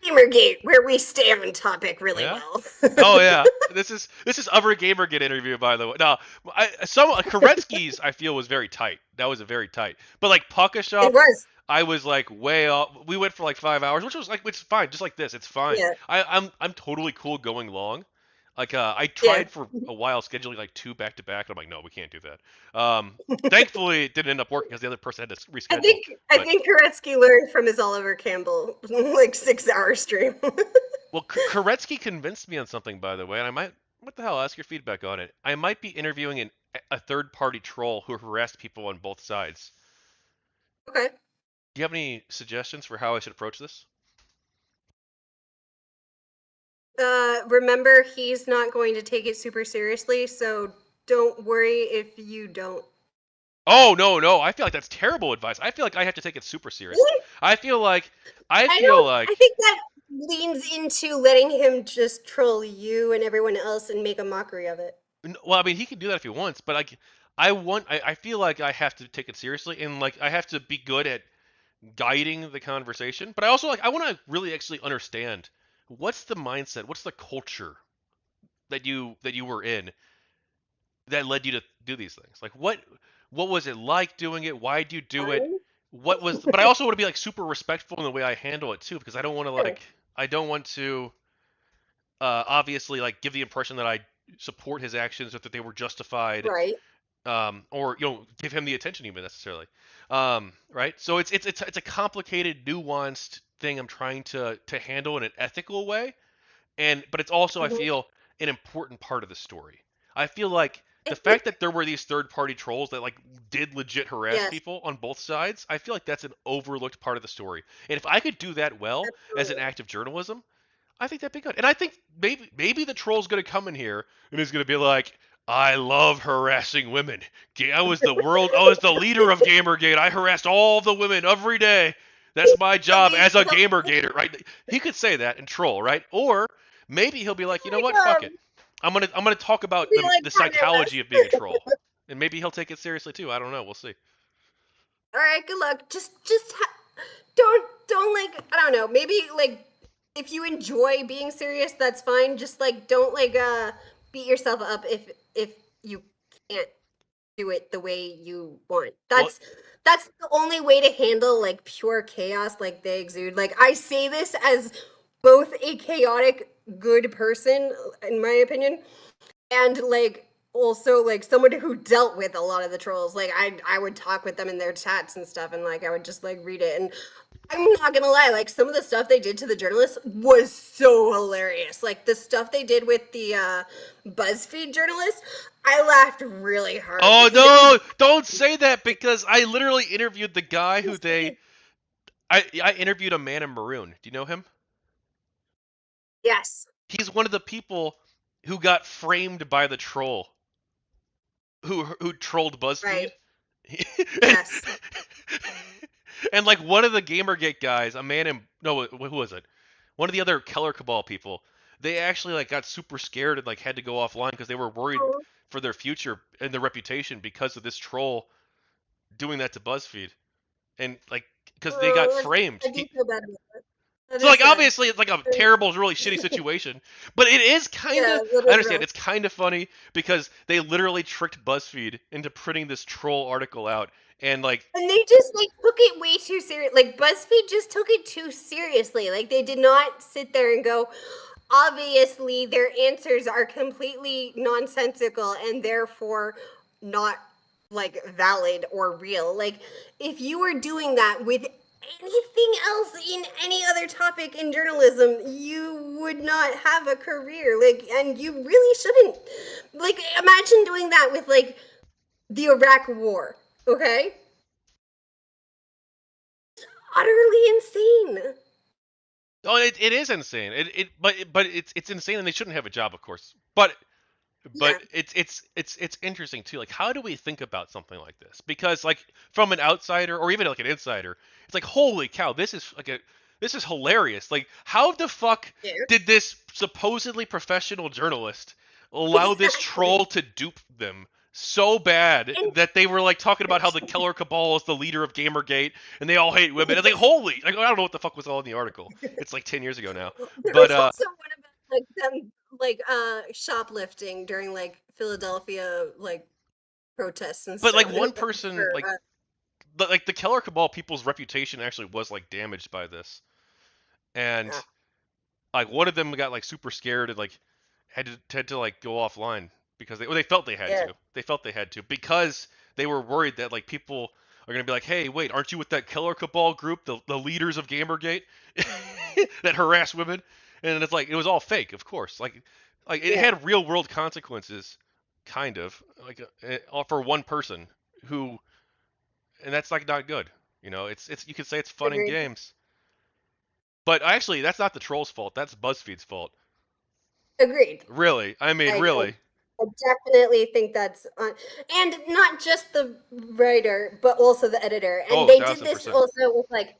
Speaker 2: Gamergate, where we stay on topic really
Speaker 1: Yeah.
Speaker 2: well.
Speaker 1: Oh yeah, this is other GamerGate interview by the way. No, some Koretsky's I feel was very tight. That was a very tight. But like Pucka
Speaker 2: It
Speaker 1: Shop,
Speaker 2: was.
Speaker 1: I was like way off. We went for like 5 hours, which was like it's fine, just like this. It's fine.
Speaker 2: Yeah.
Speaker 1: I'm totally cool going long. Like I
Speaker 2: Yeah.
Speaker 1: tried for a while scheduling like two back to back, and I'm like, no, we can't do that. Thankfully it didn't end up working because the other person had to
Speaker 2: I
Speaker 1: reschedule.
Speaker 2: think I
Speaker 1: But
Speaker 2: think Koretsky learned from his Oliver Campbell like 6 hour stream.
Speaker 1: well, Koretsky convinced me on something, by the way, and I might. What the hell? Ask your feedback on it. I might be interviewing a third-party troll who harassed people on both sides.
Speaker 2: Okay.
Speaker 1: Do you have any suggestions for how I should approach this?
Speaker 2: Remember, he's not going to take it super seriously, so don't worry if you don't.
Speaker 1: Oh no, no! I feel like that's terrible advice. I feel like I have to take it super seriously.
Speaker 2: Really?
Speaker 1: I feel like, I
Speaker 2: I
Speaker 1: feel
Speaker 2: don't.
Speaker 1: like,
Speaker 2: I think that leans into letting him just troll you and everyone else and make a mockery of it.
Speaker 1: well, I mean, he can do that if he wants, but like, I feel like I have to take it seriously, and like, I have to be good at guiding the conversation. But I also like, I want to really actually understand what's the mindset, what's the culture that you were in that led you to do these things? Like what was it like doing it? Why do you do it?
Speaker 2: Fine.
Speaker 1: What was but I also want to be like super respectful in the way I handle it too because
Speaker 2: Sure.
Speaker 1: I don't want to obviously like give the impression that I support his actions or that they were justified
Speaker 2: Right.
Speaker 1: or give him the attention even necessarily. Right? So it's a complicated nuanced thing I'm trying to handle in an ethical way but it's also I
Speaker 2: Mhm.
Speaker 1: feel an important part of the story. I feel like
Speaker 2: I
Speaker 1: the
Speaker 2: think
Speaker 1: fact that there were these third party trolls that like did legit harass
Speaker 2: yes,
Speaker 1: people on both sides, I feel like that's an overlooked part of the story. And if I could do that well as an
Speaker 2: absolutely.
Speaker 1: act of journalism, I think that'd be good. And I think maybe the troll's gonna come in here and is gonna be like, I love harassing women. I was the leader of GamerGate. I harassed all the women every day. That's my
Speaker 2: He'll
Speaker 1: job
Speaker 2: be
Speaker 1: as a
Speaker 2: he'll
Speaker 1: GamerGater, right? He could say that and troll, right? Or maybe he'll be like, you know
Speaker 2: like
Speaker 1: what? Fuck it. I'm gonna talk
Speaker 2: he'll
Speaker 1: about
Speaker 2: be
Speaker 1: the
Speaker 2: like Kanye
Speaker 1: psychology of being a
Speaker 2: West.
Speaker 1: troll, and maybe he'll take it seriously too. I don't know. We'll see.
Speaker 2: All right, good luck. Don't like I don't know. Maybe like if you enjoy being serious, that's fine. Just like don't like beat yourself up if you can't do it the way you want.
Speaker 1: Well,
Speaker 2: That's the only way to handle like pure chaos like they exude. Like I say this as both a chaotic good person in my opinion and like also like someone who dealt with a lot of the trolls. Like I would talk with them in their chats and stuff and like I would just like read it and I'm not gonna lie, like some of the stuff they did to the journalists was so hilarious. Like the stuff they did with the BuzzFeed journalists, I laughed really hard
Speaker 1: Oh
Speaker 2: because it was
Speaker 1: no! Don't say that because I literally interviewed the guy who they. I interviewed a man in maroon. Do you know him?
Speaker 2: yes,
Speaker 1: He's one of the people who got framed by the troll who trolled
Speaker 2: right,
Speaker 1: BuzzFeed. and,
Speaker 2: yes.
Speaker 1: and like one of the GamerGate guys, a man in no, who was it? One of the other Keller Cabal people. They actually like got super scared and like had to go offline because they were worried
Speaker 2: Oh,
Speaker 1: for their future and their reputation because of this troll doing that to BuzzFeed and like because they got framed.
Speaker 2: I do feel bad about that. That
Speaker 1: So
Speaker 2: is
Speaker 1: like
Speaker 2: sad.
Speaker 1: obviously it's like a terrible, really shitty situation, but it is kind
Speaker 2: Yeah,
Speaker 1: of
Speaker 2: that
Speaker 1: I
Speaker 2: is
Speaker 1: understand
Speaker 2: rough.
Speaker 1: it's kind of funny because they literally tricked BuzzFeed into printing this troll article out and like
Speaker 2: And they just like took it way too serious. Like BuzzFeed just took it too seriously. Like they did not sit there and go, obviously their answers are completely nonsensical and therefore not like valid or real. Like if you were doing that with anything else in any other topic in journalism, you would not have a career. Like and you really shouldn't. Like imagine doing that with like the Iraq war. Okay? Utterly insane.
Speaker 1: oh it is insane. But it's insane and they shouldn't have a job of course. But
Speaker 2: Yeah.
Speaker 1: it's interesting too. Like, how do we think about something like this? Because like from an outsider or even like an insider, it's like holy cow, this is hilarious. Like, how the fuck
Speaker 2: Yeah.
Speaker 1: did this supposedly professional journalist allow this
Speaker 2: Exactly.
Speaker 1: troll to dupe them so bad
Speaker 2: And
Speaker 1: that they were like talking about how the Keller Cabal is the leader of GamerGate and they all hate women? It's like holy, like I don't know what the fuck was all in the article. It's like 10 years ago now,
Speaker 2: there
Speaker 1: but
Speaker 2: was also one about like them like shoplifting during like Philadelphia like protests and
Speaker 1: but
Speaker 2: stuff
Speaker 1: like one person
Speaker 2: for
Speaker 1: like the Keller Cabal people's reputation actually was like damaged by this, and
Speaker 2: yeah.
Speaker 1: like one of them got like super scared and like had to like go offline because they felt they had
Speaker 2: Yeah.
Speaker 1: to. They felt they had to because they were worried that like people are gonna be like, hey, wait, aren't you with that Keller Cabal group, the leaders of GamerGate that harass women? And it's like it was all fake, of course. Like it
Speaker 2: Yeah.
Speaker 1: had real world consequences, kind of like for one person who and that's like not good. You know, it's you could say it's fun and
Speaker 2: Agreed.
Speaker 1: games, but actually that's not the troll's fault. That's BuzzFeed's fault.
Speaker 2: Agreed.
Speaker 1: Really, I mean,
Speaker 2: I, I
Speaker 1: really.
Speaker 2: I definitely think that's and not just the writer, but also the editor. And
Speaker 1: Oh,
Speaker 2: they did this
Speaker 1: 1000%.
Speaker 2: also with like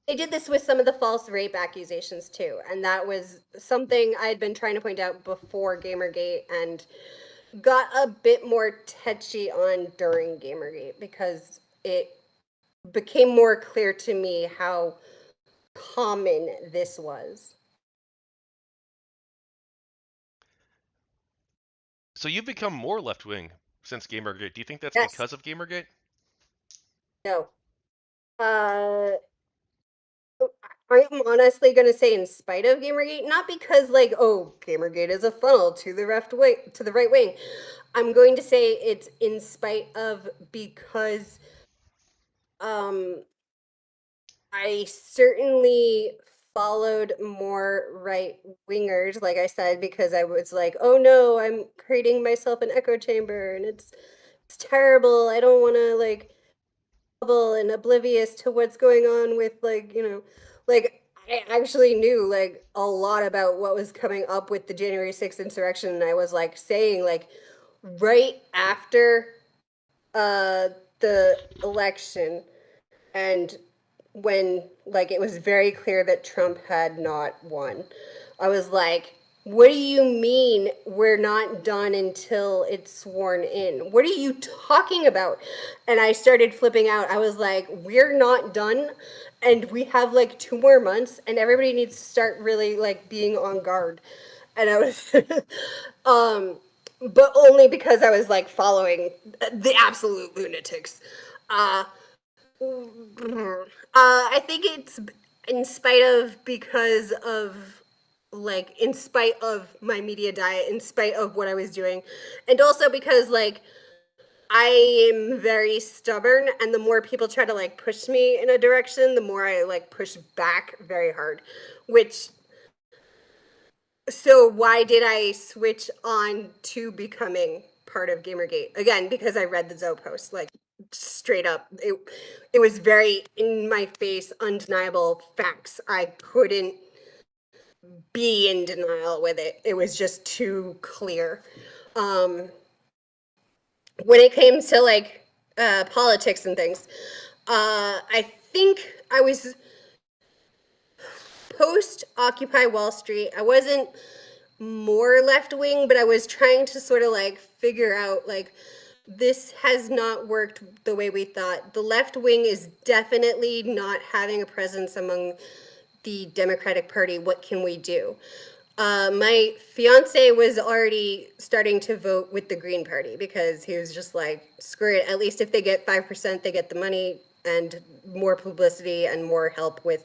Speaker 2: they did this with some of the false rape accusations too, and that was something I had been trying to point out before Gamergate, and got a bit more touchy on during Gamergate because it became more clear to me how common this was.
Speaker 1: So you've become more left wing since Gamergate. Do you think that's
Speaker 2: Yes,
Speaker 1: because of Gamergate?
Speaker 2: no. Uh, I'm honestly gonna say in spite of Gamergate, not because like, oh, Gamergate is a funnel to the left wing, to the right wing. I'm going to say it's in spite of because um I certainly followed more right wingers, like I said, because I was like, oh no, I'm creating myself an echo chamber and it's terrible. I don't want to like bubble and oblivious to what's going on with like, like I actually knew like a lot about what was coming up with the January 6th insurrection. And I was like saying like right after the election and when like it was very clear that Trump had not won. I was like, what do you mean we're not done until it's sworn in? What are you talking about? And I started flipping out. I was like, we're not done and we have like 2 more months and everybody needs to start really like being on guard. And I was um but only because I was like following the absolute lunatics. Uh I think it's in spite of because of like in spite of my media diet, in spite of what I was doing, and also because like I am very stubborn, and the more people try to like push me in a direction, the more I like push back very hard. Which, so why did I switch on to becoming part of Gamergate? Again, because I read the Zoe post, like straight up. It was very in my face, undeniable facts. I couldn't be in denial with it. It was just too clear. Um, when it came to like politics and things, I think I was post Occupy Wall Street. I wasn't more left wing, but I was trying to sort of like figure out like this has not worked the way we thought. The left wing is definitely not having a presence among the Democratic Party. What can we do? My fiance was already starting to vote with the Green Party because he was just like, screw it. At least if they get 5%, they get the money and more publicity and more help with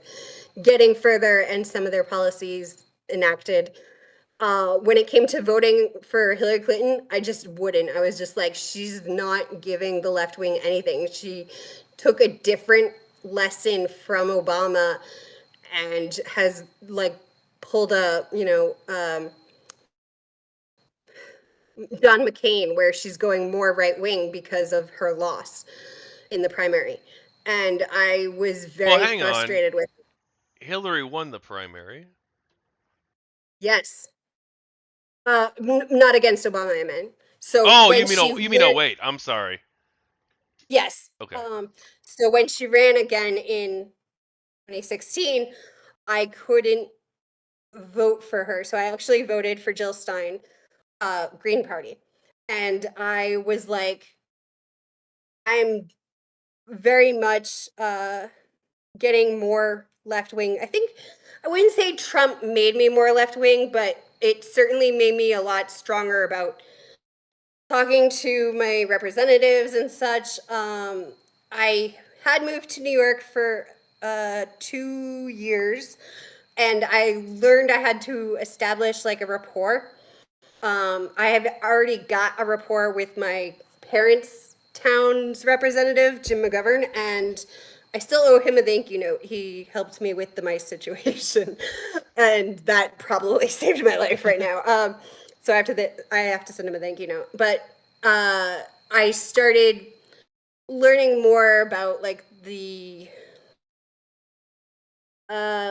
Speaker 2: getting further and some of their policies enacted. When it came to voting for Hillary Clinton, I just wouldn't. I was just like, she's not giving the left wing anything. She took a different lesson from Obama and has like pulled a, John McCain, where she's going more right wing because of her loss in the primary. And I was
Speaker 1: Well,
Speaker 2: very
Speaker 1: hang on.
Speaker 2: frustrated with,
Speaker 1: Hillary won the primary.
Speaker 2: yes, not against Obama, I meant. So
Speaker 1: Oh,
Speaker 2: when she
Speaker 1: you mean oh
Speaker 2: ran,
Speaker 1: wait, I'm sorry.
Speaker 2: yes.
Speaker 1: Okay.
Speaker 2: So when she ran again in 2016, I couldn't vote for her. So I actually voted for Jill Stein, Green Party. And I was like, I'm very much getting more left wing. I think I wouldn't say Trump made me more left wing, but it certainly made me a lot stronger about talking to my representatives and such. I had moved to New York for 2 years, and I learned I had to establish like a rapport. I have already got a rapport with my parents' town's representative, Jim McGovern, and I still owe him a thank you note. He helped me with the mice situation, and that probably saved my life right now. So I have to send him a thank you note. But I started learning more about like the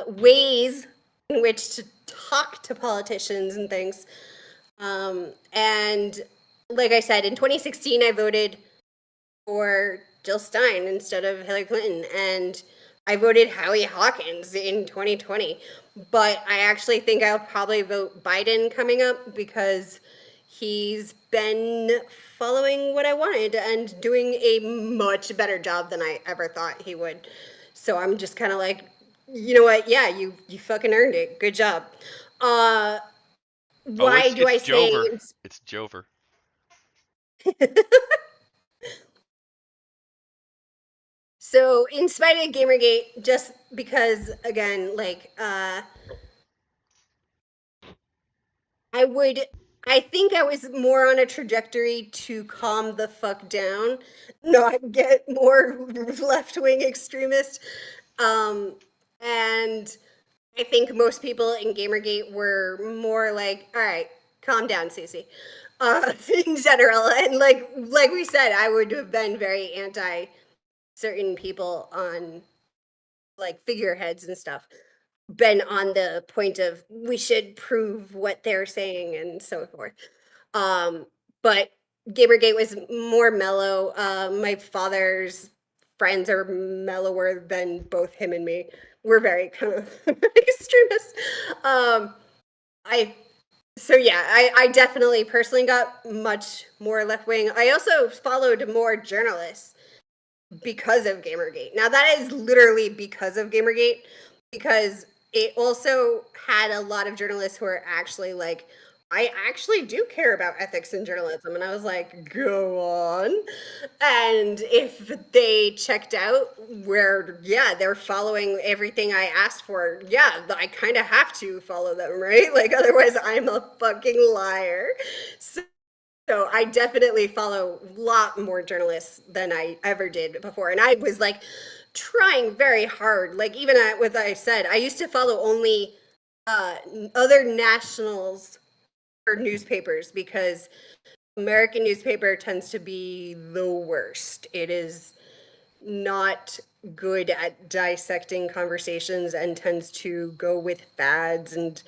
Speaker 2: ways in which to talk to politicians and things. And like I said, in 2016, I voted for Jill Stein instead of Hillary Clinton, and I voted Howie Hawkins in 2020. But I actually think I'll probably vote Biden coming up because he's been following what I wanted and doing a much better job than I ever thought he would. So I'm just kind of like, you know what? Yeah, you fucking earned it. Good job. Uh,
Speaker 1: Oh,
Speaker 2: why do
Speaker 1: it's
Speaker 2: I say
Speaker 1: Jover. It's Jover.
Speaker 2: so in spite of Gamergate, just because again, like I would I think I was more on a trajectory to calm the fuck down, not get more left wing extremist. Um and I think most people in Gamergate were more like, all right, calm down, Cece. In general. And like we said, I would have been very anti certain people on like figureheads and stuff been on the point of we should prove what they're saying and so forth. Um, but Gamergate was more mellow. My father's friends are mellower than both him and me. We're very kind of extremist. I so yeah, I definitely personally got much more left wing. I also followed more journalists because of Gamergate. Now that is literally because of Gamergate, because it also had a lot of journalists who are actually like, I actually do care about ethics in journalism. And I was like, go on. And if they checked out where, yeah, they're following everything I asked for, yeah, I kind of have to follow them, right? Like, otherwise, I'm a fucking liar. So So I definitely follow a lot more journalists than I ever did before. And I was like trying very hard. Like even at what I said, I used to follow only uh, other nationals or newspapers because American newspaper tends to be the worst. It is not good at dissecting conversations and tends to go with fads and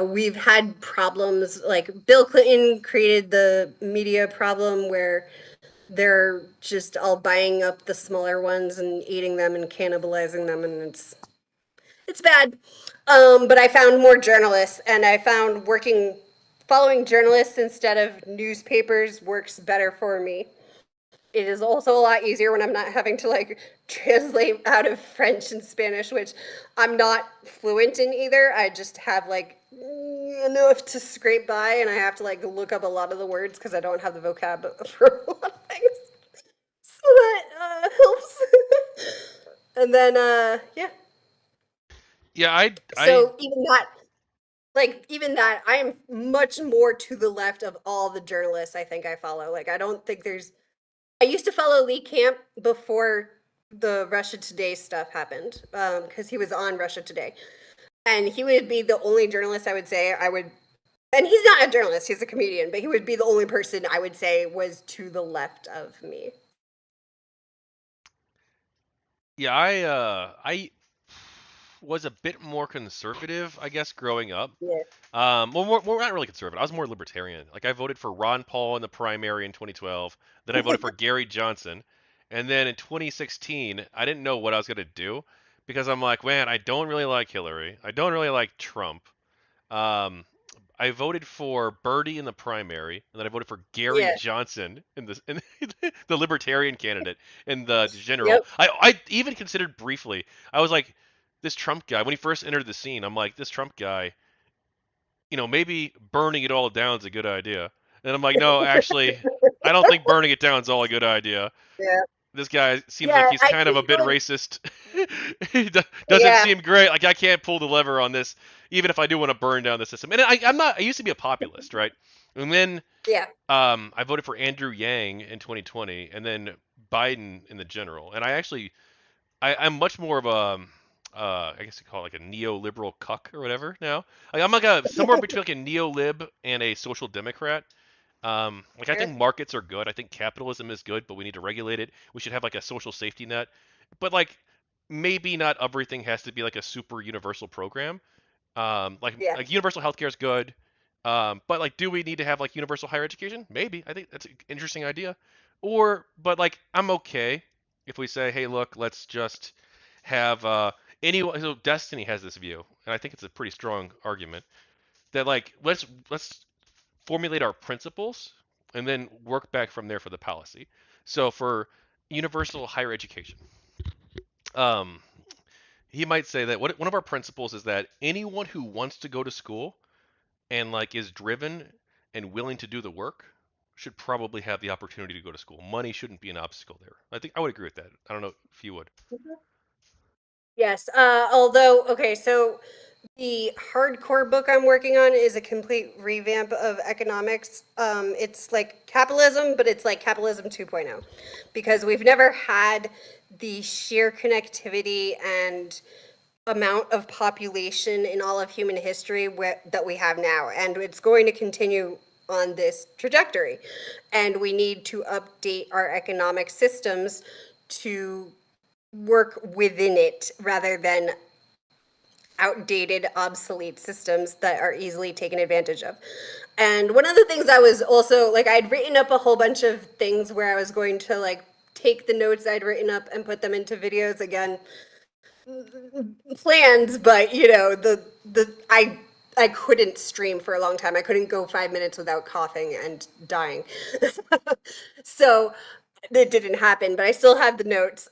Speaker 2: we've had problems like Bill Clinton created the media problem where they're just all buying up the smaller ones and eating them and cannibalizing them, and it's bad. But I found more journalists, and I found working following journalists instead of newspapers works better for me. It is also a lot easier when I'm not having to like translate out of French and Spanish, which I'm not fluent in either. I just have like enough to scrape by, and I have to like look up a lot of the words because I don't have the vocab for a lot of things. So that helps. And then, yeah.
Speaker 1: Yeah, I
Speaker 2: So even that, I am much more to the left of all the journalists I think I follow. Like, I don't think there's I used to follow Lee Camp before the Russia Today stuff happened, because he was on Russia Today, and he would be the only journalist I would say I would. And he's not a journalist; he's a comedian, but he would be the only person I would say was to the left of me.
Speaker 1: yeah, I was a bit more conservative, I guess, growing up.
Speaker 2: Yeah,
Speaker 1: Well, not really conservative. I was more libertarian. Like I voted for Ron Paul in the primary in 2012. Then I voted for Gary Johnson, and then in 2016, I didn't know what I was gonna do because I'm like, man, I don't really like Hillary. I don't really like Trump. Um, I voted for Bernie in the primary, and then I voted for Gary
Speaker 2: yeah,
Speaker 1: Johnson in the Libertarian candidate in the general.
Speaker 2: yep.
Speaker 1: I even considered briefly. I was like, this Trump guy when he first entered the scene. I'm like, this Trump guy. Maybe burning it all down is a good idea. And I'm like, no, actually, I don't think burning it down is all a good idea.
Speaker 2: Yeah,
Speaker 1: This guy seems like
Speaker 2: yeah.
Speaker 1: he's
Speaker 2: I
Speaker 1: kind of a
Speaker 2: keep
Speaker 1: bit
Speaker 2: going.
Speaker 1: racist. He doesn't
Speaker 2: Yeah,
Speaker 1: seem great. Like I can't pull the lever on this, even if I do want to burn down the system. And I'm not. I used to be a populist, right? And then
Speaker 2: yeah,
Speaker 1: I voted for Andrew Yang in 2020, and then Biden in the general. And I'm much more of a I guess you call it like a neoliberal cuck or whatever now. Like I'm like a somewhere between like a neolib and a social democrat. Like I
Speaker 2: sure.
Speaker 1: think markets are good. I think capitalism is good, but we need to regulate it. We should have like a social safety net. But like maybe not everything has to be like a super universal program. Like
Speaker 2: Yeah.
Speaker 1: like universal healthcare is good. But like do we need to have like universal higher education? Maybe. I think that's an interesting idea. But like I'm okay if we say, hey, look, let's just have anyone. So Destiny has this view, and I think it's a pretty strong argument that like let's formulate our principles and then work back from there for the policy. So for universal higher education, um, he might say that one of our principles is that anyone who wants to go to school and like is driven and willing to do the work should probably have the opportunity to go to school. Money shouldn't be an obstacle there. I think I would agree with that. I don't know if you would.
Speaker 2: Yes. Although, okay, so the hardcore book I'm working on is a complete revamp of economics. It's like capitalism, but it's like capitalism 2.0 because we've never had the sheer connectivity and amount of population in all of human history that we have now. And it's going to continue on this trajectory. And we need to update our economic systems to work within it rather than outdated, obsolete systems that are easily taken advantage of. And one of the things I was also like, I'd written up a whole bunch of things where I was going to like take the notes I'd written up and put them into videos again, plans, but I couldn't stream for a long time. I couldn't go 5 minutes without coughing and dying. So it didn't happen, but I still have the notes.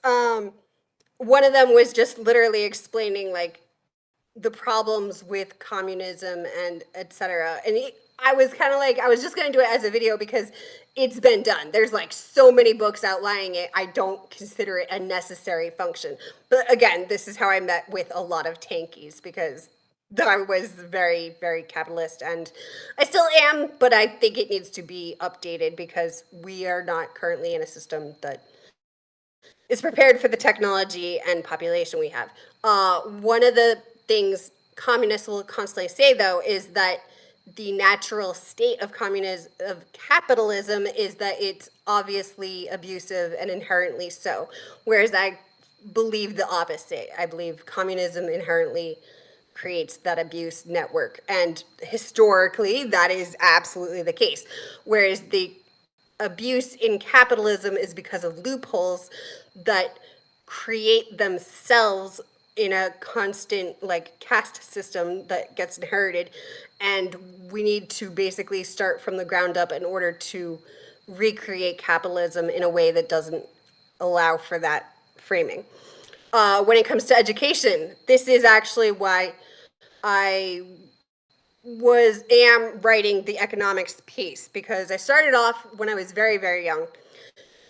Speaker 2: One of them was just literally explaining like the problems with communism and etc. And I was kind of like, I was just going to do it as a video because it's been done. There's like so many books outlining it. I don't consider it a necessary function. But again, this is how I met with a lot of tankies because I was very, very capitalist, and I still am, but I think it needs to be updated because we are not currently in a system that is prepared for the technology and population we have. One of the things communists will constantly say, though, is that the natural state of communism, of capitalism, is that it's obviously abusive and inherently so. Whereas I believe the opposite. I believe communism inherently creates that abuse network, and historically, that is absolutely the case. Whereas the abuse in capitalism is because of loopholes that create themselves in a constant like caste system that gets inherited, and we need to basically start from the ground up in order to recreate capitalism in a way that doesn't allow for that framing. When it comes to education, this is actually why I am writing the economics piece, because I started off when I was very, very young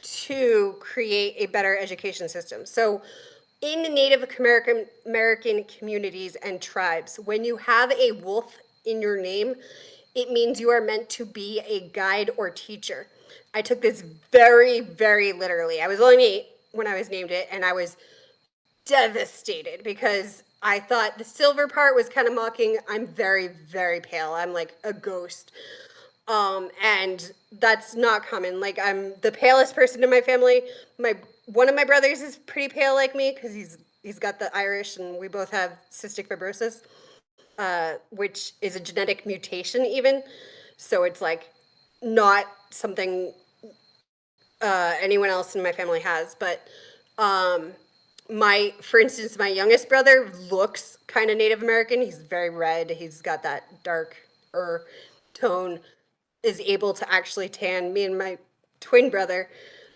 Speaker 2: to create a better education system. So in the Native American communities and tribes, when you have a wolf in your name, it means you are meant to be a guide or teacher. I took this very, very literally. I was only 8 when I was named it, and I was devastated because I thought the silver part was kind of mocking. I'm very, very pale. I'm like a ghost. And that's not common. Like, I'm the palest person in my family. One of my brothers is pretty pale like me because he's got the Irish, and we both have cystic fibrosis, which is a genetic mutation even. So it's like not something anyone else in my family has. But for instance, my youngest brother looks kind of Native American. He's very red. He's got that dark tone, is able to actually tan. Me and my twin brother,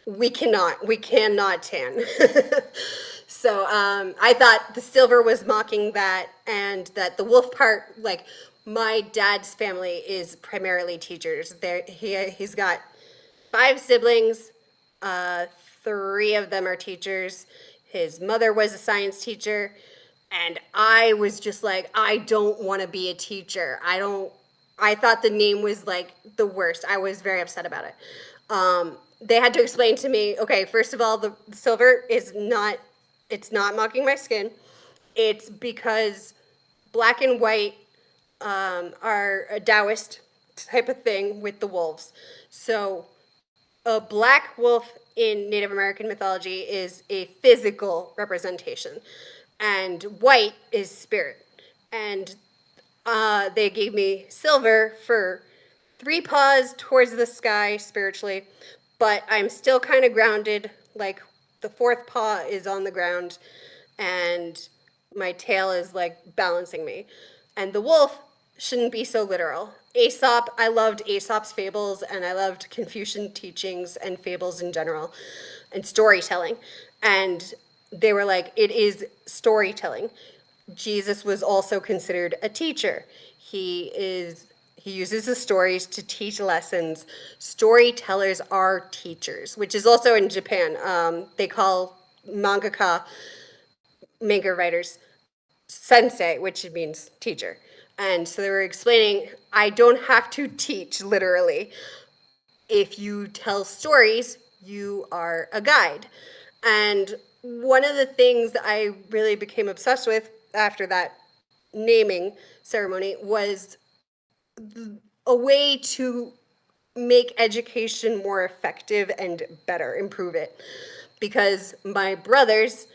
Speaker 2: we cannot tan. So I thought the silver was mocking that, and that the wolf part, like, my dad's family is primarily teachers. He's got 5 siblings. Uh, 3 of them are teachers. His mother was a science teacher, and I was just like, I don't want to be a teacher. I thought the name was like the worst. I was very upset about it. They had to explain to me, okay, first of all, the silver is not, it's not mocking my skin. It's because black and white are a Taoist type of thing with the wolves. So a black wolf in Native American mythology is a physical representation, and white is spirit. And they gave me silver for 3 paws towards the sky spiritually, but I'm still kind of grounded. Like, the 4th paw is on the ground, and my tail is like balancing me. And the wolf shouldn't be so literal. Aesop, I loved Aesop's fables, and I loved Confucian teachings and fables in general, and storytelling. And they were like, it is storytelling. Jesus was also considered a teacher. He uses the stories to teach lessons. Storytellers are teachers, which is also in Japan. They call manga writers sensei, which means teacher. And so they were explaining, I don't have to teach literally. If you tell stories, you are a guide. And one of the things that I really became obsessed with after that naming ceremony was a way to make education more effective and better, improve it. Because my brothers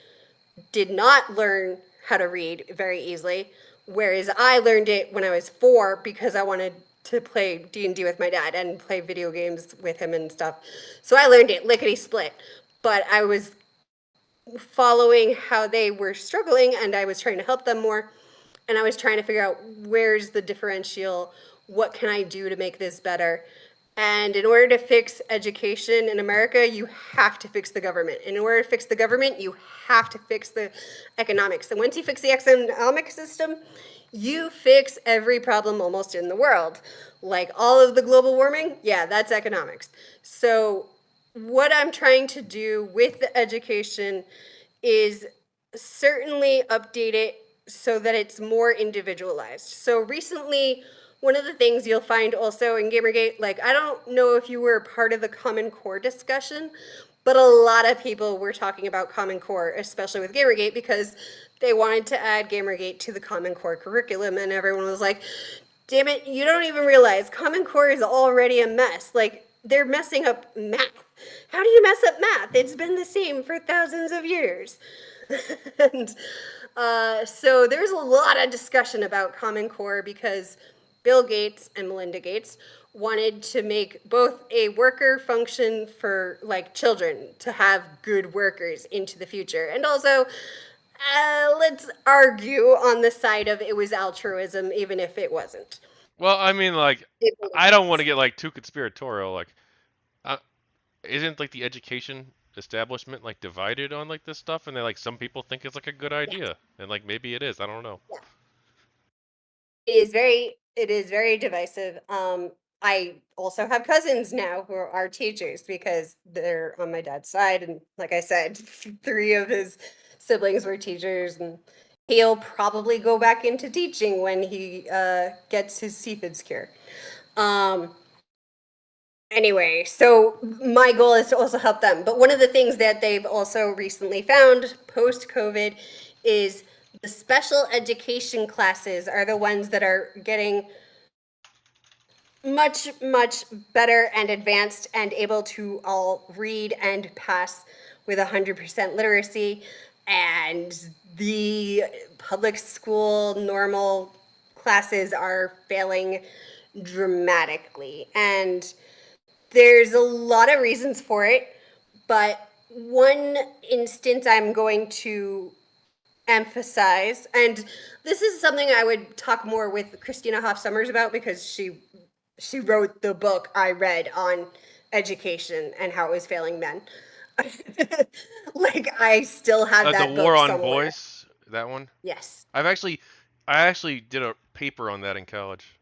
Speaker 2: did not learn how to read very easily, whereas I learned it when I was 4 because I wanted to play D&D with my dad and play video games with him and stuff. So I learned it lickety split. But I was following how they were struggling, and I was trying to help them more, and I was trying to figure out where's the differential, what can I do to make this better. And in order to fix education in America, you have to fix the government. In order to fix the government, you have to fix the economics. And once you fix the economic system, you fix every problem almost in the world. Like all of the global warming, yeah, that's economics. So what I'm trying to do with the education is certainly update it so that it's more individualized. So recently, one of the things you'll find also in Gamergate, like I don't know if you were part of the Common Core discussion, but a lot of people were talking about Common Core, especially with Gamergate, because they wanted to add Gamergate to the Common Core curriculum, and everyone was like, damn it, you don't even realize Common Core is already a mess. Like, they're messing up math. How do you mess up math? It's been the same for thousands of years. And so there's a lot of discussion about Common Core because Bill Gates and Melinda Gates wanted to make both a worker function for like children to have good workers into the future, and also let's argue on the side of it was altruism, even if it wasn't.
Speaker 1: Well, I mean, like,
Speaker 2: It
Speaker 1: I don't want to
Speaker 2: was.
Speaker 1: get like too conspiratorial. Like, uh, isn't like the education establishment like divided on like this stuff, and they like some people think it's like a good
Speaker 2: Yeah,
Speaker 1: idea, and like maybe it is. I don't know.
Speaker 2: yeah. It is very divisive. I also have cousins now who are teachers because they're on my dad's side, and like I said, three of his siblings were teachers, and he'll probably go back into teaching when he gets his CFIDS cure. Um, Anyway, so my goal is to also help them. But one of the things that they've also recently found post COVID is the special education classes are the ones that are getting much, much better and advanced and able to all read and pass with 100% literacy. And the public school normal classes are failing dramatically. And there's a lot of reasons for it, but one instance I'm going to emphasize, and this is something I would talk more with Christina Hoff Sommers about because she wrote the book I read on education and how it was failing men. Like I still have
Speaker 1: The
Speaker 2: that
Speaker 1: War
Speaker 2: book
Speaker 1: on
Speaker 2: somewhere.
Speaker 1: Boys, that one.
Speaker 2: Yes.
Speaker 1: I've actually, I actually did a paper on that in college.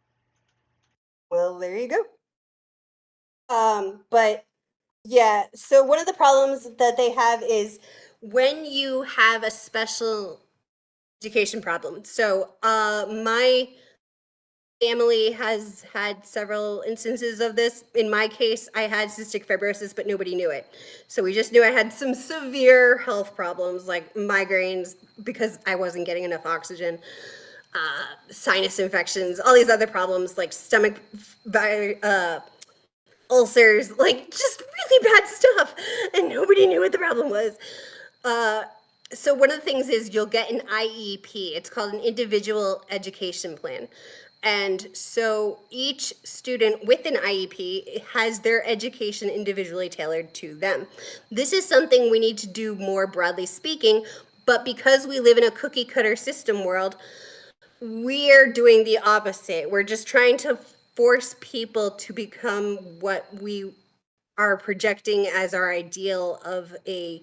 Speaker 2: Well, there you go. But yeah, so one of the problems that they have is when you have a special education problem. So, my family has had several instances of this. In my case, I had cystic fibrosis, but nobody knew it. So we just knew I had some severe health problems like migraines because I wasn't getting enough oxygen, sinus infections, all these other problems like stomach ulcers, like just really bad stuff. And nobody knew what the problem was. Uh, so one of the things is you'll get an IEP. It's called an individual education plan. And so each student with an IEP has their education individually tailored to them. This is something we need to do more broadly speaking, but because we live in a cookie cutter system world, we're doing the opposite. We're just trying to force people to become what we are projecting as our ideal of a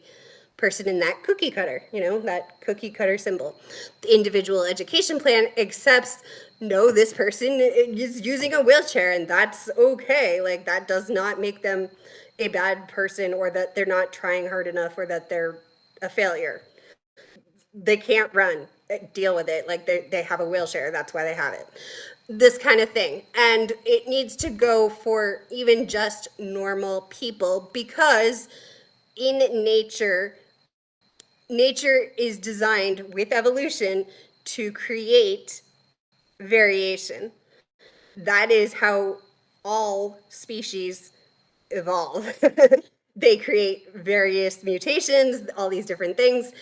Speaker 2: person in that cookie cutter, that cookie cutter symbol. The individual education plan accepts no, this person is using a wheelchair and that's okay. Like that does not make them a bad person or that they're not trying hard enough or that they're a failure. They can't run, deal with it. Like they have a wheelchair, that's why they have it. This kind of thing. And it needs to go for even just normal people because in nature is designed with evolution to create variation. That is how all species evolve. They create various mutations, all these different things.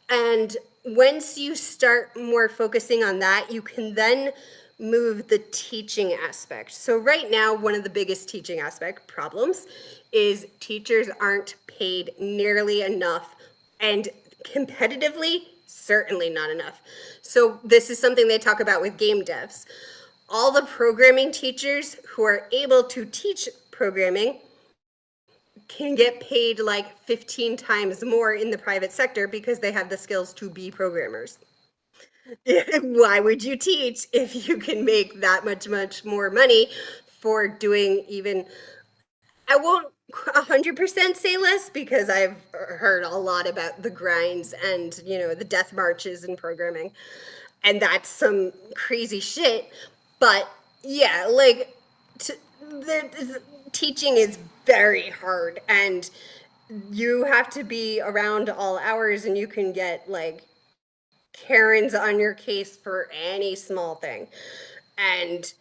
Speaker 2: And once you start more focusing on that, you can then move the teaching aspect. So right now, one of the biggest teaching aspect problems is teachers aren't paid nearly enough and competitively, certainly not enough. So this is something they talk about with game devs. All the programming teachers who are able to teach programming can get paid like 15 times more in the private sector because they have the skills to be programmers. Why would you teach if you can make that much more money for doing even, I won't 100% say less because I've heard a lot about the grinds and, the death marches and programming. And that's some crazy shit. But yeah, like, teaching is very hard. And you have to be around all hours, and you can get, like, Karens on your case for any small thing. And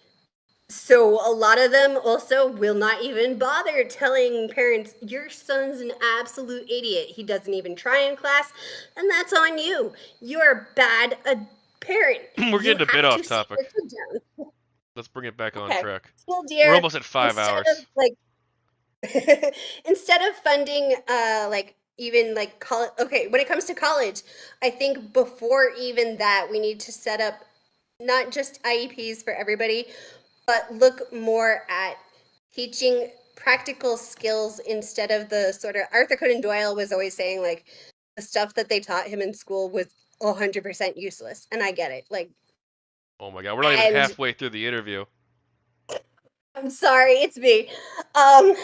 Speaker 2: so a lot of them also will not even bother telling parents, your son's an absolute idiot. He doesn't even try in class, and that's on you. You're bad a parent.
Speaker 1: We're
Speaker 2: You
Speaker 1: getting a bit
Speaker 2: have
Speaker 1: off
Speaker 2: to sit
Speaker 1: topic.
Speaker 2: your kid down.
Speaker 1: Let's bring it back on
Speaker 2: Okay.
Speaker 1: track.
Speaker 2: Well,
Speaker 1: We're
Speaker 2: dear,
Speaker 1: almost at 5 hours.
Speaker 2: instead of like instead of funding like even like college, okay, when it comes to college, I think before even that we need to set up not just IEPs for everybody, but look more at teaching practical skills instead of the sort of Arthur Conan Doyle was always saying, like, the stuff that they taught him in school was 100% useless, and I get it. Like,
Speaker 1: Oh my god, we're not even
Speaker 2: and
Speaker 1: halfway through the interview.
Speaker 2: I'm sorry, it's me. Um,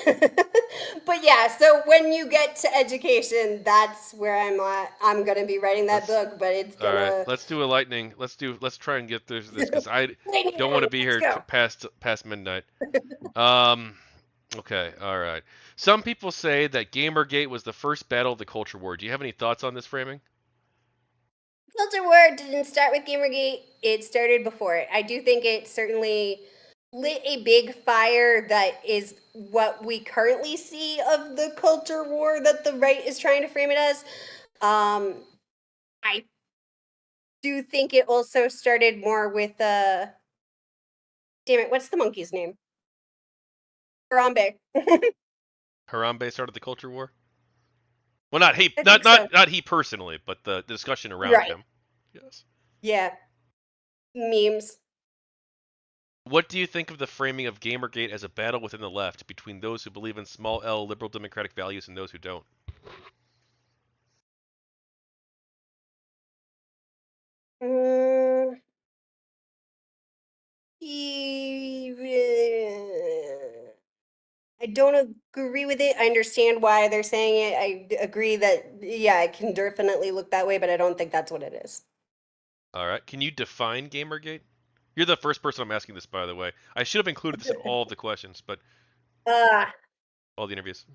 Speaker 2: but yeah, so when you get to education, that's where I'm at. I'm gonna be writing that
Speaker 1: Let's
Speaker 2: book, but it's
Speaker 1: all right.
Speaker 2: gonna.
Speaker 1: Let's do a lightning. Let's try and get through this because I
Speaker 2: Lightning
Speaker 1: don't want to
Speaker 2: round,
Speaker 1: be
Speaker 2: let's
Speaker 1: here
Speaker 2: go.
Speaker 1: past midnight. Um. Okay. All right. Some people say that GamerGate was the first battle of the culture war. Do you have any thoughts on this framing?
Speaker 2: Culture War didn't start with Gamergate. It started before it. I do think it certainly lit a big fire that is what we currently see of the culture war that the right is trying to frame it as. I do think it also started more with damn it, what's the monkey's name? Harambe. I
Speaker 1: Harambe started the culture war. Well, not he,
Speaker 2: think so.
Speaker 1: not he personally, but the discussion around
Speaker 2: Right.
Speaker 1: him. Yes.
Speaker 2: Yeah. Memes.
Speaker 1: What do you think of the framing of Gamergate as a battle within the left between those who believe in small L liberal democratic values and those who don't?
Speaker 2: Mm, I don't agree with it. I understand why they're saying it. I agree that, yeah, it can definitely look that way, but I don't think that's what it is.
Speaker 1: All right. Can you define Gamergate? You're the first person I'm asking this, by the way. I should have included this in all of the questions, but
Speaker 2: Uh,
Speaker 1: all the interviews.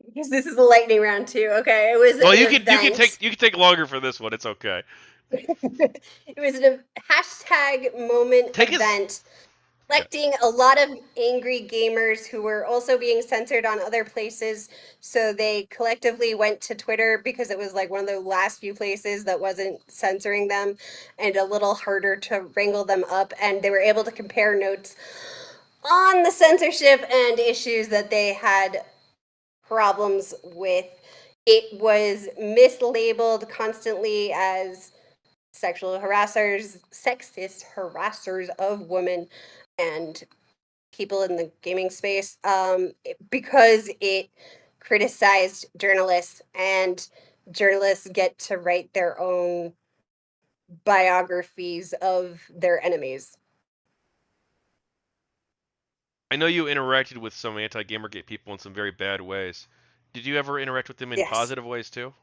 Speaker 2: because this is a lightning round too. Okay, it was
Speaker 1: Well,
Speaker 2: an event.
Speaker 1: you can take longer for this one. It's okay.
Speaker 2: It was a hashtag moment
Speaker 1: Take his.
Speaker 2: event
Speaker 1: Okay.
Speaker 2: collecting a lot of angry gamers who were also being censored on other places. So they collectively went to Twitter because it was like one of the last few places that wasn't censoring them and a little harder to wrangle them up. And they were able to compare notes on the censorship and issues that they had problems with. It was mislabeled constantly as sexual harassers, sexist harassers of women and people in the gaming space, because it criticized journalists, and journalists get to write their own biographies of their enemies.
Speaker 1: I know you interacted with some anti-Gamergate people in some very bad ways. Did you ever interact with them in
Speaker 2: Yes.
Speaker 1: positive ways too?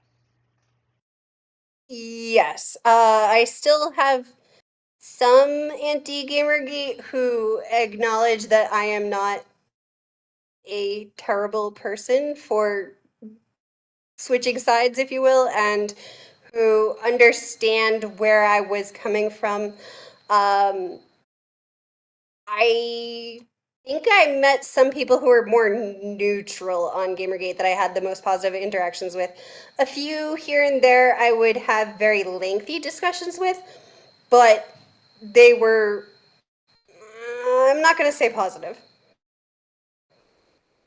Speaker 2: Yes. I still have some anti Gamergate who acknowledge that I am not a terrible person for switching sides, if you will, and who understand where I was coming from. I think I met some people who were more neutral on Gamergate that I had the most positive interactions with. A few here and there I would have very lengthy discussions with, but they were, I'm not going to say positive.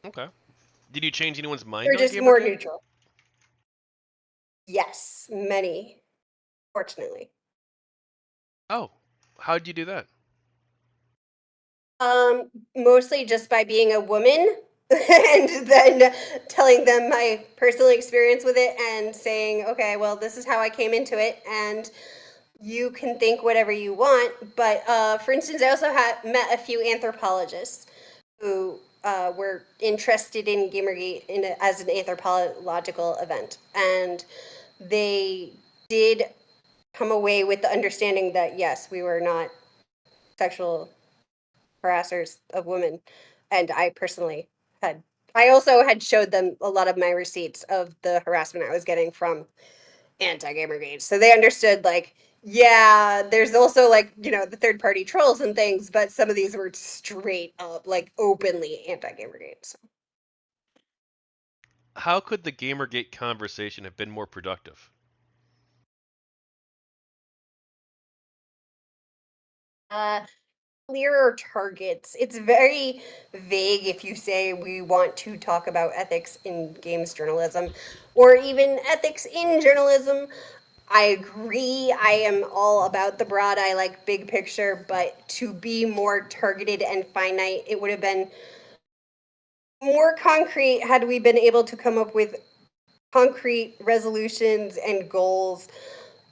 Speaker 1: Okay. Did you change anyone's mind
Speaker 2: They're
Speaker 1: on
Speaker 2: just more
Speaker 1: Gamergate?
Speaker 2: neutral. Yes, many, fortunately.
Speaker 1: Oh, how did you do that?
Speaker 2: Mostly just by being a woman and then telling them my personal experience with it and saying, okay, well, this is how I came into it, and you can think whatever you want. But for instance, I also met a few anthropologists who were interested in Gamergate as an anthropological event, and they did come away with the understanding that yes, we were not sexual harassers of women, and I personally had. I also had showed them a lot of my receipts of the harassment I was getting from anti-Gamergate, so they understood like, yeah, there's also like the third party trolls and things, but some of these were straight up like openly anti-Gamergate. So.
Speaker 1: How could the Gamergate conversation have been more productive?
Speaker 2: Uh, Clearer targets. It's very vague if you say we want to talk about ethics in games journalism or even ethics in journalism. I agree. I am all about the broad. I like big picture, but to be more targeted and finite, it would have been more concrete had we been able to come up with concrete resolutions and goals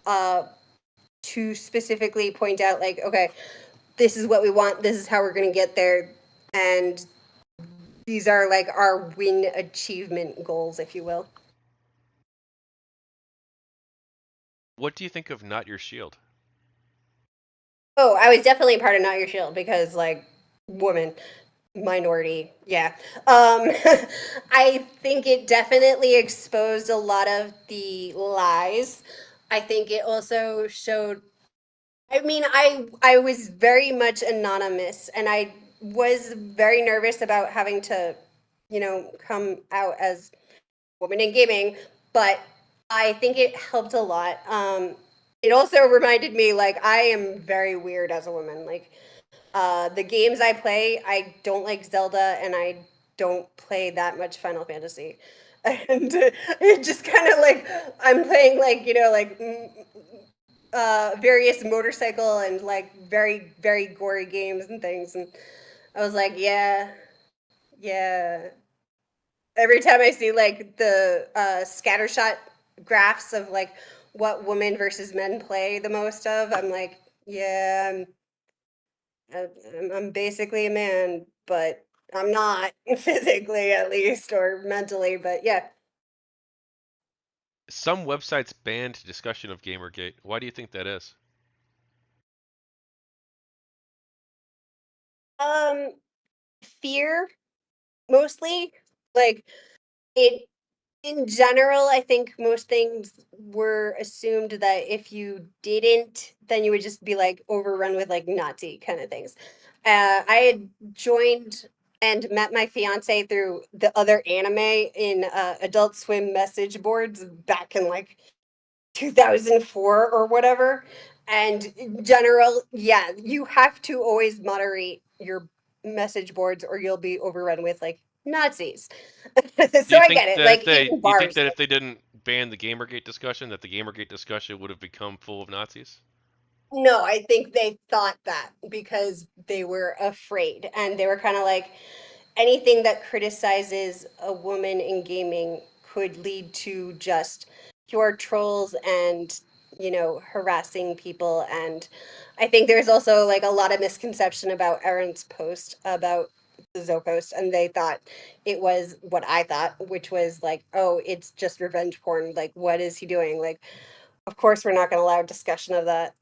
Speaker 2: uh, to specifically point out, like, okay, this is what we want, this is how we're going to get there, and these are like our win achievement goals, if you will.
Speaker 1: What do you think of Not Your Shield?
Speaker 2: Oh, I was definitely part of Not Your Shield because, like, woman, minority, yeah. I think it definitely exposed a lot of the lies. I think it also showed. I mean, I was very much anonymous, and I was very nervous about having to, come out as woman in gaming, but I think it helped a lot. It also reminded me, like, I am very weird as a woman. Like, the games I play, I don't like Zelda, and I don't play that much Final Fantasy. And it just kind of like I'm playing like like various motorcycle and like very very gory games and things, and I was like, yeah, yeah, every time I see like the scattershot graphs of like what women versus men play the most of, I'm like, yeah, I'm basically a man, but I'm not physically at least or mentally, but yeah.
Speaker 1: Some websites banned discussion of Gamergate. Why do you think that is?
Speaker 2: Um, Fear mostly, like it in general, I think most things were assumed that if you didn't, then you would just be like overrun with like Nazi kind of things. I had joined and met my fiance through the other anime in Adult Swim message boards back in like 2004 or whatever. And in general, yeah, you have to always moderate your message boards or you'll be overrun with like Nazis.
Speaker 1: Do
Speaker 2: So
Speaker 1: you
Speaker 2: I
Speaker 1: think
Speaker 2: get it.
Speaker 1: that
Speaker 2: Like even bars.
Speaker 1: if they didn't ban the Gamergate discussion, that the Gamergate discussion would have become full of Nazis?
Speaker 2: No, I think they thought that because they were afraid and they were kind of like anything that criticizes a woman in gaming could lead to just pure trolls and, harassing people. And I think there's also like a lot of misconception about Aaron's post about the Zoe post, and they thought it was what I thought, which was like, oh, it's just revenge porn. Like, what is he doing? Like, of course, we're not going to allow discussion of that.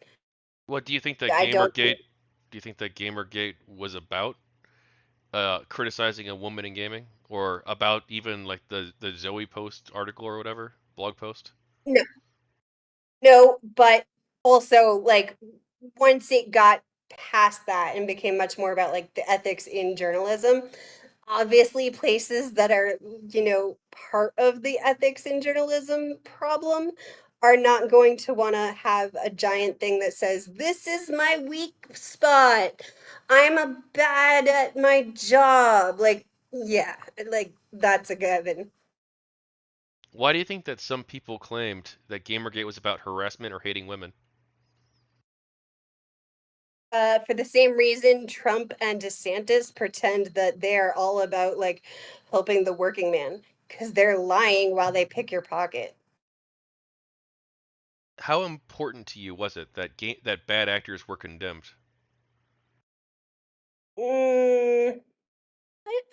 Speaker 1: What do you think that
Speaker 2: I don't
Speaker 1: Gamergate?
Speaker 2: think.
Speaker 1: Do you think that Gamergate was about? Criticizing a woman in gaming, or about even like the Zoe post article or whatever blog post.
Speaker 2: No, no, but also like once it got past that and became much more about like the ethics in journalism, obviously places that are, part of the ethics in journalism problem are not going to want to have a giant thing that says this is my weak spot. I'm a bad at my job. Like, yeah, like that's a given.
Speaker 1: Why do you think that some people claimed that Gamergate was about harassment or hating women?
Speaker 2: For the same reason Trump and DeSantis pretend that they're all about like helping the working man because they're lying while they pick your pocket.
Speaker 1: How important to you was it that that bad actors were condemned?
Speaker 2: Mm,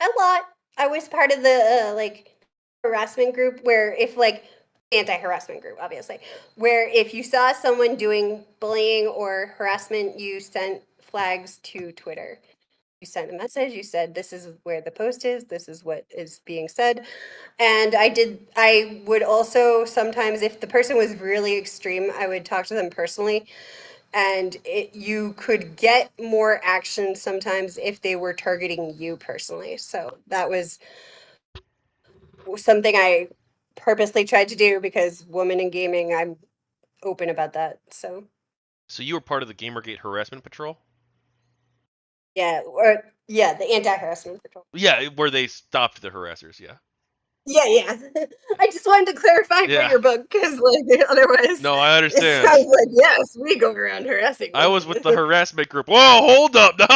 Speaker 2: A lot. I was part of the like harassment group where if like anti-harassment group obviously where if you saw someone doing bullying or harassment you sent flags to Twitter. You sent a message, you said this is where the post is, this is what is being said. And I would also sometimes if the person was really extreme I would talk to them personally, and you could get more action sometimes if they were targeting you personally. So that was something I purposely tried to do because woman in gaming, I'm open about that. So
Speaker 1: So you were part of the GamerGate harassment patrol?
Speaker 2: yeah, or yeah, the anti-harassment patrol.
Speaker 1: Yeah, where they stopped the harassers. Yeah.
Speaker 2: Yeah, yeah. I just wanted to clarify for
Speaker 1: Yeah.
Speaker 2: your book because, like, otherwise
Speaker 1: No, I
Speaker 2: it
Speaker 1: understand.
Speaker 2: sounds like yes, we go around harassing
Speaker 1: I was with
Speaker 2: women.
Speaker 1: the harassment group. Whoa, hold up! The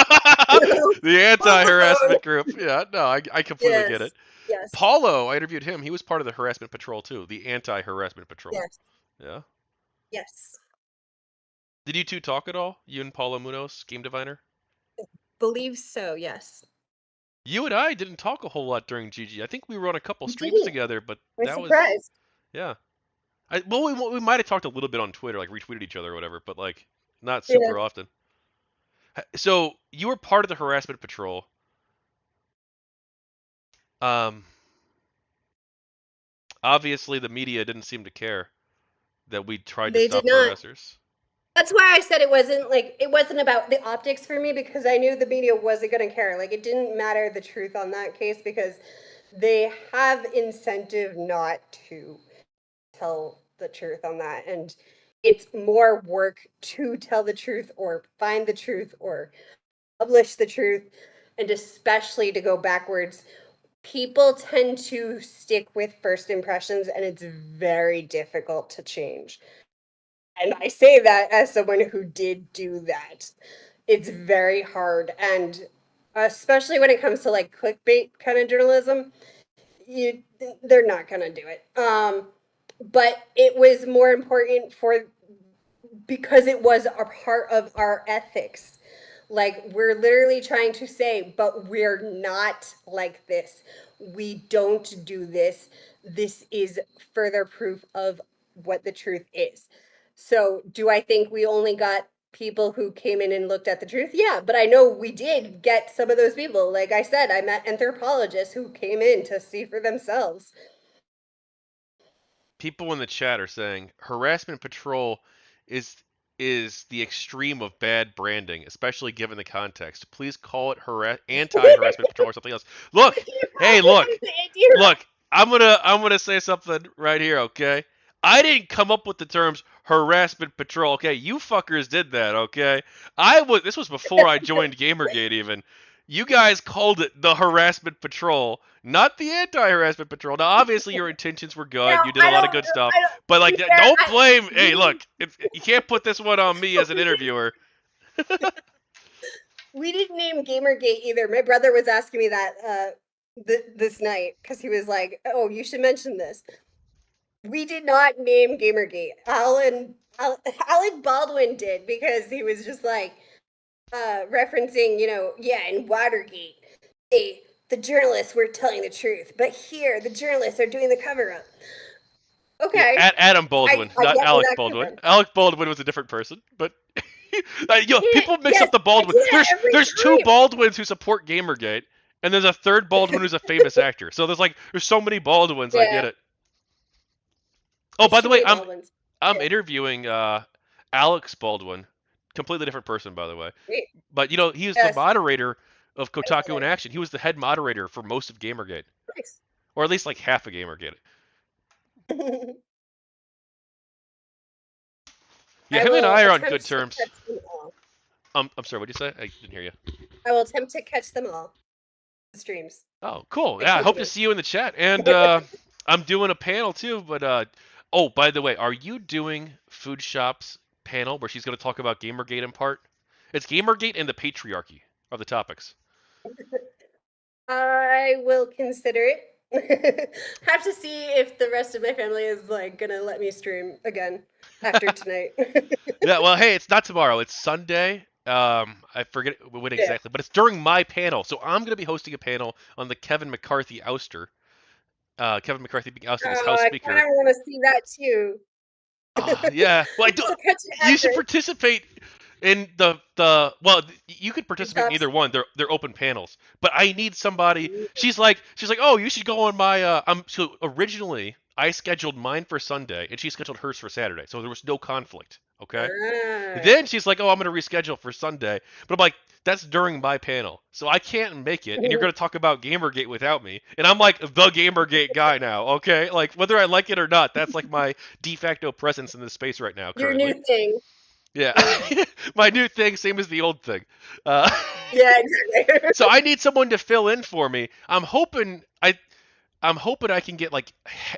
Speaker 2: Hold the phone.
Speaker 1: anti-harassment group. Yeah, no, I completely get it.
Speaker 2: Yes, yes,
Speaker 1: Paulo, I interviewed him. He was part of the harassment patrol too, the anti-harassment patrol.
Speaker 2: yes,
Speaker 1: Yeah.
Speaker 2: yes.
Speaker 1: Did you two talk at all? You and Paulo Munoz, game diviner?
Speaker 2: Believe so. Yes.
Speaker 1: You and I didn't talk a whole lot during GG. I think we were on a couple
Speaker 2: You
Speaker 1: streams
Speaker 2: didn't.
Speaker 1: together, but
Speaker 2: I'm
Speaker 1: that was
Speaker 2: surprised.
Speaker 1: yeah. Well, we might have talked a little bit on Twitter, like retweeted each other or whatever, but like not
Speaker 2: Yeah.
Speaker 1: super often. So you were part of the harassment patrol. Um, Obviously the media didn't seem to care that we tried to
Speaker 2: They did
Speaker 1: stop
Speaker 2: not.
Speaker 1: harassers.
Speaker 2: That's why I said it wasn't about the optics for me because I knew the media wasn't going to care. Like it didn't matter the truth on that case because they have incentive not to tell the truth on that, and it's more work to tell the truth or find the truth or publish the truth, and especially to go backwards. People tend to stick with first impressions, and it's very difficult to change. And I say that as someone who did do that. It's very hard. And especially when it comes to like clickbait kind of journalism, you they're not gonna do it. But it was more important for because it was a part of our ethics. Like we're literally trying to say, but we're not like this. We don't do this. This is further proof of what the truth is. So, do I think we only got people who came in and looked at the truth? Yeah, but I know we did get some of those people. Like I said, I met anthropologists who came in to see for themselves.
Speaker 1: People in the chat are saying harassment patrol is is the extreme of bad branding, especially given the context. Please call it anti-harassment patrol or something else. Look, hey, look. I'm gonna say something right here, okay? I didn't come up with the terms harassment patrol, okay? You fuckers did that, okay? This was before I joined GamerGate even. You guys called it the harassment patrol, not the anti-harassment patrol. Now, obviously, your intentions were good.
Speaker 2: Now,
Speaker 1: You did a lot of good stuff,
Speaker 2: I don't,
Speaker 1: but
Speaker 2: to be
Speaker 1: like,
Speaker 2: fair,
Speaker 1: don't blame. Hey,
Speaker 2: we
Speaker 1: look, if you can't put this one on me as an interviewer.
Speaker 2: we didn't name Gamergate either. My brother was asking me that this night because he was like, "Oh, you should mention this." We did not name Gamergate. Alec Baldwin did because he was just like referencing, yeah, in Watergate, the journalists were telling the truth, but here the journalists are doing the cover up.
Speaker 1: Yeah,
Speaker 2: Okay,
Speaker 1: Adam
Speaker 2: I
Speaker 1: Baldwin, not
Speaker 2: get where
Speaker 1: Alec
Speaker 2: that came
Speaker 1: Baldwin.
Speaker 2: from.
Speaker 1: Alec Baldwin was a different person, but
Speaker 2: He,
Speaker 1: people mix
Speaker 2: yes,
Speaker 1: up the
Speaker 2: I
Speaker 1: Baldwin.
Speaker 2: do that every
Speaker 1: There's two
Speaker 2: time.
Speaker 1: Baldwins who support GamerGate, and there's a third Baldwin who's a famous actor. So there's so many Baldwins. I get
Speaker 2: Yeah,
Speaker 1: it. Oh,
Speaker 2: there's
Speaker 1: by the
Speaker 2: too
Speaker 1: way,
Speaker 2: many
Speaker 1: I'm
Speaker 2: Baldwins.
Speaker 1: I'm
Speaker 2: Yeah.
Speaker 1: interviewing Alex Baldwin, completely different person, by the way.
Speaker 2: Wait,
Speaker 1: But he is the
Speaker 2: yes,
Speaker 1: moderator of
Speaker 2: I know
Speaker 1: Kotaku in
Speaker 2: that.
Speaker 1: Action. He was the head moderator for most of GamerGate,
Speaker 2: Nice.
Speaker 1: or at least like half of GamerGate. Yeah,
Speaker 2: I
Speaker 1: him and
Speaker 2: will
Speaker 1: I are on good
Speaker 2: attempt to
Speaker 1: terms.
Speaker 2: catch them all.
Speaker 1: I'm sorry, what did you say? I didn't hear you.
Speaker 2: I will attempt to catch them all. The streams.
Speaker 1: Oh, cool.
Speaker 2: I
Speaker 1: Yeah, I
Speaker 2: can't
Speaker 1: hope
Speaker 2: get
Speaker 1: to
Speaker 2: in.
Speaker 1: see you in the chat. And I'm doing a panel too. But oh, by the way, are you doing Food Shop's panel where she's going to talk about GamerGate in part? It's GamerGate and the patriarchy are the topics.
Speaker 2: I will consider it. Have to see if the rest of my family is like gonna let me stream again after tonight.
Speaker 1: Yeah, well, hey, it's not tomorrow. It's Sunday I forget when
Speaker 2: Yeah.
Speaker 1: exactly, but it's during my panel. So I'm going to be hosting a panel on the Kevin McCarthy ouster. Kevin McCarthy being ousted as
Speaker 2: Oh,
Speaker 1: House
Speaker 2: I
Speaker 1: Speaker.
Speaker 2: kind of want to see that too.
Speaker 1: Yeah. Well, I do.
Speaker 2: So catch it
Speaker 1: You should
Speaker 2: after
Speaker 1: participate in the. Well, you could
Speaker 2: the
Speaker 1: participate in
Speaker 2: tops.
Speaker 1: either one. They're open panels. But I need somebody. She's like, oh, you should go on my. So originally I scheduled mine for Sunday, and she scheduled hers for Saturday, so there was no conflict. Okay.
Speaker 2: Ah.
Speaker 1: Then she's like, "Oh, I'm gonna reschedule for Sunday," but I'm like, "That's during my panel, so I can't make it." And you're gonna talk about GamerGate without me, and I'm like the GamerGate guy now. Okay, like whether I like it or not, that's like my de facto presence in this space right now
Speaker 2: Your
Speaker 1: currently.
Speaker 2: new thing.
Speaker 1: Yeah,
Speaker 2: Yeah.
Speaker 1: my new thing, same as the old thing. Uh,
Speaker 2: Yeah, exactly.
Speaker 1: so I need someone to fill in for me. I'm hoping I can get like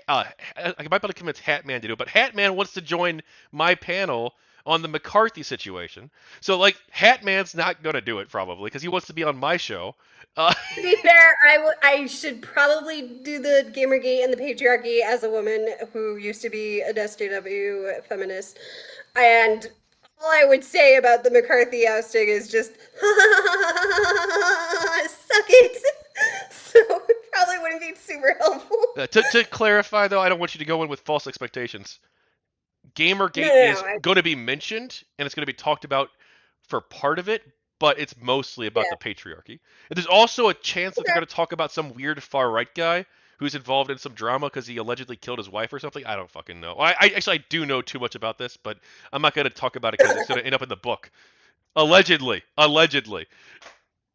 Speaker 1: I might be able to convince Hatman to do it, but Hatman wants to join my panel on the McCarthy situation. So like Hatman's not gonna do it probably because he wants to be on my show. Uh,
Speaker 2: To be fair, I should probably do the Gamergate and the patriarchy as a woman who used to be an SJW feminist. And all I would say about the McCarthy ousting is just suck it. So it probably wouldn't be super helpful.
Speaker 1: to clarify though, I don't want you to go in with false expectations.
Speaker 2: No,
Speaker 1: Gamergate
Speaker 2: no,
Speaker 1: is
Speaker 2: no.
Speaker 1: going to be mentioned and it's going to be talked about for part of it, but it's mostly about
Speaker 2: Yeah.
Speaker 1: the patriarchy. And there's also a chance that they're
Speaker 2: Okay.
Speaker 1: going to talk about some weird far right guy who's involved in some drama because he allegedly killed his wife or something. I don't fucking know. I do know too much about this, but I'm not going to talk about it because it's going to end up in the book. Allegedly, allegedly.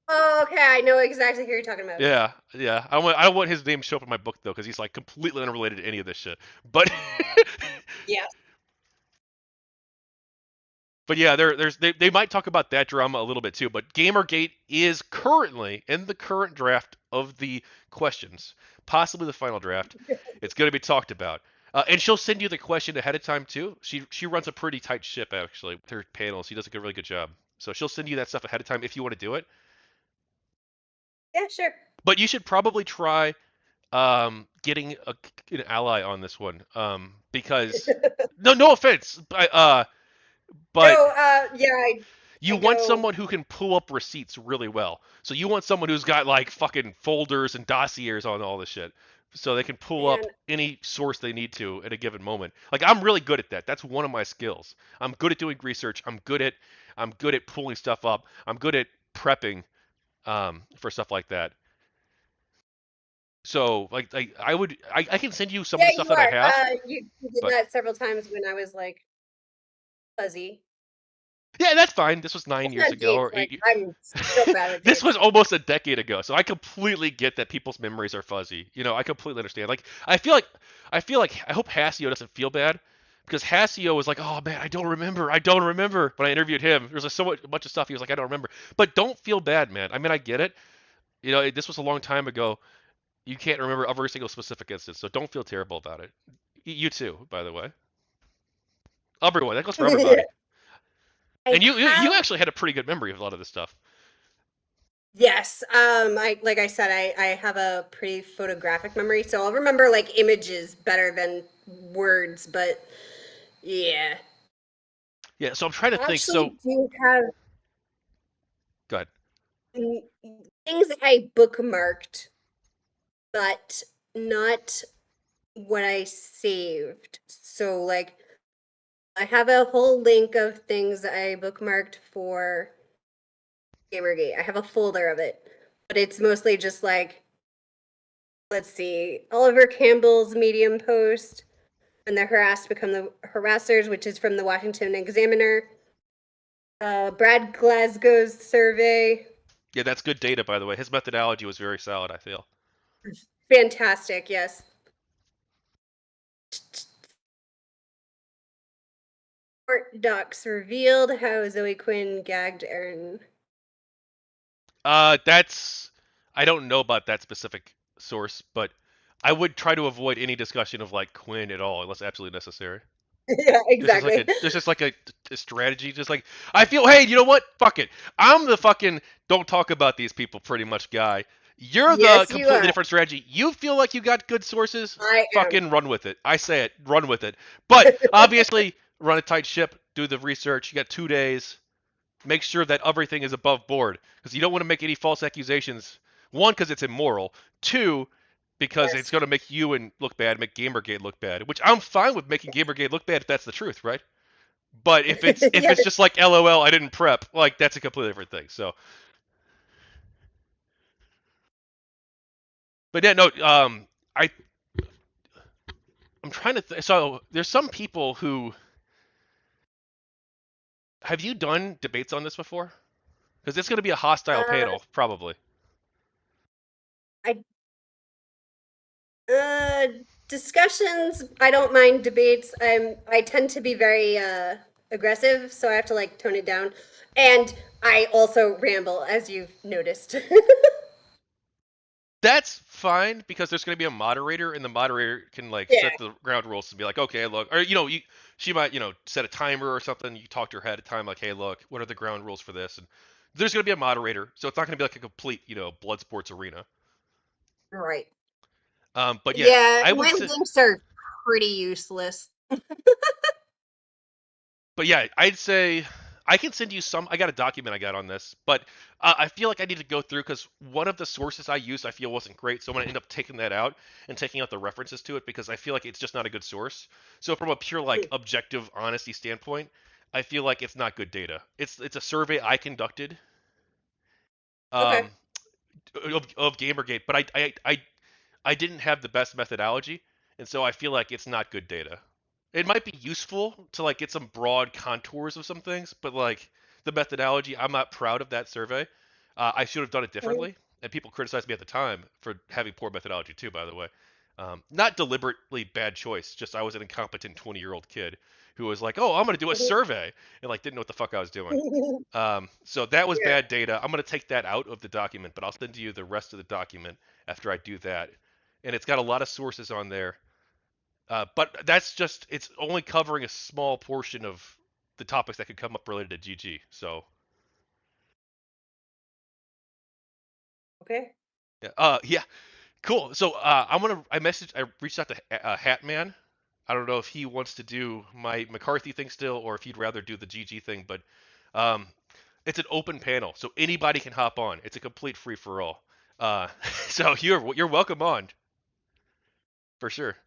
Speaker 2: Oh, okay. I know exactly who you're talking about.
Speaker 1: Yeah, yeah. I don't want his name to show up in my book though because he's like completely unrelated to any of this shit. But
Speaker 2: Yeah.
Speaker 1: But yeah, they might talk about that drama a little bit too. But GamerGate is currently in the current draft of the questions, possibly the final draft. It's going to be talked about, and she'll send you the question ahead of time too. She runs a pretty tight ship actually with her panels. She does a really good job. So she'll send you that stuff ahead of time if you want to do it.
Speaker 2: Yeah, sure.
Speaker 1: But you should probably try getting an ally on this one because no offense, but
Speaker 2: No, yeah,
Speaker 1: you
Speaker 2: I
Speaker 1: want
Speaker 2: go,
Speaker 1: someone who can pull up receipts really well. So you want someone who's got like fucking folders and dossiers on all this shit. So they can pull up
Speaker 2: man,
Speaker 1: any source they need to at a given moment. Like I'm really good at that. That's one of my skills. I'm good at doing research. I'm good at pulling stuff up. I'm good at prepping for stuff like that. So like I can send you some of
Speaker 2: yeah,
Speaker 1: the stuff
Speaker 2: you
Speaker 1: that I
Speaker 2: are.
Speaker 1: have,
Speaker 2: You did
Speaker 1: but
Speaker 2: that several times when I was like fuzzy.
Speaker 1: yeah, that's fine. This was nine
Speaker 2: It's
Speaker 1: years
Speaker 2: not
Speaker 1: ago
Speaker 2: dates.
Speaker 1: or
Speaker 2: Like
Speaker 1: 8 years.
Speaker 2: I'm so bad with
Speaker 1: This was
Speaker 2: dates.
Speaker 1: almost a decade ago, so I completely get that people's memories are fuzzy. I completely understand. Like I feel like I hope Hasio doesn't feel bad because Hasio was like, "Oh man, I don't remember." When I interviewed him, there was like a bunch of stuff he was like, "I don't remember." But don't feel bad, man. I mean, I get it. This was a long time ago. You can't remember every single specific instance, so don't feel terrible about it. You too, by the way. Everyone, that goes for everybody.
Speaker 2: I
Speaker 1: And you
Speaker 2: have
Speaker 1: actually had a pretty good memory of a lot of this stuff.
Speaker 2: yes. I like I said, I have a pretty photographic memory, so I'll remember like images better than words. But yeah,
Speaker 1: Yeah, so I'm trying to
Speaker 2: I
Speaker 1: think.
Speaker 2: actually
Speaker 1: So,
Speaker 2: do have
Speaker 1: go ahead.
Speaker 2: mm, things I bookmarked, but not what I saved. So like I have a whole link of things I bookmarked for Gamergate. I have a folder of it, but it's mostly just like, let's see, Oliver Campbell's Medium post, when the harassed become the harassers, which is from the Washington Examiner. Brad Glasgow's survey,
Speaker 1: Yeah, that's good data, by the way. His methodology was very solid, I feel.
Speaker 2: fantastic. Yes, court docs revealed how Zoe Quinn gagged Aaron.
Speaker 1: That's I don't know about that specific source, but I would try to avoid any discussion of like Quinn at all unless absolutely necessary.
Speaker 2: Yeah,
Speaker 1: There's just like
Speaker 2: exactly.
Speaker 1: a there's just like a strategy, just like I feel. Hey, you know what? Fuck it. I'm the fucking don't talk about these people pretty much guy. You're the
Speaker 2: Yes, you
Speaker 1: completely
Speaker 2: are.
Speaker 1: different strategy. You feel like you got good sources.
Speaker 2: I am.
Speaker 1: Fucking run with it. I say it. Run with it. But obviously, run a tight ship. Do the research. You got 2 days. make sure that everything is above board because you don't want to make any false accusations. One, because it's immoral. Two, because it's
Speaker 2: Yes.
Speaker 1: going to make you and look bad, make GamerGate look bad. Which I'm fine with making GamerGate look bad if that's the truth, right? But if
Speaker 2: Yes.
Speaker 1: it's just like LOL, I didn't prep, like that's a completely different thing. So, but yeah, no, I I'm trying to. So there's some people who have you done debates on this before? Because it's going to be a hostile
Speaker 2: Uh,
Speaker 1: panel, probably.
Speaker 2: I uh discussions. I don't mind debates. I tend to be very aggressive, so I have to like tone it down. And I also ramble, as you've noticed.
Speaker 1: That's fine because there's going to be a moderator, and the moderator can like
Speaker 2: Yeah.
Speaker 1: set the ground rules and be like, okay, look, or she might set a timer or something. You talk to her ahead of time, like, hey, look, what are the ground rules for this? And there's going to be a moderator, so it's not going to be like a complete blood sports arena.
Speaker 2: Right.
Speaker 1: But yeah,
Speaker 2: Yeah,
Speaker 1: I would
Speaker 2: my
Speaker 1: say.
Speaker 2: links are pretty useless.
Speaker 1: But yeah, I'd say I can send you some. I got a document I got on this, but I feel like I need to go through because one of the sources I used I feel wasn't great, so I'm gonna end up taking that out and taking out the references to it because I feel like it's just not a good source. So from a pure like
Speaker 2: Mm,
Speaker 1: objective honesty standpoint, I feel like it's not good data. It's a survey I conducted
Speaker 2: okay.
Speaker 1: um, of GamerGate, but I didn't have the best methodology, and so I feel like it's not good data. It might be useful to like get some broad contours of some things, but like the methodology, I'm not proud of that survey. I should have done it
Speaker 2: Mhm.
Speaker 1: differently, and people criticized me at the time for having poor methodology too. By the way, not deliberately bad choice, just I was an incompetent 20-year-old kid who was like, "Oh, I'm gonna do a survey," and like didn't know what the fuck I was doing. So that was
Speaker 2: Yeah.
Speaker 1: bad data. I'm gonna take that out of the document, but I'll send you the rest of the document after I do that. And it's got a lot of sources on there. But that's just it's only covering a small portion of the topics that could come up related to GG. So
Speaker 2: Okay.
Speaker 1: yeah, cool. So I reached out to Hatman. I don't know if he wants to do my McCarthy thing still, or if he'd rather do the GG thing. But um, it's an open panel, so anybody can hop on. It's a complete free for all. So you're welcome on for sure.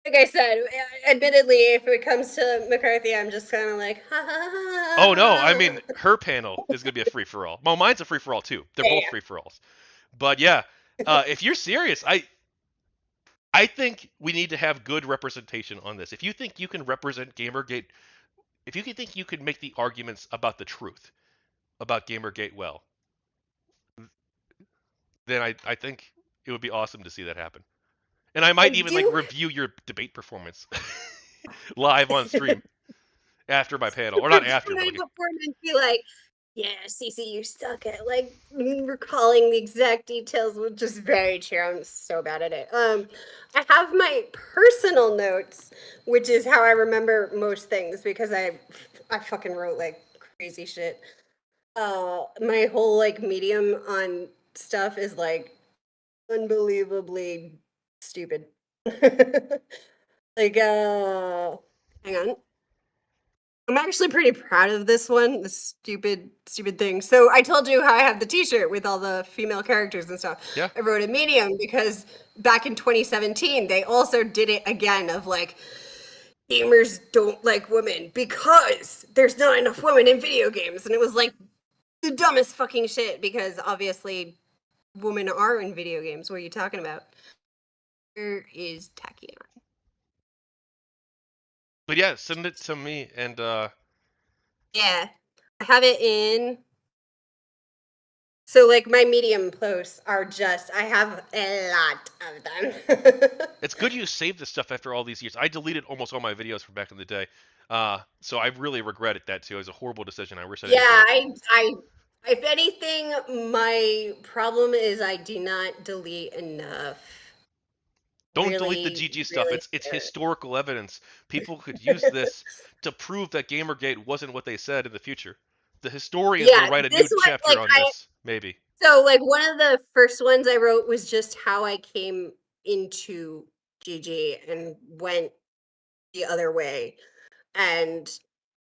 Speaker 2: Like I said, admittedly, if it comes to McCarthy, I'm just kind of like, ha ha ha
Speaker 1: Oh no, I
Speaker 2: ha.
Speaker 1: mean her panel is gonna be a free for all. Well, mine's a free for all too. They're both
Speaker 2: Yeah,
Speaker 1: free for alls. But yeah, if you're serious, I think we need to have good representation on this. If you think you can represent GamerGate, if you can think you can make the arguments about the truth about GamerGate well, then I think it would be awesome to see that happen. And I might
Speaker 2: I
Speaker 1: even like
Speaker 2: do.
Speaker 1: review your debate performance live on stream after my panel, or not
Speaker 2: Review
Speaker 1: after, but
Speaker 2: my
Speaker 1: like
Speaker 2: performance, be like, yeah, Cece, you suck at like recalling the exact details, which is very true. I'm so bad at it. I have my personal notes, which is how I remember most things because I fucking wrote like crazy shit. My whole like medium on stuff is like unbelievably stupid. Like, hang on. I'm actually pretty proud of this one, this stupid thing. So I told you how I have the T-shirt with all the female characters and stuff.
Speaker 1: yeah.
Speaker 2: I wrote a medium because back in 2017 they also did it again of like gamers don't like women because there's not enough women in video games, and it was like the dumbest fucking shit because obviously women are in video games. What are you talking about? Where is Tachyon?
Speaker 1: But yeah, send it to me and
Speaker 2: Yeah, I have it in. So like my medium posts are just I have a lot of them.
Speaker 1: it's good you saved this stuff after all these years. I deleted almost all my videos from back in the day. So I really regretted that too. It was a horrible decision. I wish I
Speaker 2: Yeah,
Speaker 1: didn't do it.
Speaker 2: I if anything, my problem is I do not delete enough.
Speaker 1: Don't delete the
Speaker 2: Really,
Speaker 1: GG stuff.
Speaker 2: really
Speaker 1: It's
Speaker 2: should.
Speaker 1: historical evidence. People could use this to prove that Gamergate wasn't what they said in the future. The historians will
Speaker 2: Yeah,
Speaker 1: write a new
Speaker 2: this one like
Speaker 1: chapter on
Speaker 2: I
Speaker 1: this, maybe.
Speaker 2: so like one of the first ones I wrote was just how I came into GG and went the other way. And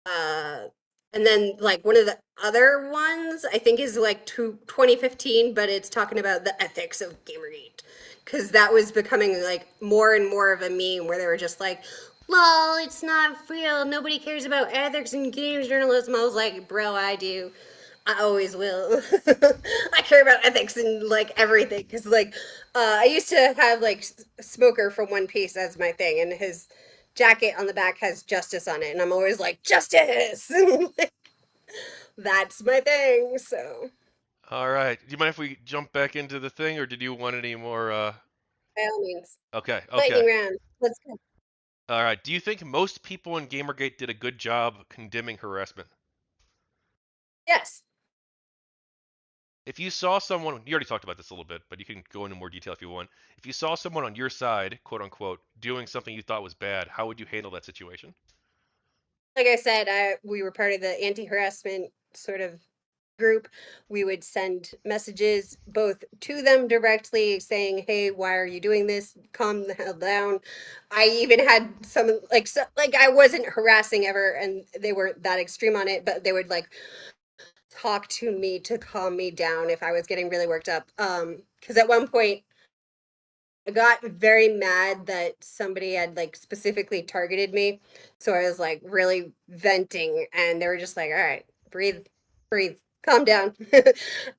Speaker 2: uh And then like one of the other ones I think is like 2015, but it's talking about the ethics of Gamergate. Because that was becoming like more and more of a meme where they were just like, lol, it's not real. Nobody cares about ethics in games journalism. I was like, bro, I do. I always will. I care about ethics and like everything. Because like, I used to have like Smoker from One Piece as my thing, and his jacket on the back has justice on it, and I'm always like, justice. That's my thing. So
Speaker 1: All right. Do you mind if we jump back into the thing, or did you want any more?
Speaker 2: by all means,
Speaker 1: Okay. Okay.
Speaker 2: lightning round. Let's go.
Speaker 1: All right. Do you think most people in Gamergate did a good job condemning harassment?
Speaker 2: Yes.
Speaker 1: If you saw someone, you already talked about this a little bit, but you can go into more detail if you want. If you saw someone on your side, quote unquote, doing something you thought was bad, how would you handle that situation?
Speaker 2: Like I said, we were part of the anti-harassment sort of group. We would send messages both to them directly saying, "Hey, why are you doing this? Calm the hell down." I even had some like I wasn't harassing ever, and they weren't that extreme on it, but they would like talk to me to calm me down if I was getting really worked up. Because at one point I got very mad that somebody had like specifically targeted me. So I was like really venting, and they were just like, all right, breathe, breathe, calm down.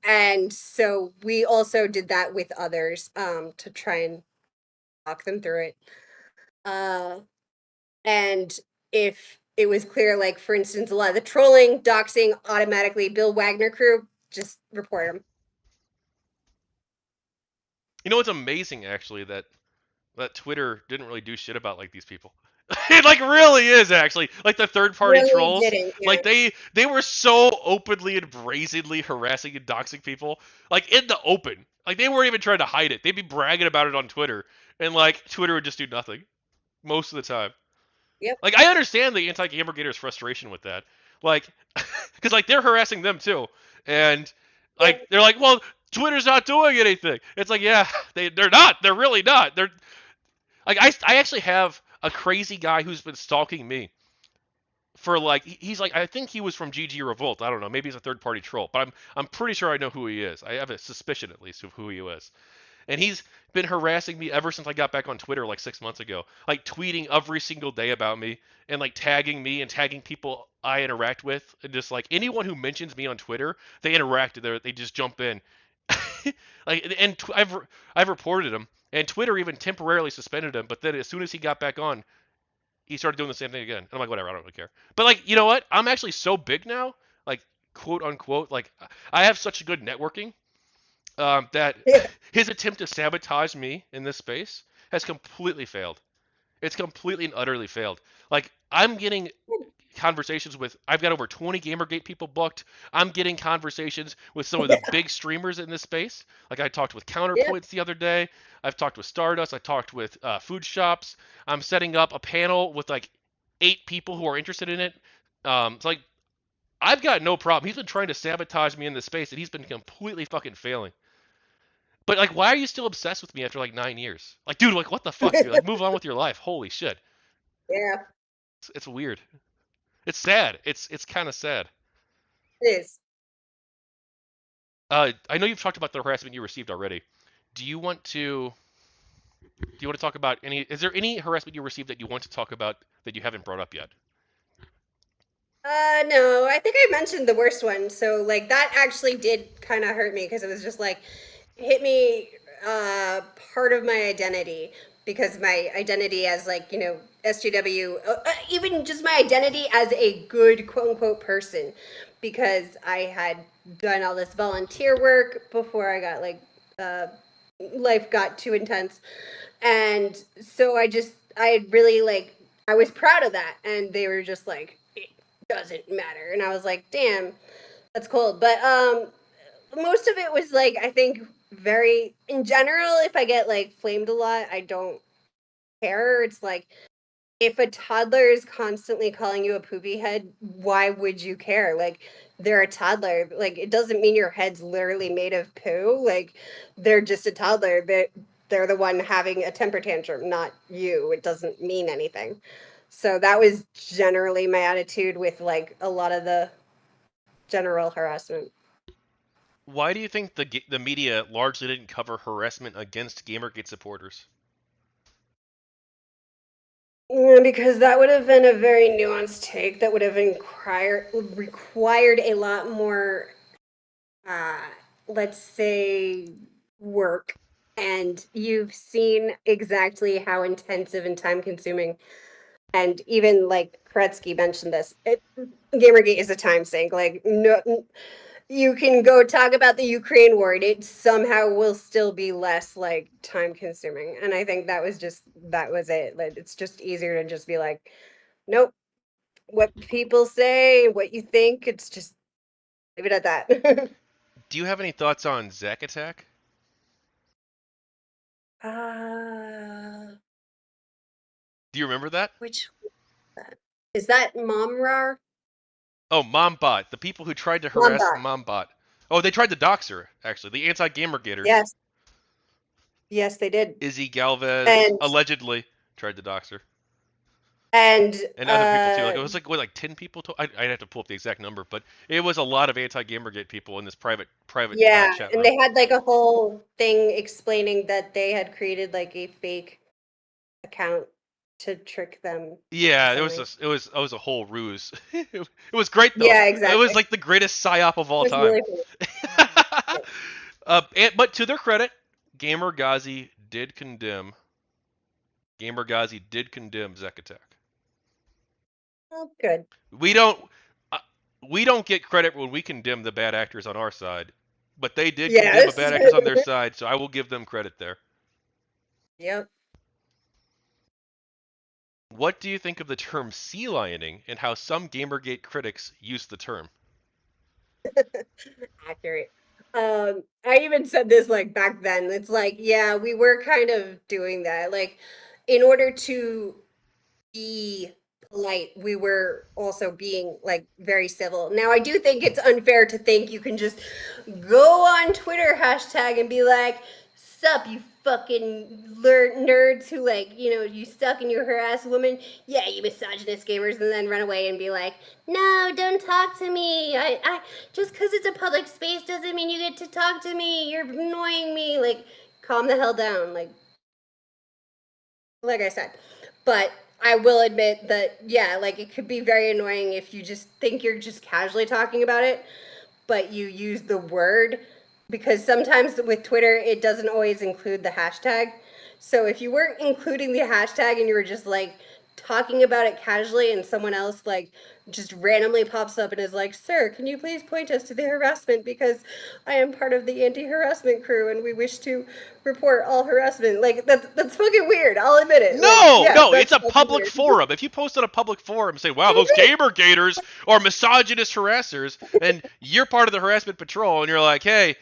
Speaker 2: And so we also did that with others to try and talk them through it. Uh, and if it was clear, like for instance, a lot of the trolling, doxing, automatically Bill Wagner crew, just report them.
Speaker 1: You know, it's amazing actually that Twitter didn't really do shit about like these people. It like really is actually like the third party
Speaker 2: Really
Speaker 1: trolls.
Speaker 2: didn't, yeah.
Speaker 1: Like they were so openly and brazenly harassing and doxing people, like in the open. Like they weren't even trying to hide it. They'd be bragging about it on Twitter, and like Twitter would just do nothing most of the time.
Speaker 2: Yep.
Speaker 1: Like I understand the anti-gamergators' frustration with that, like because like they're harassing them too, and like
Speaker 2: Yep.
Speaker 1: they're like, well, Twitter's not doing anything. It's like, yeah, they're not. They're really not. They're like I actually have a crazy guy who's been stalking me for like he's like I think he was from GG Revolt. I don't know. Maybe he's a third party troll, but I'm pretty sure I know who he is. I have a suspicion at least of who he is. And he's been harassing me ever since I got back on Twitter like 6 months ago, like tweeting every single day about me and like tagging me and tagging people I interact with, and just like anyone who mentions me on Twitter, they interact. They just jump in, like and I've reported him, and Twitter even temporarily suspended him. But then as soon as he got back on, he started doing the same thing again. And I'm like, whatever, I don't really care. But like, you know what? I'm actually so big now, like quote unquote, like I have such good networking that
Speaker 2: Yeah.
Speaker 1: his attempt to sabotage me in this space has completely failed. It's completely and utterly failed. Like I'm getting conversations with I've got over 20 Gamergate people booked. I'm getting conversations with some of the
Speaker 2: Yeah.
Speaker 1: big streamers in this space. Like I talked with
Speaker 2: Yeah.
Speaker 1: Counterpoints the other day. I've talked with Stardust. I talked with food shops. I'm setting up a panel with like 8 people who are interested in it. It's like I've got no problem. He's been trying to sabotage me in this space, and he's been completely fucking failing. But like, why are you still obsessed with me after like 9 years? Like, dude, like, what the fuck, dude? Like, move on with your life. Holy shit,
Speaker 2: Yeah.
Speaker 1: it's weird. It's sad. It's kind of sad.
Speaker 2: It is.
Speaker 1: I know you've talked about the harassment you received already. Do you want to? Do you want to talk about any? Is there any harassment you received that you want to talk about that you haven't brought up yet?
Speaker 2: No, I think I mentioned the worst one. So like that actually did kind of hurt me because it was just like hit me part of my identity because my identity as like, SJW, even just my identity as a good quote unquote person because I had done all this volunteer work before I got like uh life got too intense. And so I really like I was proud of that, and they were just like it doesn't matter, and I was like, damn, that's cold. But most of it was like I think very in general. If I get like flamed a lot, I don't care. It's like if a toddler is constantly calling you a poopy head, why would you care? Like they're a toddler. Like it doesn't mean your head's literally made of poo. Like they're just a toddler. They're the one having a temper tantrum, not you. It doesn't mean anything. So that was generally my attitude with like a lot of the general harassment.
Speaker 1: Why do you think the media largely didn't cover harassment against GamerGate supporters?
Speaker 2: Because that would have been a very nuanced take that would have required a lot more, uh, let's say, work. And you've seen exactly how intensive and time consuming. And even like Kretsky mentioned this, Gamergate is a time sink. Like, no, you can go talk about the Ukraine war, and it somehow will still be less like time consuming. And I think that was it. Like, it's just easier to just be like, nope, what people say, what you think, it's just leave it at that.
Speaker 1: Do you have any thoughts on Zack Attack?
Speaker 2: uh
Speaker 1: Do you remember that?
Speaker 2: which is that Momrar?
Speaker 1: Oh, Mombot, the people who tried to harass
Speaker 2: Mombot.
Speaker 1: Mombot. Oh, they tried to dox her, actually. The anti-Gamergaters.
Speaker 2: Yes. Yes, they did.
Speaker 1: Izzy Galvez
Speaker 2: And
Speaker 1: allegedly tried to dox her.
Speaker 2: and
Speaker 1: And other people too. Like it was like what, like 10 people. I'd have to pull up the exact number, but it was a lot of anti-Gamergate people in this private
Speaker 2: yeah,
Speaker 1: chat
Speaker 2: and
Speaker 1: room.
Speaker 2: they had like a whole thing explaining that they had created like a fake account to trick them or
Speaker 1: Yeah,
Speaker 2: something.
Speaker 1: it was a whole ruse. It was great though.
Speaker 2: Yeah,
Speaker 1: It was
Speaker 2: exactly.
Speaker 1: like the greatest psyop of all
Speaker 2: It was
Speaker 1: time.
Speaker 2: really funny.
Speaker 1: But to their credit, Gamergazi did condemn. Gamergazi did condemn Zek Attack.
Speaker 2: Oh, good.
Speaker 1: We don't uh, we don't get credit when we condemn the bad actors on our side, but they did condemn the
Speaker 2: Yes.
Speaker 1: bad actors on their side, so I will give them credit there.
Speaker 2: Yep.
Speaker 1: What do you think of the term sea lioning and how some Gamergate critics use the term?
Speaker 2: Accurate. I even said this like back then. It's like, yeah, we were kind of doing that. Like, in order to be polite, we were also being like very civil. Now, I do think it's unfair to think you can just go on Twitter hashtag and be like, sup, you fucking nerds who like, you suck and you harass women. Yeah, you misogynist gamers, and then run away and be like, no, don't talk to me. I just because it's a public space doesn't mean you get to talk to me. You're annoying me. Like, calm the hell down. Like I said. But I will admit that, yeah, like it could be very annoying if you just think you're just casually talking about it, but you use the word, because sometimes with Twitter, it doesn't always include the hashtag. So if you weren't including the hashtag and you were just like talking about it casually, and someone else like just randomly pops up and is like, sir, can you please point us to the harassment, because I am part of the anti-harassment crew and we wish to report all harassment. Like, that's fucking weird, I'll admit it. Like,
Speaker 1: No,
Speaker 2: yeah,
Speaker 1: no, it's
Speaker 2: that's
Speaker 1: a
Speaker 2: fucking
Speaker 1: public
Speaker 2: weird.
Speaker 1: forum. If you post on a public forum and say, wow, those Gamergaters are misogynist harassers, and you're part of the harassment patrol, and you're like, hey,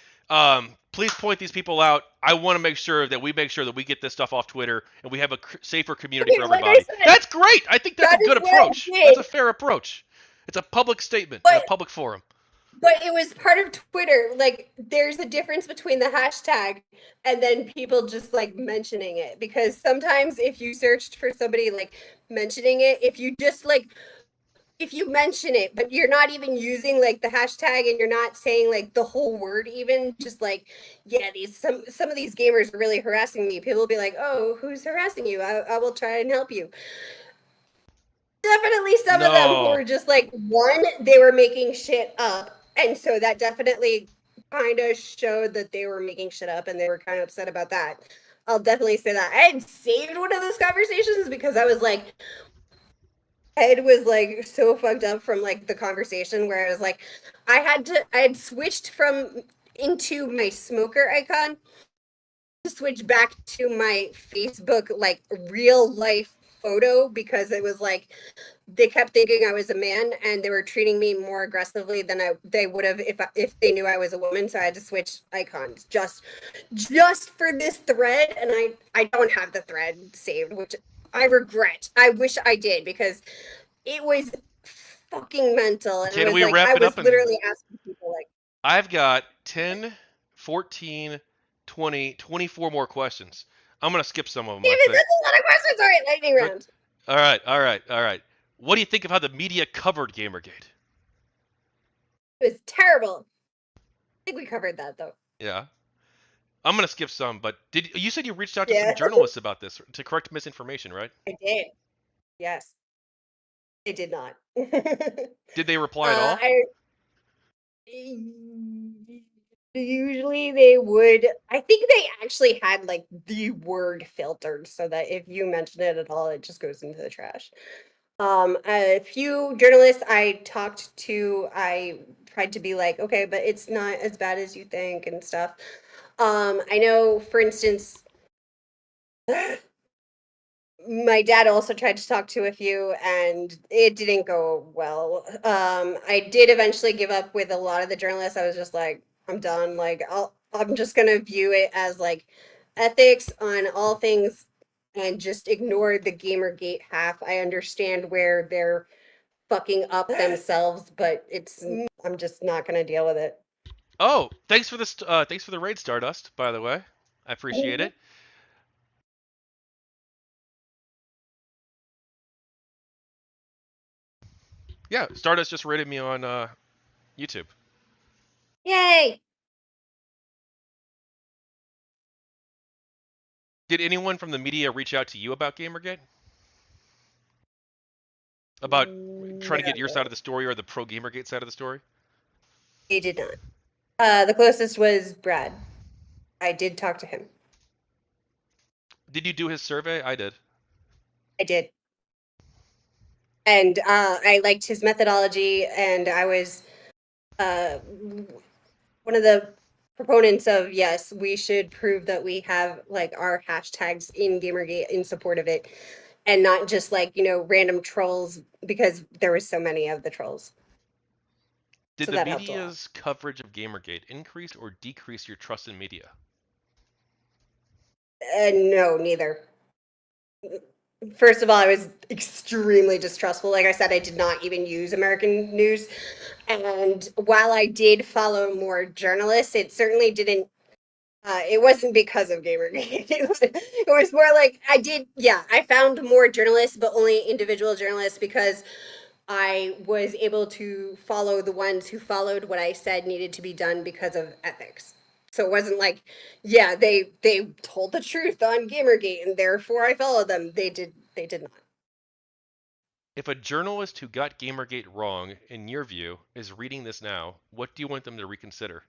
Speaker 1: please point these people out. I want to make sure that we get this stuff off Twitter and we have a safer community for
Speaker 2: Okay, like I
Speaker 1: everybody.
Speaker 2: said,
Speaker 1: That's great. I think that's a
Speaker 2: that
Speaker 1: good
Speaker 2: is what I
Speaker 1: approach. That's a
Speaker 2: did.
Speaker 1: fair approach. It's a public statement in a
Speaker 2: But
Speaker 1: public forum.
Speaker 2: it was part of Twitter. Like, there's a difference between the hashtag and then people just like mentioning it. Because sometimes if you searched for somebody like mentioning it, if you mention it, but you're not even using like the hashtag and you're not saying like the whole word, even just like, yeah, some of these gamers are really harassing me. People will be like, oh, who's harassing you? I will try and help you. Definitely some of them who
Speaker 1: No.
Speaker 2: were just like, one, they were making shit up. And so that definitely kind of showed that they were making shit up and they were kind of upset about that. I'll definitely say that. I had saved one of those conversations because I was like, head was like so fucked up from like the conversation where I was like, I had switched from into my smoker icon to switch back to my Facebook like real life photo, because it was like they kept thinking I was a man and they were treating me more aggressively than they would have if they knew I was a woman. So I had to switch icons just for this thread, and I don't have the thread saved, which I regret. I wish I did, because it was fucking mental, and it
Speaker 1: Can
Speaker 2: was
Speaker 1: we
Speaker 2: like I
Speaker 1: wrap it
Speaker 2: was
Speaker 1: up? And
Speaker 2: literally asking people like,
Speaker 1: I've got 10, 14, 20, 24 more questions. I'm going to skip some of them,
Speaker 2: damn
Speaker 1: I
Speaker 2: it,
Speaker 1: think.
Speaker 2: that's a lot of questions. All right, lightning
Speaker 1: But,
Speaker 2: round.
Speaker 1: all right, all right, all right. What do you think of how the media covered Gamergate?
Speaker 2: It was terrible. I think we covered that though.
Speaker 1: Yeah. I'm gonna skip some, but did you said you reached out to some
Speaker 2: Yeah,
Speaker 1: journalists about this to correct misinformation, right?
Speaker 2: I did. Yes, it did not.
Speaker 1: Did they reply at all?
Speaker 2: I usually they would. I think they actually had like the word filtered so that if you mention it at all, it just goes into the trash. A few journalists I talked to, I tried to be like, okay, but it's not as bad as you think and stuff. I know, for instance, my dad also tried to talk to a few and it didn't go well. I did eventually give up with a lot of the journalists. I was just like, I'm done. Like, I'm just gonna view it as like ethics on all things and just ignore the Gamergate half. I understand where they're fucking up themselves, but I'm just not gonna deal with it.
Speaker 1: Oh, thanks for the raid, Stardust. By the way, I appreciate it. Yeah, Stardust just rated me on YouTube.
Speaker 2: Yay!
Speaker 1: Did anyone from the media reach out to you about Gamergate? About trying to get your side of
Speaker 2: No,
Speaker 1: the story or the pro Gamergate side of the story?
Speaker 2: they did not. The closest was Brad. I did talk to him.
Speaker 1: Did you do his survey? I did.
Speaker 2: I did. And I liked his methodology, and I was uh, one of the proponents of yes, we should prove that we have like our hashtags in Gamergate in support of it, and not just like random trolls because there was so many of the trolls.
Speaker 1: Did
Speaker 2: So
Speaker 1: the
Speaker 2: that helped a lot.
Speaker 1: media's coverage of Gamergate increase or decrease your trust in media?
Speaker 2: No, neither. First of all, I was extremely distrustful. Like I said, I did not even use American news. And while I did follow more journalists, it certainly didn't. It wasn't because of Gamergate. It was more like I did. Yeah, I found more journalists, but only individual journalists because I was able to follow the ones who followed what I said needed to be done because of ethics. So it wasn't like, yeah, they told the truth on Gamergate and therefore I followed them. They did not.
Speaker 1: If a journalist who got Gamergate wrong, in your view, is reading this now, what do you want them to reconsider?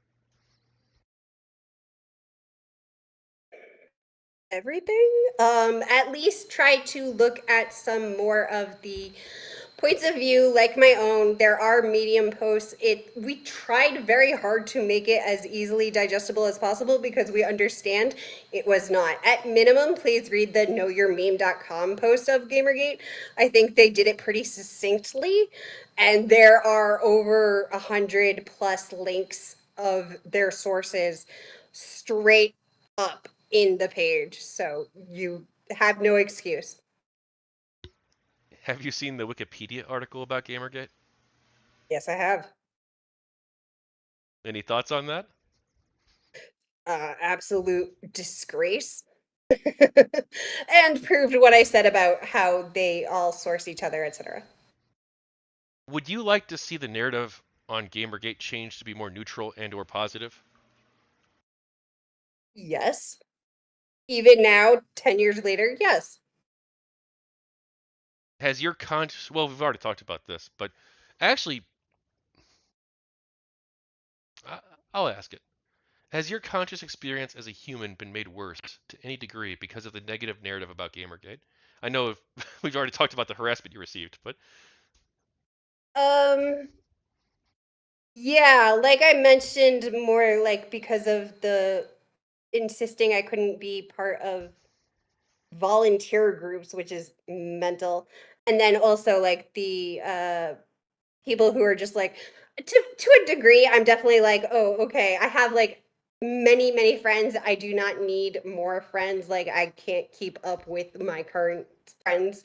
Speaker 2: Everything. At least try to look at some more of the points of view like my own. There are medium posts. We tried very hard to make it as easily digestible as possible because we understand it was not. At minimum, please read the knowyourmeme.com post of Gamergate. I think they did it pretty succinctly, and there are over 100 plus links of their sources straight up in the page, so you have no excuse.
Speaker 1: Have you seen the Wikipedia article about Gamergate?
Speaker 2: Yes, I have.
Speaker 1: Any thoughts on that?
Speaker 2: Absolute disgrace. And proved what I said about how they all source each other, etc.
Speaker 1: Would you like to see the narrative on Gamergate change to be more neutral and or positive?
Speaker 2: Yes. Even now, 10 years later, yes.
Speaker 1: Has your conscious, well, we've already talked about this, but actually, I- I'll ask it. Has your conscious experience as a human been made worse to any degree because of the negative narrative about Gamergate? I know we've already talked about the harassment you received, but
Speaker 2: Um, yeah, like I mentioned, more like because of the insisting I couldn't be part of volunteer groups, which is mental. And then also like the people who are just like to a degree, I'm definitely like, oh, okay, I have like many friends. I do not need more friends. Like I can't keep up with my current friends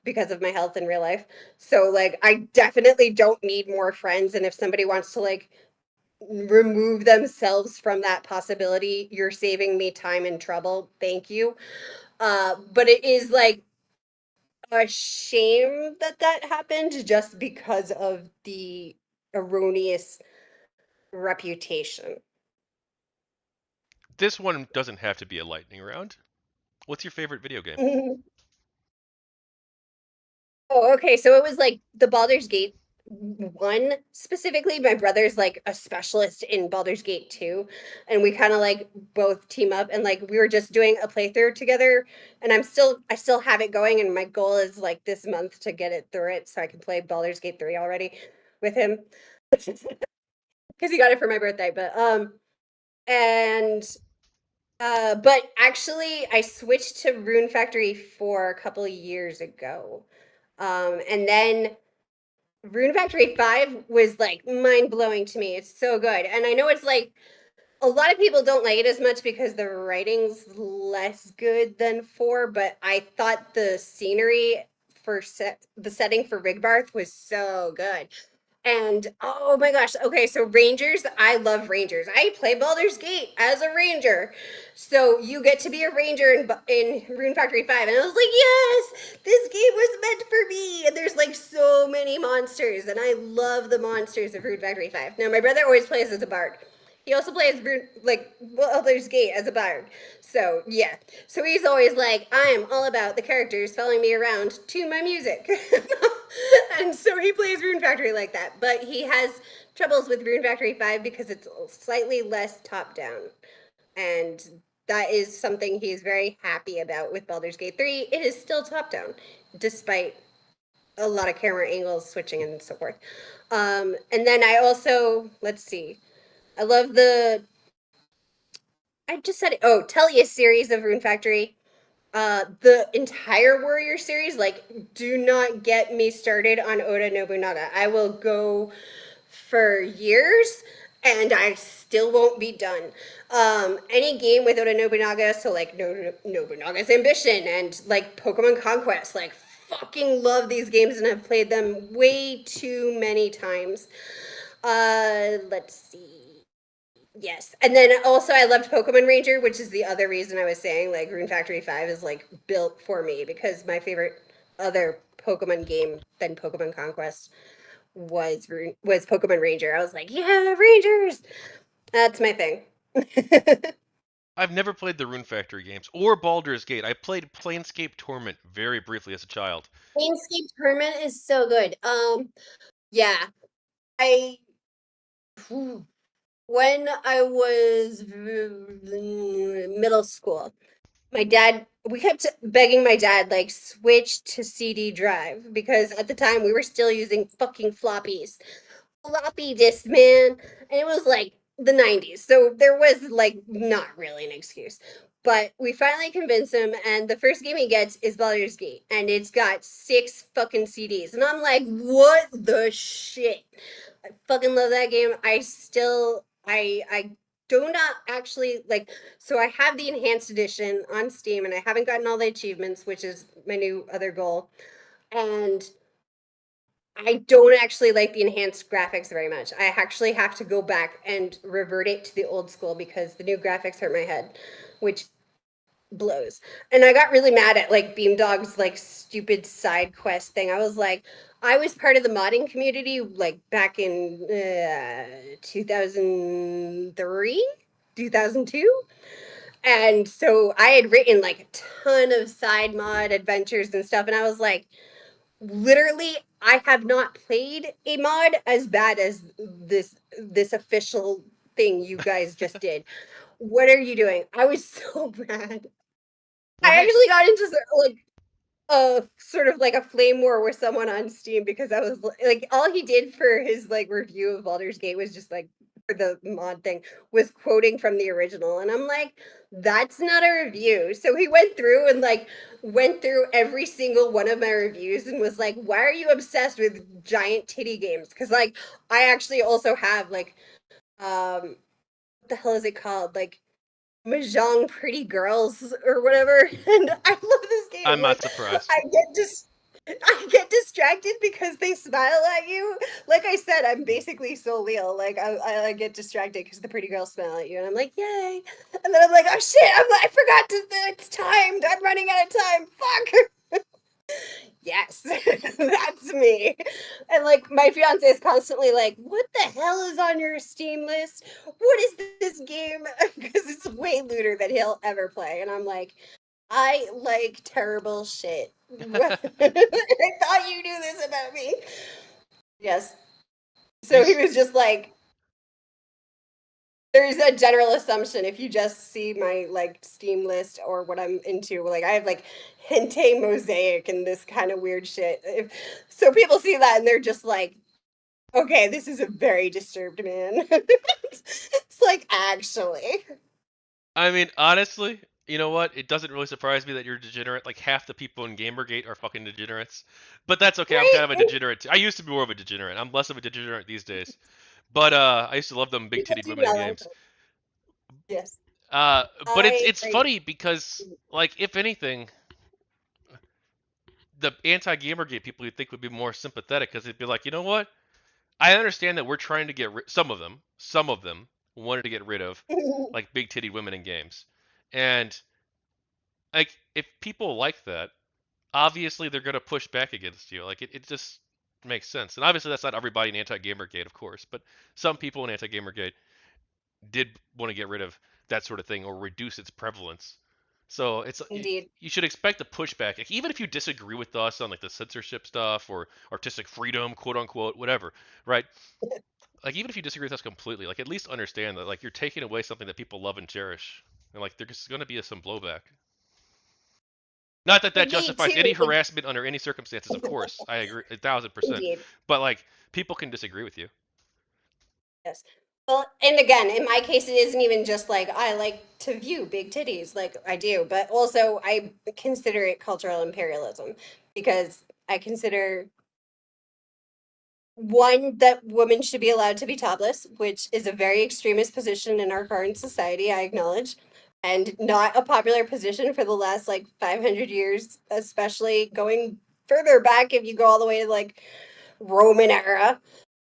Speaker 2: because of my health in real life. So like I definitely don't need more friends. And if somebody wants to like remove themselves from that possibility, you're saving me time and trouble. Thank you. But it is like a shame that that happened just because of the erroneous reputation.
Speaker 1: This one doesn't have to be a lightning round. What's your favorite video game?
Speaker 2: Oh, okay. So it was like the Baldur's Gate one specifically. My brother's like a specialist in Baldur's Gate 2, and we kind of like both team up and like we were just doing a playthrough together, and I still have it going, and my goal is like this month to get it through it so I can play Baldur's Gate 3 already with him because he got it for my birthday. And but actually I switched to Rune Factory 4 a couple of years ago. And then Rune Factory 5 was like mind blowing to me. It's so good. And I know it's like a lot of people don't like it as much because the writing's less good than 4, but I thought the scenery for the setting for Rigbarth was so good. And oh my gosh, okay, so Rangers, I love Rangers. I play Baldur's Gate as a Ranger. So you get to be a Ranger in Rune Factory 5. And I was like, yes, this game was meant for me. And there's like so many monsters. And I love the monsters of Rune Factory 5. Now, my brother always plays as a bard. He also plays like Baldur's Gate as a bard. So yeah. So he's always like, I'm all about the characters following me around to my music. And so he plays Rune Factory like that. But he has troubles with Rune Factory 5 because it's slightly less top down. And that is something he's very happy about with Baldur's Gate 3. It is still top down, despite a lot of camera angles switching and so forth. And then I also, let's see, I love I just said it. Oh, Tellius series of Rune Factory. The entire Warrior series, like, do not get me started on Oda Nobunaga. I will go for years and I still won't be done. Any game with Oda Nobunaga, so like Nobunaga's Ambition and like Pokemon Conquest, like fucking love these games and have played them way too many times. Let's see. Yes. And then also I loved Pokemon Ranger, which is the other reason I was saying like Rune Factory 5 is like built for me because my favorite other Pokemon game than Pokemon Conquest was Pokemon Ranger. I was like, yeah, Rangers. That's my thing.
Speaker 1: I've never played the Rune Factory games or Baldur's Gate. I played Planescape Torment very briefly as a child.
Speaker 2: Planescape Torment is so good. Yeah. I when I was middle school, my dad we kept begging my dad like switch to CD drive because at the time we were still using fucking floppy disk, man. And it was like the 90s. So there was like not really an excuse. But we finally convinced him, and the first game he gets is Baldur's Gate, and it's got 6 fucking CDs. And I'm like, what the shit? I fucking love that game. I do not actually like so I have the enhanced edition on Steam and I haven't gotten all the achievements, which is my new other goal. And I don't actually like the enhanced graphics very much. I actually have to go back and revert it to the old school because the new graphics hurt my head, which blows. And I got really mad at like Beamdog's like stupid side quest thing. I was like, I was part of the modding community like back in 2003, 2002. And so I had written like a ton of side mod adventures and stuff. And I was like, literally I have not played a mod as bad as this official thing you guys just did. What are you doing? I was so mad.
Speaker 1: Well,
Speaker 2: I
Speaker 1: hey,
Speaker 2: actually got into like a sort of like a flame war with someone on Steam because I was like all he did for his like review of Baldur's Gate was just like for the mod thing was quoting from the original and I'm like that's not a review. So he went through and like went through every single one of my reviews and was like why are you obsessed with giant titty games? Cuz like I actually also have like what the hell is it called? Like Mahjong Pretty Girls or whatever. And I love this game.
Speaker 1: I'm not
Speaker 2: Like
Speaker 1: surprised.
Speaker 2: I I get distracted because they smile at you. Like I said, I'm basically so Leo. Like I get distracted because the pretty girls smile at you, and I'm like, yay! And then I'm like, oh shit! I forgot to. It's timed. I'm running out of time. Fuck. Yes, that's me. And like my fiance is constantly like, "What the hell is on your Steam list? What is this game?" Because it's way looter than he'll ever play. And I'm like, "I like terrible shit." I thought you knew this about me. Yes.
Speaker 1: You
Speaker 2: So he was just like, there's a general assumption if you just see my like Steam list or what I'm into. Like I have like hentai mosaic and this kind of weird shit. So people see that and they're just like, okay, this is a very disturbed man. It's like actually,
Speaker 1: I mean, honestly, you know what? It doesn't really surprise me that you're degenerate. Like half the people in GamerGate are fucking degenerates. But that's okay. I'm kind of a
Speaker 2: right?
Speaker 1: degenerate too. I used to be more of a degenerate. I'm less of a degenerate these days. But I used to love them
Speaker 2: People
Speaker 1: big-titted
Speaker 2: do
Speaker 1: women in
Speaker 2: well.
Speaker 1: games.
Speaker 2: Yes,
Speaker 1: But it's
Speaker 2: I
Speaker 1: it's
Speaker 2: like.
Speaker 1: funny because like if anything, the anti-GamerGate people you'd think would be more sympathetic because they'd be like, you know what? I understand that we're trying to get some of them wanted to get rid of like big-titted women in games, and like if people like that, obviously they're gonna push back against you. Like it just makes sense. And obviously that's not everybody in anti-GamerGate, of course, but some people in anti-GamerGate did want to get rid of that sort of thing or reduce its prevalence. So it's
Speaker 2: Indeed.
Speaker 1: you should expect a pushback, like, even if you disagree with us on like the censorship stuff or artistic freedom, quote unquote, whatever, right? Like even if you disagree with us completely, like at least understand that like you're taking away something that people love and cherish, and like there's going to be some blowback. Not that
Speaker 2: For
Speaker 1: that
Speaker 2: me
Speaker 1: justifies
Speaker 2: too,
Speaker 1: any
Speaker 2: it's
Speaker 1: harassment under any circumstances, of course. I agree 1,000%.
Speaker 2: indeed.
Speaker 1: But like people can disagree with you.
Speaker 2: Yes. Well, and again, in my case, it isn't even just like I like to view big titties, like I do, but also I consider it cultural imperialism because I consider one that women should be allowed to be topless, which is a very extremist position in our current society, I acknowledge, and not a popular position for the last like 500 years, especially going further back if you go all the way to like Roman era.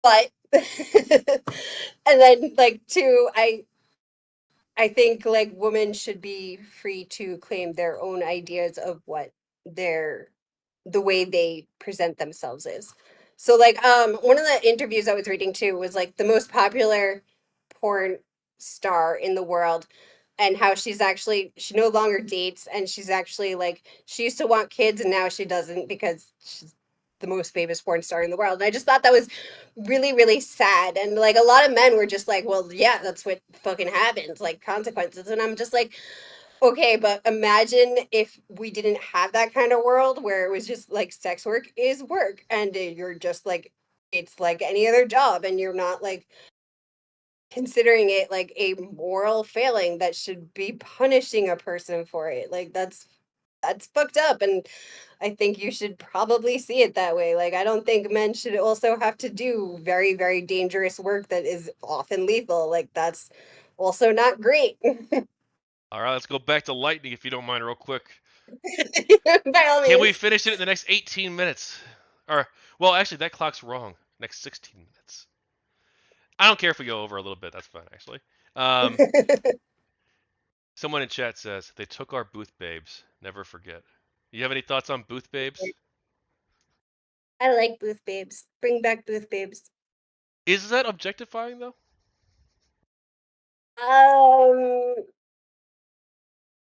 Speaker 2: But and then like two, I think like women should be free to claim their own ideas of what their the way they present themselves is. So like one of the interviews I was reading too was like the most popular porn star in the world and how she no longer dates and she's actually like she used to want kids and now she doesn't because she's the most famous porn star in the world. And I just thought that was really, really sad. And like a lot of men were just like, well, yeah, that's what fucking happens, like consequences. And I'm just like, okay, but imagine if we didn't have that kind of world where it was just like sex work is work and you're just like, it's like any other job and you're not like considering it like a moral failing that should be punishing a person for it. Like that's fucked up and I think you should probably see it that way. Like, I don't think men should also have to do very, very dangerous work that is often lethal. Like, that's also not great.
Speaker 1: All right, let's go back to lightning if you don't mind, real quick.
Speaker 2: By all
Speaker 1: Can we
Speaker 2: means.
Speaker 1: finish it in the next 18 minutes? Or, well, actually, that clock's wrong. Next 16 minutes. I don't care if we go over a little bit. That's fine, actually. Um, Someone in chat says they took our booth babes. Never forget. You have any thoughts on booth babes?
Speaker 2: I like booth babes. Bring back booth babes.
Speaker 1: Is that objectifying though?
Speaker 2: Um,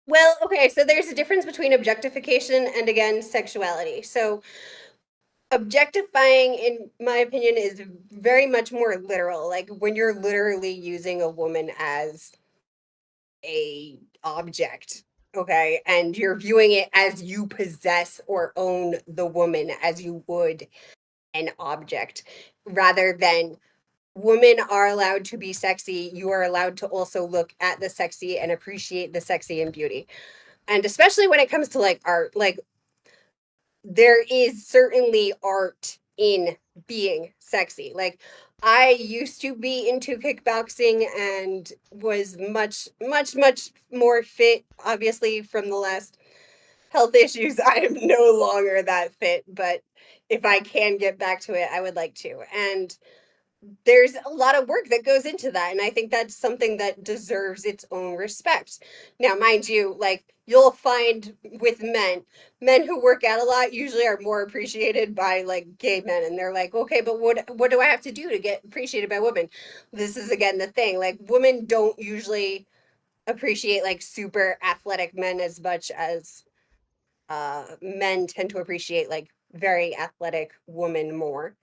Speaker 2: well, okay, so there's a difference between objectification and again sexuality. So objectifying in my opinion is very much more literal, like when you're literally using a woman as a object, okay, and you're viewing it as you possess or own the woman as you would an object rather than women are allowed to be sexy, you are allowed to also look at the sexy and appreciate the sexy and beauty. And especially when it comes to like art, like there is certainly art in being sexy. Like I used to be into kickboxing and was much, much, much more fit, obviously, from the last health issues. I am no longer that fit, but if I can get back to it, I would like to. And there's a lot of work that goes into that, and I think that's something that deserves its own respect. Now, mind you, like you'll find with men who work out a lot usually are more appreciated by like gay men, and they're like, okay, but what do I have to do to get appreciated by women? This is again the thing, like women don't usually appreciate like super athletic men as much as men tend to appreciate like very athletic women more.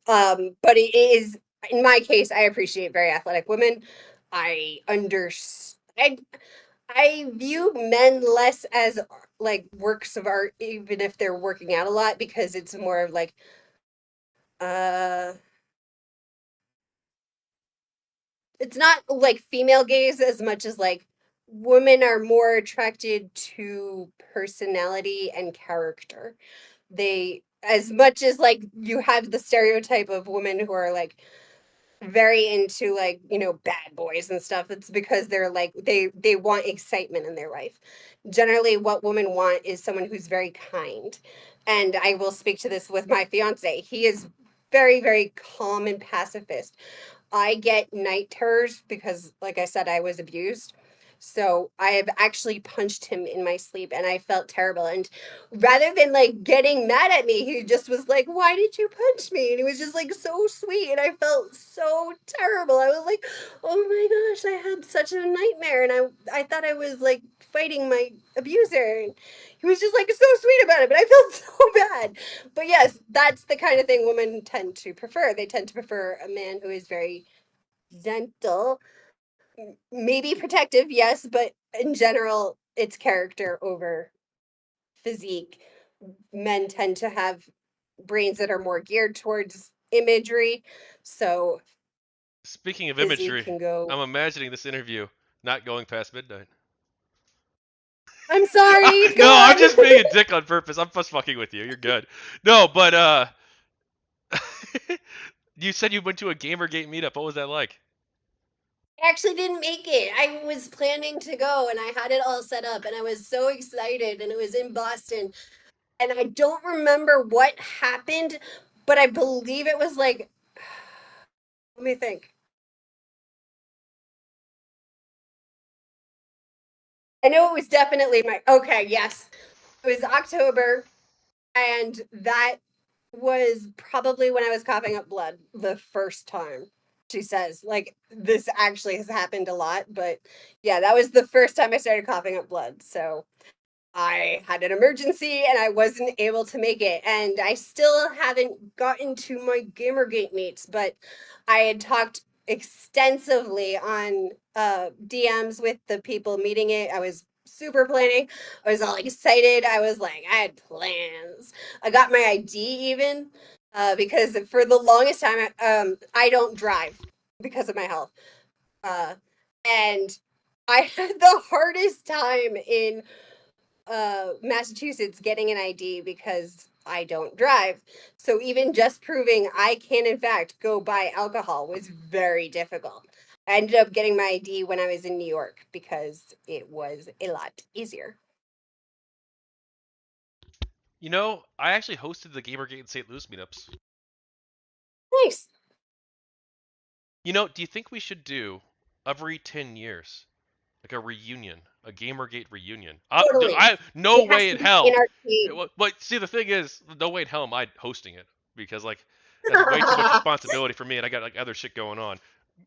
Speaker 2: But it is, in my case, I appreciate very athletic women. I understand. I view men less as like works of art, even if they're working out a lot, because it's more of like, uh, it's not like female gaze as much as like women are more attracted to personality and character. They, as much as like you have the stereotype of women who are like very into like bad boys and stuff, it's because they're like they want excitement in their life. Generally what women want is someone who's very kind, and I will speak to this with my fiance. He is very very calm and pacifist. I get night terrors because, like I said, I was abused. So I have actually punched him in my sleep and I felt terrible. And rather than like getting mad at me, he just was like, "Why did you punch me?" And he was just like so sweet. And I felt so terrible. I was like, "Oh my gosh, I had such a nightmare." And I thought I was like fighting my abuser. And he was just like so sweet about it, but I felt so bad. But yes, that's the kind of thing women tend to prefer. They tend to prefer a man who is very gentle, maybe protective, yes, but in general, it's character over physique. Men tend to have brains that are more geared towards imagery, so
Speaker 1: Speaking of
Speaker 2: physique
Speaker 1: imagery,
Speaker 2: can go.
Speaker 1: I'm imagining this interview not going past midnight.
Speaker 2: I'm sorry, go
Speaker 1: No, I'm just
Speaker 2: on.
Speaker 1: being a dick on purpose. I'm just fucking with you. You're good. No, but you said you went to a GamerGate meetup. What was that like?
Speaker 2: I actually didn't make it. I was planning to go and I had it all set up and I was so excited, and it was in Boston. And I don't remember what happened, but I believe it was like, let me think. I know it was definitely my, okay, yes. It was October, and that was probably when I was coughing up blood the first time. She says, like, this actually has happened a lot, but yeah, that was the first time I started coughing up blood. So I had an emergency and I wasn't able to make it. And I still haven't gotten to my Gamergate meets, but I had talked extensively on DMs with the people meeting it. I was super planning. I was all excited. I was like, I had plans. I got my ID even because for the longest time, I don't drive because of my health. Uh, and I had the hardest time in Massachusetts getting an ID because I don't drive. So even just proving I can in fact go buy alcohol was very difficult. I ended up getting my ID when I was in New York because it was a lot easier.
Speaker 1: You know, I actually hosted the GamerGate in St. Louis meetups.
Speaker 2: Nice.
Speaker 1: You know, do you think we should do every 10 years like a reunion, a GamerGate reunion?
Speaker 2: Totally.
Speaker 1: No
Speaker 2: It has
Speaker 1: way
Speaker 2: to
Speaker 1: in
Speaker 2: be in
Speaker 1: hell.
Speaker 2: arcade.
Speaker 1: But see, the thing is, no way in hell am I hosting it because like that's way too much responsibility for me, and I got like other shit going on.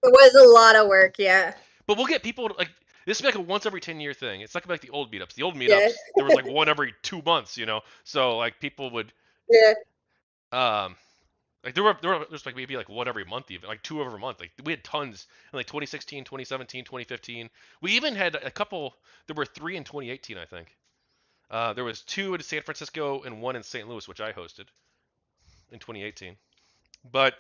Speaker 2: It was a lot of work, yeah.
Speaker 1: But we'll get people to, like this will be like a once every 10-year thing. It's not gonna be like the old meetups. The old
Speaker 2: Yeah.
Speaker 1: meetups there was like one every 2 months, you know. So like people would
Speaker 2: Yeah.
Speaker 1: um like there was like maybe like one every month, even like two every month. Like we had tons in like 2016, 2017, 2015. We even had a couple. There were three in 2018, I think. There was two in San Francisco and one in St. Louis, which I hosted in 2018. But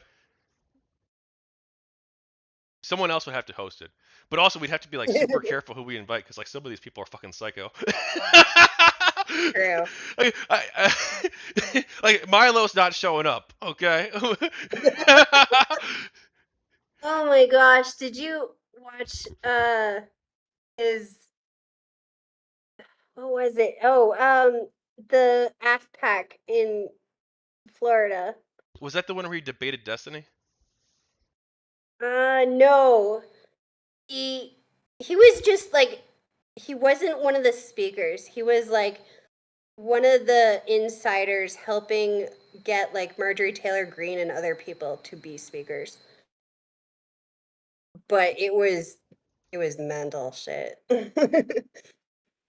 Speaker 1: someone else would have to host it. But also we'd have to be like super careful who we invite because like some of these people are fucking psycho.
Speaker 2: True.
Speaker 1: Like Milo's not showing up, okay?
Speaker 2: Oh my gosh, did you watch his, what was it? Oh, the AFPAC in Florida.
Speaker 1: Was that the one where he debated Destiny?
Speaker 2: No. He he was just like he wasn't one of the speakers. He was like one of the insiders helping get like Marjorie Taylor Greene and other people to be speakers. But it was mental shit.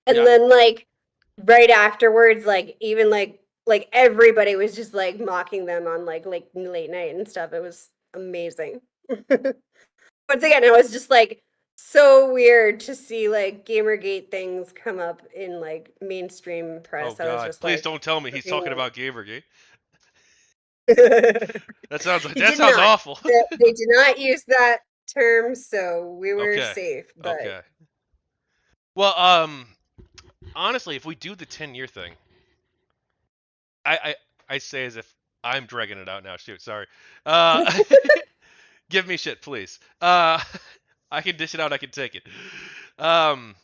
Speaker 2: And
Speaker 1: Yeah.
Speaker 2: then like right afterwards, like even like everybody was just like mocking them on like late night and stuff. It was amazing. Once again, it was just like so weird to see like Gamergate things come up in like mainstream
Speaker 1: Oh
Speaker 2: press. I was
Speaker 1: God.
Speaker 2: just
Speaker 1: Please
Speaker 2: like,
Speaker 1: don't tell me he's
Speaker 2: okay,
Speaker 1: talking about Gamergate.
Speaker 2: he
Speaker 1: That
Speaker 2: did
Speaker 1: sounds
Speaker 2: not.
Speaker 1: awful.
Speaker 2: They did not use that term, so we were
Speaker 1: Okay.
Speaker 2: safe. But
Speaker 1: Okay. Well, honestly, if we do the 10-year thing, I, I I say as if I'm dragging it out now. Shoot, sorry. Uh, give me shit, please. I can dish it out. I can take it. Um,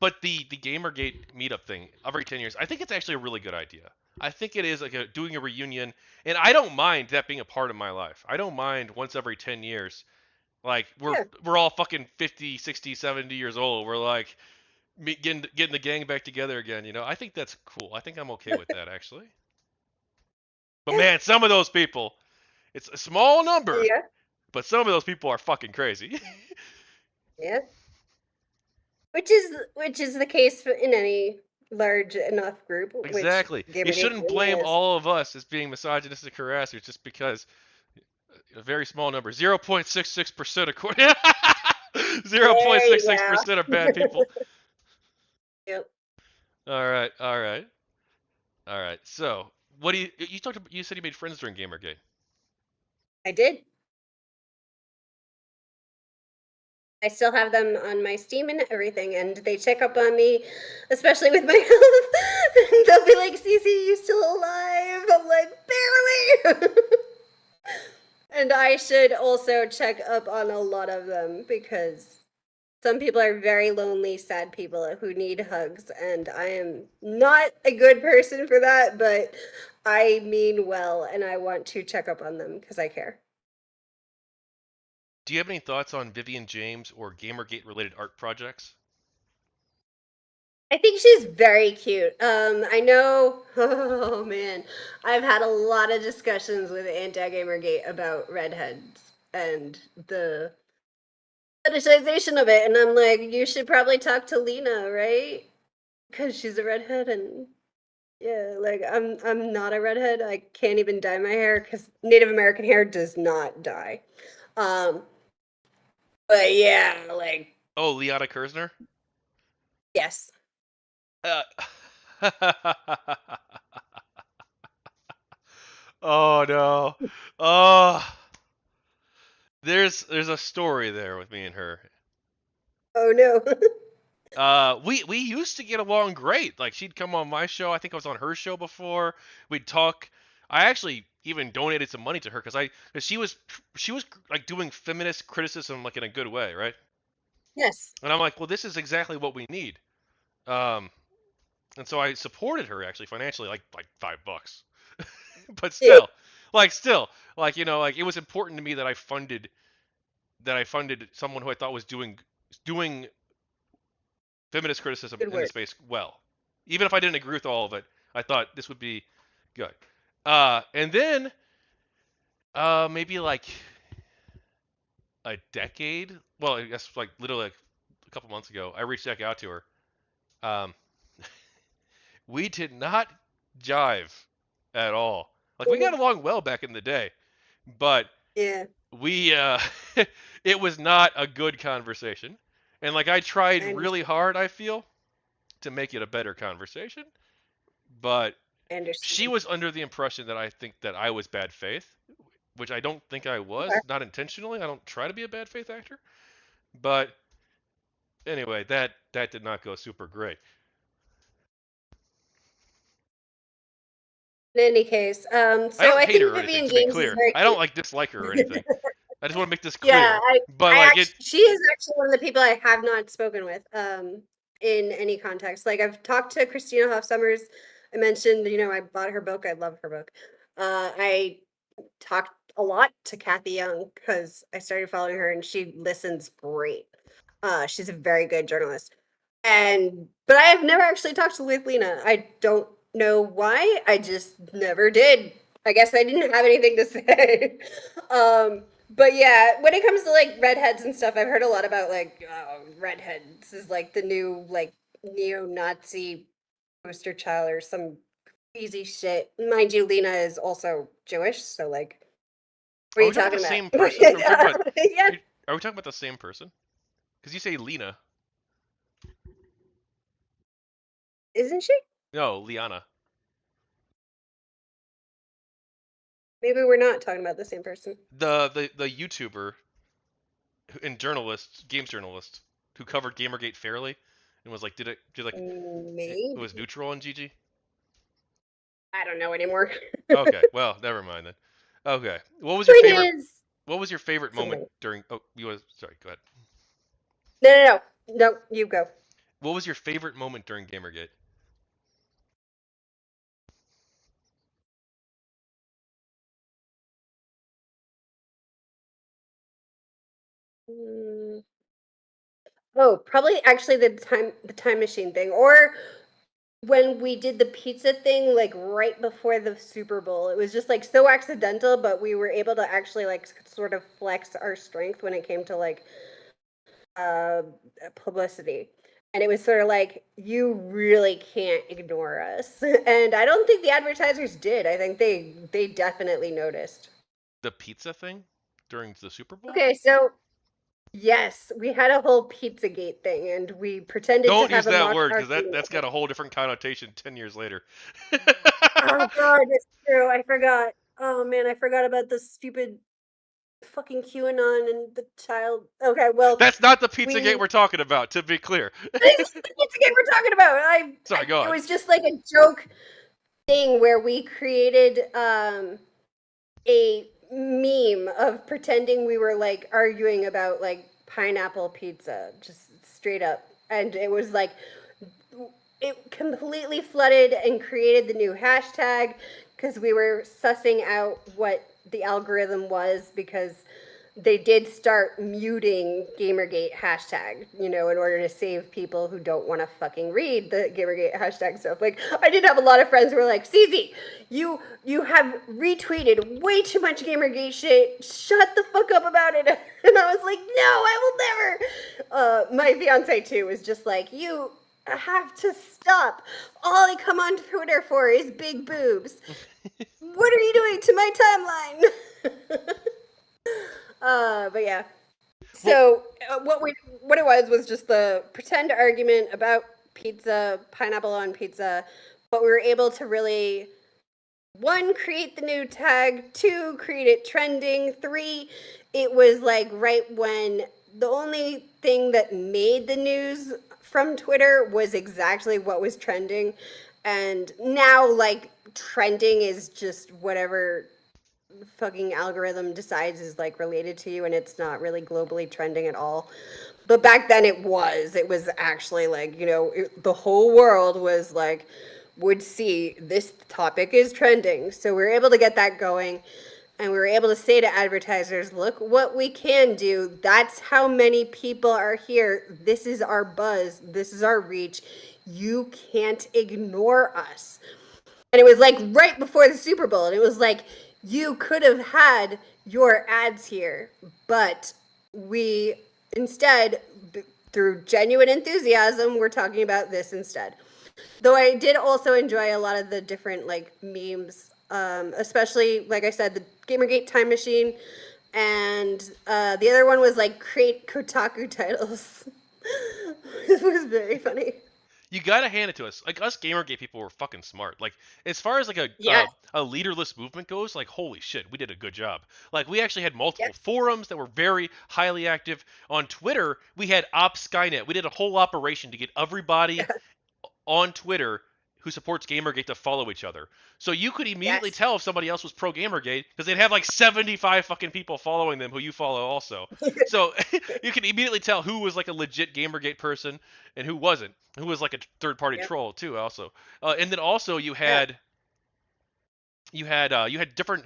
Speaker 1: but the GamerGate meetup thing every 10 years, I think it's actually a really good idea. I think it is like doing a reunion, and I don't mind that being a part of my life. I don't mind once every 10 years. Like
Speaker 2: yeah,
Speaker 1: we're all fucking 50, 60, 70 years old. We're like getting the gang back together again. I think that's cool. I think I'm okay with that actually. But
Speaker 2: yeah,
Speaker 1: man, some of those people, it's a small number,
Speaker 2: yeah,
Speaker 1: but some of those people are fucking crazy.
Speaker 2: yeah. Which is the case in any large enough group, which
Speaker 1: Exactly. You
Speaker 2: Gamergate
Speaker 1: shouldn't
Speaker 2: certainly
Speaker 1: blame
Speaker 2: is.
Speaker 1: all of us as being misogynistic harassers just because a very small number, 0.66% according
Speaker 2: There you
Speaker 1: 0.66% are bad
Speaker 2: go.
Speaker 1: people.
Speaker 2: Yep,
Speaker 1: All right, all right, all right. So, what do you talked about? You said you made friends during GamerGate.
Speaker 2: I did. I still have them on my Steam and everything, and they check up on me, especially with my health. They'll be like, "Cece, you still alive?" I'm like, "Barely." And I should also check up on a lot of them because some people are very lonely, sad people who need hugs, and I am not a good person for that, but I mean well, and I want to check up on them because I care.
Speaker 1: Do you have any thoughts on Vivian James or GamerGate related art projects?
Speaker 2: I think she's very cute. I know, oh man, I've had a lot of discussions with Anti-Gamergate about redheads and the fetishization of it, and I'm like, you should probably talk to Lena, right? Because she's a redhead, and yeah, like I'm not a redhead. I can't even dye my hair because Native American hair does not dye. Um, but yeah, like
Speaker 1: Oh, Liana Kersner?
Speaker 2: yes,
Speaker 1: Uh, oh no. Oh, there's a story there with me and her.
Speaker 2: oh no,
Speaker 1: We used to get along great. Like she'd come on my show. I think I was on her show before. We'd talk. I actually even donated some money to her because she was like doing feminist criticism like in a good way, right?
Speaker 2: yes,
Speaker 1: And I'm like, well, this is exactly what we need. Um, and so I supported her actually financially, like $5. But
Speaker 2: yeah,
Speaker 1: still, like like it was important to me that I funded someone who I thought was doing feminist criticism
Speaker 2: good
Speaker 1: in the
Speaker 2: work.
Speaker 1: space well. Even if I didn't agree with all of it, I thought this would be good. And then maybe like a decade, well, I guess like literally like a couple months ago, I reached back out to her. Um, we did not jive at all. Like we got along well back in the day, but
Speaker 2: Yeah,
Speaker 1: we it was not a good conversation. And like I tried
Speaker 2: I
Speaker 1: really
Speaker 2: understand.
Speaker 1: hard, I feel, to make it a better conversation, but
Speaker 2: I
Speaker 1: she
Speaker 2: understand.
Speaker 1: was under the impression that I think that I was bad faith, which I don't think I
Speaker 2: Okay.
Speaker 1: was, not intentionally. I don't try to be a bad faith actor, but anyway, that did not go super great.
Speaker 2: In any case,
Speaker 1: I
Speaker 2: so
Speaker 1: don't
Speaker 2: I
Speaker 1: hate her
Speaker 2: think
Speaker 1: or anything,
Speaker 2: Vivian
Speaker 1: to be
Speaker 2: James is
Speaker 1: clear.
Speaker 2: very
Speaker 1: I don't like dislike her or anything.
Speaker 2: cute.
Speaker 1: I just want to make this
Speaker 2: Yeah,
Speaker 1: clear. But
Speaker 2: I
Speaker 1: like it,
Speaker 2: actually she is actually one of the people I have not spoken with in any context. Like I've talked to Christina Hoff Sommers. I mentioned, I bought her book. I love her book. I talked a lot to Kathy Young because I started following her and she listens great. She's a very good journalist. But I have never actually talked with Lena. I don't know why. I just never did. I guess I didn't have anything to say. But yeah, when it comes to like redheads and stuff, I've heard a lot about like redheads is like the new like neo-Nazi poster child or some crazy shit. Mind you, Lena is also Jewish, so like, what are
Speaker 1: Are
Speaker 2: you
Speaker 1: we talking about
Speaker 2: talking
Speaker 1: the
Speaker 2: about?
Speaker 1: same person? Are we talking about?
Speaker 2: Yeah,
Speaker 1: Are we talking about the same person? Because you say Lena.
Speaker 2: isn't she?
Speaker 1: No, Liana.
Speaker 2: Maybe we're not talking about the same person.
Speaker 1: The YouTuber and journalist, games journalist, who covered GamerGate fairly, and was like, did like it was
Speaker 2: Maybe.
Speaker 1: neutral on GG.
Speaker 2: I don't know anymore.
Speaker 1: Okay, well, never mind then. Okay,
Speaker 2: Point is
Speaker 1: what was your favorite moment
Speaker 2: something.
Speaker 1: during? Oh, you was sorry. Go ahead.
Speaker 2: No, no, no. No, you go.
Speaker 1: What was your favorite moment during GamerGate?
Speaker 2: Mm. Oh, probably actually the time machine thing, or when we did the pizza thing, like right before the Super Bowl. It was just like so accidental, but we were able to actually like sort of flex our strength when it came to like uh, publicity. And it was sort of like, you really can't ignore us. And I don't think the advertisers did. I think they definitely noticed.
Speaker 1: The pizza thing during the Super Bowl?
Speaker 2: Okay, so yes, we had a whole Pizzagate thing, and we pretended to
Speaker 1: Don't use
Speaker 2: have a
Speaker 1: that
Speaker 2: mock
Speaker 1: word because
Speaker 2: argument.
Speaker 1: that's got a whole different connotation 10 years later.
Speaker 2: Oh God, it's true. I forgot. Oh man, I forgot about the stupid fucking QAnon and the child. Okay, well,
Speaker 1: That's not the Pizzagate
Speaker 2: we
Speaker 1: we're talking about, to be clear.
Speaker 2: this is the Pizzagate we're talking about.
Speaker 1: Sorry, go
Speaker 2: It
Speaker 1: on.
Speaker 2: was just like a joke thing where we created a meme of pretending we were like arguing about like pineapple pizza, just straight up. And it was like it completely flooded and created the new hashtag because we were sussing out what the algorithm was because they did start muting Gamergate hashtag, in order to save people who don't want to fucking read the Gamergate hashtag stuff. Like, I did have a lot of friends who were like, CZ, you have retweeted way too much Gamergate shit. Shut the fuck up about it. And I was like, no, I will never. My fiance too was just like, you have to stop. All I come on Twitter for is big boobs. What are you doing to my timeline? But yeah.
Speaker 1: Well,
Speaker 2: So what it was just the pretend argument about pizza, pineapple on pizza, but we were able to really one, create the new tag, two, create it trending, three, it was like right when the only thing that made the news from Twitter was exactly what was trending. And now, like, trending is just whatever fucking algorithm decides is like related to you, and it's not really globally trending at all. But back then it was actually like, the whole world was like, would see this topic is trending. So we were able to get that going. And we were able to say to advertisers, look what we can do. That's how many people are here. This is our buzz. This is our reach. You can't ignore us. And it was like right before the Super Bowl. And it was like, you could have had your ads here, but we instead, through genuine enthusiasm, we're talking about this instead. Though I did also enjoy a lot of the different like memes, especially like I said, the Gamergate time machine, and the other one was like create Kotaku titles. It was very funny.
Speaker 1: you gotta hand it to us. Like us GamerGate people were fucking smart. Like as far as like
Speaker 2: Yes,
Speaker 1: a leaderless movement goes, like holy shit, we did a good job. Like we actually had multiple
Speaker 2: yes,
Speaker 1: forums that were very highly active. On Twitter, we had Op Skynet. We did a whole operation to get everybody
Speaker 2: yes,
Speaker 1: on Twitter who supports Gamergate to follow each other. So you could immediately
Speaker 2: yes.
Speaker 1: tell if somebody else was pro Gamergate because they'd have like 75 fucking people following them who you follow also. So you could immediately tell who was like a legit Gamergate person and who wasn't, who was like a third party
Speaker 2: Yep,
Speaker 1: troll too also. And then also
Speaker 2: yeah,
Speaker 1: you had different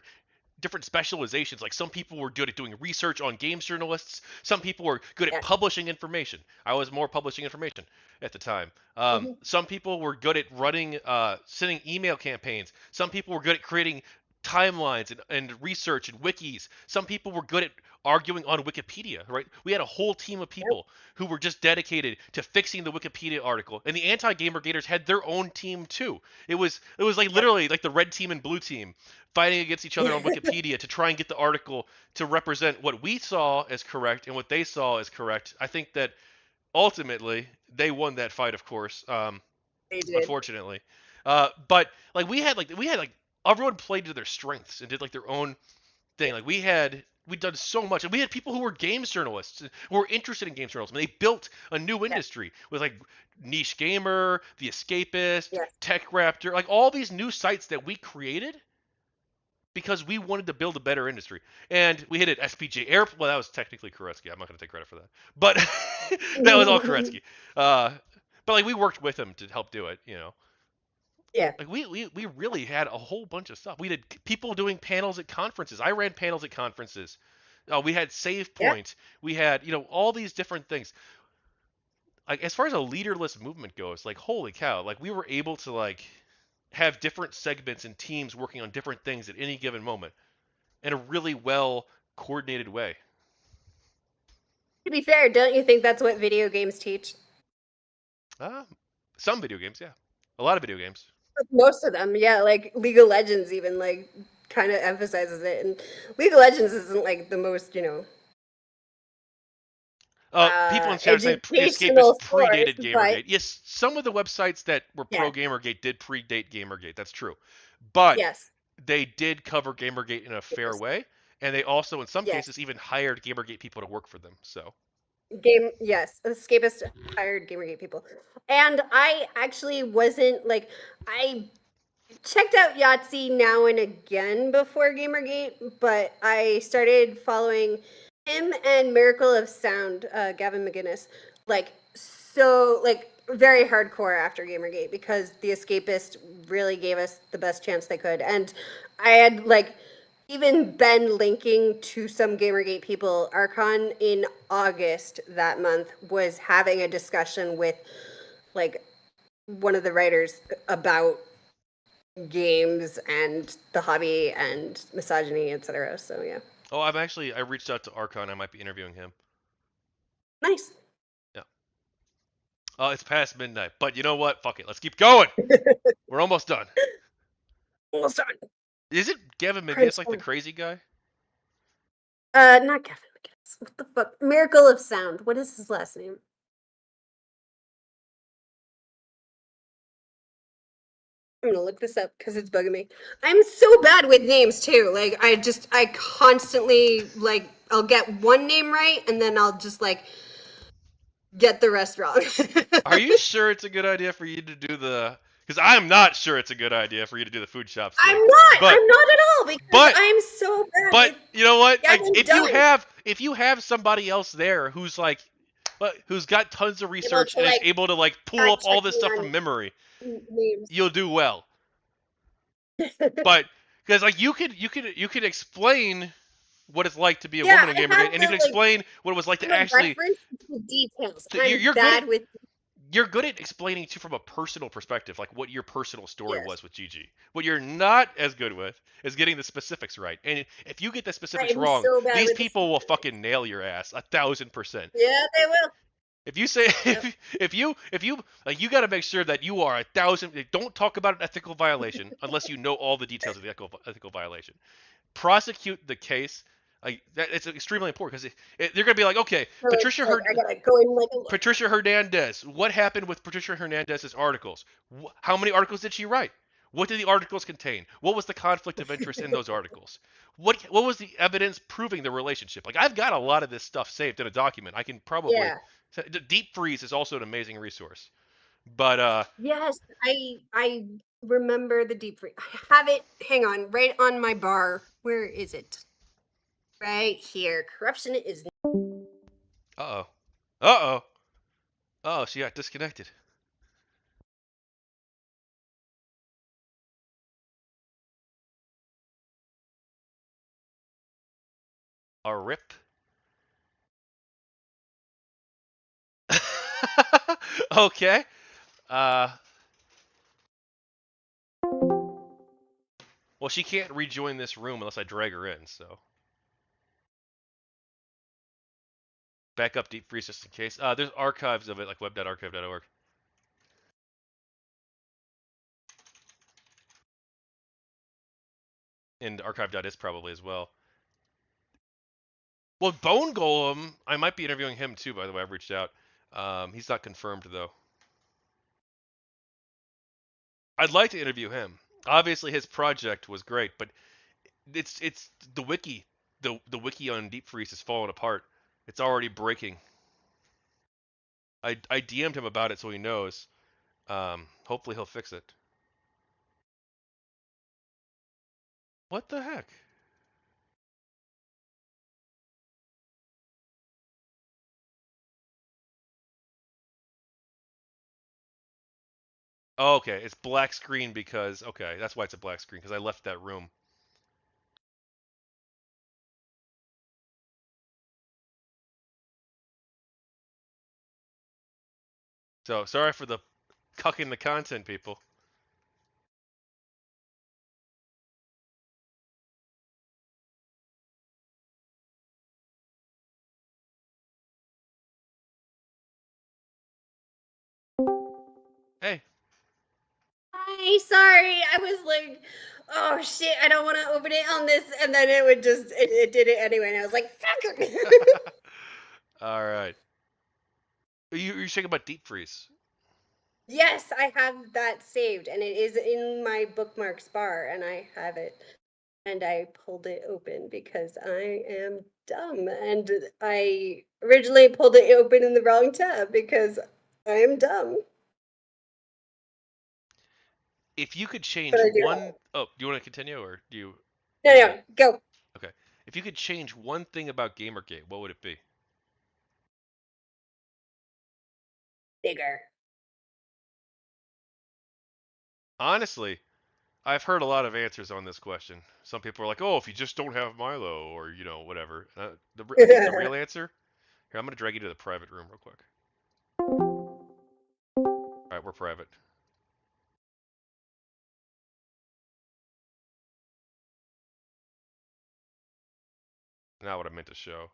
Speaker 1: different specializations. Like some people were good at doing research on games journalists. Some people were good at
Speaker 2: Yes.
Speaker 1: publishing information. I was more publishing information at the time.
Speaker 2: Hmm.
Speaker 1: Some people were good at running, sending email campaigns. Some people were good at creating timelines and research and wikis. Some people were good at arguing on Wikipedia, right? We had a whole team of
Speaker 2: Yep.
Speaker 1: people who were just dedicated to fixing the Wikipedia article. And the anti-gamergaters had their own team too. It was like
Speaker 2: Yep.
Speaker 1: literally like the red team and blue team fighting against each other on Wikipedia to try and get the article to represent what we saw as correct and what they saw as correct. I think that ultimately they won that fight, of course.
Speaker 2: They did.
Speaker 1: Unfortunately, but like we had everyone played to their strengths and did like their own thing. Like we'd done so much, and we had people who were games journalists who were interested in games journalism. And they built a new
Speaker 2: Yes.
Speaker 1: industry with like Niche Gamer, The Escapist,
Speaker 2: Yes.
Speaker 1: Tech Raptor, like all these new sites that we created because we wanted to build a better industry. And we hit it SPJ Air. Well, that was technically Koretsky. I'm not going to take credit for that, but that was all Koretsky. Uh, but like we worked with him to help do it.
Speaker 2: Yeah.
Speaker 1: Like we really had a whole bunch of stuff. We did people doing panels at conferences. I ran panels at conferences. We had Save
Speaker 2: Yeah.
Speaker 1: Point. We had all these different things. Like as far as a leaderless movement goes, like holy cow, like we were able to like have different segments and teams working on different things at any given moment in a really well coordinated way.
Speaker 2: To be fair, don't you think that's what video games teach?
Speaker 1: Uh, some video games, yeah, a lot of video games.
Speaker 2: Most of them, yeah. Like League of Legends, even like kind of emphasizes it, and League of Legends isn't like the most,
Speaker 1: People in chat are saying Escapist
Speaker 2: educational source,
Speaker 1: predated
Speaker 2: but
Speaker 1: Gamergate. Yes, some of the websites that were
Speaker 2: yeah,
Speaker 1: pro Gamergate did predate Gamergate. That's true, but
Speaker 2: yes,
Speaker 1: they did cover Gamergate in a fair
Speaker 2: yes,
Speaker 1: way, and they also, in some
Speaker 2: yes.
Speaker 1: cases, even hired Gamergate people to work for them. So,
Speaker 2: Yes, Escapist hired Gamergate people, and I actually wasn't like I checked out Yahtzee now and again before Gamergate, but I started following him and Miracle of Sound, Gavin McGinnis, like like very hardcore after Gamergate because the Escapist really gave us the best chance they could, and I had like even been linking to some Gamergate people. Archon in August that month was having a discussion with like one of the writers about games and the hobby and misogyny, etc. So yeah,
Speaker 1: oh, I reached out to Archon. I might be interviewing him.
Speaker 2: nice.
Speaker 1: Yeah. Oh, it's past midnight, but you know what? Fuck it. Let's keep going. We're almost done.
Speaker 2: Almost done.
Speaker 1: Is it Gavin McGinnis
Speaker 2: Crunch
Speaker 1: like the
Speaker 2: time.
Speaker 1: crazy guy?
Speaker 2: Not Gavin McGinnis. What the fuck? Miracle of Sound. What is his last name? I'm gonna look this up because it's bugging me. I'm so bad with names too. Like I constantly like I'll get one name right and then I'll just like get the rest wrong.
Speaker 1: Are you sure it's a good idea for you to do the? Because I'm not sure it's a good idea for you to do the food shops thing.
Speaker 2: I'm not.
Speaker 1: But
Speaker 2: I'm not at all because
Speaker 1: but
Speaker 2: I'm so bad
Speaker 1: but
Speaker 2: with
Speaker 1: you know what? Like
Speaker 2: getting done.
Speaker 1: if you have somebody else there who's like, who's got tons of
Speaker 2: Able
Speaker 1: research
Speaker 2: to
Speaker 1: and is
Speaker 2: like
Speaker 1: able to like pull up
Speaker 2: fact
Speaker 1: all
Speaker 2: check
Speaker 1: this
Speaker 2: me
Speaker 1: stuff
Speaker 2: on
Speaker 1: from memory,
Speaker 2: names.
Speaker 1: you'll do well. But because like you could explain what it's like to be a
Speaker 2: Yeah,
Speaker 1: woman in
Speaker 2: I
Speaker 1: Gamergate,
Speaker 2: have
Speaker 1: and you can explain what it was like to
Speaker 2: the
Speaker 1: actually.
Speaker 2: reference to details.
Speaker 1: So
Speaker 2: I'm
Speaker 1: you're good at
Speaker 2: bad with
Speaker 1: you're good at explaining to from a personal perspective, like what your personal story
Speaker 2: yes.
Speaker 1: was with Gigi. What you're not as good with is getting the specifics right. And if you get the
Speaker 2: I
Speaker 1: specifics
Speaker 2: am
Speaker 1: wrong,
Speaker 2: so bad
Speaker 1: these
Speaker 2: with the
Speaker 1: people will
Speaker 2: specifics.
Speaker 1: fucking nail your ass 1,000%.
Speaker 2: Yeah, they will.
Speaker 1: If you say
Speaker 2: Yep.
Speaker 1: if you like, you got to make sure that you are 1,000. Don't talk about an ethical violation unless you know all the details of the ethical violation. Prosecute the case. Like that, it's extremely important because they're gonna be like, okay,
Speaker 2: So like I gotta go and like look.
Speaker 1: Patricia Hernandez. What happened with Patricia Hernandez's articles? How many articles did she write? What did the articles contain? What was the conflict of interest in those articles? What was the evidence proving the relationship? Like I've got a lot of this stuff saved in a document. I can probably
Speaker 2: Yeah.
Speaker 1: Deep Freeze is also an amazing resource. But
Speaker 2: Yes, I remember the deep freeze. I have it. Hang on, right on my bar. Where is it? Right here. Corruption is
Speaker 1: uh oh, uh oh, oh, she got disconnected. A rip. Okay. Uh, well, she can't rejoin this room unless I drag her in, so. Back up deep freeze just in case. There's archives of it, like web.archive.org. And archive.is probably as well. Well, Bone Golem, I might be interviewing him too, by the way. I've reached out. He's not confirmed, though. I'd like to interview him. Obviously, his project was great, but it's the wiki. The wiki on deep freeze is falling apart. It's already breaking. I DM'd him about it so he knows. Hopefully he'll fix it. What the heck? Oh, okay, it's black screen because okay, that's why it's a black screen because I left that room. So sorry for the cucking the content, people. Hey,
Speaker 2: Hi, sorry. I was like, oh shit, I don't want to open it on this, and then it would just it did it anyway, and I was like, fuck it.
Speaker 1: all right. You're saying about deep freeze?
Speaker 2: Yes, I have that saved, and it is in my bookmarks bar, and I have it. And I pulled it open because I am dumb, and I originally pulled it open in the wrong tab because I am dumb.
Speaker 1: If you could
Speaker 2: But
Speaker 1: change
Speaker 2: I do have
Speaker 1: one,
Speaker 2: it.
Speaker 1: oh, do you want to continue or do you
Speaker 2: No,
Speaker 1: you're good?
Speaker 2: no, go
Speaker 1: Okay. If you could change one thing about Gamergate, what would it be?
Speaker 2: bigger.
Speaker 1: Honestly, I've heard a lot of answers on this question. Some people are like, "Oh, if you just don't have Milo," or whatever. I think the real answer. Here, I'm gonna drag you to the private room real quick. All right, we're private. Not what I meant to show.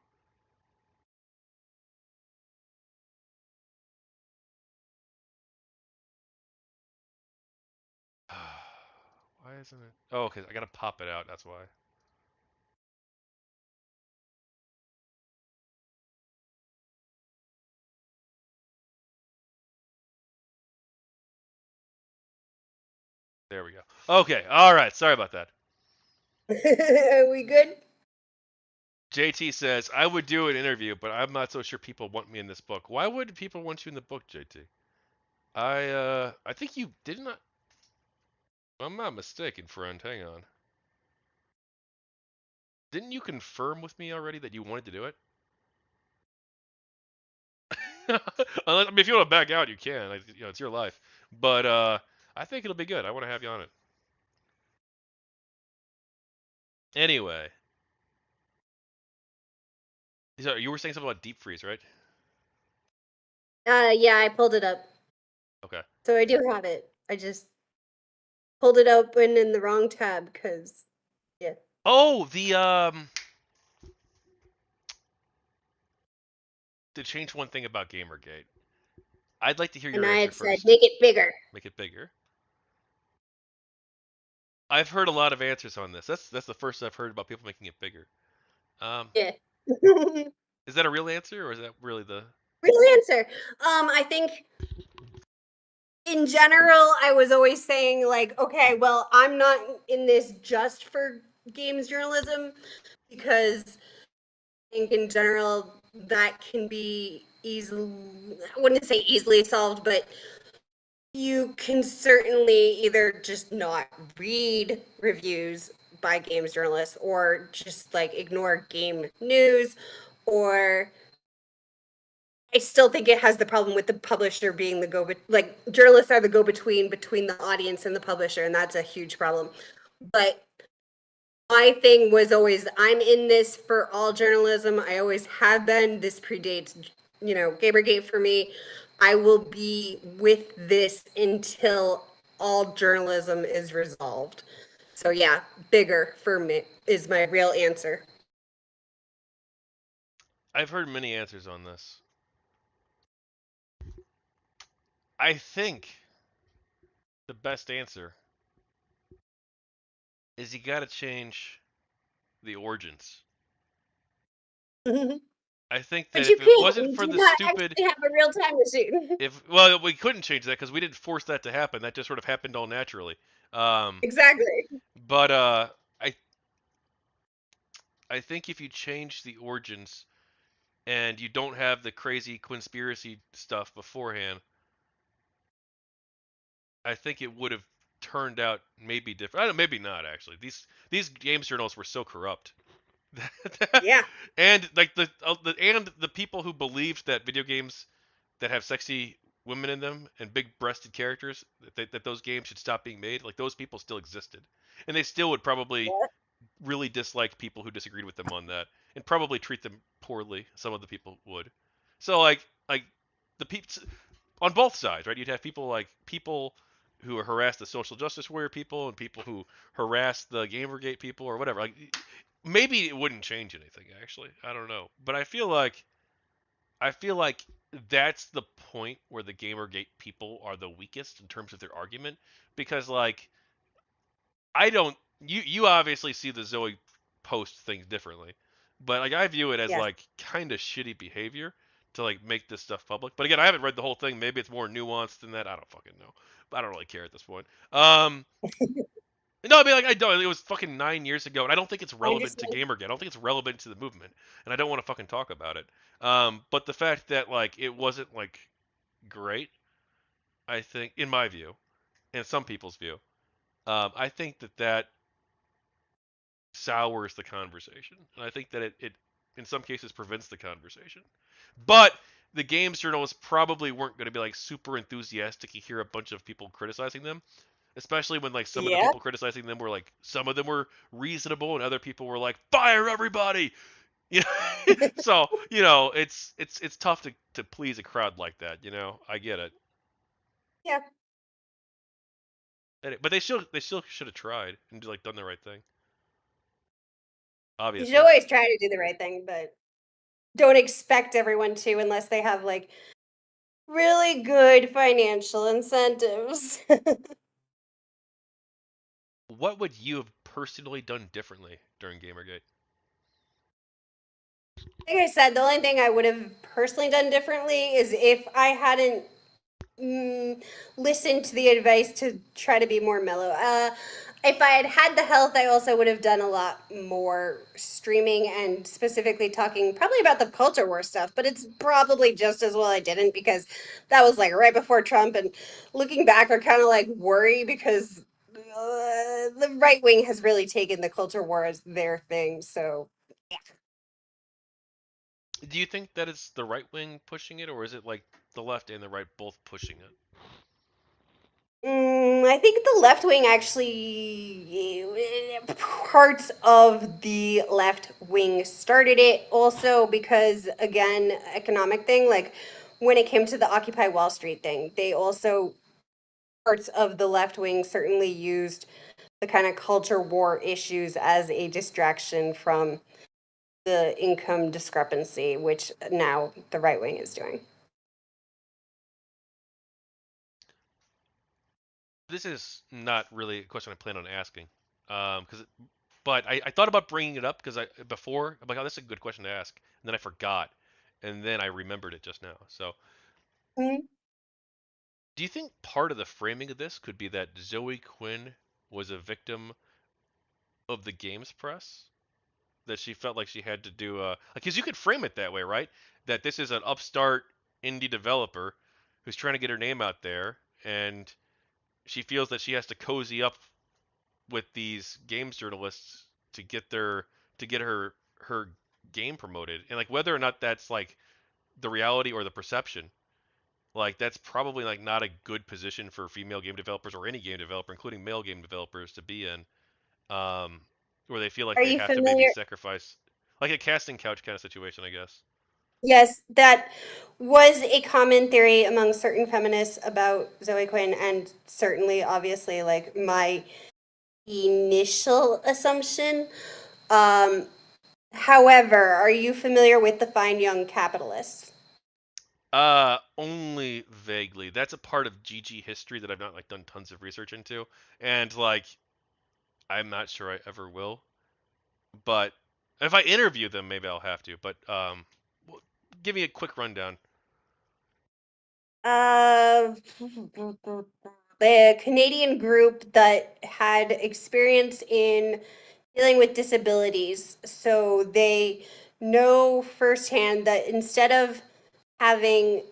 Speaker 1: Why isn't it? Oh, okay. I gotta pop it out. That's why. There we go. Okay. All right. Sorry about that.
Speaker 2: Are we good?
Speaker 1: JT says I would do an interview, but I'm not so sure people want me in this book. Why would people want you in the book, JT? I think you did not. I'm not mistaken, friend. Hang on. Didn't you confirm with me already that you wanted to do it? I mean, if you want to back out, you can. It's your life. But I think it'll be good. I want to have you on it. Anyway, so you were saying something about deep freeze, right?
Speaker 2: Yeah, I pulled it up.
Speaker 1: Okay.
Speaker 2: So I do have it. I just pulled it open in the wrong tab because, yeah.
Speaker 1: Oh, to change one thing about Gamergate. I'd like to hear
Speaker 2: And
Speaker 1: your
Speaker 2: I
Speaker 1: answer
Speaker 2: had said,
Speaker 1: first.
Speaker 2: make it bigger.
Speaker 1: Make it bigger. I've heard a lot of answers on this. That's the first I've heard about people making it bigger. Um,
Speaker 2: Yeah.
Speaker 1: is that a real answer or is that really the?
Speaker 2: Real answer. I think in general, I was always saying, like, okay, well, I'm not in this just for games journalism because I think in general that can be easily, I wouldn't say easily solved, but you can certainly either just not read reviews by games journalists or just like ignore game news, or I still think it has the problem with the publisher being the like journalists are the go between the audience and the publisher, and that's a huge problem. But My thing was always, I'm in this for all journalism. I always have been. This predates, Gamergate for me. I will be with this until all journalism is resolved. So yeah, bigger for me is my real answer.
Speaker 1: I've heard many answers on this. I think the best answer is you got to change the origins.
Speaker 2: But
Speaker 1: I think that
Speaker 2: you
Speaker 1: if it
Speaker 2: can't.
Speaker 1: wasn't
Speaker 2: We
Speaker 1: for
Speaker 2: do
Speaker 1: the
Speaker 2: not
Speaker 1: stupid,
Speaker 2: actually have a real time machine.
Speaker 1: if well, we couldn't change that because we didn't force that to happen. That just sort of happened all naturally. Um,
Speaker 2: Exactly.
Speaker 1: but I I think if you change the origins and you don't have the crazy conspiracy stuff beforehand, I think it would have turned out maybe different. I don't, maybe not actually. These games journals were so corrupt.
Speaker 2: Yeah.
Speaker 1: And like the people who believed that video games that have sexy women in them and big breasted characters that those games should stop being made, like those people still existed, and they still would probably really dislike people who disagreed with them on that and probably treat them poorly. Some of the people would. So like the people on both sides, right? You'd have people who harass the social justice warrior people and people who harass the GamerGate people or whatever. Like maybe it wouldn't change anything actually. I don't know. But I feel like that's the point where the GamerGate people are the weakest in terms of their argument because like I don't you obviously see the Zoe post things differently. But like I view it as
Speaker 2: Yes.
Speaker 1: like kind of shitty behavior to like make this stuff public. But again, I haven't read the whole thing. Maybe it's more nuanced than that. I don't fucking know. But I don't really care at this point. No, I mean like I don't. It was fucking 9 years ago, and I don't think it's
Speaker 2: I
Speaker 1: relevant to
Speaker 2: understand.
Speaker 1: Gamergate. I don't think it's relevant to the movement, and I don't want to fucking talk about it. But the fact that like it wasn't like great, I think, in my view, and some people's view, I think that sours the conversation. And I think that it in some cases prevents the conversation. But the games journalists probably weren't going to be like super enthusiastic to hear a bunch of people criticizing them, especially when like some of the
Speaker 2: Yeah.
Speaker 1: people criticizing them were like some of them were reasonable and other people were like fire everybody. You know, so it's tough to please a crowd like that. I get it.
Speaker 2: Yeah.
Speaker 1: But they still should have tried and like done the right thing.
Speaker 2: You should
Speaker 1: Obviously.
Speaker 2: always try to do the right thing, but don't expect everyone to unless they have like really good financial incentives.
Speaker 1: What would you have personally done differently during Gamergate?
Speaker 2: Like I said, the only thing I would have personally done differently is if I hadn't listened to the advice to try to be more mellow. If I had had the health, I also would have done a lot more streaming and specifically talking probably about the culture war stuff, but it's probably just as well I didn't because that was like right before Trump. And looking back, I kind of like worry because the right wing has really taken the culture war as their thing. So
Speaker 1: Do you think that it's the right wing pushing it, or is it like the left and the right both pushing it?
Speaker 2: I think the left wing actually, parts of the left wing started it also because, again, economic thing. Like when it came to the Occupy Wall Street thing, they also, parts of the left wing certainly used the kind of culture war issues as a distraction from the income discrepancy, which now the right wing is doing.
Speaker 1: This is not really a question I plan on asking, but I thought about bringing it up because I'm like, oh, this is a good question to ask, and then I forgot, and then I remembered it just now. So,
Speaker 2: Mhm.
Speaker 1: do you think part of the framing of this could be that Zoe Quinn was a victim of the games press? That she felt like she had to do because you could frame it that way, right? That this is an upstart indie developer who's trying to get her name out there, and she feels that she has to cozy up with these games journalists to get her game promoted, and like whether or not that's like the reality or the perception, like that's probably like not a good position for female game developers or any game developer, including male game developers, to be in. Um, where they feel like
Speaker 2: Are
Speaker 1: they
Speaker 2: you
Speaker 1: have to maybe
Speaker 2: familiar?
Speaker 1: sacrifice, like a casting couch kind of situation, I guess.
Speaker 2: Yes, that was a common theory among certain feminists about Zoe Quinn, and certainly, obviously, like my initial assumption. Um, However, are you familiar with the Fine Young Capitalists?
Speaker 1: Only vaguely. That's a part of GG history that I've not like done tons of research into, and like I'm not sure I ever will. But if I interview them, maybe I'll have to. But well, give me a quick rundown.
Speaker 2: Uh, the Canadian group that had experience in dealing with disabilities. So they know firsthand that instead of having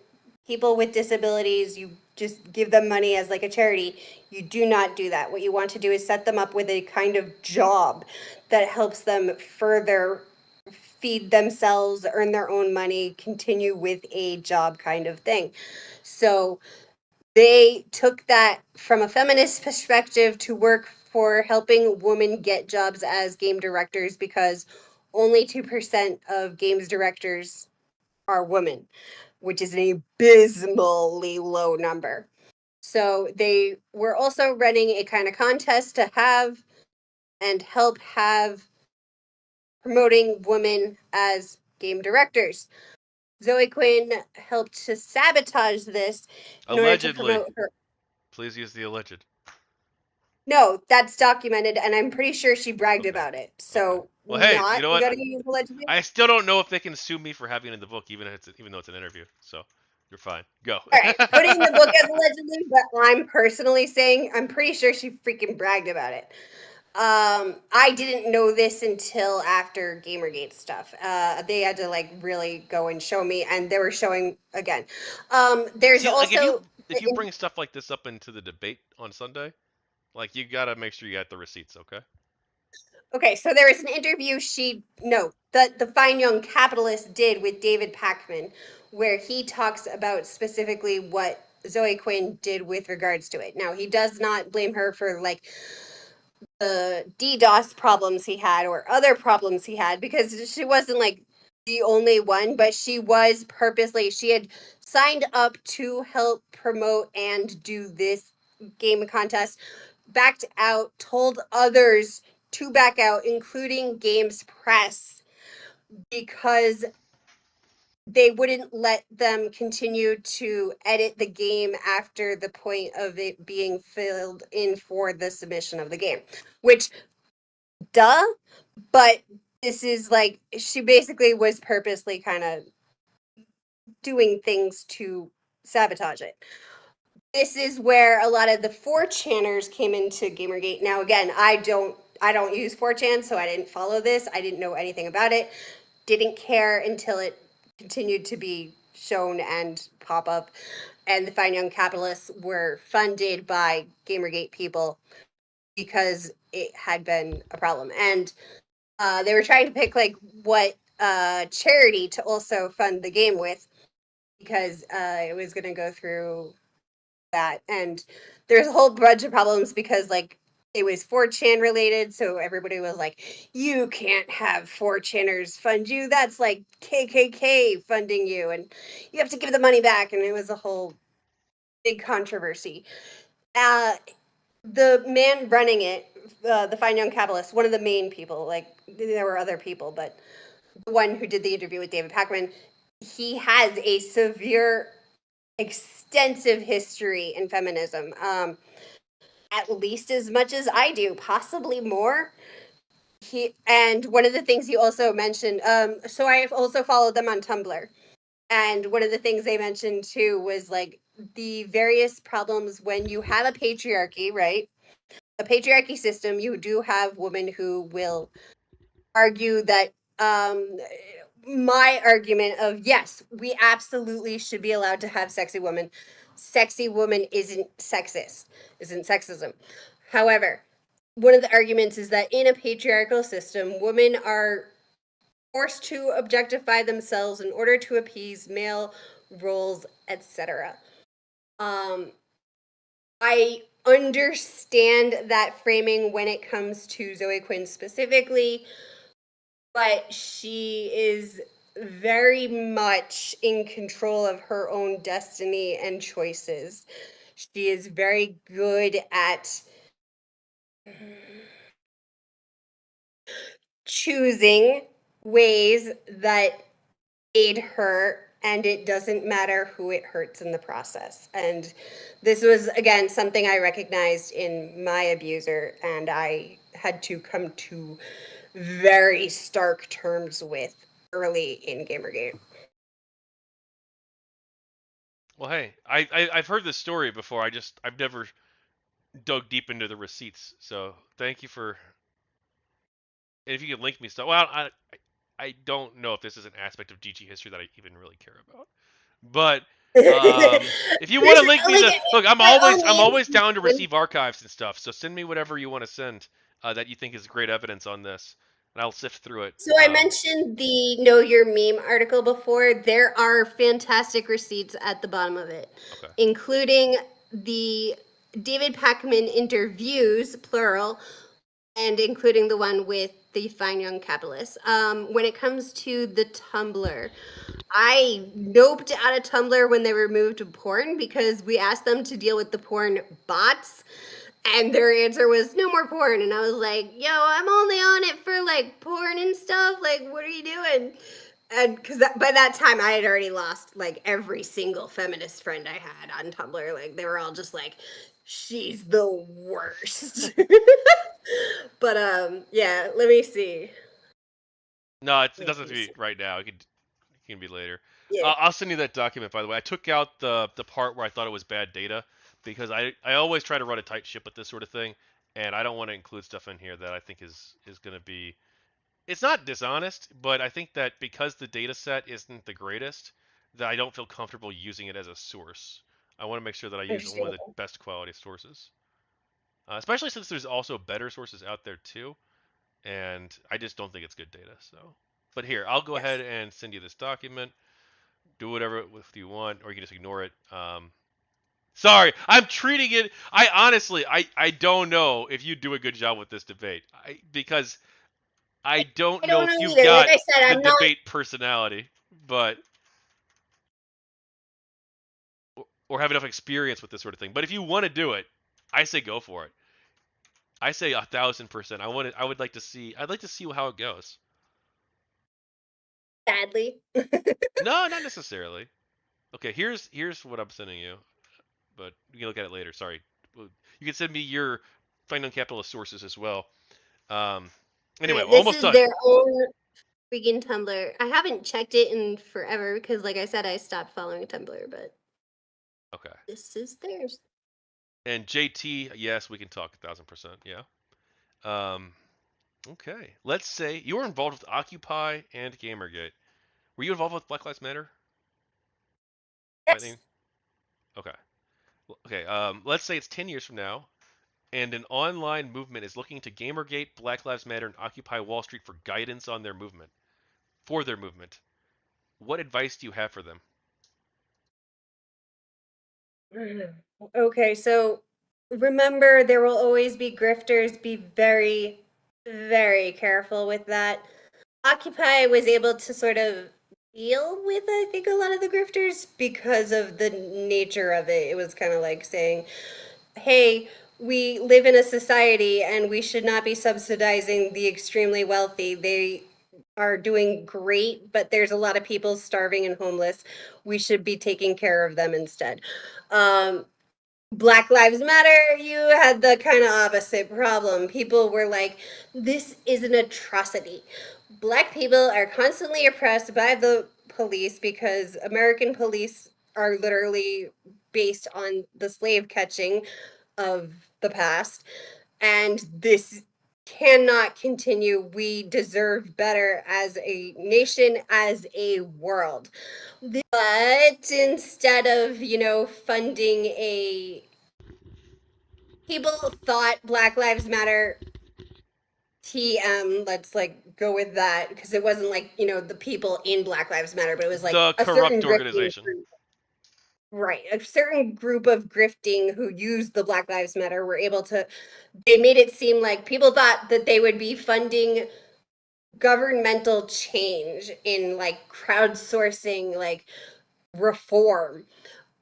Speaker 2: people with disabilities, you just give them money as like a charity. You do not do that. What you want to do is set them up with a kind of job that helps them further feed themselves, earn their own money, continue with a job kind of thing. So they took that from a feminist perspective to work for helping women get jobs as game directors because only 2% of games directors are women, which is an abysmally low number. So they were also running a kind of contest to have and help have promoting women as game directors. Zoe Quinn helped to sabotage this in order to
Speaker 1: Allegedly,
Speaker 2: promote her.
Speaker 1: please use the alleged.
Speaker 2: No, that's documented, and I'm pretty sure she bragged
Speaker 1: Okay.
Speaker 2: about it.
Speaker 1: Okay.
Speaker 2: So
Speaker 1: Well, hey, you
Speaker 2: not
Speaker 1: know what?
Speaker 2: gonna use allegedly.
Speaker 1: I still don't know if they can sue me for having it in the book, even though it's an interview. So you're fine. Go.
Speaker 2: All right, put it in the book as allegedly, but I'm personally saying I'm pretty sure she freaking bragged about it. I didn't know this until after GamerGate stuff. They had to like really go and show me, and they were showing again. There's
Speaker 1: See, like
Speaker 2: also
Speaker 1: if you bring stuff like this up into the debate on Sunday, like you gotta make sure you got the receipts, okay?
Speaker 2: okay. So there was an interview she no that the Fine Young Capitalist did with David Packman, where he talks about specifically what Zoe Quinn did with regards to it. Now he does not blame her for like the DDoS problems he had or other problems he had because she wasn't like the only one, but she was purposely, she had signed up to help promote and do this game contest, backed out, told others to back out, including Games Press, because they wouldn't let them continue to edit the game after the point of it being filled in for the submission of the game, which duh, but this is like she basically was purposely kind of doing things to sabotage it. This is where a lot of the 4chaners came into Gamergate. Now again, I don't use 4chan, so I didn't follow this. I didn't know anything about it. Didn't care until it continued to be shown and pop up. And the Fine Young Capitalists were funded by Gamergate people because it had been a problem. And they were trying to pick like what charity to also fund the game with because it was going to go through that. And there's a whole bunch of problems because like it was 4chan related, so everybody was like, you can't have 4chaners fund you. That's like KKK funding you, and you have to give the money back. And it was a whole big controversy. Uh, the man running it, the Fine Young Capitalist, one of the main people, like there were other people, but the one who did the interview with David Packman, he has a severe, extensive history in feminism, at least as much as I do, possibly more. And one of the things he also mentioned, so I've also followed them on Tumblr. And one of the things they mentioned too was like the various problems when you have a patriarchy, right? A patriarchy system, you do have women who will argue that my argument of yes, we absolutely should be allowed to have sexy women. Sexy woman isn't sexist, isn't sexism. However, one of the arguments is that in a patriarchal system, women are forced to objectify themselves in order to appease male roles, etc. Um, I understand that framing when it comes to Zoe Quinn specifically, but she is very much in control of her own destiny and choices. She is very good at choosing ways that aid her, and it doesn't matter who it hurts in the process. And this was, again, something I recognized in my abuser, and I had to come to very stark terms with early in Gamergate.
Speaker 1: Well, hey, I've heard this story before. I've never dug deep into the receipts. So thank you for. And if you could link me stuff. Well, I don't know if this is an aspect of GG history that I even really care about. But if you want
Speaker 2: There's
Speaker 1: to link me
Speaker 2: like,
Speaker 1: the look,
Speaker 2: by all
Speaker 1: I'm always
Speaker 2: means,
Speaker 1: down to receive archives and stuff. So send me whatever you want to send that you think is great evidence on this, and I'll sift through it.
Speaker 2: so I mentioned the Know Your Meme article before. There are fantastic receipts at the bottom of it,
Speaker 1: Okay.
Speaker 2: including the David Pakman interviews, plural, and including the one with the fine young capitalist. When it comes to the Tumblr, I noped out of Tumblr when they removed porn because we asked them to deal with the porn bots. And their answer was no more porn. And I was like, yo, I'm only on it for like porn and stuff. Like, what are you doing? And because by that time I had already lost like every single feminist friend I had on Tumblr. Like, they were all just like, she's the worst. But yeah, let me see.
Speaker 1: No, it
Speaker 2: Let
Speaker 1: doesn't have to
Speaker 2: me
Speaker 1: be
Speaker 2: see.
Speaker 1: right now. It can be later.
Speaker 2: Yeah.
Speaker 1: I'll send you that document, by the way. I took out the part where I thought it was bad data because I always try to run a tight ship with this sort of thing, and I don't want to include stuff in here that I think is going to be. It's not dishonest, but I think that because the data set isn't the greatest, that I don't feel comfortable using it as a source. I want to make sure that I use only the
Speaker 2: Understandable.
Speaker 1: best quality sources, especially since there's also better sources out there too, and I just don't think it's good data. So, but here, I'll go ahead
Speaker 2: Yes.
Speaker 1: and send you this document. Do whatever with you want, or you can just ignore it. Sorry, I'm treating it. I honestly, I don't know if you do a good job with this debate, because I don't
Speaker 2: I
Speaker 1: know
Speaker 2: don't
Speaker 1: if
Speaker 2: know
Speaker 1: you've
Speaker 2: either. Like
Speaker 1: got
Speaker 2: I said,
Speaker 1: the
Speaker 2: I'm not.
Speaker 1: debate personality, but or have enough experience with this sort of thing. But if you want to do it, I say go for it. I say 1,000%. I would like to see. I'd like to see how it goes.
Speaker 2: Sadly.
Speaker 1: No, not necessarily. Okay, here's what I'm sending you, but you can look at it later. Sorry. You can send me your Finding Capitalist sources as well. Um, anyway,
Speaker 2: Alright,
Speaker 1: we're
Speaker 2: this
Speaker 1: almost
Speaker 2: is
Speaker 1: done.
Speaker 2: their own freaking Tumblr. I haven't checked it in forever because, like I said, I stopped following Tumblr, but
Speaker 1: Okay.
Speaker 2: this is theirs.
Speaker 1: And JT, yes, we can talk 1,000%. Yeah. Um, okay. Let's say you were involved with Occupy and GamerGate. Were you involved with Black Lives Matter?
Speaker 2: Yes.
Speaker 1: Lightning? Okay. Okay. Let's say it's 10 years from now, and an online movement is looking to GamerGate, Black Lives Matter, and Occupy Wall Street for guidance on their movement. For their movement, what advice do you have for them?
Speaker 2: Okay, so remember, there will always be grifters. Be very, very careful with that. Occupy was able to sort of deal with, I think, a lot of the grifters because of the nature of it. It was kind of like saying, hey, we live in a society and we should not be subsidizing the extremely wealthy. They are doing great, but there's a lot of people starving and homeless. We should be taking care of them instead. Um, Black Lives Matter, you had the kind of opposite problem. People were like, this is an atrocity. Black people are constantly oppressed by the police because American police are literally based on the slave catching of the past. And this cannot continue. We deserve better as a nation, as a world. But instead of, funding a people thought Black Lives Matter TM, let's like go with that because it wasn't like, the people in Black Lives Matter, but it was like
Speaker 1: The
Speaker 2: a certain
Speaker 1: corrupt
Speaker 2: grifting
Speaker 1: organization.
Speaker 2: group. right, a certain group of grifting who used the Black Lives Matter were able to, they made it seem like people thought that they would be funding governmental change in like crowdsourcing like reform.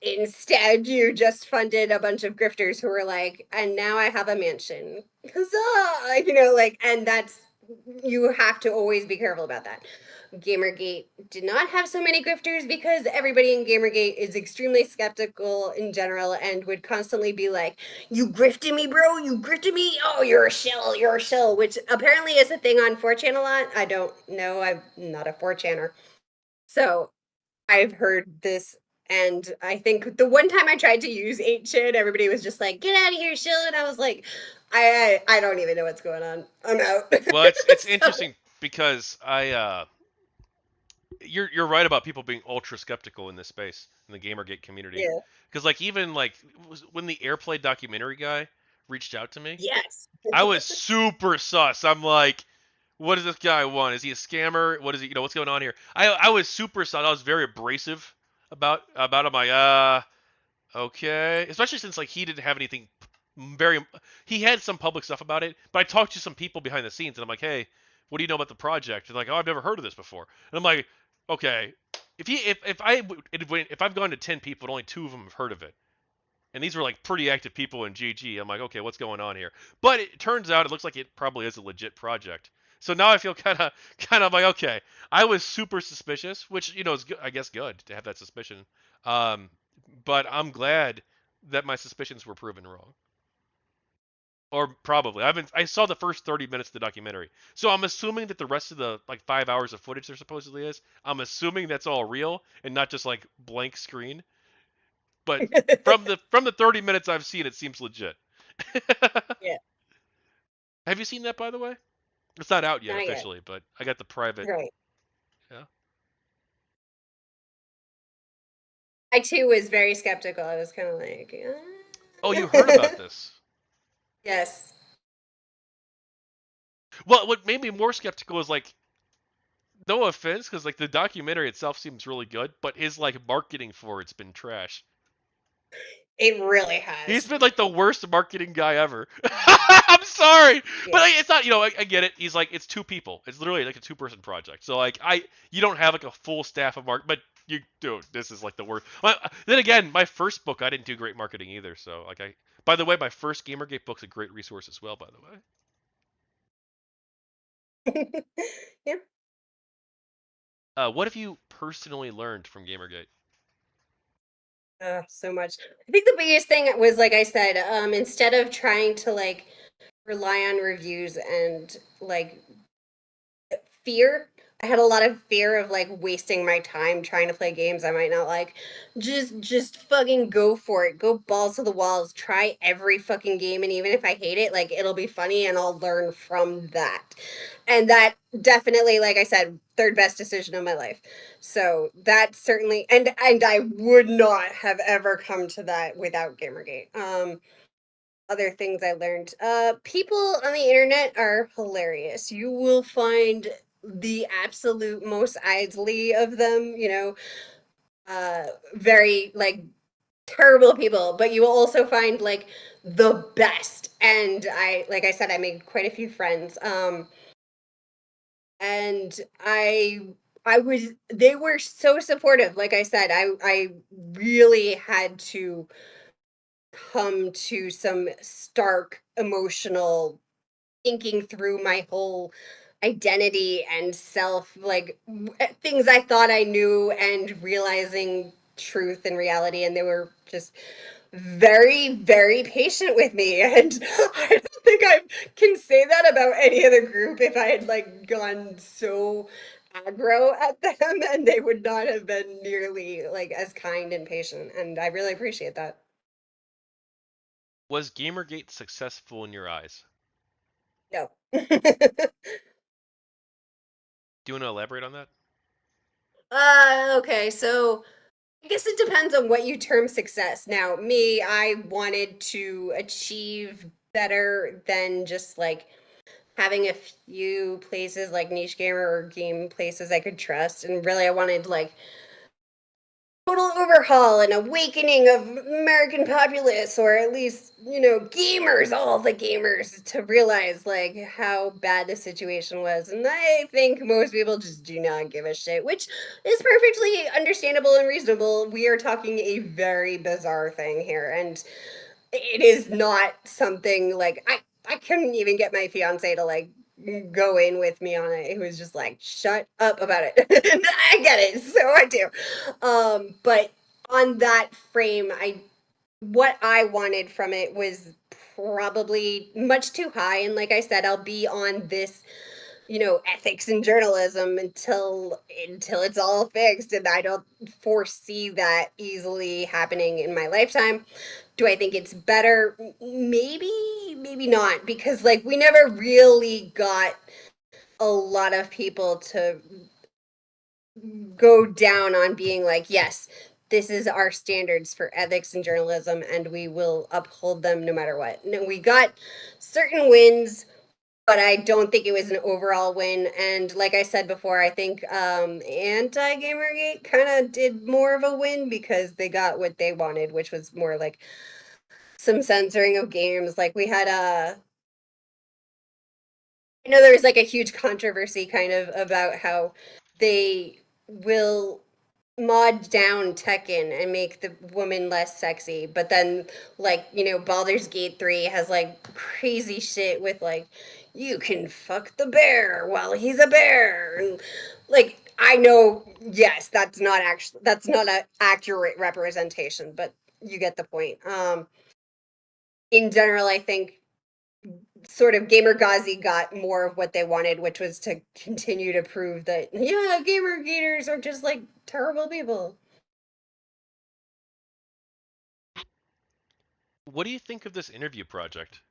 Speaker 2: Instead, you just funded a bunch of grifters who were like, and now I have a mansion. Huzzah! Like, and that's, you have to always be careful about that. Gamergate did not have so many grifters because everybody in Gamergate is extremely skeptical in general and would constantly be like, "You grifted me, bro. You grifted me. Oh, you're a shill. You're a shill," which apparently is a thing on 4chan a lot. I don't know. I'm not a 4chaner. So I've heard this, and I think the one time I tried to use 8chan, everybody was just like, "Get out of here, shill," and I was like, I don't even know what's going on. I'm out."
Speaker 1: Well, it's
Speaker 2: So
Speaker 1: interesting because you're right about people being ultra skeptical in this space in the GamerGate community.
Speaker 2: yeah,
Speaker 1: Because like even like when the Airplay documentary guy reached out to me,
Speaker 2: yes,
Speaker 1: I was super sus. I'm like, what does this guy want? Is he a scammer? What is he? What's going on here? I was super sus. I was very abrasive about him. Like, okay, especially since like he didn't have anything very. He had some public stuff about it, but I talked to some people behind the scenes, and I'm like, hey, what do you know about the project? And like, oh, I've never heard of this before. And I'm like, okay, if I've gone to 10 people, and only two of them have heard of it, and these were like pretty active people in GG. I'm like, okay, what's going on here? But it turns out it looks like it probably is a legit project. So now I feel kind of like, okay, I was super suspicious, which is good, I guess good to have that suspicion. Um, but I'm glad that my suspicions were proven wrong. Or probably. I saw the first 30 minutes of the documentary. So I'm assuming that the rest of the like 5 hours of footage there supposedly is, I'm assuming that's all real and not just like blank screen. But from the 30 minutes I've seen, it seems legit.
Speaker 2: yeah,
Speaker 1: Have you seen that, by the way? It's not out yet
Speaker 2: not yet.
Speaker 1: officially, but I got the private.
Speaker 2: Right.
Speaker 1: Yeah.
Speaker 2: I too was very skeptical. I was kind of like,
Speaker 1: Oh, you heard about this?
Speaker 2: yes.
Speaker 1: Well, what made me more skeptical is like, no offense, because like the documentary itself seems really good, but his like marketing for it's been trash.
Speaker 2: It really
Speaker 1: He's
Speaker 2: has.
Speaker 1: been like the worst marketing guy ever. I'm sorry, but
Speaker 2: Yeah.
Speaker 1: like, it's not. I get it. He's like it's two people. It's literally like a two-person project. So like you don't have like a full staff of but you do. This is like the worst. Then again, my first book I didn't do great marketing either. So like by the way, my first GamerGate book's a great resource as well. By the way,
Speaker 2: Yeah.
Speaker 1: what have you personally learned from GamerGate?
Speaker 2: So much. I think the biggest thing was, like I said, instead of trying to like rely on reviews and like fear. I had a lot of fear of like wasting my time trying to play games I might not like. Just fucking go for it. Go balls to the walls. Try every fucking game, and even if I hate it, like it'll be funny and I'll learn from that. And that definitely, like I said, third best decision of my life. So that certainly, and I would not have ever come to that without Gamergate. Other things I learned. People on the internet are hilarious. You will find the absolute most idly of them, very like terrible people, but you will also find like the best. And like I said, I made quite a few friends. And I was, they were so supportive. Like I said, I really had to come to some stark emotional thinking through my whole identity and self, like things I thought I knew, and realizing truth and reality. And they were just very, very patient with me. And I don't think I can say that about any other group. If I had like gone so aggro at them, and they would not have been nearly like as kind and patient. And I really appreciate that.
Speaker 1: Was GamerGate successful in your eyes?
Speaker 2: No.
Speaker 1: Do you want to elaborate on that?
Speaker 2: Okay, so I guess it depends on what you term success. Now, me, I wanted to achieve better than just like having a few places like Niche Gamer or game places I could trust. And really, I wanted like total overhaul and awakening of American populace, or at least, gamers, all the gamers, to realize like how bad the situation was. And I think most people just do not give a shit, which is perfectly understandable and reasonable. We are talking a very bizarre thing here, and it is not something like I couldn't even get my fiance to like go in with me on it. It was just like shut up about it. And I get it, so I do. But on that frame, I what I wanted from it was probably much too high, and like I said, I'll be on this, ethics and journalism until it's all fixed, and I don't foresee that easily happening in my lifetime. Do I think it's better? Maybe, maybe not, because like we never really got a lot of people to go down on being like, yes, this is our standards for ethics and journalism, and we will uphold them no matter what. No, we got certain wins, but I don't think it was an overall win. And like I said before, I think anti Gamergate kind of did more of a win because they got what they wanted, which was more like some censoring of games. Like we had I know there was like a huge controversy kind of about how they will mod down Tekken and make the woman less sexy, but then like, Baldur's Gate 3 has like crazy shit with like you can fuck the bear while he's a bear. And like I know, yes, that's not an accurate representation, but you get the point. In general, I think sort of Gamergazi got more of what they wanted, which was to continue to prove that, yeah, gamer gators are just like terrible people.
Speaker 1: What do you think of this interview project?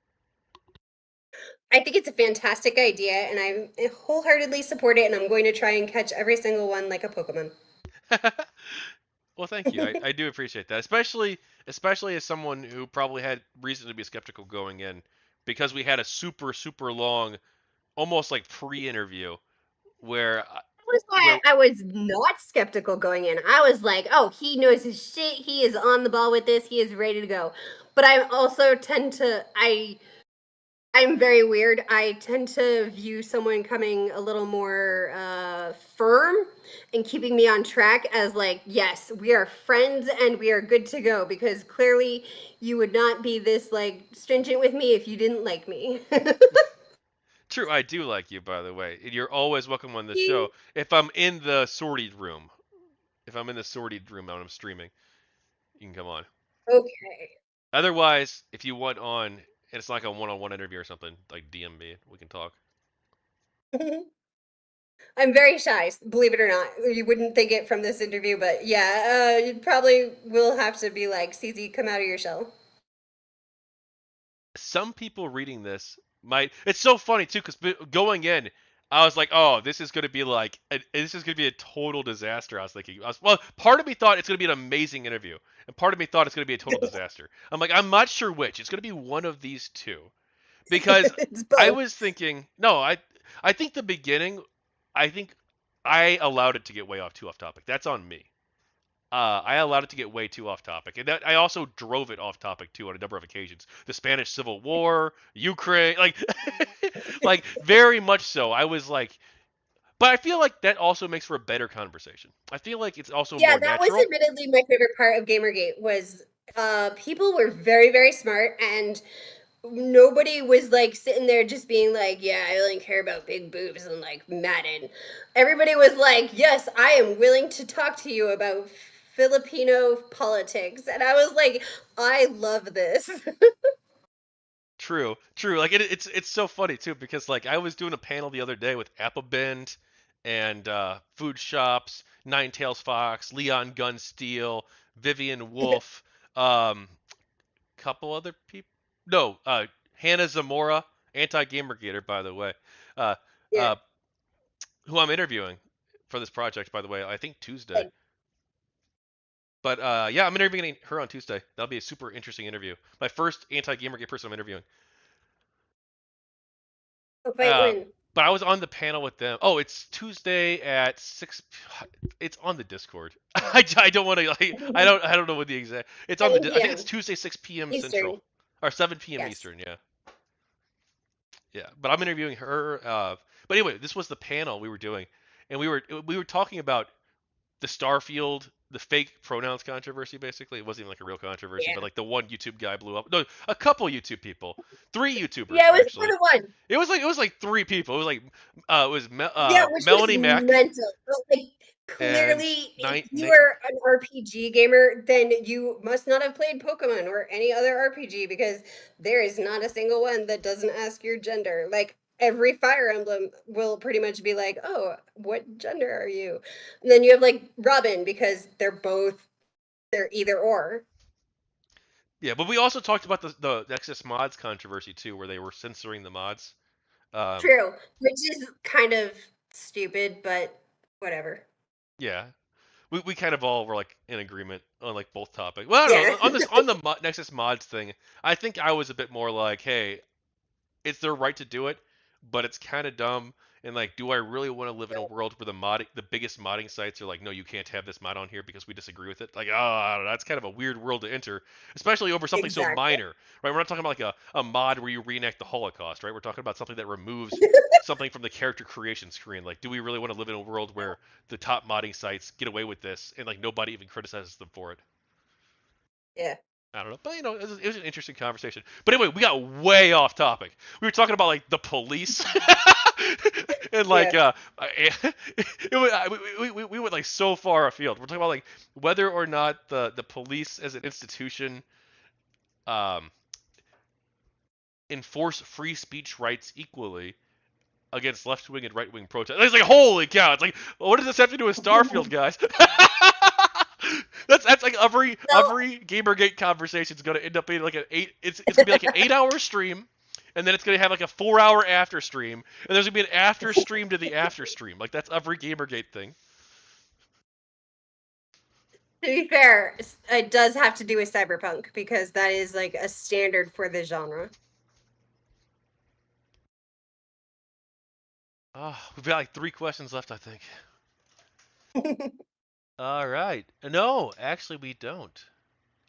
Speaker 2: I think it's a fantastic idea, and I wholeheartedly support it, and I'm going to try and catch every single one like a Pokemon.
Speaker 1: Well, thank you. I do appreciate that, especially as someone who probably had reason to be skeptical going in, because we had a super long, almost like pre-interview where
Speaker 2: That was why
Speaker 1: where
Speaker 2: I was not skeptical going in. I was like, oh, he knows his shit. He is on the ball with this. He is ready to go. But I also I'm very weird. I tend to view someone coming a little more firm and keeping me on track as like, yes, we are friends and we are good to go, because clearly you would not be this like stringent with me if you didn't like me.
Speaker 1: true, I do like you, by the way. You're always welcome on the show. If I'm in the sorted room, if I'm in the sorted room when I'm streaming, you can come on.
Speaker 2: Okay.
Speaker 1: Otherwise, if you want on, and it's like a one-on-one interview or something, like DM me, we can talk.
Speaker 2: I'm very shy, believe it or not. You wouldn't think it from this interview, but yeah, you probably will have to be like, CZ, come out of your shell.
Speaker 1: Some people reading this might. It's so funny too, because going in, I was like, "Oh, this is gonna be like, this is gonna be a total disaster." I was thinking, well, part of me thought it's gonna be an amazing interview, and part of me thought it's gonna be a total disaster. I'm like, I'm not sure which. It's gonna be one of these two, because
Speaker 2: It's
Speaker 1: I
Speaker 2: both.
Speaker 1: was thinking, no, I think the beginning, I think I allowed it to get way off topic. That's on me. I allowed it to get way too off topic, and that I also drove it off topic too on a number of occasions. The Spanish Civil War, Ukraine, like, like very much so. I was like, but I feel like that also makes for a better conversation. I feel like it's also
Speaker 2: Yeah,
Speaker 1: more
Speaker 2: that was
Speaker 1: natural.
Speaker 2: admittedly my favorite part of Gamergate was people were very, very smart, and nobody was like sitting there just being like, yeah, I only care about big boobs and like Madden. Everybody was like, yes, I am willing to talk to you about Filipino politics. And I was like, I love this.
Speaker 1: True, true. Like it's so funny too because like I was doing a panel the other day with Applebend and Food Shops, Nine Tails Fox, Leon Gunsteel, Vivian Wolf, couple other people. No, Hannah Zamora, anti Gamergator, by the way, uh,
Speaker 2: Yeah.
Speaker 1: uh, who I'm interviewing for this project, by the way. I think Tuesday.
Speaker 2: Like,
Speaker 1: But yeah, I'm interviewing her on Tuesday. That'll be a super interesting interview. My first anti Gamergate person I'm interviewing.
Speaker 2: fight
Speaker 1: Uh,
Speaker 2: win.
Speaker 1: but I was on the panel with them. Oh, it's Tuesday at 6. It's on the Discord. I don't want to. Like, I don't know what the exact. It's on the.
Speaker 2: 7
Speaker 1: I think it's
Speaker 2: p.m.
Speaker 1: Tuesday 6 p.m. Central,
Speaker 2: Eastern.
Speaker 1: or 7 p.m.
Speaker 2: Yes.
Speaker 1: Eastern. Yeah, yeah. But I'm interviewing her. But anyway, this was the panel we were doing, and we were talking about the Starfield, the fake pronouns controversy. Basically, it wasn't even like a real controversy, but
Speaker 2: Yeah.
Speaker 1: like the one YouTube guy blew up. No, a couple YouTube people, 3 YouTubers
Speaker 2: Yeah, it was more
Speaker 1: actually.
Speaker 2: than one.
Speaker 1: It was like 3 people. It was like
Speaker 2: Yeah, which was
Speaker 1: Melanie Mack
Speaker 2: mental. But, like,
Speaker 1: and
Speaker 2: clearly, if
Speaker 1: nine.
Speaker 2: you are an RPG gamer, then you must not have played Pokemon or any other RPG because there is not a single one that doesn't ask your gender. Like, every Fire Emblem will pretty much be like, oh, what gender are you? And then you have like Robin because they're either or.
Speaker 1: Yeah, but we also talked about the Nexus mods controversy too, where they were censoring the mods. Um,
Speaker 2: True, which is kind of stupid, but whatever.
Speaker 1: yeah, we kind of all were like in agreement on like both topics. Well, I don't
Speaker 2: Yeah.
Speaker 1: know, on the Nexus mods thing. I think I was a bit more like, hey, it's their right to do it, but it's kind of dumb. And like, do I really want to live in a world where the biggest modding sites are like, no, you can't have this mod on here because we disagree with it? Like, oh, I don't know, that's kind of a weird world to enter, especially over something so
Speaker 2: Exactly.
Speaker 1: minor, right? We're not talking about like a mod where you reenact the Holocaust, right? We're talking about something that removes something from the character creation screen. Like, do we really want to live in a world where the top modding sites get away with this and like nobody even criticizes them for it?
Speaker 2: Yeah.
Speaker 1: I don't know, but it was an interesting conversation. But anyway, we got way off topic. We were talking about like the police, and like
Speaker 2: Yeah.
Speaker 1: we went like so far afield. We're talking about like whether or not the police as an institution um, enforce free speech rights equally against left wing and right wing protests. It's like holy cow! It's like what does this have to do with Starfield, guys? That's like
Speaker 2: Well,
Speaker 1: every GamerGate conversation is gonna end up being like an eight. It's gonna be like an 8 hour stream, and then it's gonna have like a 4 hour after stream, and there's gonna be an after stream to the after stream. Like that's every GamerGate thing.
Speaker 2: to be fair, it does have to do with cyberpunk because that is like a standard for the genre.
Speaker 1: Oh, we've got like 3 questions left, I think. All right. No, actually, we don't.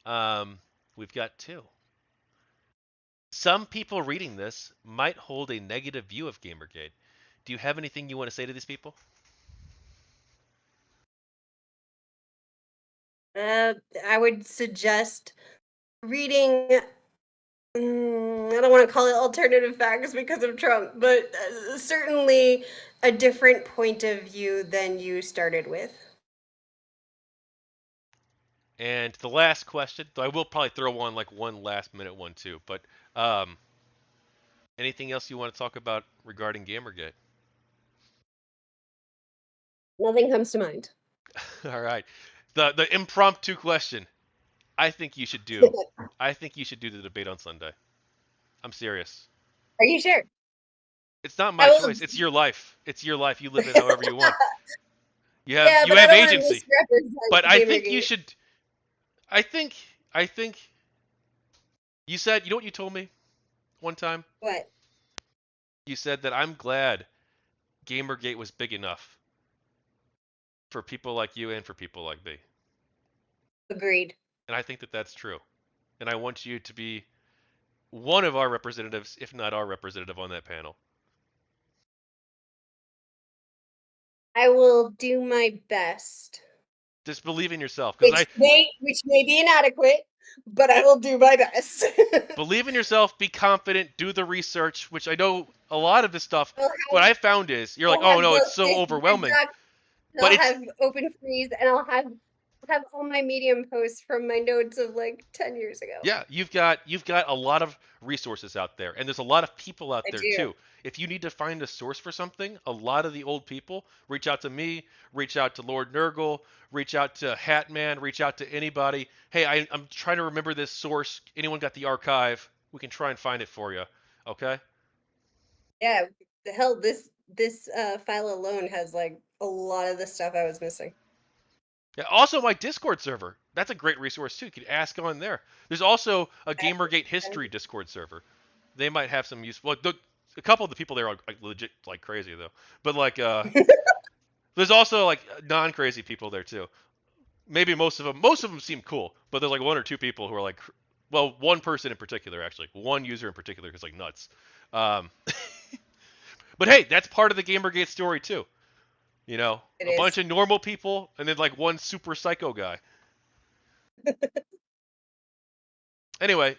Speaker 1: Um, we've got 2. Some people reading this might hold a negative view of GamerGate. Do you have anything you want to say to these people?
Speaker 2: uh, I would suggest reading. I don't want to call it alternative facts because of Trump, but certainly a different point of view than you started with.
Speaker 1: And the last question, though I will probably throw on like one last minute one too, but um, anything else you want to talk about regarding Gamergate?
Speaker 2: Nothing comes to mind.
Speaker 1: All right. The impromptu question. I think you should do. I think you should do the debate on Sunday. I'm serious.
Speaker 2: Are you sure?
Speaker 1: It's not my
Speaker 2: I will.
Speaker 1: choice. It's your life. It's your life. You live it however you want. You have
Speaker 2: Yeah,
Speaker 1: you
Speaker 2: but I
Speaker 1: have
Speaker 2: don't want to
Speaker 1: agency. But
Speaker 2: misrepresent
Speaker 1: I think you
Speaker 2: Gamergate.
Speaker 1: should. I think you said. You know what you told me one time?
Speaker 2: What?
Speaker 1: You said that I'm glad Gamergate was big enough for people like you and for people like me.
Speaker 2: Agreed.
Speaker 1: And I think that that's true. And I want you to be one of our representatives, if not our representative on that panel.
Speaker 2: I will do my best.
Speaker 1: Just believe in yourself, because
Speaker 2: Which
Speaker 1: I
Speaker 2: may be inadequate, but I will do my best.
Speaker 1: believe in yourself, be confident, do the research, which I know a lot of this stuff.
Speaker 2: I'll
Speaker 1: What
Speaker 2: have
Speaker 1: I found is you're like,
Speaker 2: I'll
Speaker 1: oh
Speaker 2: have
Speaker 1: no, it's
Speaker 2: both
Speaker 1: so
Speaker 2: this Word
Speaker 1: overwhelming,
Speaker 2: doc, and
Speaker 1: but
Speaker 2: I'll
Speaker 1: it's
Speaker 2: have open freeze, and I'll have all my Medium posts from my notes of like 10 years ago.
Speaker 1: yeah, you've got a lot of resources out there, and there's a lot of people out
Speaker 2: I
Speaker 1: there
Speaker 2: do.
Speaker 1: too. If you need to find a source for something, a lot of the old people reach out to me, reach out to Lord Nurgle, reach out to Hatman, reach out to anybody. Hey, I'm trying to remember this source. Anyone got the archive? We can try and find it for you. Okay?
Speaker 2: Yeah, the hell this file alone has like a lot of the stuff I was missing.
Speaker 1: Yeah, also my Discord server. That's a great resource too. You could ask on there. There's also a
Speaker 2: I-
Speaker 1: GamerGate history Discord server. They might have some use. Well, a couple of the people there are like legit like crazy though. But like there's also like non-crazy people there too. Maybe most of them seem cool, but there's like one or two people who are like, well, one person in particular actually, one user in particular is like nuts. Um, but hey, that's part of the GamerGate story too. You know,
Speaker 2: It
Speaker 1: a bunch
Speaker 2: is.
Speaker 1: of normal people and then like one super psycho guy. Anyway,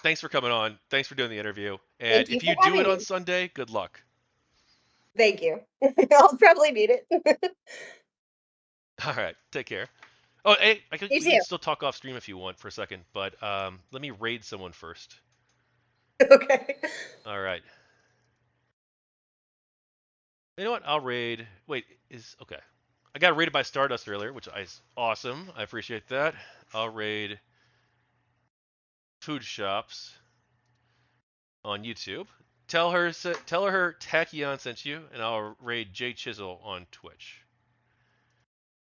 Speaker 1: thanks for coming on. Thanks for doing the interview. And
Speaker 2: Thank you
Speaker 1: if
Speaker 2: for
Speaker 1: you do it
Speaker 2: having
Speaker 1: on
Speaker 2: me.
Speaker 1: Sunday, good luck.
Speaker 2: Thank you. I'll probably need it.
Speaker 1: All right, take care. Oh, hey,
Speaker 2: You
Speaker 1: we can
Speaker 2: too.
Speaker 1: still talk off stream if you want for a second, but let me raid someone first.
Speaker 2: Okay.
Speaker 1: All right. You know what? I'll raid. Wait, is okay. I got raided by Stardust earlier, which is awesome. I appreciate that. I'll raid Food Shops on YouTube. Tell her Tachyon sent you, and I'll raid Jay Chisel on Twitch.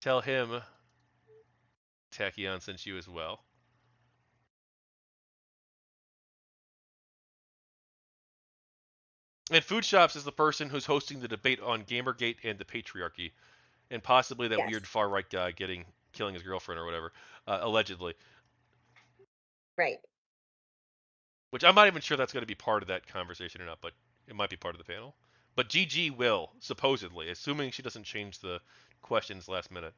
Speaker 1: Tell him Tachyon sent you as well. And Food Shops is the person who's hosting the debate on Gamergate and the patriarchy, and possibly that
Speaker 2: Yes.
Speaker 1: weird far right guy killing his girlfriend or whatever, allegedly.
Speaker 2: Right.
Speaker 1: Which I'm not even sure that's going to be part of that conversation or not, but it might be part of the panel. But GG will supposedly, assuming she doesn't change the questions last minute.